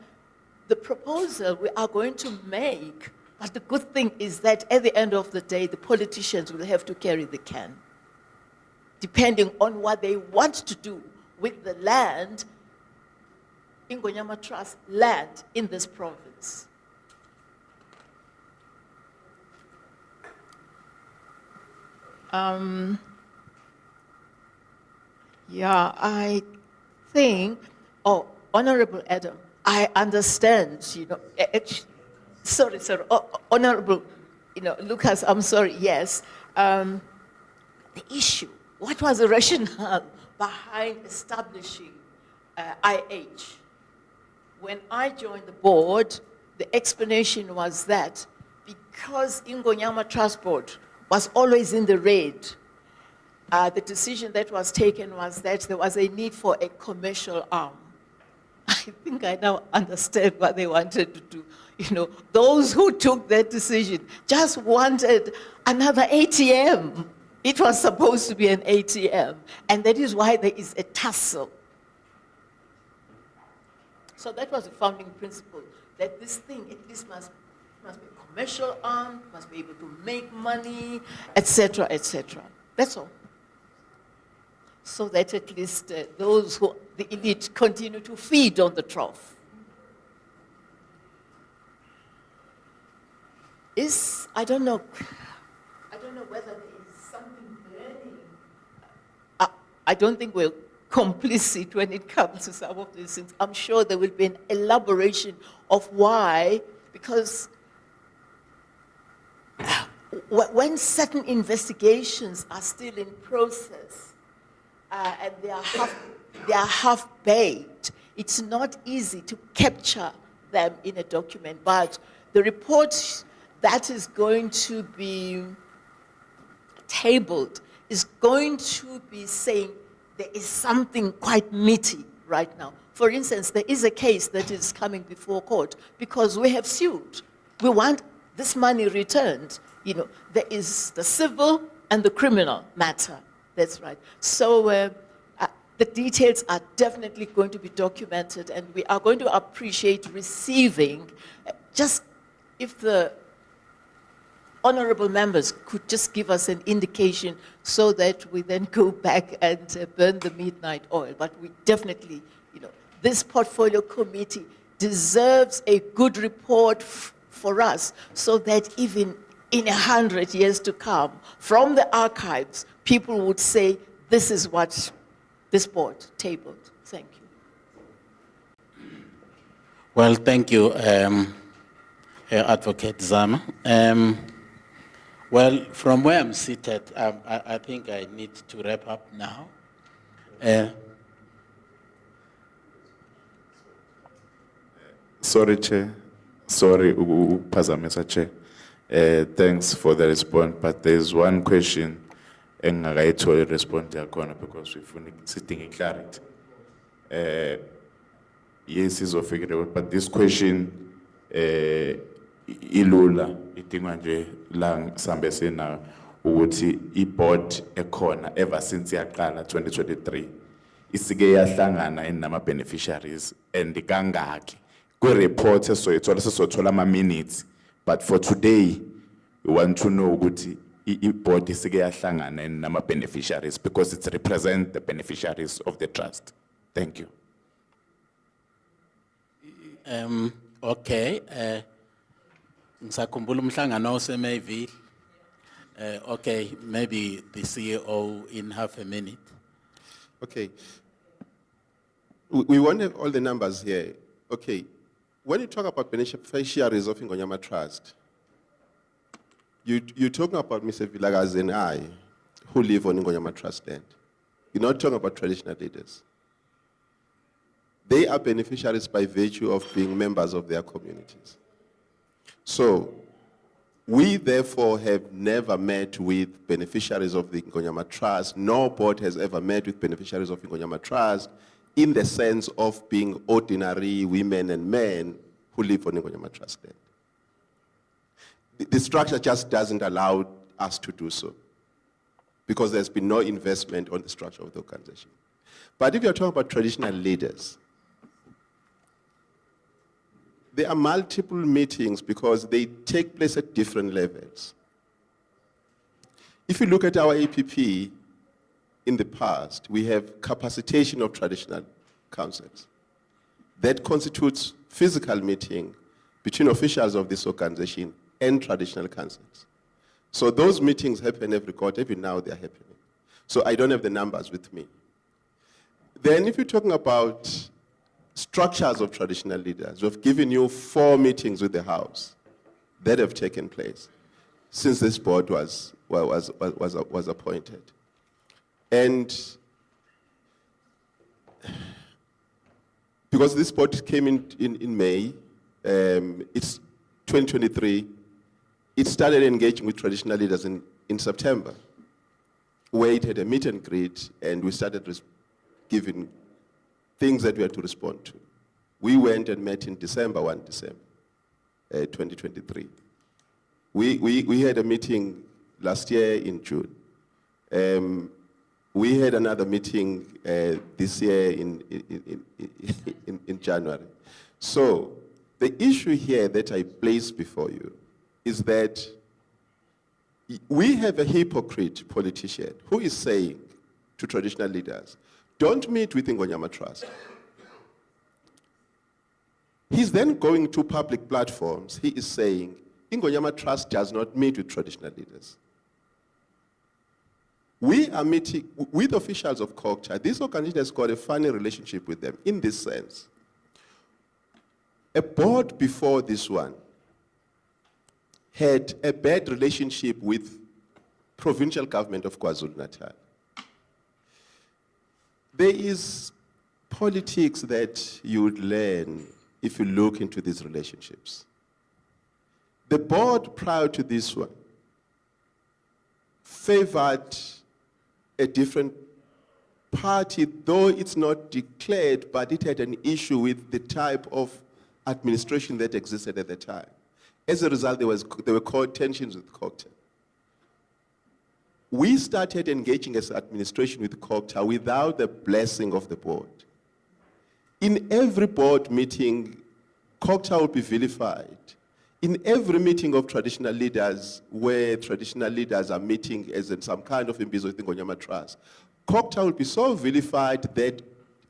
the proposal we are going to make. But the good thing is that at the end of the day, the politicians will have to carry the can, depending on what they want to do with the land, Ingonyama Trust land in this province. Yeah, I think, Honorable Adam, I understand, sorry, Honorable, Lucas, I'm sorry, yes. The issue, what was the rationale behind establishing IH? When I joined the board, the explanation was that because Ingonyama Trust Board was always in the red, the decision that was taken was that there was a need for a commercial arm. I think I now understand what they wanted to do. Those who took that decision just wanted another ATM. It was supposed to be an ATM, and that is why there is a tussle. So that was the founding principle, that this thing at least must be a commercial arm, must be able to make money, etc., etc. That's all. So that at least those who, the elite, continue to feed on the trough. I don't know whether there is something burning. I don't think we're complicit when it comes to some of these things. I'm sure there will be an elaboration of why, because when certain investigations are still in process, and they are half-baked, it's not easy to capture them in a document. But the report that is going to be tabled is going to be saying there is something quite meaty right now. For instance, there is a case that is coming before court because we have sued. We want this money returned. There is the civil and the criminal matter. That's right. So the details are definitely going to be documented, and we are going to appreciate receiving, just if the honorable members could just give us an indication so that we then go back and burn the midnight oil. But we definitely, this portfolio committee deserves a good report for us so that even in 100 years to come, from the archives, people would say, this is what this board tabled. Thank you. Well, thank you, Advocate Zama. Well, from where I'm seated, I think I need to wrap up now. Sorry, Chair. Sorry, Pazamesa Chair. Thanks for the response, but there's one question and I actually respond to Akona because we're sitting in clarity. Yes, is figure, but this question, ilula, itinganje lang sambese na uguti i-board ekona ever since yakala 2023. Isige yahlangana inama beneficiaries and kangaki. Kwe report so ma minutes, but for today we want to know ukuthi i-board isike yahlangana nama beneficiaries because it represents the beneficiaries of the trust. Thank you. Okay. Ngisakhumbula umhlangano oseMayville. Okay, maybe the CEO in half a minute. Okay. We won't have all the numbers here. Okay. When you talk about beneficiaries of Ingonyama Trust, You're talking about Mr. Vilakazi and I, who live on Ingonyama Trust land. You're not talking about traditional leaders. They are beneficiaries by virtue of being members of their communities. So, we therefore have never met with beneficiaries of the Ingonyama Trust. No board has ever met with beneficiaries of Ingonyama Trust in the sense of being ordinary women and men who live on Ingonyama Trust land. The structure just doesn't allow us to do so because there's been no investment on the structure of the organization. But if you're talking about traditional leaders, there are multiple meetings because they take place at different levels. If you look at our APP in the past, we have capacitation of traditional councils. That constitutes physical meeting between officials of this organization and traditional councils. So those meetings happen every quarter, every now they're happening. So I don't have the numbers with me. Then if you're talking about structures of traditional leaders, we've given you 4 meetings with the House that have taken place since this board was appointed. And because this board came in May, it's 2023, it started engaging with traditional leaders in September, where it had a meet and greet, and we started giving things that we had to respond to. We went and met in December, 1 December, 2023. We had a meeting last year in June. We had another meeting this year in January. So the issue here that I place before you is that we have a hypocrite politician who is saying to traditional leaders, don't meet with Ingonyama Trust. He's then going to public platforms. He is saying, Ingonyama Trust does not meet with traditional leaders. We are meeting with officials of culture. This organization has got a funny relationship with them in this sense. A board before this one had a bad relationship with provincial government of KwaZulu-Natal. There is politics that you would learn if you look into these relationships. The board prior to this one favored a different party, though it's not declared, but it had an issue with the type of administration that existed at the time. As a result, there were tensions with COGTA. We started engaging as administration with COGTA without the blessing of the board. In every board meeting, COGTA will be vilified. In every meeting of traditional leaders, where traditional leaders are meeting as in some kind of imbizo with Ingonyama Trust, COGTA will be so vilified that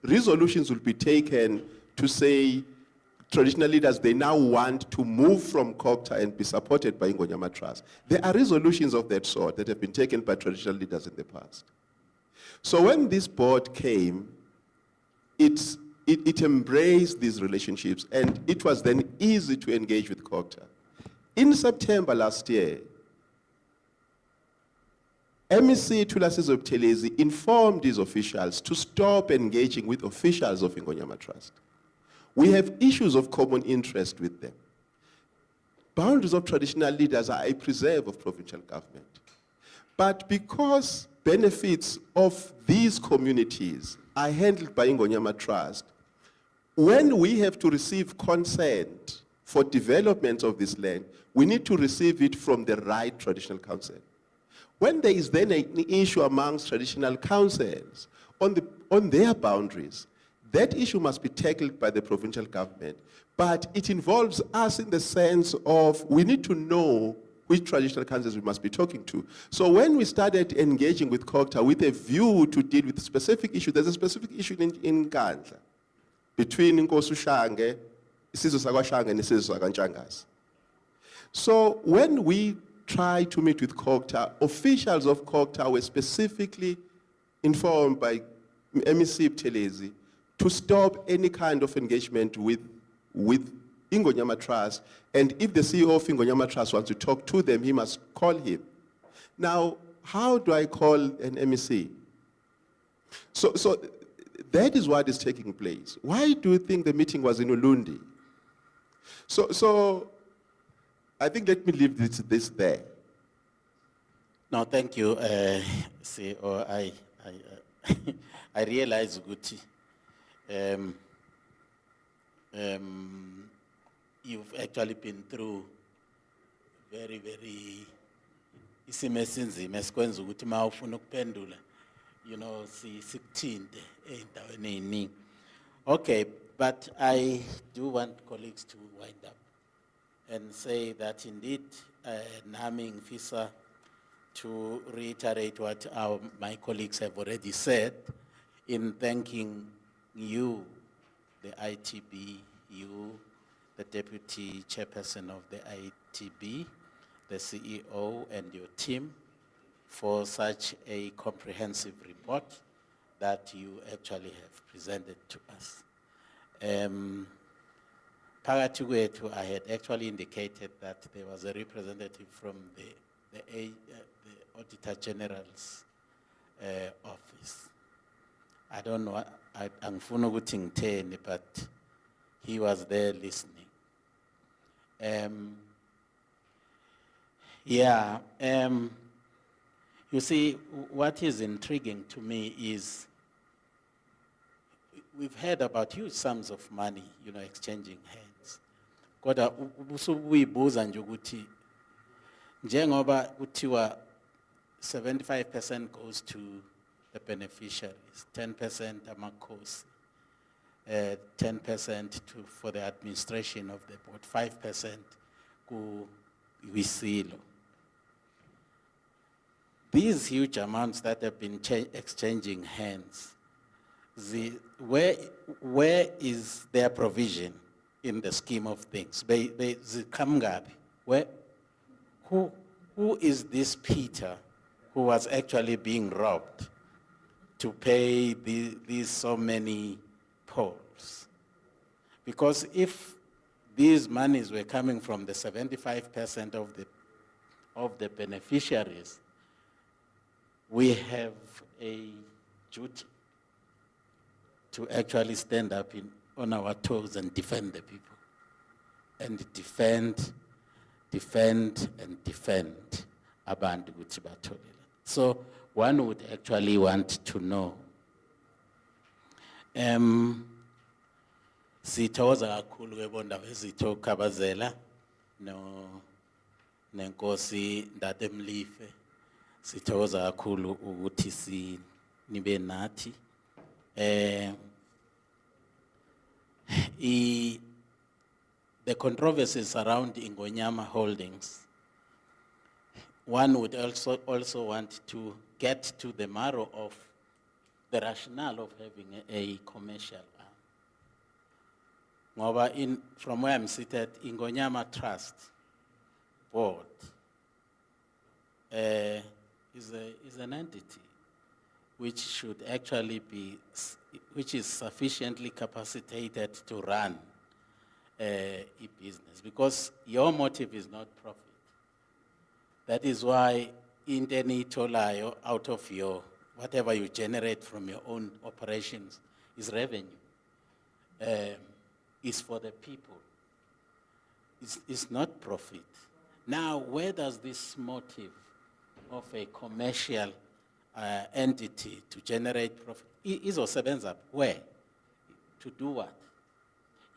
resolutions will be taken to say traditional leaders, they now want to move from COGTA and be supported by Ingonyama Trust. There are resolutions of that sort that have been taken by traditional leaders in the past. So when this board came, it embraced these relationships, and it was then easy to engage with COGTA. In September last year, MEC Thulasizwe Buthelezi informed his officials to stop engaging with officials of Ingonyama Trust. We have issues of common interest with them. Boundaries of traditional leaders are a preserve of provincial government. But because benefits of these communities are handled by Ingonyama Trust, when we have to receive consent for development of this land, we need to receive it from the right traditional council. When there is then an issue amongst traditional councils on their boundaries, that issue must be tackled by the provincial government. But it involves us in the sense of we need to know which traditional councils we must be talking to. So when we started engaging with COGTA with a view to deal with specific issues, there's a specific issue in Nkandla between Nkosi uShange, isizwe sakwaShange and isizwe sakwaNtshangase. So when we tried to meet with COGTA, officials of COGTA were specifically informed by MEC Buthelezi to stop any kind of engagement with Ingonyama Trust, and if the CEO of Ingonyama Trust wants to talk to them, he must call him. Now, how do I call an MEC? So that is what is taking place. Why do you think the meeting was in Ulundi? So I think let me leave this there. No, thank you, CEO. I realize, Guti, you've actually been through very isimo esinzima esikwenza ukuthi uma ufuna ukuphendula, you know, sikuthinte ey'ndaweni ey'ningi. Okay, but I do want colleagues to wind up and say that indeed, nami ngifisa to reiterate what my colleagues have already said in thanking you, the ITB, you, the Deputy Chairperson of the ITB, the CEO and your team for such a comprehensive report that you actually have presented to us. Phakathi kwethu, I had actually indicated that there was a representative from the Auditor General's office. I don't know, angifuna ukuthi ngitheni, but he was there listening. You see, what is intriguing to me is we've heard about huge sums of money, you know, exchanging hands. Kodwa usubuyibuza nje ukuthi njengoba kuthiwa 75% goes to the beneficiaries, 10% amakhosi, 10% for the administration of the board, 5% kuwisilo. These huge amounts that have been exchanging hands, where is their provision in the scheme of things? Who is this Peter who was actually being robbed to pay these so many polls? Because if these monies were coming from the 75% of the beneficiaries, we have a duty to actually stand up on our toes and defend the people. And defend abantu ukuthi batholele. So one would actually want to know. Sithokoza kakhulu kwebondawo ezithokhabazela nenkosi Ndatemlife. Sithokoza kakhulu ukuthi nibe nathi. The controversies around Ingonyama Holdings, one would also want to get to the marrow of the rationale of having a commercial arm. From where I'm seated, Ingonyama Trust Board is an entity which should actually be, which is sufficiently capacitated to run a business, because your motive is not profit. That is why inteni tolayo out of your, whatever you generate from your own operations is revenue, is for the people. It's not profit. Now, where does this motive of a commercial entity to generate profit, izosebenza where? To do what?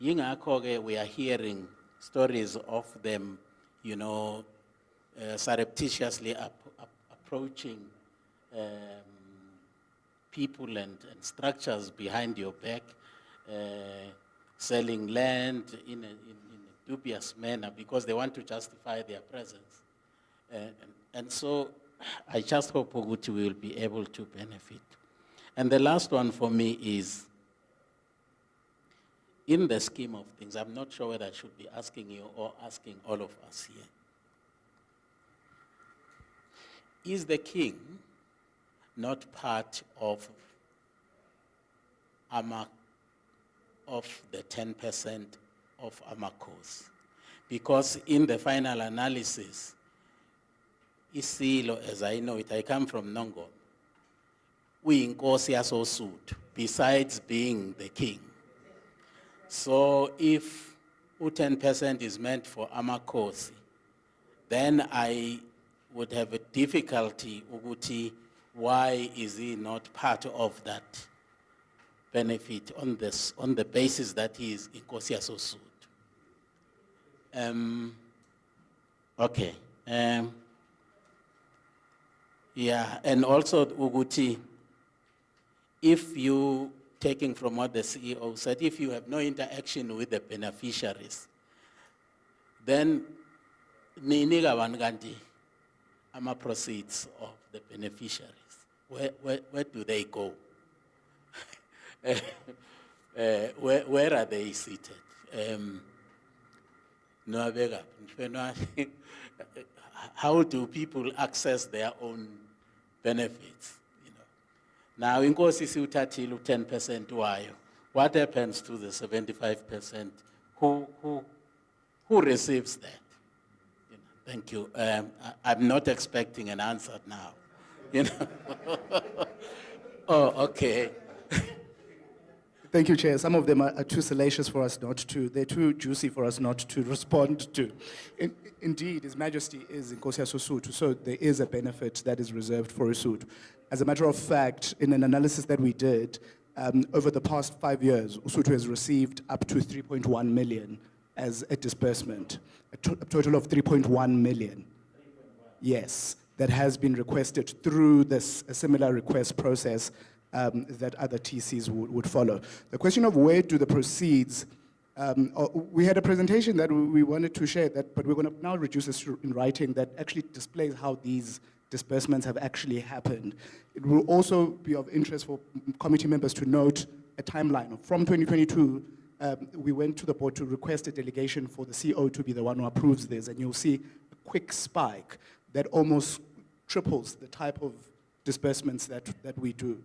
Yingakho-ke we are hearing stories of them, you know, surreptitiously approaching people and structures behind your back, selling land in a dubious manner because they want to justify their presence. And so I just hope Oguti will be able to benefit. And the last one for me is, in the scheme of things, I'm not sure whether I should be asking you or asking all of us here. Is the king not part of the 10% of Amakhosi. Because in the final analysis, Isilo, as I know it, I come from Nongo, we inkosi yasoSuthu, besides being the king. So if 10% is meant for Amakhosi, then I would have a difficulty, Uguti, why is he not part of that benefit on the basis that he is inkosi yasoSuthu? Okay. Yeah, and also Uguti, if you, taking from what the CEO said, if you have no interaction with the beneficiaries, then niniga wanganti ama proceeds of the beneficiaries. Where do they go? Where are they seated? How do people access their own benefits? You know? Now, inkosi siuthatile 10% wayo. What happens to the 75%? Who receives that? You know, thank you. I'm not expecting an answer now. You know? Oh, okay. Thank you, Chair. Some of them are too salacious for us not to, they're too juicy for us not to respond to. Indeed, His Majesty is Inkosi yasoSuthu, so there is a benefit that is reserved for uSuthu. As a matter of fact, in an analysis that we did, over the past 5 years, uSuthu has received up to 3.1 million as a disbursement, a total of 3.1 million. Yes, that has been requested through this a similar request process that other TCs would follow. The question of where do the proceeds, we had a presentation that we wanted to share, but we're going to now reduce this in writing that actually displays how these disbursements have actually happened. It will also be of interest for committee members to note a timeline. From 2022, we went to the board to request a delegation for the CO to be the one who approves this, and you'll see a quick spike that almost triples the type of disbursements that we do.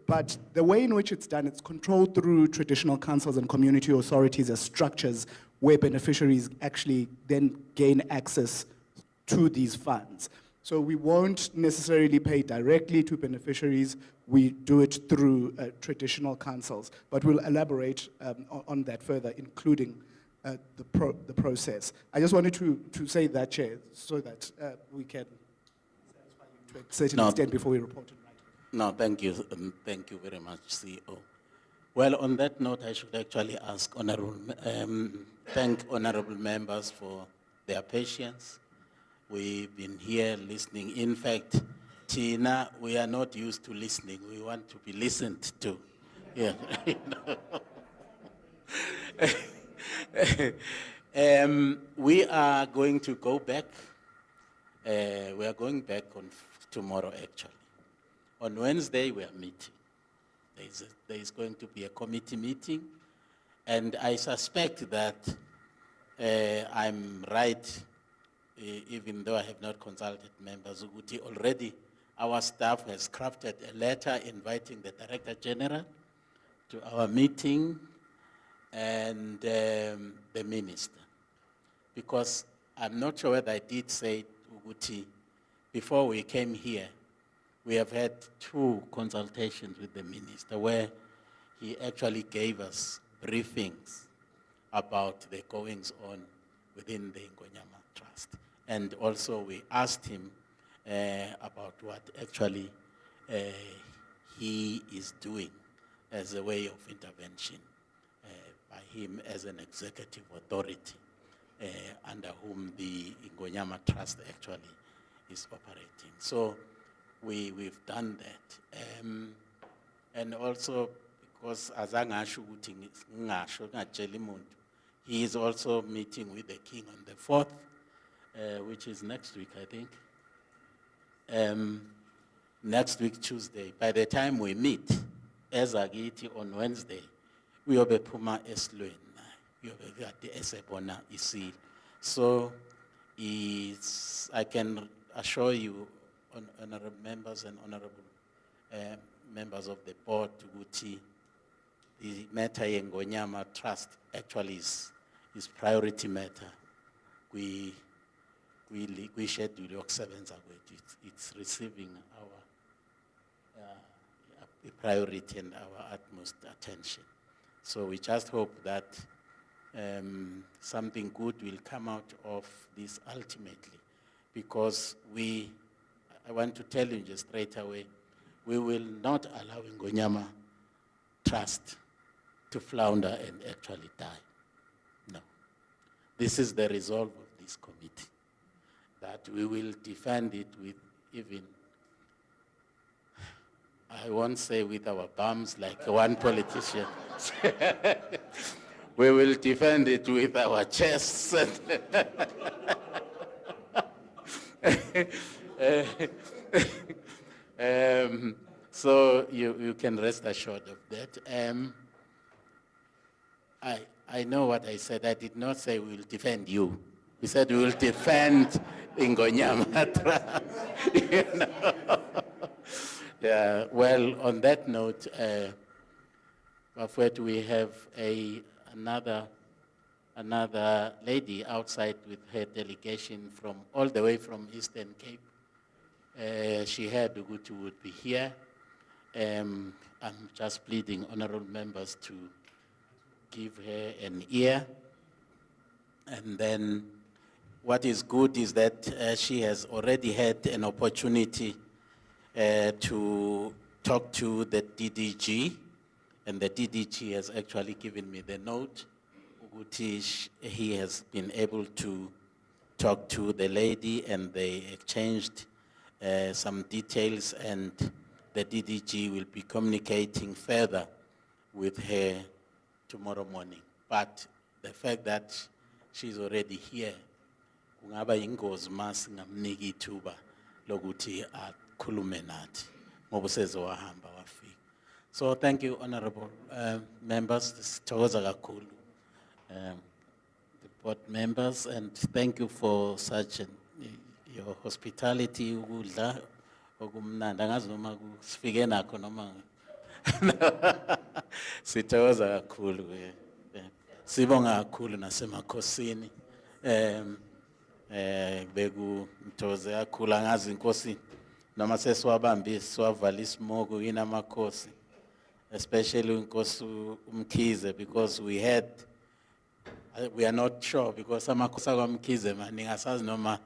But the way in which it's done, it's controlled through traditional councils and community authorities as structures where beneficiaries actually then gain access to these funds. So we won't necessarily pay directly to beneficiaries. We do it through traditional councils, but we'll elaborate on that further, including the process. I just wanted to say that, Chair, so that we can satisfy you to a certain extent before we report it. No, thank you. Thank you very much, CEO. Well, on that note, I should actually ask thank honorable members for their patience. We've been here listening. In fact, Tina, we are not used to listening. We want to be listened to. Yeah. We are going to go back. We are going back on tomorrow, actually. On Wednesday, we are meeting. There is going to be a committee meeting, and I suspect that I'm right, even though I have not consulted members. Already, our staff has crafted a letter inviting the Director General to our meeting and the Minister. Because I'm not sure whether I did say, Uguti, before we came here, we have had 2 consultations with the Minister where he actually gave us briefings about the goings on within the Ngonyama Trust. And also we asked him about what actually he is doing as a way of intervention by him as an executive authority under whom the Ngonyama Trust actually is operating. So we've done that. And also, because he is also meeting with the king on the 4th, which is next week, I think. Next week, Tuesday. By the time we meet, as Agiti on Wednesday, we will be Puma Esluen. We will be at the Esebona Isi. So I can assure you, honorable members and honorable members of the board, Guti, the Meta Ngonyama Trust actually is priority matter. We schedule yokusebenza kwethu. It's receiving our priority and our utmost attention. So we just hope that something good will come out of this ultimately, because I want to tell you just straight away, we will not allow Ingonyama Trust to flounder and actually die. No. This is the resolve of this committee, that we will defend it with even, I won't say with our bums like one politician. We will defend it with our chests. So you can rest assured of that. I know what I said. I did not say we will defend you. We said we will defend Ingonyama. You know? Yeah, well, on that note, Bafwet, we have another lady outside with her delegation from all the way from Eastern Cape. She heard Ugutu would be here. I'm just pleading honorable members to give her an ear. And then what is good is that she has already had an opportunity to talk to the DDG, and the DDG has actually given me the note. He has been able to talk to the lady, and they exchanged some details, and the DDG will be communicating further with her tomorrow morning. But the fact that she's already here, kungaba yingozi mas ngamniki ithuba lokuthi akhulume nathi ngoba usezowahamba wafika. So thank you, honorable members. Sithokoza kakhulu the board members, and thank you for such your hospitality. Ukudla okumnandi angazi noma sifike nakho noma sithokoza kakhulu. Sibonga kakhulu nasemakhosini. Beku mthoze kakhulu angazi inkosi noma sesiwabambisa siwavala isimogo yini amakhosi, especially inkosi uMkhize, because we are not sure, because amakhosi akwaMkhize maningi asazi noma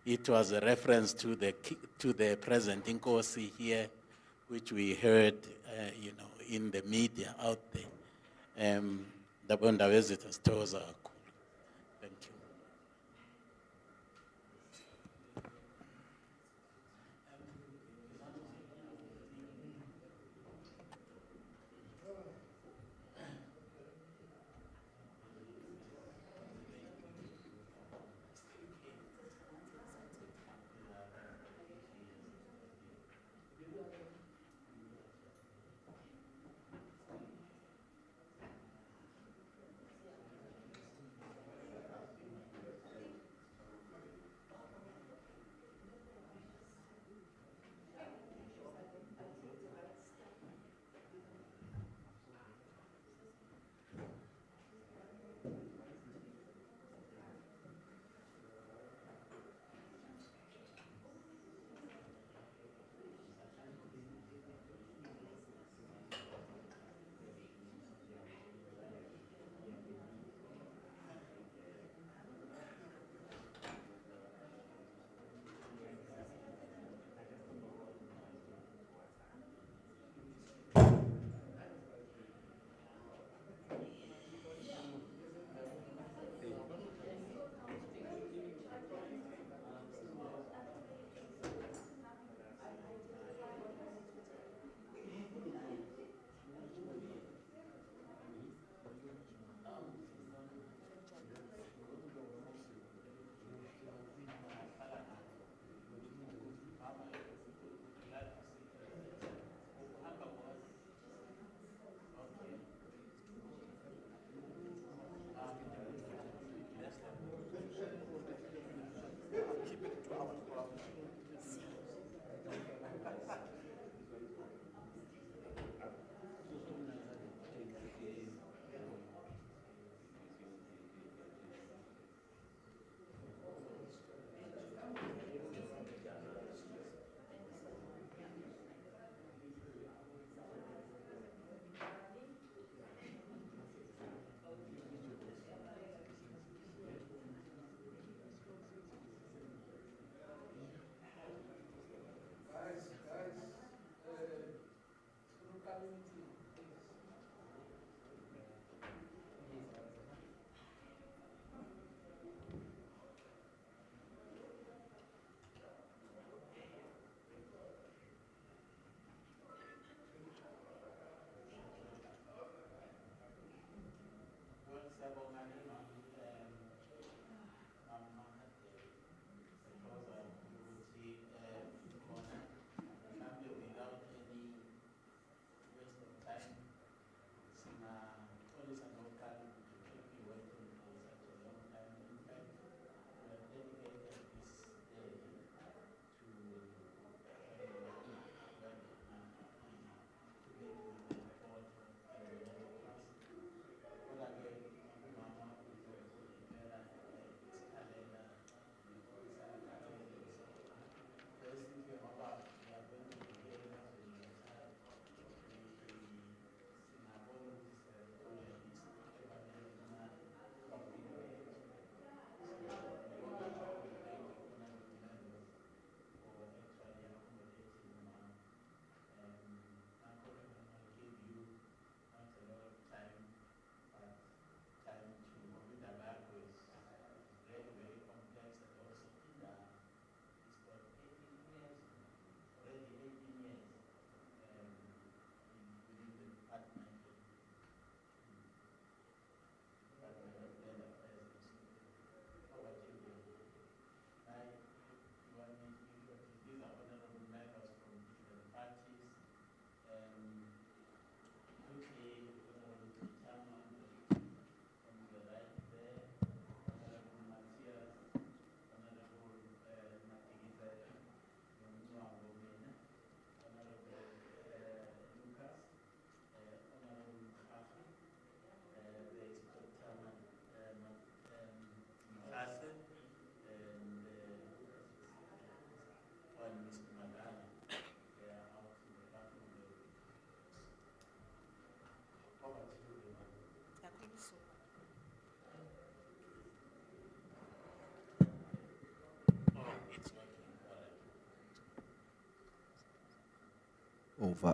it was a reference to the present inkosi here, which we heard in the media out there. Dabonda visitors sithokoza kakhulu. Thank you.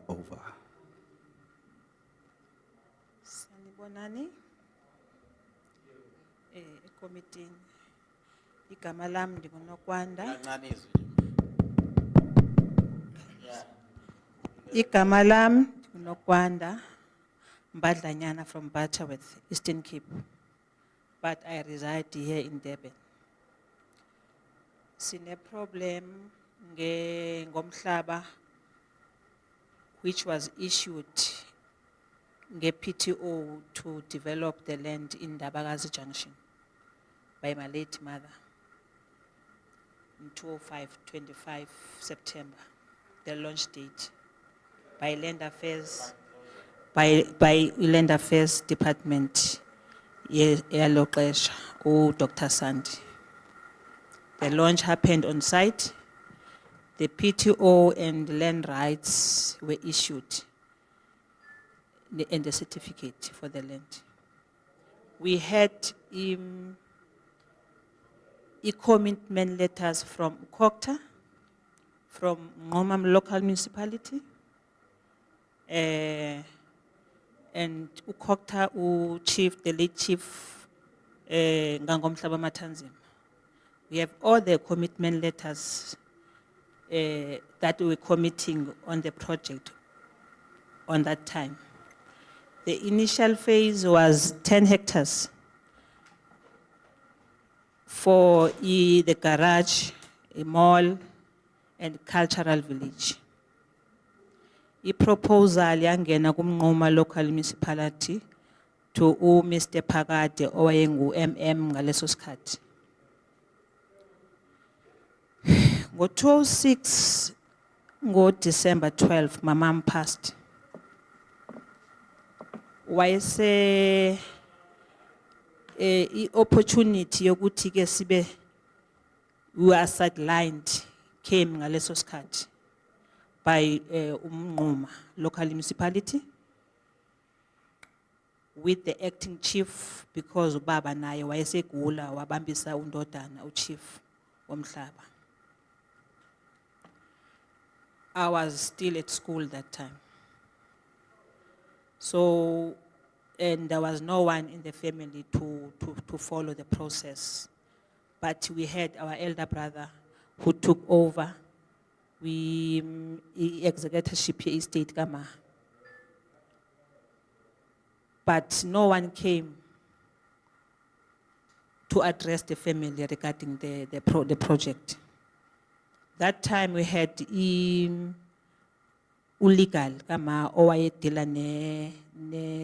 over. Sanibonani. Ekomithini. Igama lami ndinguNokwanda. Kancane izwi. Yeah. Igama lami ndinguNokwanda Mbadlanyana from Butterworth, Eastern Cape. But I reside here in Durban. Sine problem ngomhlaba which was issued PTO to develop the land in Dabagazi Junction by my late mother in 25 September, the launch date by Land Affairs, by Land Affairs Department, Yaloqesha, Dr. Sandy. The launch happened on site. The PTO and land rights were issued and the certificate for the land. We had commitment letters from Kokta, from Ngomam local municipality, and Ukokta, the late chief, Ngangomhlaba Matanzima. We have all the commitment letters that we were committing on the project on that time. The initial phase was 10 hectares for the garage, a mall, and cultural village. A proposal yangena kumnquma local municipality to Mr. Phakade owayengu MM ngaleso sikhathi. Ngo-2006, December 12, my mom passed. Wayese opportunity yokuthi ke sibe we were sidelined came ngaleso sikhathi by umnquma local municipality with the acting chief because ubaba naye wayesegula wabambisa undodana uchief womhlaba. I was still at school that time. So, and there was no one in the family to follow the process. But we had our elder brother who took over. We executorship estate Gama. But no one came to address the family regarding the project. That time we had illegal kama owayedila ne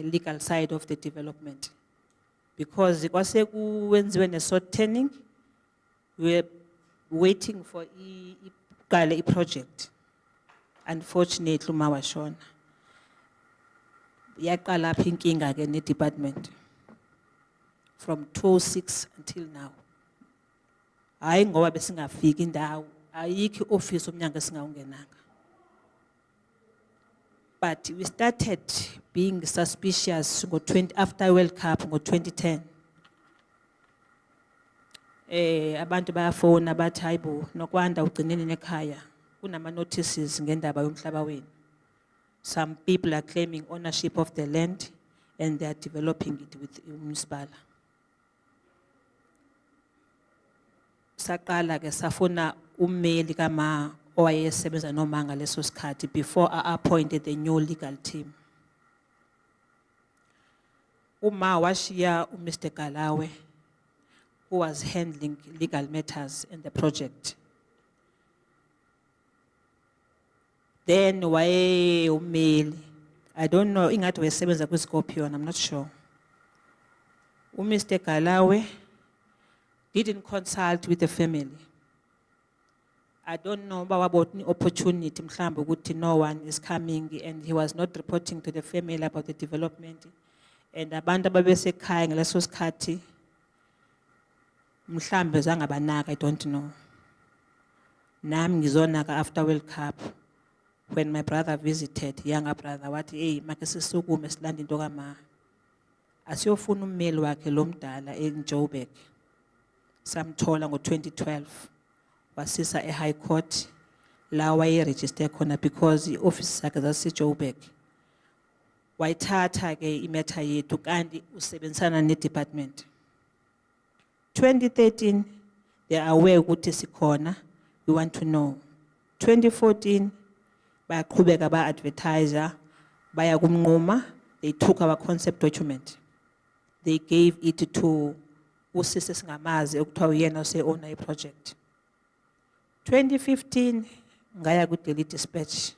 legal side of the development, because kwase kuwenziwe ne sort turning. We were waiting for i project. Unfortunately uma washona. Yaqala apha inkinga ke ne department from 2006 until now. Hayi ngoba besingafika indawo. Ayikho office omnyango singawungenanga. But we started being suspicious after World Cup ngo-2010. Abantu bayafona bathi hayibo Nokwanda ugcineni nekhaya kunama notices ngendaba yomhlaba wenu. Some people are claiming ownership of the land and they are developing it with municipal. Saqala ke safuna ummeli kama owayesebenza noma ngaleso sikhathi before I appointed the new legal team. Uma washiya Mr. Galawe, who was handling legal matters in the project. Then waye ummeli, I don't know, ingathi wayesebenza kwiScorpion, I'm not sure. Mr. Galawe didn't consult with the family. I don't know about the opportunity, mhlambe ukuthi no one is coming, and he was not reporting to the family about the development. And abantu ababesekhaya ngaleso sikhathi mhlambe zangabanaka, I don't know. Nami ngizonaka after World Cup, when my brother visited, younger brother, wathi hey make sisukume silanda into kama asiyofuna ummeli wakhe lomdala eJoburg. Samthola ngo-2012 wasisa eHigh Court, la wayeregister khona because i-office sakhe zaseJoburg. Wayithatha ke imetha yethu kanti usebenzisana ne-department. 2013, they are aware ukuthi sikhona, we want to know. 2014, bayaqhubeka ba-advertiser, baya kumnquma, they took our concept document. They gave it to usisi singamazi okuthiwa uyena ose-owner i-project. 2015, ngaya ku-Daily Dispatch,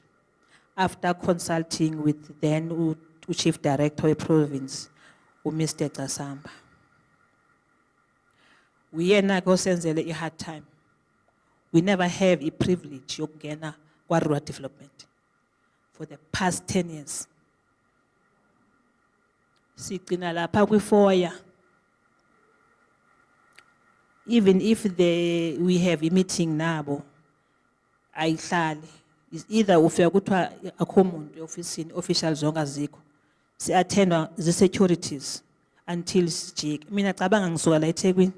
after consulting with then Chief Director of Province, Mr. Kasamba. Uyena ke osenzele i-hard time. We never have a privilege yokungena kwa-rural development for the past 10 years. Sigcina lapha kwi-4 even if we have a meeting nabo, ayihlali. Is either ufika kuthiwa akho muntu e-ofisini, officials zonke azikho. Si-attendwa zi-securities until sijike. Mina cabanga ngisuka la eThekwini.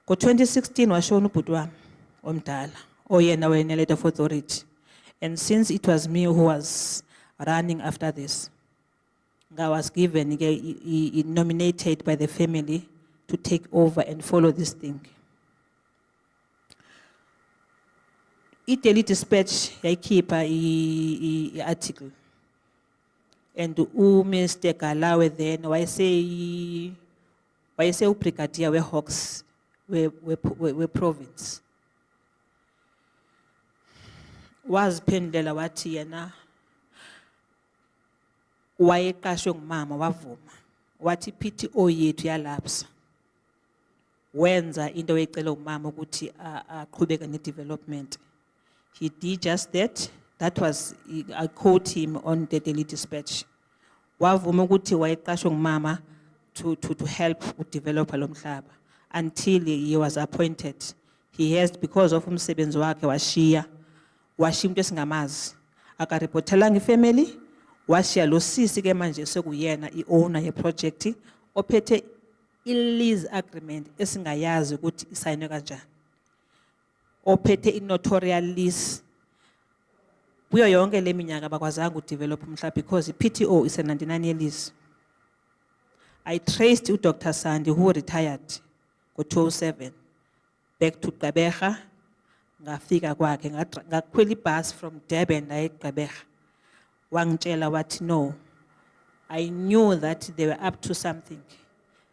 Ngo-2016 washona ubhuti wami omdala, oyena wayene-letter of authority. And since it was me who was running after this, I was given, nominated by the family to take over and follow this thing. I-Daily Dispatch yayikhipha i-article. And Mr. Galawe then, wayese ubrigadier we-Hawks, we-province. Waziphendula wathi yena wayeqashwe ngumama wavuma wathi PTO yethu yalapsa wenza into oyicela umama ukuthi aqhubeke ne-development. He did just that. That was, I quote him on the Daily Dispatch. Wavuma ukuthi wayeqashwe ngumama to help with develop lo mhlaba until he was appointed. He has, because of umsebenzi wakhe washiya umuntu esingamazi akarepothelanga ifamily washiya lo sisi ke manje sekuyena i-owner ye-project ophethe i-lease agreement esingayazi ukuthi isayinwe kanjani, ophethe i-notarial lease. Kuyo yonke le minyaka bakwazanga udevelop umhlaba because i-PTO is a 99-year lease. I traced Dr. Sandy, who retired ngo-2007 back to Gqeberha. Ngafika kwakhe ngakhwela ibus from Durban la eGqeberha. Wangitshela wathi no, I knew that they were up to something.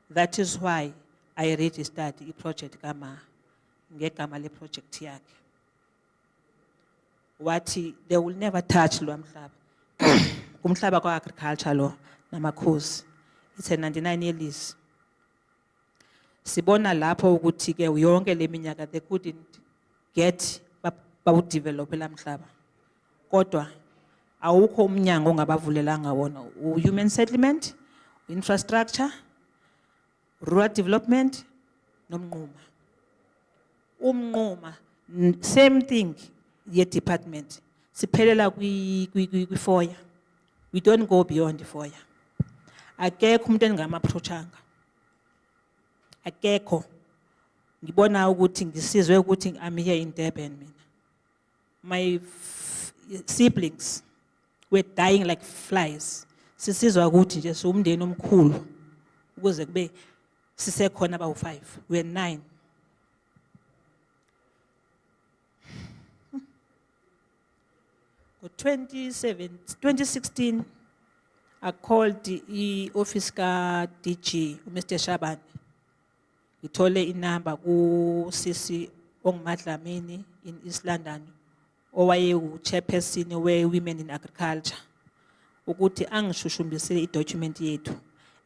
That is why I registered i-project kama ngegama le-project yakhe. Wathi they will never touch lo mhlaba. Umhlaba kwa-agriculture lo namakhosi. It's a 99-year lease. Sibona lapho ukuthi ke yonke le minyaka they couldn't get bawu-develop la mhlaba. Kodwa awukho umnyango ongabavulelanga wona. Human settlement, infrastructure, rural development, nomnquma. Umnquma, same thing ye department. Siphelela kwi-4. We don't go beyond the 4. Akekho umuntu engama-approachanga. Akekho. Ngibona ukuthi ngisizwe ukuthi I'm here in Durban mina. My siblings were dying like flies. Sisizwa ukuthi nje umndeni omkhulu ukuze kube sisekhona abawu-5. We were 9. Ngo-2016, I called the office ka DG, Mr. Shaban. Ngithole inamba ku-Sisi onguMadlamini in East London, owaye-chairperson we-Women in Agriculture, ukuthi angishushumbisele i-document yethu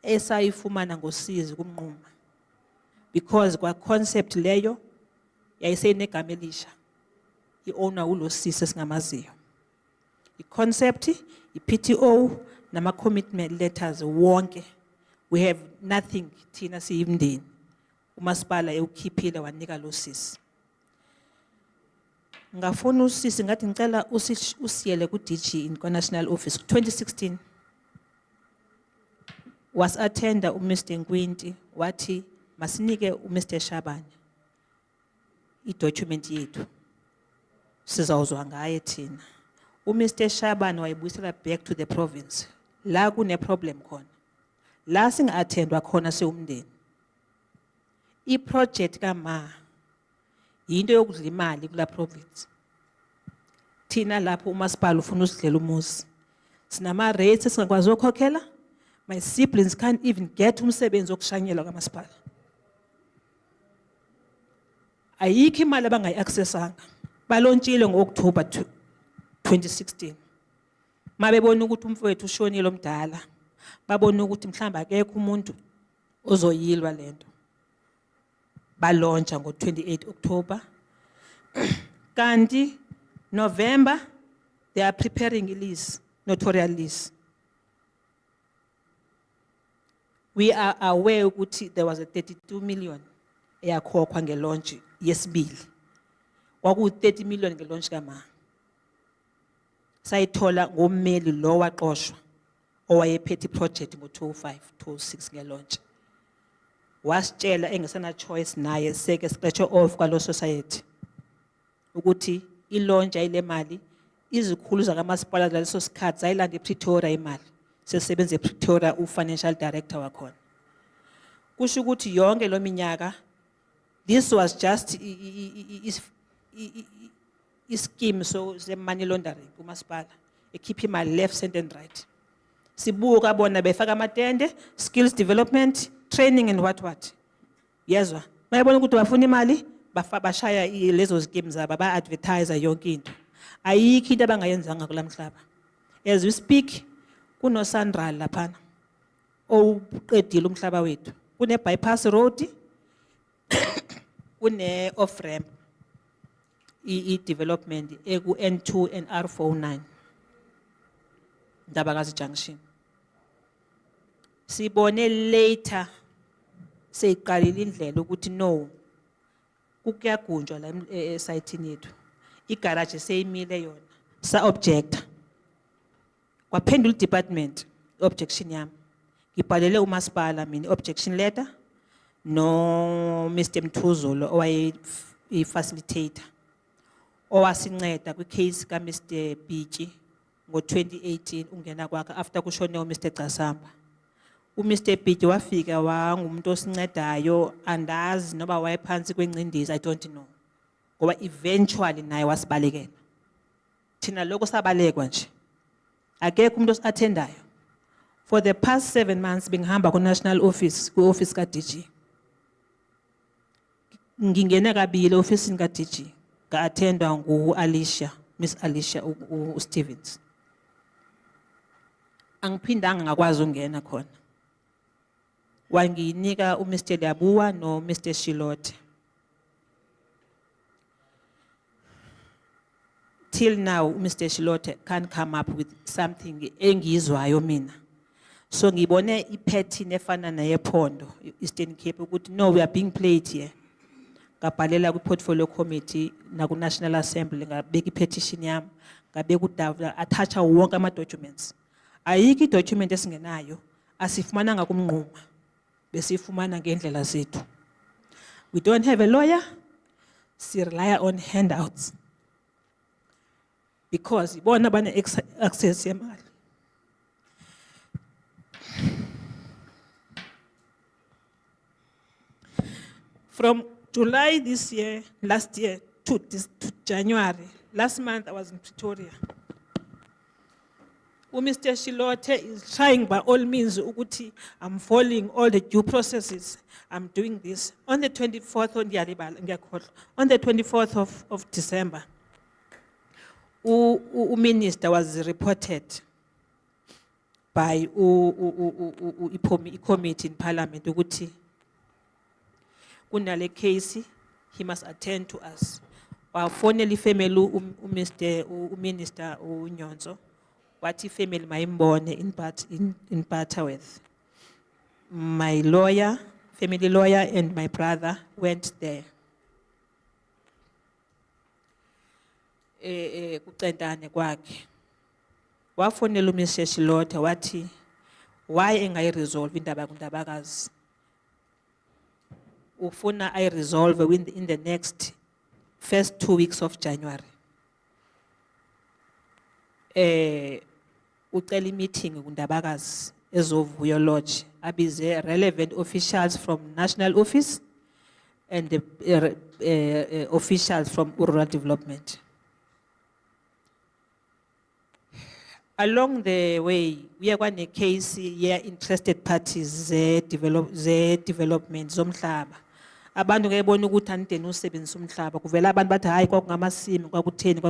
esayifumana ngosizi kumnquma, because kwa-concept leyo yayiseyinegama elisha, i-owner ulo sisi esingamaziyo. I-concept, i-PTO, nama-commitment letters wonke. We have nothing thina siyimndeni. Umasipala ewukhiphile wanika lo sisi. Ngafuna usisi ngathi ngicela usiyele ku-DG in National Office. 2016 was attender uMr. Nkwinti wathi masinike uMr. Shabane i-document yethu. sizawuzwa ngaye thina. Mr. Shaban wayibuyisela back to the province. La kune problem khona. La singa-attendwa khona siwumndeni. I-project kama yinto yokudla imali kula province. Thina lapho umasipala ufuna usidlela umuzi. Sinama rates esingakwazi ukukhokhela. My siblings can't even get umsebenzi wokushanyelwa kamasipala. Ayikho imali abangayi-accessanga. Balontshile ngo-October 2016. Mabebona ukuthi umfowethu ushonile omdala. Babona ukuthi mhlamba akekho umuntu ozoyilwa lento. Balontsha ngo-28 October. Kanti November, they are preparing a lease, notarial lease. We are aware ukuthi there was a 32 million eyakhokhwa nge-launch yesibili. Kwaku 30 million nge-launch kama. Sayithola ngommeli lo waqoshwa owayephethe project ngo-2005, 2006 nge-launch. Wasitshela engesena choice naye seke scratch off kwalo society. Ukuthi i-launch ayile mali izikhulu zakamasipala leso sikhathi zayilanda ePretoria imali. Sesebenza ePretoria u-financial director wakhona. Kusho ukuthi yonke lo minyaka this was just a scheme so the money laundering kumasipala. Ekhipha imali left, center and right. Sibuka bona befaka amatende, skills development, training and what. Yezwa. Bayabona ukuthi bafuna imali, bashaya lezo schemes zabo, ba-advertise yonke into. Ayikho into abangayenzanga kula mhlaba. As we speak, kuno Sandral laphana. Oqedile umhlaba wethu. Kune bypass road, kune off ramp. I-development eku N2 and R49. Ndabakazi junction. Sibone later seyiqalile indlela ukuthi no kukuyagunjwa la esayithini yethu. Igarage seyimile yona. Sa object. Kwaphendula department objection yami. Ngibhalele umasipala mina objection letter no Mr. Mthuzolo owaye facilitator. Owasinceda kwi case ka Mr. Pichi ngo-2018 ungena kwakhe after kushone uMr. Casamba. uMr. Pichi wafika wangumuntu osincedayo andazi noba wayephansi kwencindezi I don't know. Ngoba eventually naye wasibalekela. Thina lokho sabalekwa nje. Akekho umuntu osathendayo. For the past 7 months bengihamba ku national office, ku office ka DG. Ngingena kabili office ka DG. Ka-attendwa ngu-Alicia, Miss Alicia Stevens. Angiphindanga ngakwazi ungena khona. Wanginika uMr. Liabuwa no Mr. Shilote. Till now, Mr. Shilote can't come up with something engizwayo mina. So ngibone ipattern efana neyephondo, Eastern Cape, ukuthi no, we are being played here. Ngabhalela kwi-portfolio committee naku National Assembly ngabeka i-petition yami ngabeka udava attach wonke ama-documents. Ayikho i-document esingenayo asifumananga kumnquma besifumana ngendlela zethu. We don't have a lawyer, si rely on handouts because ibona bane access yemali. From July this year, last year, to January, last month I was in Pretoria. Mr. Shilote is trying by all means, ukuthi, I'm following all the due processes. I'm doing this. On the 24th of December, Minister was reported by a committee in Parliament, ukuthi, kunale case, he must attend to us. Wafonela ifemeli Minister uNyonzo, wathi ifemeli mayimbone in Butterworth. My lawyer, family lawyer, and my brother went there. Kucentane kwakhe. Wafonela uMr. Shilote wathi why engayiresolve indaba kuNdabakazi. Ufuna I resolve in the next first 2 weeks of January. ucela meeting kundabakazi ezovuyo lodge abize relevant officials from national office and the officials from rural development. Along the way, we are going to case here interested parties development zomhlaba. Abantu ke bona ukuthi anideni usebenzisa umhlaba kuvela abantu bathi hayi kwakungamasimi kwakutheni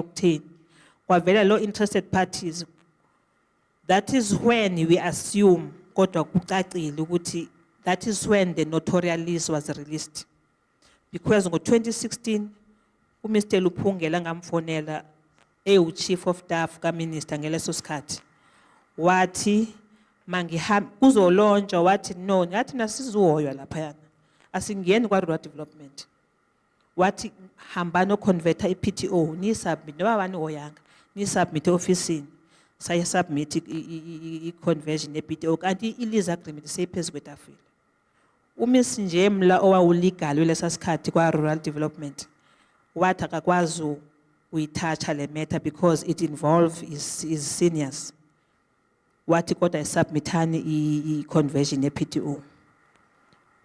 kwavela lo interested parties. That is when we assume kodwa kucacile ukuthi that is when the notarial lease was released. Because ngo 2016 uMr Luphungela ngamfonela chief of staff ka minister ngeleso sikhathi wathi mangihamba kuzolontsha wathi no ngathi nasizohoywa lapha yana asingeni kwa rural development wathi hamba no converter iPTO ni submit noba bani hoyanga ni submit officeini saye submit I conversion yePTO kanti I lease agreement seyiphezulu kwetafile uMiss Njemla owawulegal welesa sikhathi kwa rural development wathi akakwazi uyithatha le matter because it involve his seniors wathi kodwa isubmithani I conversion yePTO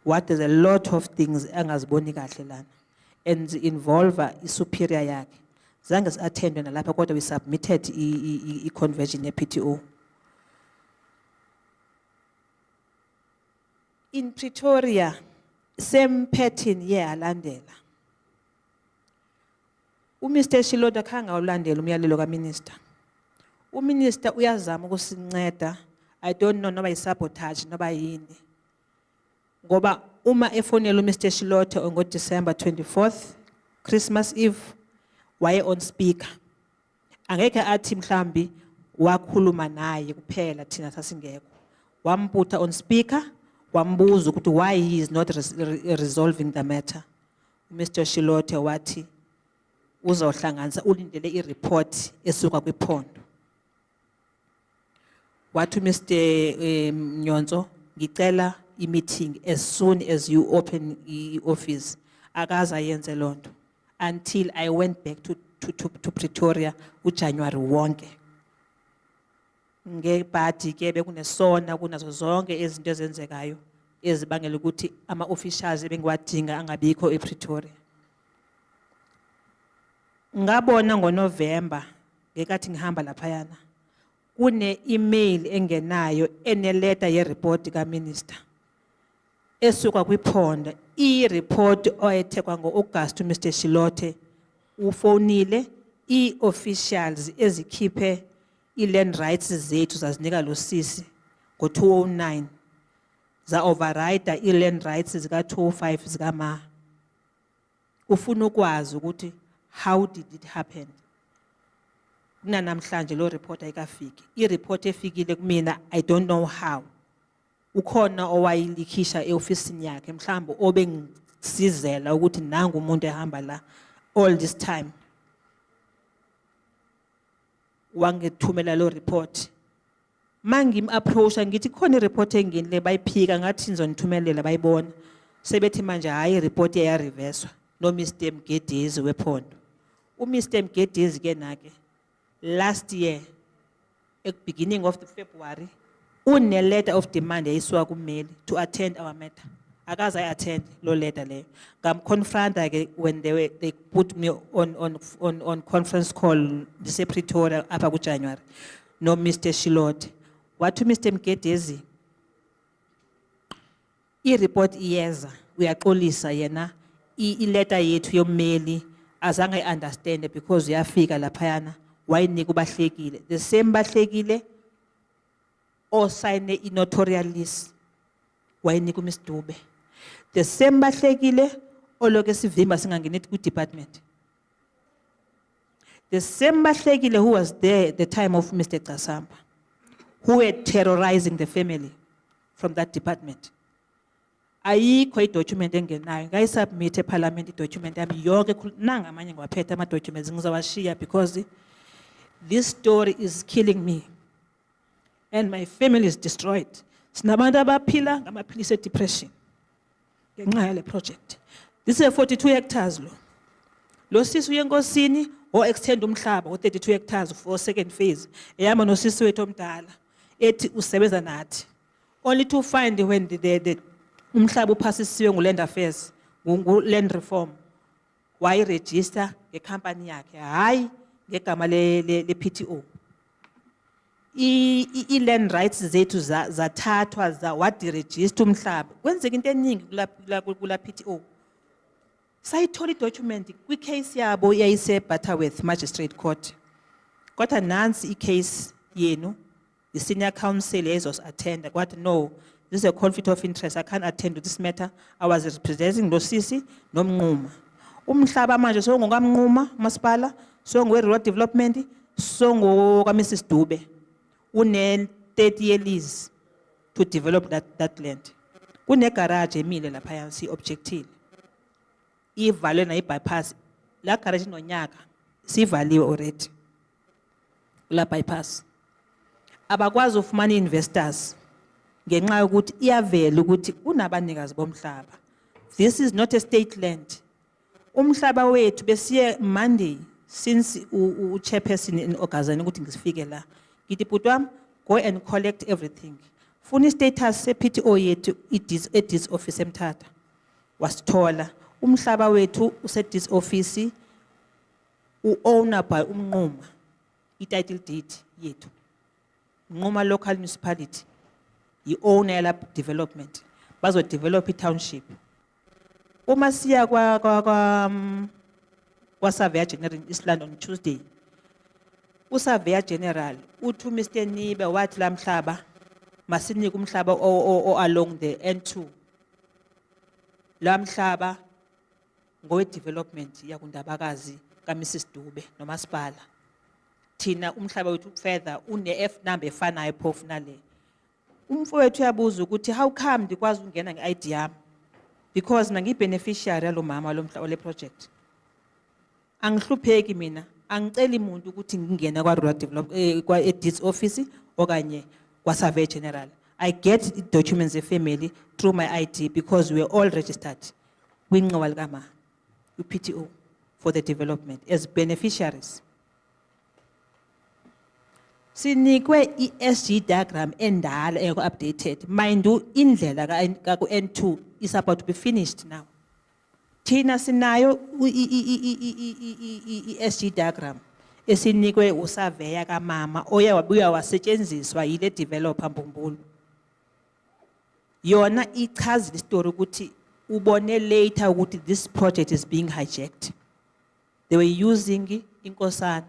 what there's a lot of things angaziboni kahle lana and involve I superior yakhe zange siattendwe nalapha kodwa we submitted I conversion yePTO. In Pretoria same pattern alandela uMr Shiloda khanga ulandela umyalelo kaMinister uMinister uyazama ukusinceda I don't know noba yisabotage noba yini ngoba uma efonela uMr Shiloda on December 24th Christmas Eve waye on speaker angeke athi mhlambi wakhuluma naye kuphela thina sasingekho wambutha on speaker wambuza ukuthi why he is not resolving the matter Mr Shiloda wathi uzohlanganisa ulindele ireport esuka kwiphondo wathi Mr Nyonzo ngicela meeting as soon as you open the office akaza yenze lonto until I went back to Pretoria uJanuary wonke ngebhadi ke bekunesona kunazo zonke izinto ezenzekayo ezibangela ukuthi ama officials bengiwadinga angabikho ePretoria ngabona ngoNovember ngekathi ngihamba lapha yana kune email engenayo eneleta yereport kaMinister esuka kwiphondo ireport oyethekwa ngoAugust Mr Shilote ufonile officials ezikhiphe land rights zethu zazinika lo sisi ngo2009 za override land rights zika 205 zikama ufuna ukwazi ukuthi how did it happen namhlanje lo report ayikafiki ireport efikile kumina I don't know how ukhona owayilikhisha eofficeini yakhe mhlawumbe obengisizela ukuthi nangu umuntu ehamba la all this time wangethumela lo report mangim approach ngithi khona ireport enginile bayiphika ngathi nizonithumelela bayibona sebethi manje hayi report ya reverse no Mr Mgedezi wephondo uMr Mgedezi ke nake last year at beginning of the February une letter of demand yayisuka kumeli to attend our matter akaze attend lo letter le ngam confront ke when they put me on conference call the Pretoria apha ku January no Mr Shilote wathi Mr Mgedezi report iyeza uyaxolisa yena letter yethu yomeli azange understand because uyafika lapha yana wayinika ubahlekile the same bahlekile o sign notarial lease wayinika uMr Dube the same bahlekile oloke sivimba singangeni ku department the same bahlekile who was there at the time of Mr Casamba who were terrorizing the family from that department ayikho idocument engenayo ngayisubmit eParliament idocument yami yonke nanga amanye ngiwaphethe ama documents ngizawashiya because this story is killing me and my family is destroyed sinabantu abaphila ngamaphilisi edepression ngenxa yale project this is 42 hectares lo sisi uyenkosini extend umhlaba o 32 hectares for second phase ehamba nosisi wethu omdala ethi usebenza nathi, only to find when the umhlaba uphasisiwe nguland affairs land reform wayiregister ngecompany yakhe hayi ngegama le PTO. I-land rights zethu zathathwa wadirejista umhlaba. Kwenzeka into eningi kula PTO. Sayithola i-document kwi-case yabo yayise-Butterworth Magistrate Court. Kodwa nansi i-case yenu, the senior counsel attended. What? No, this is a conflict of interest. I can't attend to this matter. I was representing no Sisi, no Mnguma. Umhlaba manje songokamnquma umasipala, songo-rural development, songo-Mrs. Dube. Une 30-year lease to develop that land. Une garage emile lapha yansi objectile. Ivaliwe na bypass. La garage nonyaka sivaliwe already. La bypass. Abakwazi ufumana investors ngenxa yokuthi iyavela ukuthi kunabanikazi bomhlaba. This is not a state land. Umhlaba wethu besiye Monday since chairperson in Okazani ukuthi ngisifike la. Githi butwam, go and collect everything. Funi status se PTO yethu it office emthatha. Wasithola umhlaba wethu use this office owner by umnquma i-title deed yethu. Mnquma local municipality i-owner la development. Bazo develop i-township. Uma siya kwa surveyor general in East London on Tuesday. Usurveyor general uthi Mr. Nibe wathi la mhlaba masinike umhlaba along the N2. La mhlaba ngowe development yakundabakazi ka Mrs. Dube nomasipala. Thina umhlaba wethu further une F number efanayo phofu nale. Umfowethu uyabuza ukuthi how come ndikwazi ungena nge-ID yami? Because mina ngibeneficiary yalo mama le project. Angihlupheki mina. Angiceli umuntu ukuthi ngingena kwa rural development kwa deeds office okanye kwa survey general. I get the documents of family through my ID because we are all registered kwinqoba likama PTO for the development as beneficiaries. Sinikwe i-SG diagram endala updated. Mind you, indlela ka N2 is about to be finished now. Tina sinayo i-SG diagram esinikwe usurveyor kamama oya wabuya wasetshenziswa yile developer Mbumbulu. Yona ichaza the story ukuthi ubone later ukuthi this project is being hijacked. They were using Inkosana,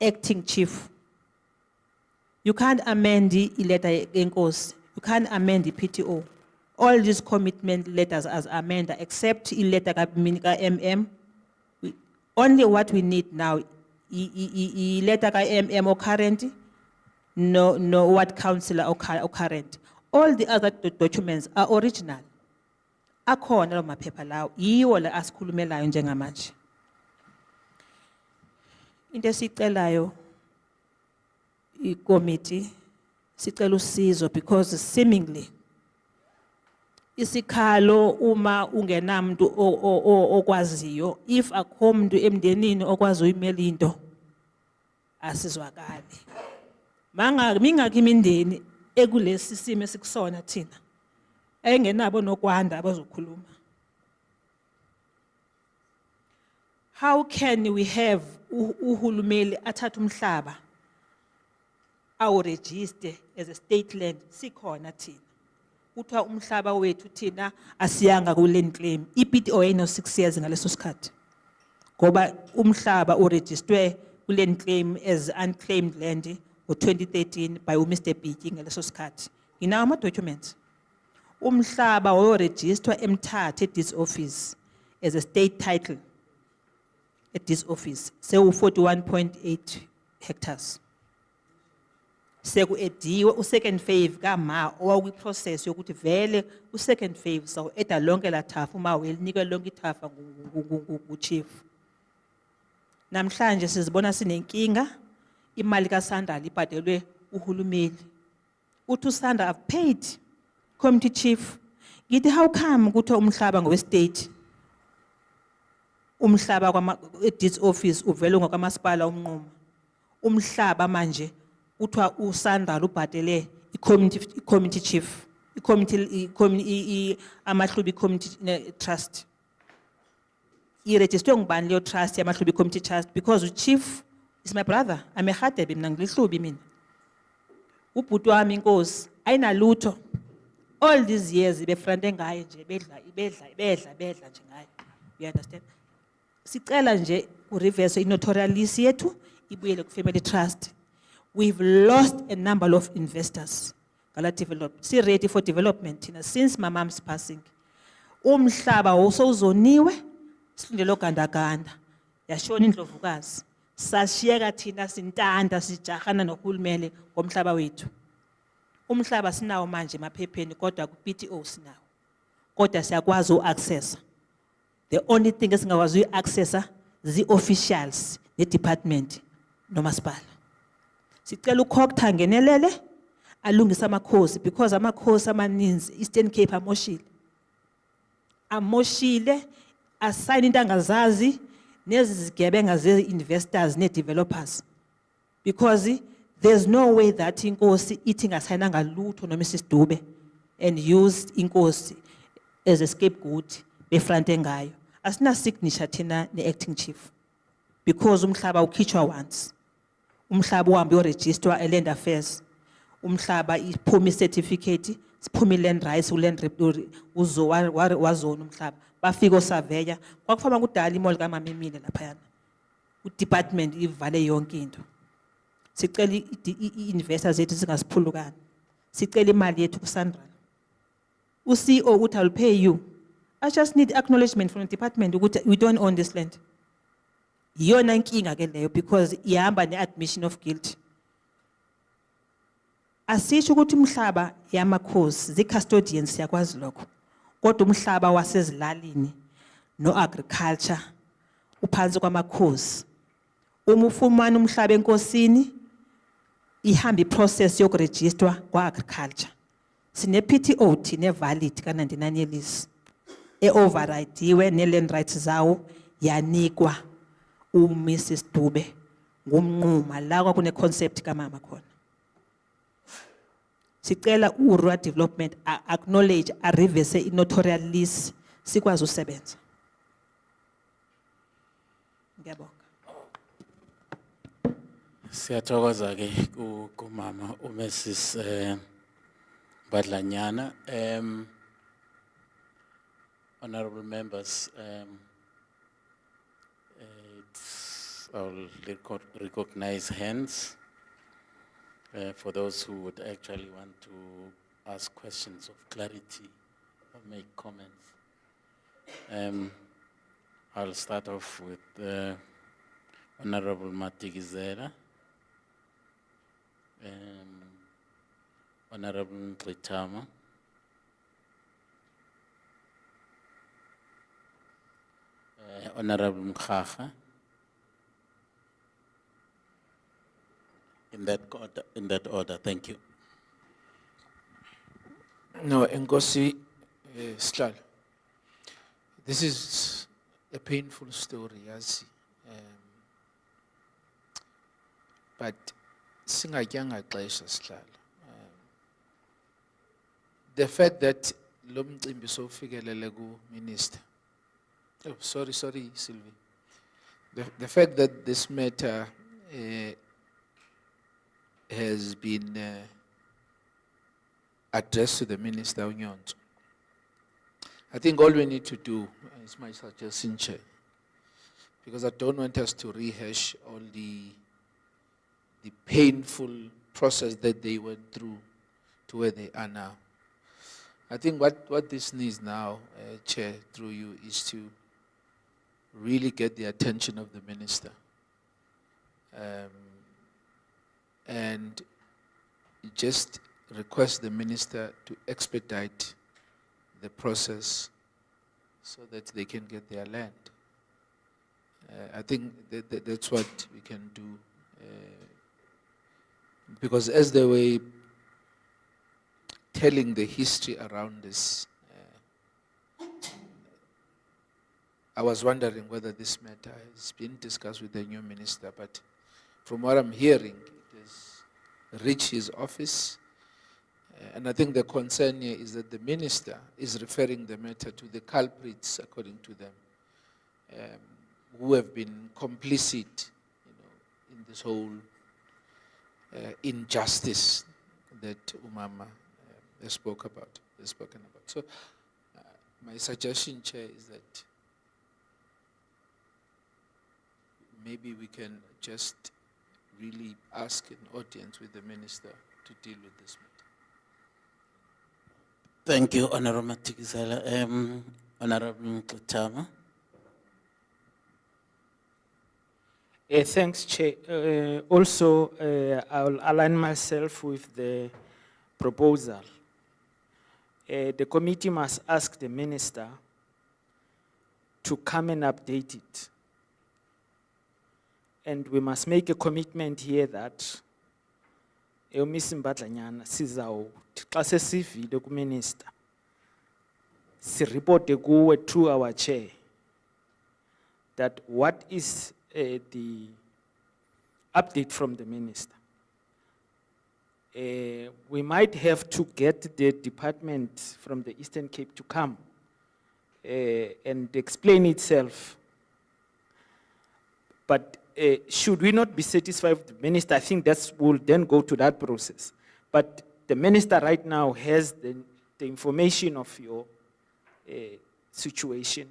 acting chief. You can't amend the letter Enkosi. You can't amend the PTO. All these commitment letters as amended, except the letter MM. Only what we need now, letter MM or current, no what councillor or current. All the other documents are original. Akhona lo maphepha lawo yiwo la asikhulumelayo njengamanje. Into esicelayo i-committee sicela usizo because seemingly isikhalo uma ungenamuntu okwaziyo, if akho umuntu emndenini okwazi uyimela into asizwakali. Mingakho imindeni ekulesi simo esikusona thina engenabo nokwanda abazokhuluma. How can we have uhulumeni athatha umhlaba awu register as a state land sikhona thina? Uthiwa umhlaba wethu thina asiyanga ku-land claim. I-PTO ayino 6 years ngaleso sikhathi. Ngoba umhlaba uregistrwe ku-land claim as unclaimed land ngo-2013 by uMr. Biki ngaleso sikhathi. Nginawo ama-documents. Umhlaba wayoregistrwa eMthatha e-deeds office as a state title at this office. Sewu 41.8 hectares. Seku-ediwe u-second phase kama owakwi-process yokuthi vele u-second phase saw eda lonke la thafa uma welinikwe lonke ithafa ngu-chief. Namhlanje sizibona sinenkinga, imali kaSandra ibhadelwe uhulumeni. Uthi uSandra have paid committee chief. Ngithi how come ukuthi umhlaba ngowe-state? umhlaba deeds office uvele ngokwamasipala umnqumo. Umhlaba manje uthiwa uSandra ubhadele i-committee chief, amaHlubi committee trust. Irejistwe ngubani leyo trust yamaHlubi committee trust because uchief is my brother. I'm a Khadebe mina ngilihlubi mina. Ubhuti wami inkosi ayinalutho. All these years befrante ngaye nje bedla nje ngaye. You understand? Sicela nje ureverse i-notarialist yethu ibuyele ku-family trust. We've lost a number of investors. Si ready for development since my mom's passing. Umhlaba usozoniwe silindele ogandaganda. Yashona indlovukazi. Sashiyeka thina sintanda sijahana nohulumele ngomhlaba wethu. Umhlaba sinawo manje emaphepheni kodwa ku-PTO sinawo. Kodwa siyakwazi u-accessa. The only thing esingakwazi uyi-accessa zi-officials ne-department nomasipala. Sicela ukhokta ngenelele alungise amakhosi because amakhosi amaninzi Eastern Cape amoshile assign into angazazi nezi zigebenga ze-investors ne-developers because there's no way that inkosi ithi ngasayinanga lutho noma Dube and used inkosi as a scapegoat befrante ngayo. Asina signature thina ne-acting chief because umhlaba ukhitshwa once. Umhlaba uhambe uregister e-land affairs. Umhlaba iphume certificate, siphume land rights uland wazona umhlaba. Bafika osaveya kwakufama kudala imoli kaMama Emile laphayana. U-department ivale yonke into. Sicela i-investors zethu singasiphulukani. Sicela imali yethu kuSandra. U-CEO uthi I'll pay you. I just need acknowledgement from the department ukuthi we don't own this land. Yona inkinga ke leyo because ihamba ne-admission of guilt. Asisho ukuthi umhlaba yamakhosi zi-custodians siyakwazi lokho. Kodwa umhlaba wasezilalini no-agriculture uphansi kwamakhosi. Uma ufumana umhlaba enkosini ihamba iprocess yokurejistwa kwa-agriculture. Sine-PTO thina valid ka-99 years. E-overridiwe ne-land rights zawo yanikwa uMrs Dube ngumnquma la kwakune-concept kamama khona. Sicela uRural Development acknowledge reverse i-notarial lease sikwazi usebenza. Ngiyabonga. Siyathokoza ke kumama uMrs Badlanyana. Honorable members, I'll recognize hands for those who would actually want to ask questions of clarity or make comments. I'll start off with Honorable Matigizera, Honorable Ntlitama, Honorable Mkhacha. In that order, thank you. No, Nkosi Sihlalo. This is a painful story, yazi. But singatyanga xesha Sihlalo. The fact that lo mcimbi sofikelele ku minister. Oh, sorry, Sylvie. The fact that this matter has been addressed to the Minister Unyonto. I think all we need to do is my suggestion, Chair, because I don't want us to rehash all the painful process that they went through to where they are now. I think what this needs now, Chair, through you, is to really get the attention of the Minister. And just request the Minister to expedite the process so that they can get their land. I think that's what we can do. Because as they were telling the history around this, I was wondering whether this matter has been discussed with the new minister, but from what I'm hearing, it has reached his office. And I think the concern here is that the minister is referring the matter to the culprits, according to them, who have been complicit, in this whole injustice that Umama has spoken about. So, my suggestion, Chair, is that maybe we can just really ask an audience with the minister to deal with this matter. Thank you, Honorable Matikizela. Honorable Makhathini. Thanks, Chair. Also, I will align myself with the proposal. The committee must ask the minister to come and update it. And we must make a commitment here that minister report through our chair that what is the update from the minister. We might have to get the department from the Eastern Cape to come and explain itself. But should we not be satisfied with the minister, I think we'll then go to that process. But the minister right now has the information of your situation.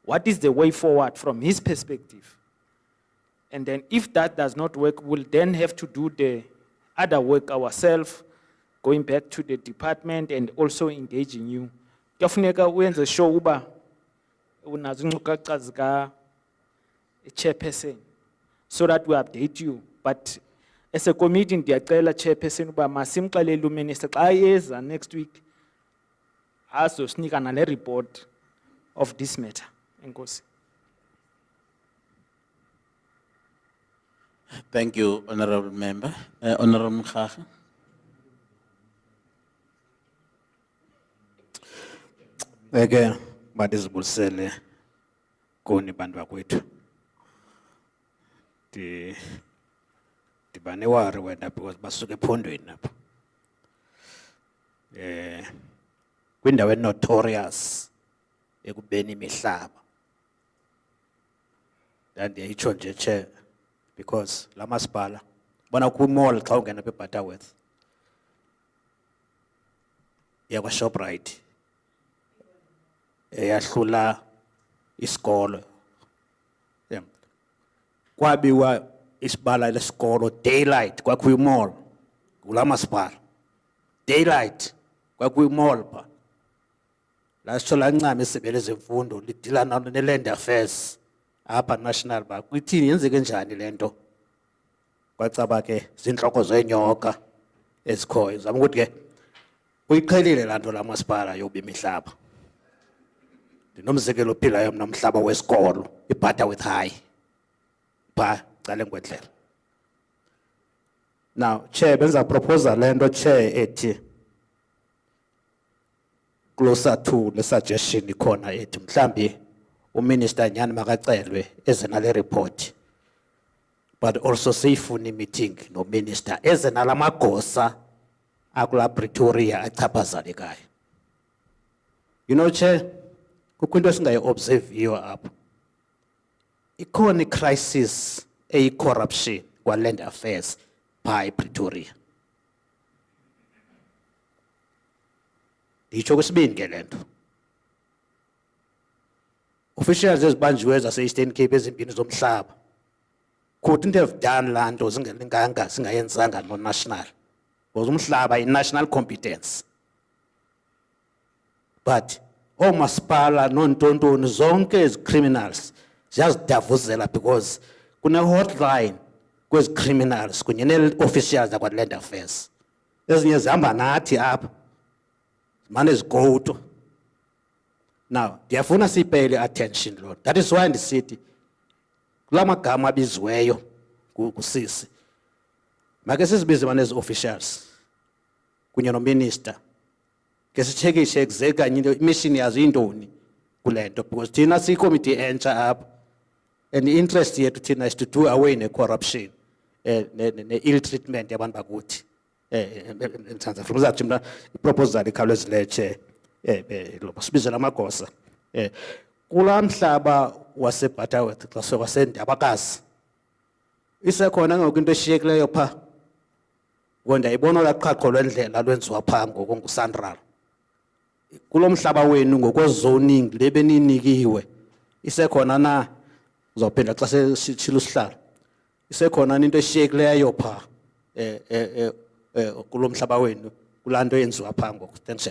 What is the way forward from his perspective? And then if that does not work, we'll then have to do the other work ourselves, going back to the department and also engaging you. Kuyafuneka uyenze sure uba unazo inkcukacha chairperson so that we update you. But as a committee, ndiyacela chairperson uba masimxelele uminister xa eza next week azosinika nale report of this matter. Enkosi. Thank you, Honorable Member. Honorable Makhathini. Eke badizibulisele kuni bantu bakwethu. Dibanewari wena because basuke ephondweni lapha. Kwindawo notorious ekubeni imihlaba. Ndiyayitsho nje Chair because la masipala bona ku mall xa ungena phe Butterworth yakwa Shoprite yahlula isikolo kwabiwa isibala lesikolo daylight kwakuyi mall kula masipala daylight kwakuyi mall pha la sithola ncame isebele zemfundo lidilana ne-land affairs apha national park kwithini yenzeke njani lento kwacaba ke zinhloko zenyoka ezikhoyo zama ukuthi ke uyiqhelile lanto la masipala yoba imihlaba ndinomzekelo ophilayo mna umhlaba wesikolo iButterworth High pha cale ngwendlela. Now Chair benza proposal lento Chair ethi closer to the suggestion ikhona ethi mhlambi uMinister nyani makacelwe eze nale report but also seyifuna meeting no minister eze nalamagosa akula Pretoria achaphazalekayo. You know Chair kukho into esingayi observe iyo apha. Ikhona icrisis eyi-corruption kwa land affairs pha ePretoria. Nditsho kwesibini ke lento. Officials ezibanjiwe zase-Eastern Cape ezimbini zomhlaba couldn't have done laa nto zingelinganga zingayenzanga no-national because umhlaba i-national competence. But oomasipala noontontoni zonke ezi criminals ziyazidavuzela because kune-hotline kwezi criminals kunye nee-officials zakwa-land affairs ezinye zihamba nathi apha zimane zigowuto. Now ndiyafuna siyipele attention lo. That is why ndisithi kula magama abiziweyo kusisi make sizibize manezi officials kunye nominister ke sitshekishe exactly kanye imission yazo yintoni kulento, because thina siyikomiti entsha apha, and the interest yethu thina is to do away ne-corruption, ne-ill treatment yabantu bakuthi. Mzantsi Afrika, uzawuthi mna iproposal ikhawulezileyo Chair, sibizela amagosa. Kulaa mhlaba waseButterworth xa wasendabakazi, isekhona ngoku into eshiyekileyo phaa, ngoba ndiyayibona olaa qhaqho lwendlela lwenziwa phaa ngoku nguSandral. Kulo mhlaba wenu ngokwezoning le beninikiwe, isekhona na, uzawuphinda xa sesitshila usihlalo, isekhona into eshiyekileyo phaa kulo mhlaba wenu, kulaa nto yenziwa phaa ngoku. Thanks.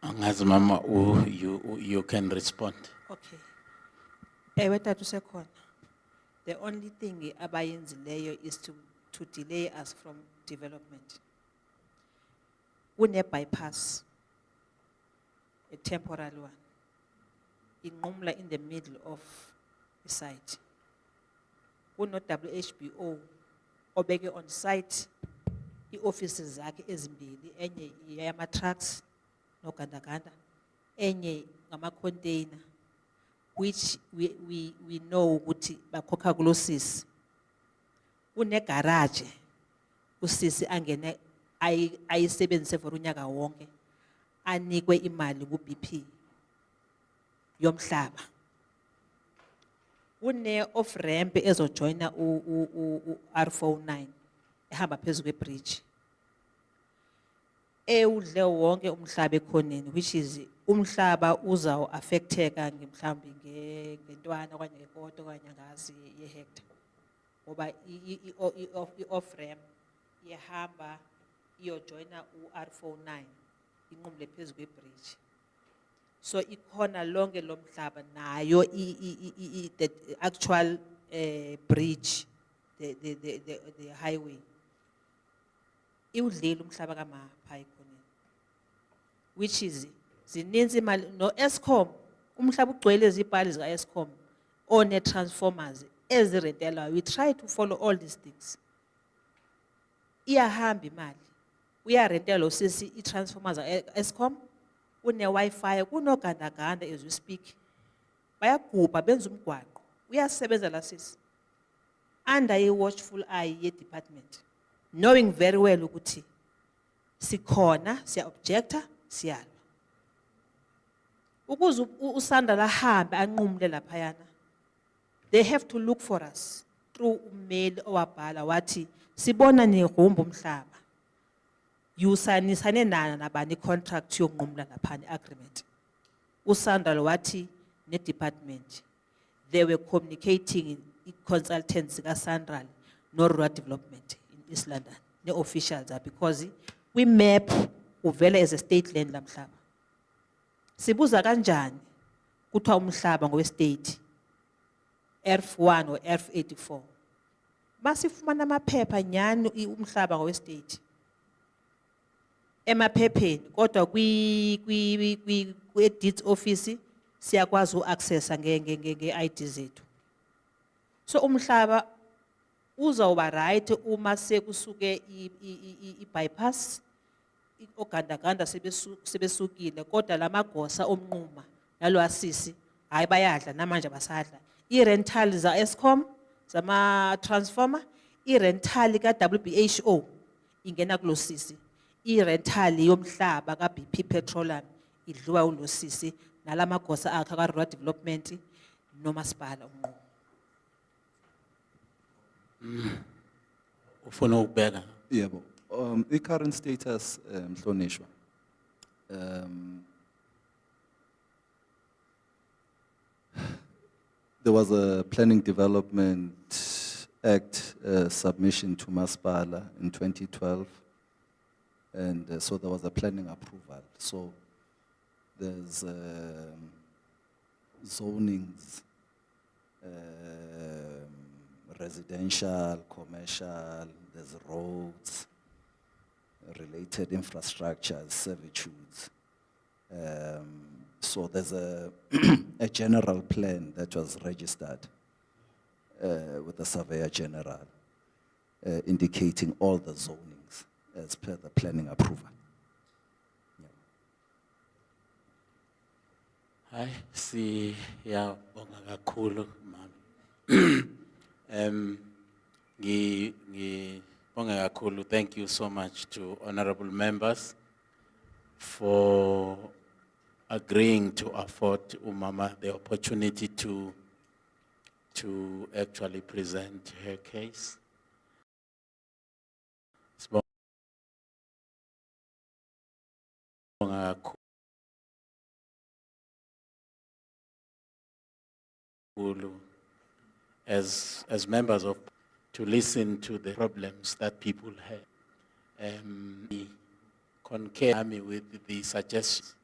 Angazi mama, you can respond. Okay. Ewe tata usekhona. The only thing abayenzileyo is to delay us from development. Une bypass, a temporary one, inqumla in the middle of the site. Uno WHBO obeke on site i-offices zakhe ezimbili, enye yama trucks no gandaganda, enye ngama container, which we know ukuthi bakhokha kulo sisi. Une garage usisi angene ayisebenzise for unyaka wonke, anikwe imali ku BP yomhlaba. Une off ramp ezojoina u R49 ehamba phezu kwe-bridge. Udle wonke umhlaba ekhoneni, which is umhlaba uzawu affecteka mhlawumbi ngentwana okanye ngekota okanye ngazi yehectare. Ngoba i-off ramp ihamba iyojoina u-R49 inqumle phezu kwe-bridge. So ikhona lonke lo mhlaba nayo the actual bridge, the highway. Iwudlile umhlaba kamapha ekhoneni, which is zininzi imali no Eskom, umhlaba ugcwele izipali zika Eskom one transformers ezirentelayo. We try to follow all these things. Iyahamba imali, uyarentela usisi i-transformers Eskom, une Wi-Fi, kunogandaganda as we speak. Bayagubha benza umgwaqo, uyasebenza la sisi under a watchful eye ye department, knowing very well ukuthi sikhona, siya objector, siyalwa. Ukuze usanda la hambe anqumule laphayana, they have to look for us through ummeli owabhala wathi sibona nirhumba umhlaba, yusanisane nabani contract yokunqumula laphana agreement. Usanda wathi ne department, they were communicating consultants ka Sandral no rural development in East London, ne officials are, because we map uvela as a state land la mhlaba. Sibuza kanjani kuthiwa umhlaba ngowe state F1 or F84. Basifumana amaphepha nyani umhlaba ngowe state. Emaphepheni kodwa kwi deeds office siyakwazi uaccessa nge-ID zethu. So umhlaba uzawuba right uma sekusuke i-bypass ogandaganda sebesukile, kodwa lamagosa omnquma nalo asisi hayi bayadla namanje basadla. I-rental za Eskom zama transformer, i-rental ka WBHO ingena kulo sisi, i-rental yomhlaba ka BP Petroleum idliwa ulo sisi nalamagosa akhe ka rural development nomasipala umnquma. Ufuna ukubeka? Yebo. The current status, Mhlonishwa, there was a Planning Development Act submission to Maspala in 2012, and so there was a planning approval. So there's zonings, residential, commercial, there's roads, related infrastructures, servitudes. So there's a general plan that was registered with the Surveyor General, indicating all the zonings as per the planning approval. Hi, siyabonga kakhulu mama. Ngibonga kakhulu. Thank you so much to honorable members for agreeing to afford umama the opportunity to actually present her case. Sibonga kakhulu as members of to listen to the problems that people have. We concur with the suggestions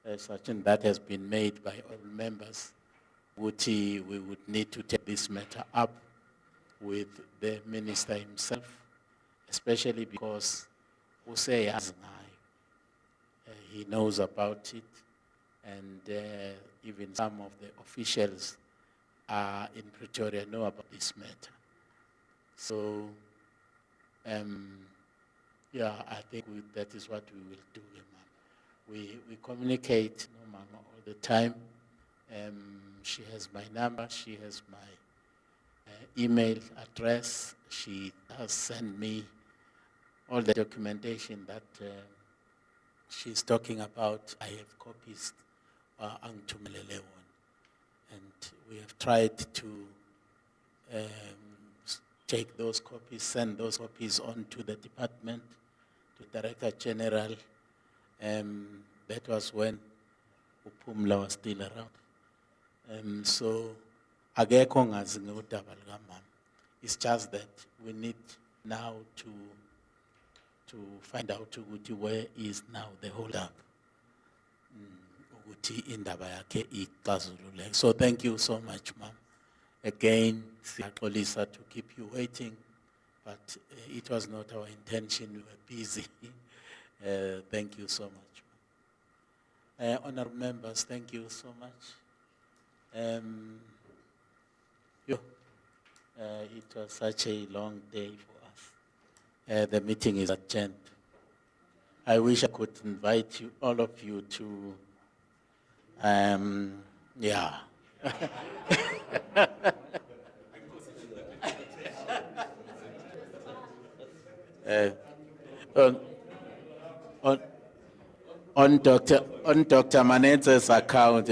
that has been made by all members. We would need to take this matter up with the minister himself, especially because he knows about it, and even some of the officials in Pretoria know about this matter. So, yeah, I think that is what we will do, Mama. We communicate, Mama, all the time. She has my number, she has my email address. She has sent me all the documentation that she's talking about. I have copies and we have tried to take those copies, send those copies on to the department, to Director General. That was when Upumla was still around. So, it's just that we need now to find out where is now the hold up. So thank you so much, ma'am. Again, Lisa, to keep you waiting, but it was not our intention. We were busy. Thank you so much. Honourable members, thank you so much. It was such a long day for us. The meeting is adjourned. I wish I could invite you, all of you, to, yeah. On Dr. Manenze's account.